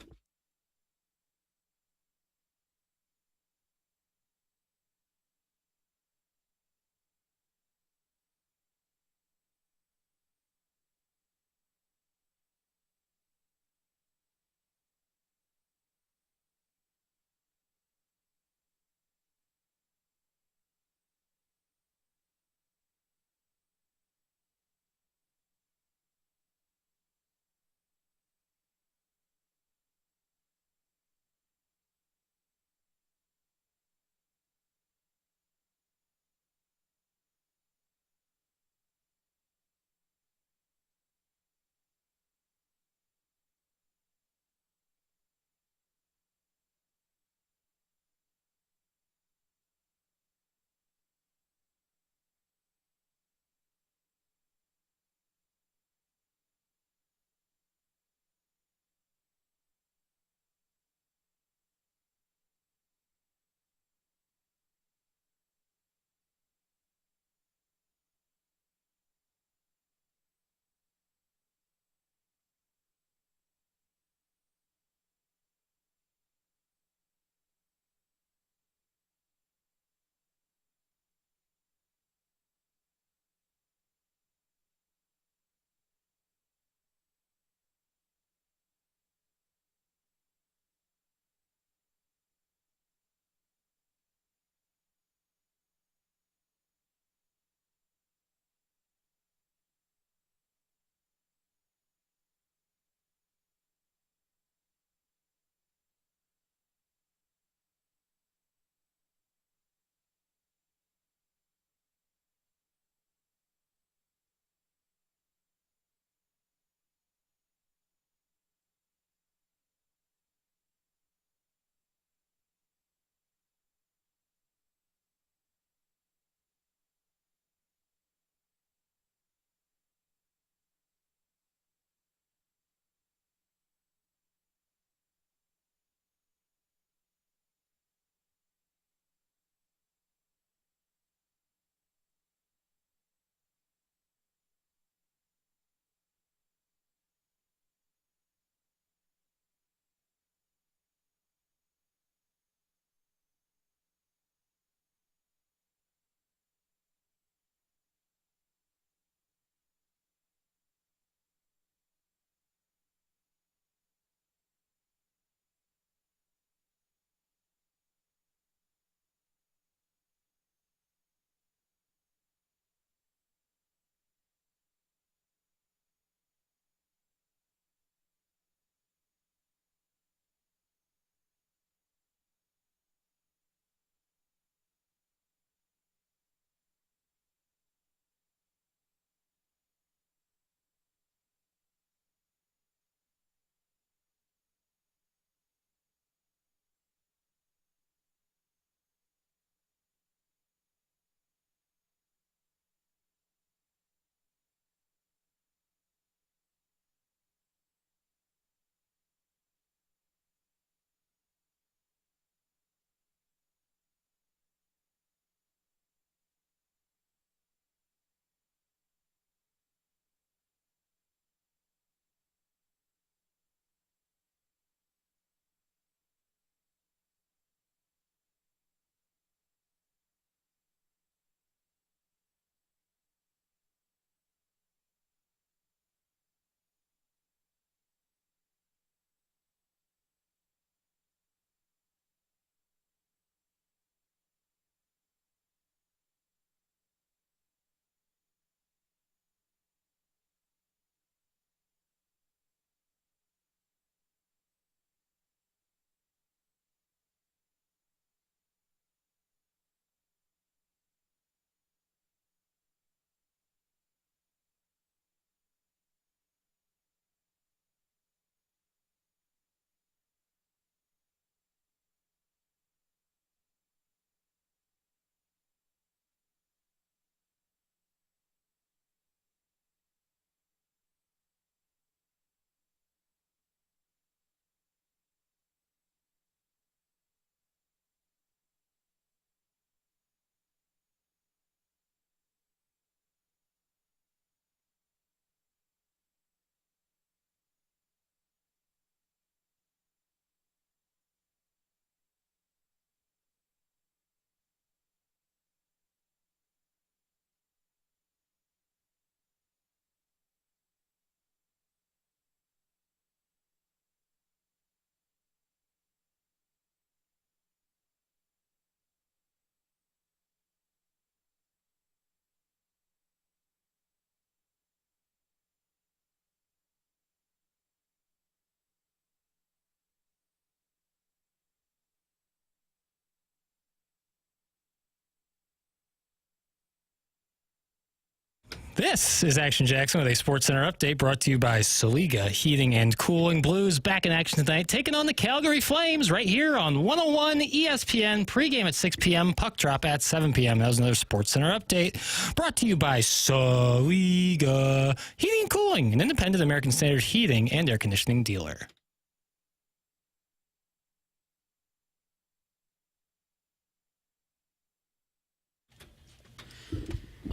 [SPEAKER 10] This is Action Jackson with a Sports Center update brought to you by Soliga Heating and Cooling. Blues back in action tonight, taking on the Calgary Flames right here on 101 ESPN. Pregame at 6 p.m., puck drop at 7 p.m. That was another Sports Center update brought to you by Soliga Heating and Cooling, an independent American Standard heating and air conditioning dealer.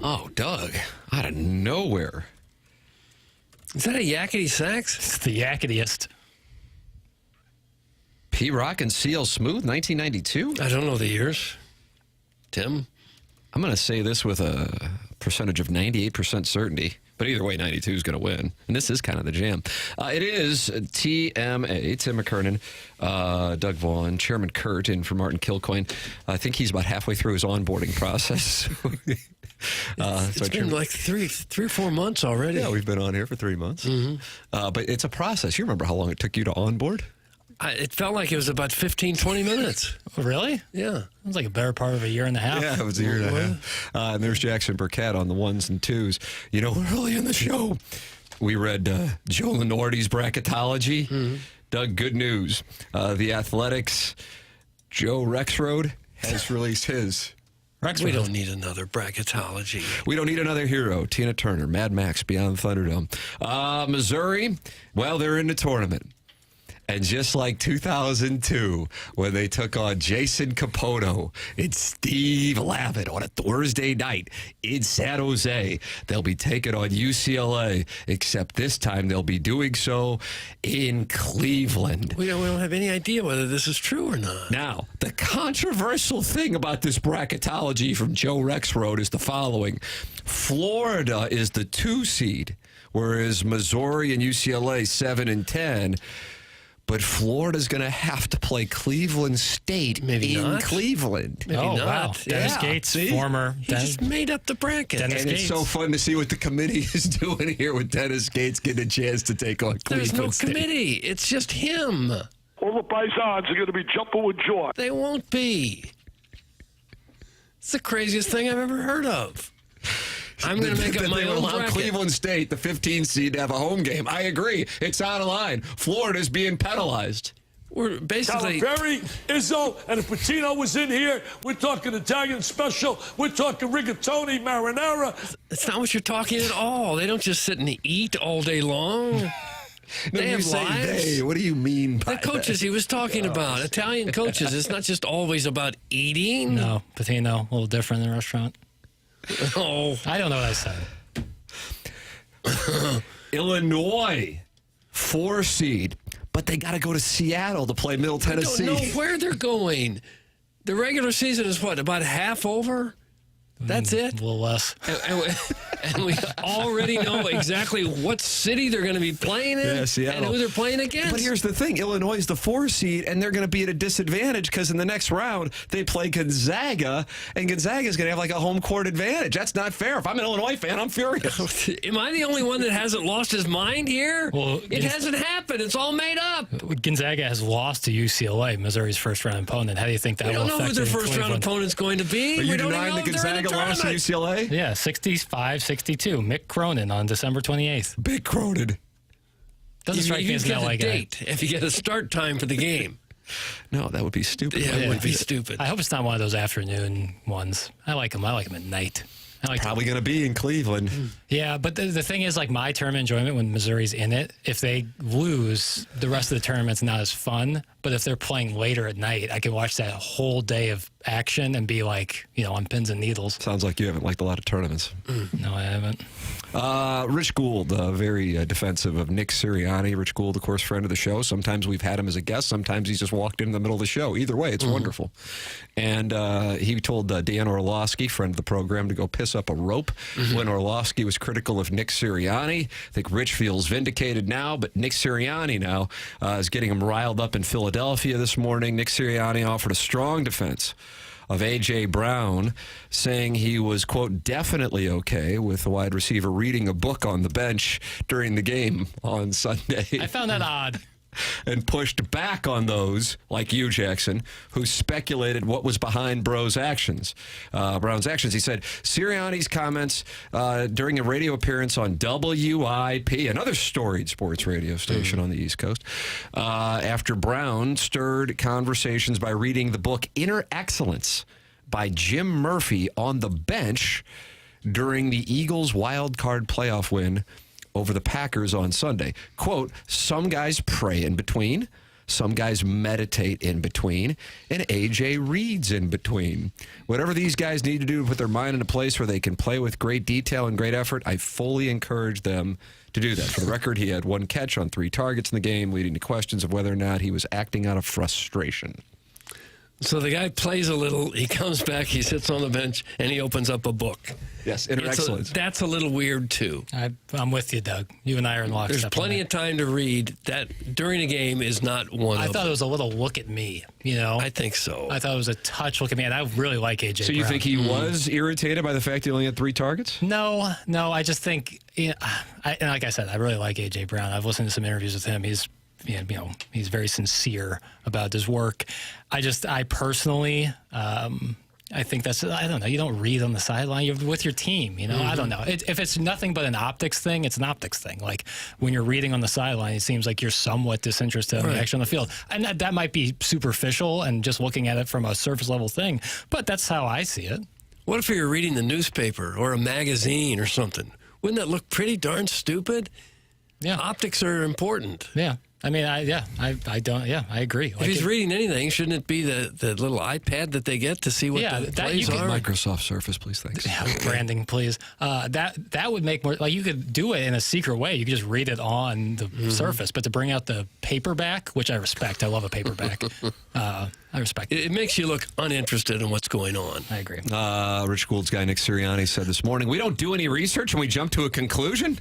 [SPEAKER 7] Oh, Doug, out of nowhere.
[SPEAKER 9] Is that a yakety sax?
[SPEAKER 10] It's the yaketiest.
[SPEAKER 7] P-Rock and CL Smooth, 1992?
[SPEAKER 9] I don't know the years. Tim?
[SPEAKER 7] I'm going to say this with a percentage of 98% certainty. But either way, 92 is going to win. And this is kind of the jam. It is TMA, Tim McKernan, Doug Vaughn, Chairman Kurt, in for Martin Kilcoyne. I think he's about halfway through his onboarding process.
[SPEAKER 9] It's been like three or 4 months already.
[SPEAKER 7] Yeah, we've been on here for 3 months. But it's a process. You remember how long it took you to onboard?
[SPEAKER 9] It felt like it was about 15, 20 minutes.
[SPEAKER 10] Really?
[SPEAKER 9] Yeah.
[SPEAKER 10] It was like a better part of a year and a half.
[SPEAKER 7] Yeah, it was a year and a half. And there's Jackson Burkett on the ones and twos. You know, early in the show, we read Joe Lenardi's bracketology. Doug, good news. The Athletics, Joe Rexroad has released his.
[SPEAKER 9] We don't need another bracketology.
[SPEAKER 7] We don't need another hero. Tina Turner, Mad Max, Beyond Thunderdome. Missouri, well, they're in the tournament. And just like 2002, when they took on Jason Capoto and Steve Lavin on a Thursday night in San Jose, they'll be taking on UCLA, except this time they'll be doing so in Cleveland.
[SPEAKER 9] We don't have any idea whether this is true or not.
[SPEAKER 7] Now, the controversial thing about this bracketology from Joe Rexroad is the following. Florida is the 2 seed, whereas Missouri and UCLA 7 and 10. But Florida's going to have to play Cleveland State Cleveland.
[SPEAKER 10] Maybe not. Wow. Dennis Gates, former.
[SPEAKER 9] He just made up the bracket.
[SPEAKER 7] And it's so fun to see what the committee is doing here with Dennis Gates getting a chance to take on Cleveland
[SPEAKER 9] There's no
[SPEAKER 7] State.
[SPEAKER 9] committee. It's just him.
[SPEAKER 13] All the paisans are going to be jumping with joy.
[SPEAKER 9] They won't be. It's the craziest thing I've ever heard of. I'm going to make up my own bracket.
[SPEAKER 7] Cleveland State, the 15 seed, to have a home game. I agree. It's out of line. Florida's being penalized.
[SPEAKER 9] We're basically...
[SPEAKER 13] Calipari, Izzo, and if Patino was in here, we're talking Italian special. We're talking rigatoni, marinara.
[SPEAKER 9] That's not what you're talking at all. They don't just sit and eat all day long. They have lives.
[SPEAKER 7] They. What do you mean by
[SPEAKER 9] the coaches
[SPEAKER 7] that?
[SPEAKER 9] he was talking about? Italian coaches. It's not just always about eating.
[SPEAKER 10] No, Patino, a little different in the restaurant.
[SPEAKER 9] Oh,
[SPEAKER 10] I don't know what I said.
[SPEAKER 7] Illinois, 4 seed, but they got to go to Seattle to play Middle Tennessee.
[SPEAKER 9] I don't know where they're going. The regular season is what, about half over? That's it?
[SPEAKER 10] A little less.
[SPEAKER 9] And we already know exactly what city they're going to be playing in and who they're playing against.
[SPEAKER 7] But here's the thing. Illinois is the 4 seed, and they're going to be at a disadvantage because in the next round, they play Gonzaga, and Gonzaga is going to have like a home court advantage. That's not fair. If I'm an Illinois fan, I'm furious.
[SPEAKER 9] Am I the only one that hasn't lost his mind here?
[SPEAKER 10] Well,
[SPEAKER 9] it hasn't happened. It's all made up.
[SPEAKER 10] Gonzaga has lost to UCLA, Missouri's first-round opponent. How do you think that will affect
[SPEAKER 9] We don't know who their first-round opponent's going to be.
[SPEAKER 7] Are you
[SPEAKER 9] we don't
[SPEAKER 7] denying
[SPEAKER 9] even know
[SPEAKER 7] that Gonzaga lost to UCLA?
[SPEAKER 10] Yeah, 65-62. Mick Cronin on December 28th.
[SPEAKER 7] Big Cronin.
[SPEAKER 10] Doesn't strike me as an LA guy.
[SPEAKER 9] Date if you get a start time for the game.
[SPEAKER 7] No, that would be stupid.
[SPEAKER 9] Yeah, it would be stupid.
[SPEAKER 10] I hope it's not one of those afternoon ones. I like them. I like them at night.
[SPEAKER 7] Probably going to be in Cleveland.
[SPEAKER 10] Yeah, but the thing is, like, my tournament enjoyment when Missouri's in it, if they lose, the rest of the tournament's not as fun. But if they're playing later at night, I can watch that whole day of action and be like, on pins and needles.
[SPEAKER 7] Sounds like you haven't liked a lot of tournaments.
[SPEAKER 10] No, I haven't.
[SPEAKER 7] Rich Gould, very defensive of Nick Sirianni. Rich Gould, of course, friend of the show. Sometimes we've had him as a guest. Sometimes he's just walked in the middle of the show. Either way, it's wonderful. And he told Deion Orlovsky, friend of the program, to go piss up a rope when Orlovsky was critical of Nick Sirianni. I think Rich feels vindicated now, but Nick Sirianni now is getting him riled up in Philadelphia this morning. Nick Sirianni offered a strong defense of A.J. Brown, saying he was, quote, definitely okay with the wide receiver reading a book on the bench during the game on Sunday.
[SPEAKER 10] I found that odd.
[SPEAKER 7] and pushed back on those, like you, Jackson, who speculated what was behind Brown's actions. He said, Sirianni's comments during a radio appearance on WIP, another storied sports radio station on the East Coast, after Brown stirred conversations by reading the book Inner Excellence by Jim Murphy on the bench during the Eagles' wild card playoff win over the Packers on Sunday. Quote, some guys pray in between, some guys meditate in between, and AJ reads in between. Whatever these guys need to do to put their mind in a place where they can play with great detail and great effort, I fully encourage them to do that. For the record, he had 1 catch on 3 targets in the game, leading to questions of whether or not he was acting out of frustration.
[SPEAKER 9] So the guy plays a little, he comes back, he sits on the bench, and he opens up a book.
[SPEAKER 7] Yes, Inner Excellence.
[SPEAKER 9] That's a little weird, too.
[SPEAKER 10] I'm with you, Doug. You and I are in lockstep.
[SPEAKER 9] There's plenty of time to read. That during a game is not one of them.
[SPEAKER 10] I thought it was a little look at me, you know?
[SPEAKER 9] I think so.
[SPEAKER 10] I thought it was a touch look at me, and I really like A.J.
[SPEAKER 7] So you think he was irritated by the fact he only had 3 targets?
[SPEAKER 10] No, I just think, and like I said, I really like A.J. Brown. I've listened to some interviews with him. He's very sincere about his work. I personally, I think I don't know. You don't read on the sideline. You're with your team, you know? I don't know. If it's nothing but an optics thing, it's an optics thing. Like when you're reading on the sideline, it seems like you're somewhat disinterested in the action on the field. And that might be superficial and just looking at it from a surface level thing, but that's how I see it.
[SPEAKER 9] What if you're reading the newspaper or a magazine or something? Wouldn't that look pretty darn stupid?
[SPEAKER 10] Yeah.
[SPEAKER 9] Optics are important.
[SPEAKER 10] Yeah. I mean, I agree.
[SPEAKER 9] If he's reading anything, shouldn't it be the little iPad that they get to see what the plays are?
[SPEAKER 7] Microsoft Surface, please, thanks.
[SPEAKER 10] Yeah, branding, please. That would make more, like you could do it in a secret way. You could just read it on the Surface, but to bring out the paperback, which I respect. I love a paperback. I respect it.
[SPEAKER 9] It makes you look uninterested in what's going on.
[SPEAKER 10] I agree.
[SPEAKER 7] Rich Gould's guy, Nick Sirianni, said this morning, we don't do any research and we jump to a conclusion.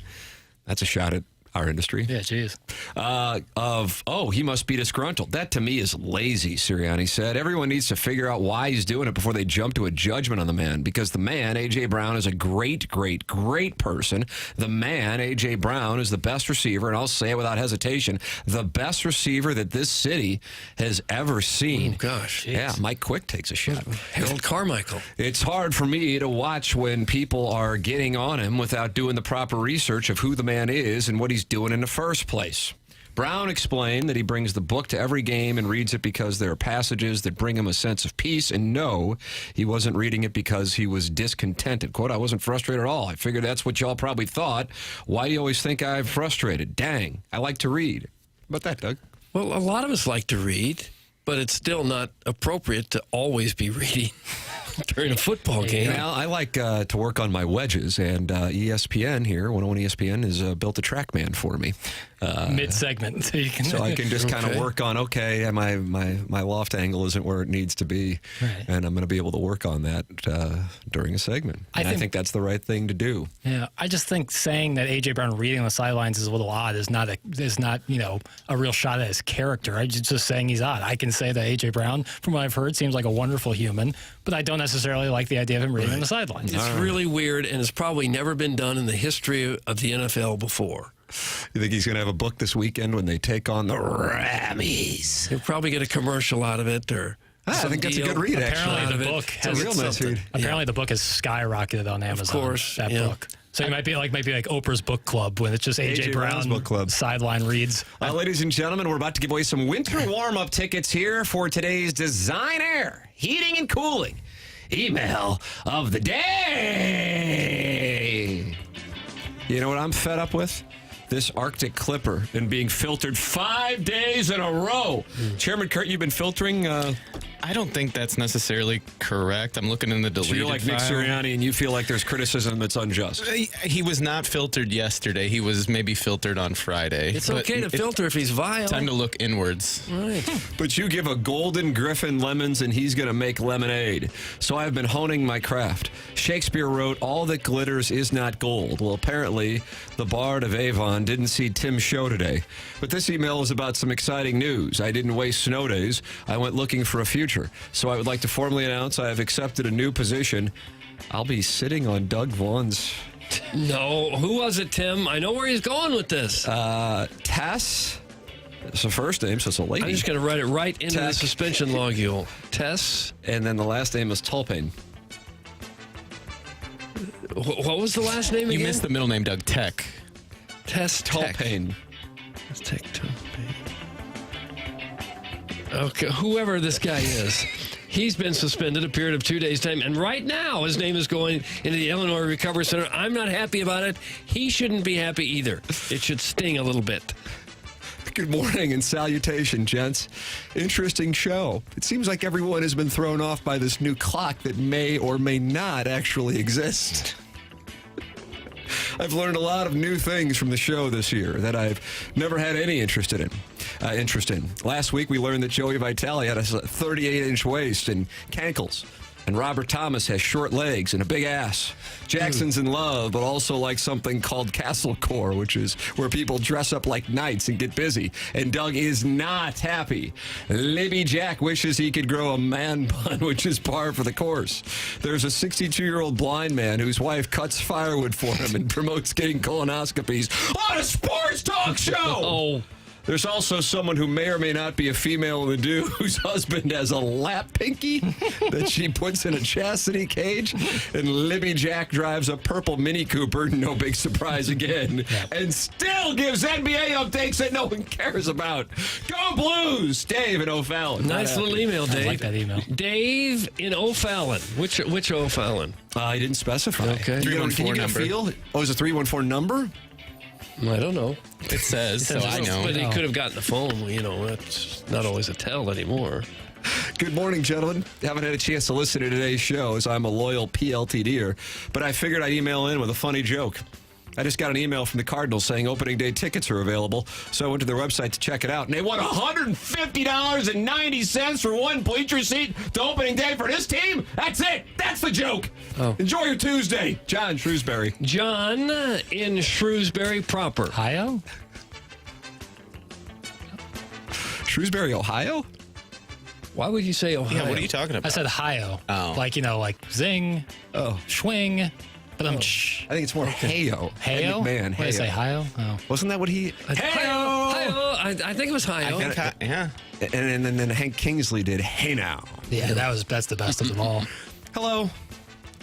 [SPEAKER 7] That's a shot at our industry.
[SPEAKER 10] Yeah, geez.
[SPEAKER 7] He must be disgruntled. That to me is lazy, Sirianni said. Everyone needs to figure out why he's doing it before they jump to a judgment on the man, because the man, A.J. Brown, is a great, great, great person. The man, A.J. Brown, is the best receiver, and I'll say it without hesitation, the best receiver that this city has ever seen.
[SPEAKER 9] Oh, gosh. Geez.
[SPEAKER 7] Yeah, Mike Quick takes a shot.
[SPEAKER 9] Harold Carmichael.
[SPEAKER 7] It's hard for me to watch when people are getting on him without doing the proper research of who the man is and what he's doing in the first place. Brown explained that he brings the book to every game and reads it because there are passages that bring him a sense of peace, and no, he wasn't reading it because he was discontented. Quote, I wasn't frustrated at all. I figured that's what y'all probably thought. Why do you always think I'm frustrated? Dang, I like to read. How about that, Doug?
[SPEAKER 9] Well, a lot of us like to read, but it's still not appropriate to always be reading during a football game.
[SPEAKER 7] Well, I like to work on my wedges, and ESPN here, 101 ESPN, has built a TrackMan for me.
[SPEAKER 10] Mid-segment.
[SPEAKER 7] So I can just kind of work on, my loft angle isn't where it needs to be, and I'm going to be able to work on that during a segment. I think that's the right thing to do.
[SPEAKER 10] Yeah, I just think saying that A.J. Brown reading on the sidelines is a little odd is not a real shot at his character. I'm just saying he's odd. I can say that A.J. Brown, from what I've heard, seems like a wonderful human, but I don't necessarily like the idea of him reading on the sidelines.
[SPEAKER 9] It's really weird, and it's probably never been done in the history of the NFL before.
[SPEAKER 7] You think he's going to have a book this weekend when they take on the Rammies?
[SPEAKER 9] He'll probably get a commercial out of it, or
[SPEAKER 7] I think that's a good read,
[SPEAKER 10] apparently.
[SPEAKER 7] actually.
[SPEAKER 10] Apparently the book has skyrocketed on Amazon.
[SPEAKER 9] Of course,
[SPEAKER 10] that book. So it might be like Oprah's book club when it's just A.J. Brown's
[SPEAKER 7] book club
[SPEAKER 10] sideline reads.
[SPEAKER 7] Ladies and gentlemen, we're about to give away some winter warm-up tickets here for today's Design Air Heating and Cooling Email of the Day. You know what I'm fed up with? This Arctic Clipper and being filtered 5 days in a row. Chairman Kurt, you've been filtering?
[SPEAKER 15] I don't think that's necessarily correct. I'm looking in the deleted
[SPEAKER 7] So you're like Nick Sirianni and you feel like there's criticism that's unjust.
[SPEAKER 15] He was not filtered yesterday. He was maybe filtered on Friday.
[SPEAKER 9] It's okay to filter if he's vile.
[SPEAKER 15] Time to look inwards.
[SPEAKER 9] Right.
[SPEAKER 7] But you give a golden griffin lemons and he's going to make lemonade. So I've been honing my craft. Shakespeare wrote, all that glitters is not gold. Well, apparently the Bard of Avon didn't see Tim's show today. But this email is about some exciting news. I didn't waste snow days. I went looking for a future. So I would like to formally announce I have accepted a new position. I'll be sitting on Doug Vaughn's.
[SPEAKER 9] No, who was it, Tim? I know where he's going with this.
[SPEAKER 7] Tess It's the first name, so it's a lady.
[SPEAKER 9] I'm just going to write it right into the suspension logule. Tess.
[SPEAKER 7] And then the last name is Tulpane.
[SPEAKER 9] What was the last name again?
[SPEAKER 15] You missed the middle name, Doug. Tech.
[SPEAKER 9] Tess
[SPEAKER 7] Tulpane.
[SPEAKER 9] Tech Tulpane. Okay, whoever this guy is. He's been suspended a period of 2 days' time, and right now his name is going into the Illinois Recovery Center. I'm not happy about it. He shouldn't be happy either. It should sting a little bit.
[SPEAKER 7] Good morning and salutation, gents. Interesting show. It seems like everyone has been thrown off by this new clock that may or may not actually exist. I've learned a lot of new things from the show this year that I've never had any interest in. Last week, we learned that Joey Vitale had a 38-inch waist and cankles, and Robert Thomas has short legs and a big ass. Jackson's in love, but also like something called Castlecore, which is where people dress up like knights and get busy. And Doug is not happy. Libby Jack wishes he could grow a man bun, which is par for the course. There's a 62-year-old blind man whose wife cuts firewood for him and promotes getting colonoscopies on a sports talk show.
[SPEAKER 9] Oh.
[SPEAKER 7] There's also someone who may or may not be a female in the do whose husband has a lap pinky that she puts in a chastity cage. And Libby Jack drives a purple Mini Cooper, no big surprise again, and still gives NBA updates that no one cares about. Go Blues! Dave in O'Fallon.
[SPEAKER 9] Nice little email, Dave.
[SPEAKER 10] I like that email.
[SPEAKER 9] Dave in O'Fallon. Which O'Fallon?
[SPEAKER 7] He didn't specify.
[SPEAKER 9] Okay.
[SPEAKER 7] Can you get a feel? Oh, is it a 314 number?
[SPEAKER 9] I don't know.
[SPEAKER 15] It says, so I know.
[SPEAKER 9] But he could have gotten the phone. You know, that's not always a tell anymore.
[SPEAKER 7] Good morning, gentlemen. Haven't had a chance to listen to today's show as I'm a loyal PLTDer, but I figured I'd email in with a funny joke. I just got an email from the Cardinals saying opening day tickets are available, so I went to their website to check it out, and they won $150.90 for one bleacher seat to opening day for this team. That's it. That's the joke.
[SPEAKER 9] Oh.
[SPEAKER 7] Enjoy your Tuesday. John Shrewsbury.
[SPEAKER 9] John in Shrewsbury proper.
[SPEAKER 10] Ohio?
[SPEAKER 7] Shrewsbury, Ohio?
[SPEAKER 9] Why would you say Ohio?
[SPEAKER 15] Yeah, what are you talking about?
[SPEAKER 10] I said Ohio.
[SPEAKER 15] Oh.
[SPEAKER 10] Like, like zing, swing. But
[SPEAKER 7] I think it's more Hayo.
[SPEAKER 10] Hayo?
[SPEAKER 7] Man,
[SPEAKER 10] What did I say, Hayo? Oh.
[SPEAKER 7] Wasn't that what he...
[SPEAKER 9] Hayo! I think it was Hayo.
[SPEAKER 15] Yeah.
[SPEAKER 7] And then Hank Kingsley did Hey Now.
[SPEAKER 10] Yeah, that's the best of them all.
[SPEAKER 7] Hello.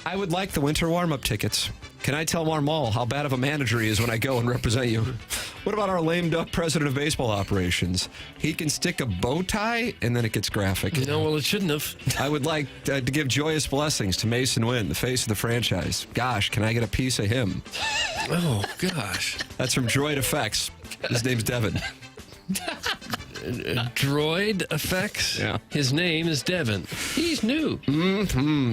[SPEAKER 7] I would like the winter warm-up tickets. Can I tell Marmol how bad of a manager he is when I go and represent you? What about our lame duck president of baseball operations? He can stick a bow tie, and then it gets graphic.
[SPEAKER 9] Well, it shouldn't have.
[SPEAKER 7] I would like to give joyous blessings to Mason Wynn, the face of the franchise. Gosh, can I get a piece of him?
[SPEAKER 9] Oh, gosh.
[SPEAKER 7] That's from Droid Effects. His name's Devin.
[SPEAKER 9] Droid Effects?
[SPEAKER 7] Yeah.
[SPEAKER 9] His name is Devin. He's new.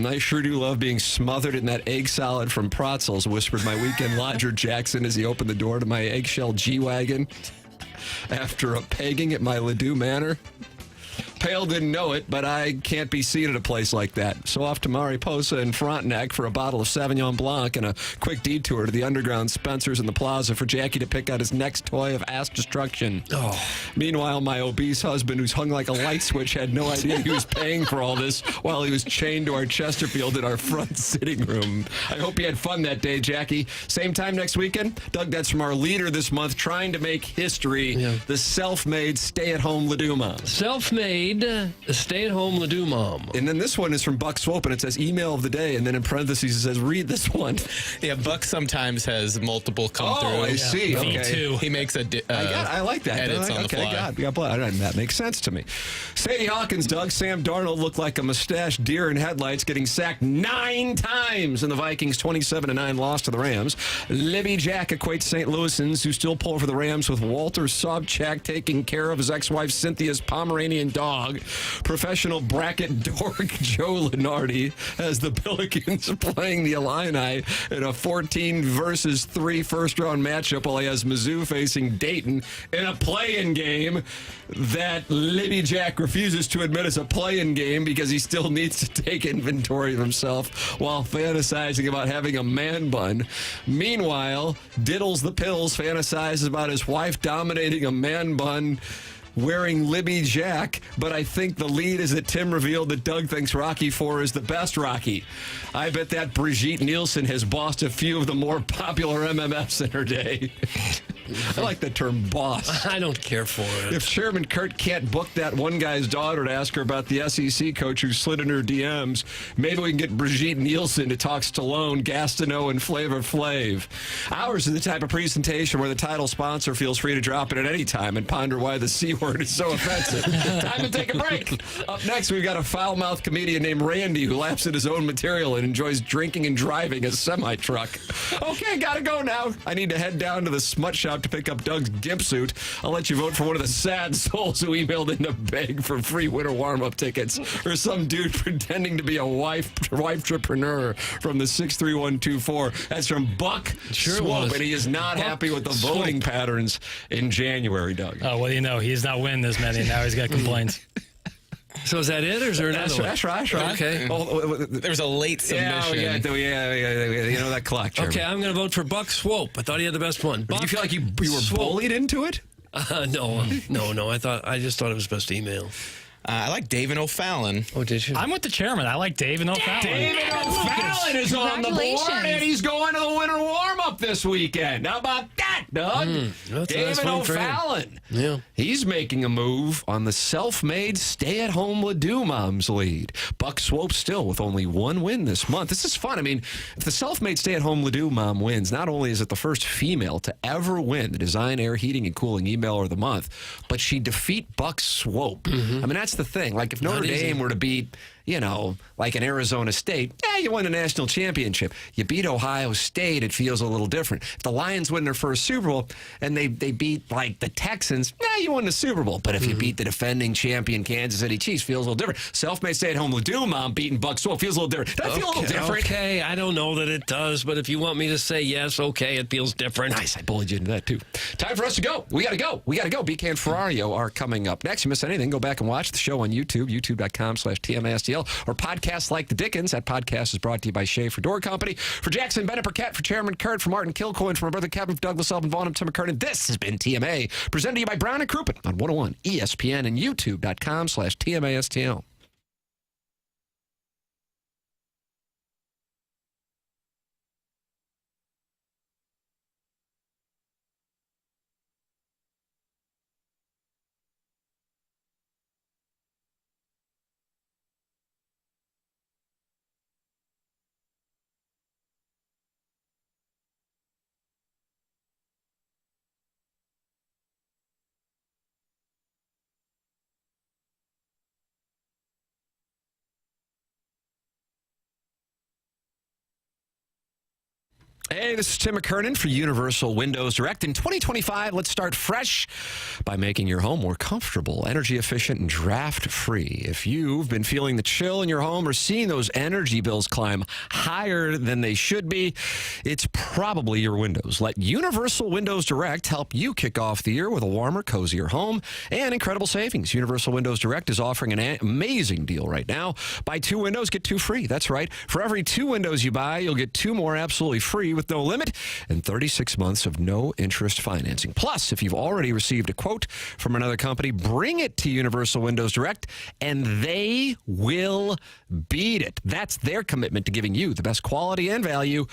[SPEAKER 7] I sure do love being smothered in that egg salad from Pratzel's, whispered my weekend lodger Jackson as he opened the door to my eggshell G-Wagon after a pegging at my Ladue Manor. Pale didn't know it, but I can't be seen at a place like that. So off to Mariposa and Frontenac for a bottle of Sauvignon Blanc and a quick detour to the underground Spencer's in the plaza for Jackie to pick out his next toy of ass destruction.
[SPEAKER 9] Oh.
[SPEAKER 7] Meanwhile, my obese husband, who's hung like a light switch, had no idea he was paying for all this while he was chained to our Chesterfield in our front sitting room. I hope you had fun that day, Jackie. Same time next weekend? Doug, that's from our leader this month, trying to make history, the self-made stay-at-home Ladue mom.
[SPEAKER 9] Self-made stay-at-home Ladue mom.
[SPEAKER 7] And then this one is from Buck Swope, and it says email of the day, and then in parentheses it says read this one.
[SPEAKER 15] Yeah, Buck sometimes has multiple come through.
[SPEAKER 7] Oh, I see. Okay.
[SPEAKER 15] He makes
[SPEAKER 7] I like that.
[SPEAKER 15] edits on the fly.
[SPEAKER 7] God, that makes sense to me. Sadie Hawkins, Doug, Sam Darnold looked like a mustached deer in headlights getting sacked 9 times in the Vikings' 27-9 loss to the Rams. Libby Jack equates St. Louisans who still pull for the Rams with Walter Sobchak taking care of his ex-wife Cynthia's Pomeranian dog. Professional bracket dork Joe Lenardi has the Pelicans playing the Illini in a 14 versus 3 first-round matchup while he has Mizzou facing Dayton in a play-in game that Libby Jack refuses to admit is a play-in game because he still needs to take inventory of himself while fantasizing about having a man bun. Meanwhile, Diddles the Pills fantasizes about his wife dominating a man bun wearing Libby Jack, but I think the lead is that Tim revealed that Doug thinks Rocky IV is the best Rocky. I bet that Brigitte Nielsen has bossed a few of the more popular MMFs in her day. I like the term boss.
[SPEAKER 9] I don't care for it.
[SPEAKER 7] If Chairman Kurt can't book that one guy's daughter to ask her about the SEC coach who slid in her DMs, maybe we can get Brigitte Nielsen to talk Stallone, Gastineau, and Flavor Flav. Ours is the type of presentation where the title sponsor feels free to drop it at any time and ponder why the C word is so offensive. Time to take a break. Up next, we've got a foul-mouthed comedian named Randy who laughs at his own material and enjoys drinking and driving a semi-truck. Okay, gotta go now. I need to head down to the smut shop to pick up Doug's gimp suit. I'll let you vote for one of the sad souls who emailed in to beg for free winter warm-up tickets, or some dude pretending to be a wife-trepreneur from the 63124. That's from Buck Swope, and he is not happy with the voting patterns in January, Doug.
[SPEAKER 10] Oh, well, he's not winning as many. Now he's got complaints.
[SPEAKER 9] So is that it, or is there another one?
[SPEAKER 7] That's right.
[SPEAKER 9] Okay.
[SPEAKER 15] There was a late submission.
[SPEAKER 7] Yeah. You know that clock, Chairman.
[SPEAKER 9] Okay, I'm going to vote for Buck Swope. I thought he had the best one.
[SPEAKER 7] Do you feel like you were bullied into it?
[SPEAKER 9] No. I just thought it was best email.
[SPEAKER 15] I like David O'Fallon.
[SPEAKER 9] Oh, did you?
[SPEAKER 10] I'm with the chairman. I like David O'Fallon.
[SPEAKER 7] David O'Fallon is on the board, and he's going to the winter warm-up this weekend. How about that, Doug? David O'Fallon.
[SPEAKER 9] Yeah.
[SPEAKER 7] He's making a move on the self-made stay-at-home Ladue moms lead. Buck Swope still with only one win this month. This is fun. I mean, if the self-made stay-at-home Ladue mom wins, not only is it the first female to ever win the Design, Air, Heating, and Cooling Emailer of the Month, but she defeat Buck Swope. I mean, that's the thing. Like, if Notre Dame were to beat, like an Arizona State, you won a national championship. You beat Ohio State, it feels a little different. If the Lions win their first Super Bowl and they beat, like, the Texans, you won the Super Bowl. But if you beat the defending champion Kansas City Chiefs, feels a little different. Self-made stay-at-home Ladue mom beating Buck Swope feels a little different. Does that feel a little different?
[SPEAKER 9] Okay, I don't know that it does, but if you want me to say yes, okay, it feels different.
[SPEAKER 7] Nice, I bullied you into that, too. Time for us to go. We got to go. BK and Ferrario are coming up next. You miss anything, go back and watch the show on YouTube, youtube.com/TMASTL, or podcasts like The Dickens. That podcast is brought to you by Schaefer Door Company. For Jackson Burkett, for Chairman Kurt, for Martin Kilcoyne, for my brother Kevin, for Douglas Elvin, Vaughn, and Tim McKernan, this has been TMA, presented to you by Brown and Crouppen on 101 ESPN and youtube.com/TMASTL. Hey, this is Tim McKernan for Universal Windows Direct. In 2025, let's start fresh by making your home more comfortable, energy efficient, and draft-free. If you've been feeling the chill in your home or seeing those energy bills climb higher than they should be, it's probably your windows. Let Universal Windows Direct help you kick off the year with a warmer, cozier home and incredible savings. Universal Windows Direct is offering an amazing deal right now. Buy 2 windows, get 2 free. That's right. For every 2 windows you buy, you'll get 2 more absolutely free with no limit and 36 months of no interest financing. Plus, if you've already received a quote from another company, bring it to Universal Windows Direct and they will beat it. That's their commitment to giving you the best quality and value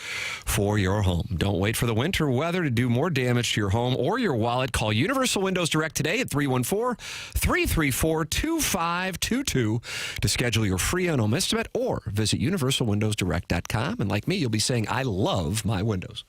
[SPEAKER 7] for your home. Don't wait for the winter weather to do more damage to your home or your wallet. Call Universal Windows Direct today at 314-334-2522 to schedule your free on-home estimate, or visit universalwindowsdirect.com. And like me, you'll be saying, I love my windows.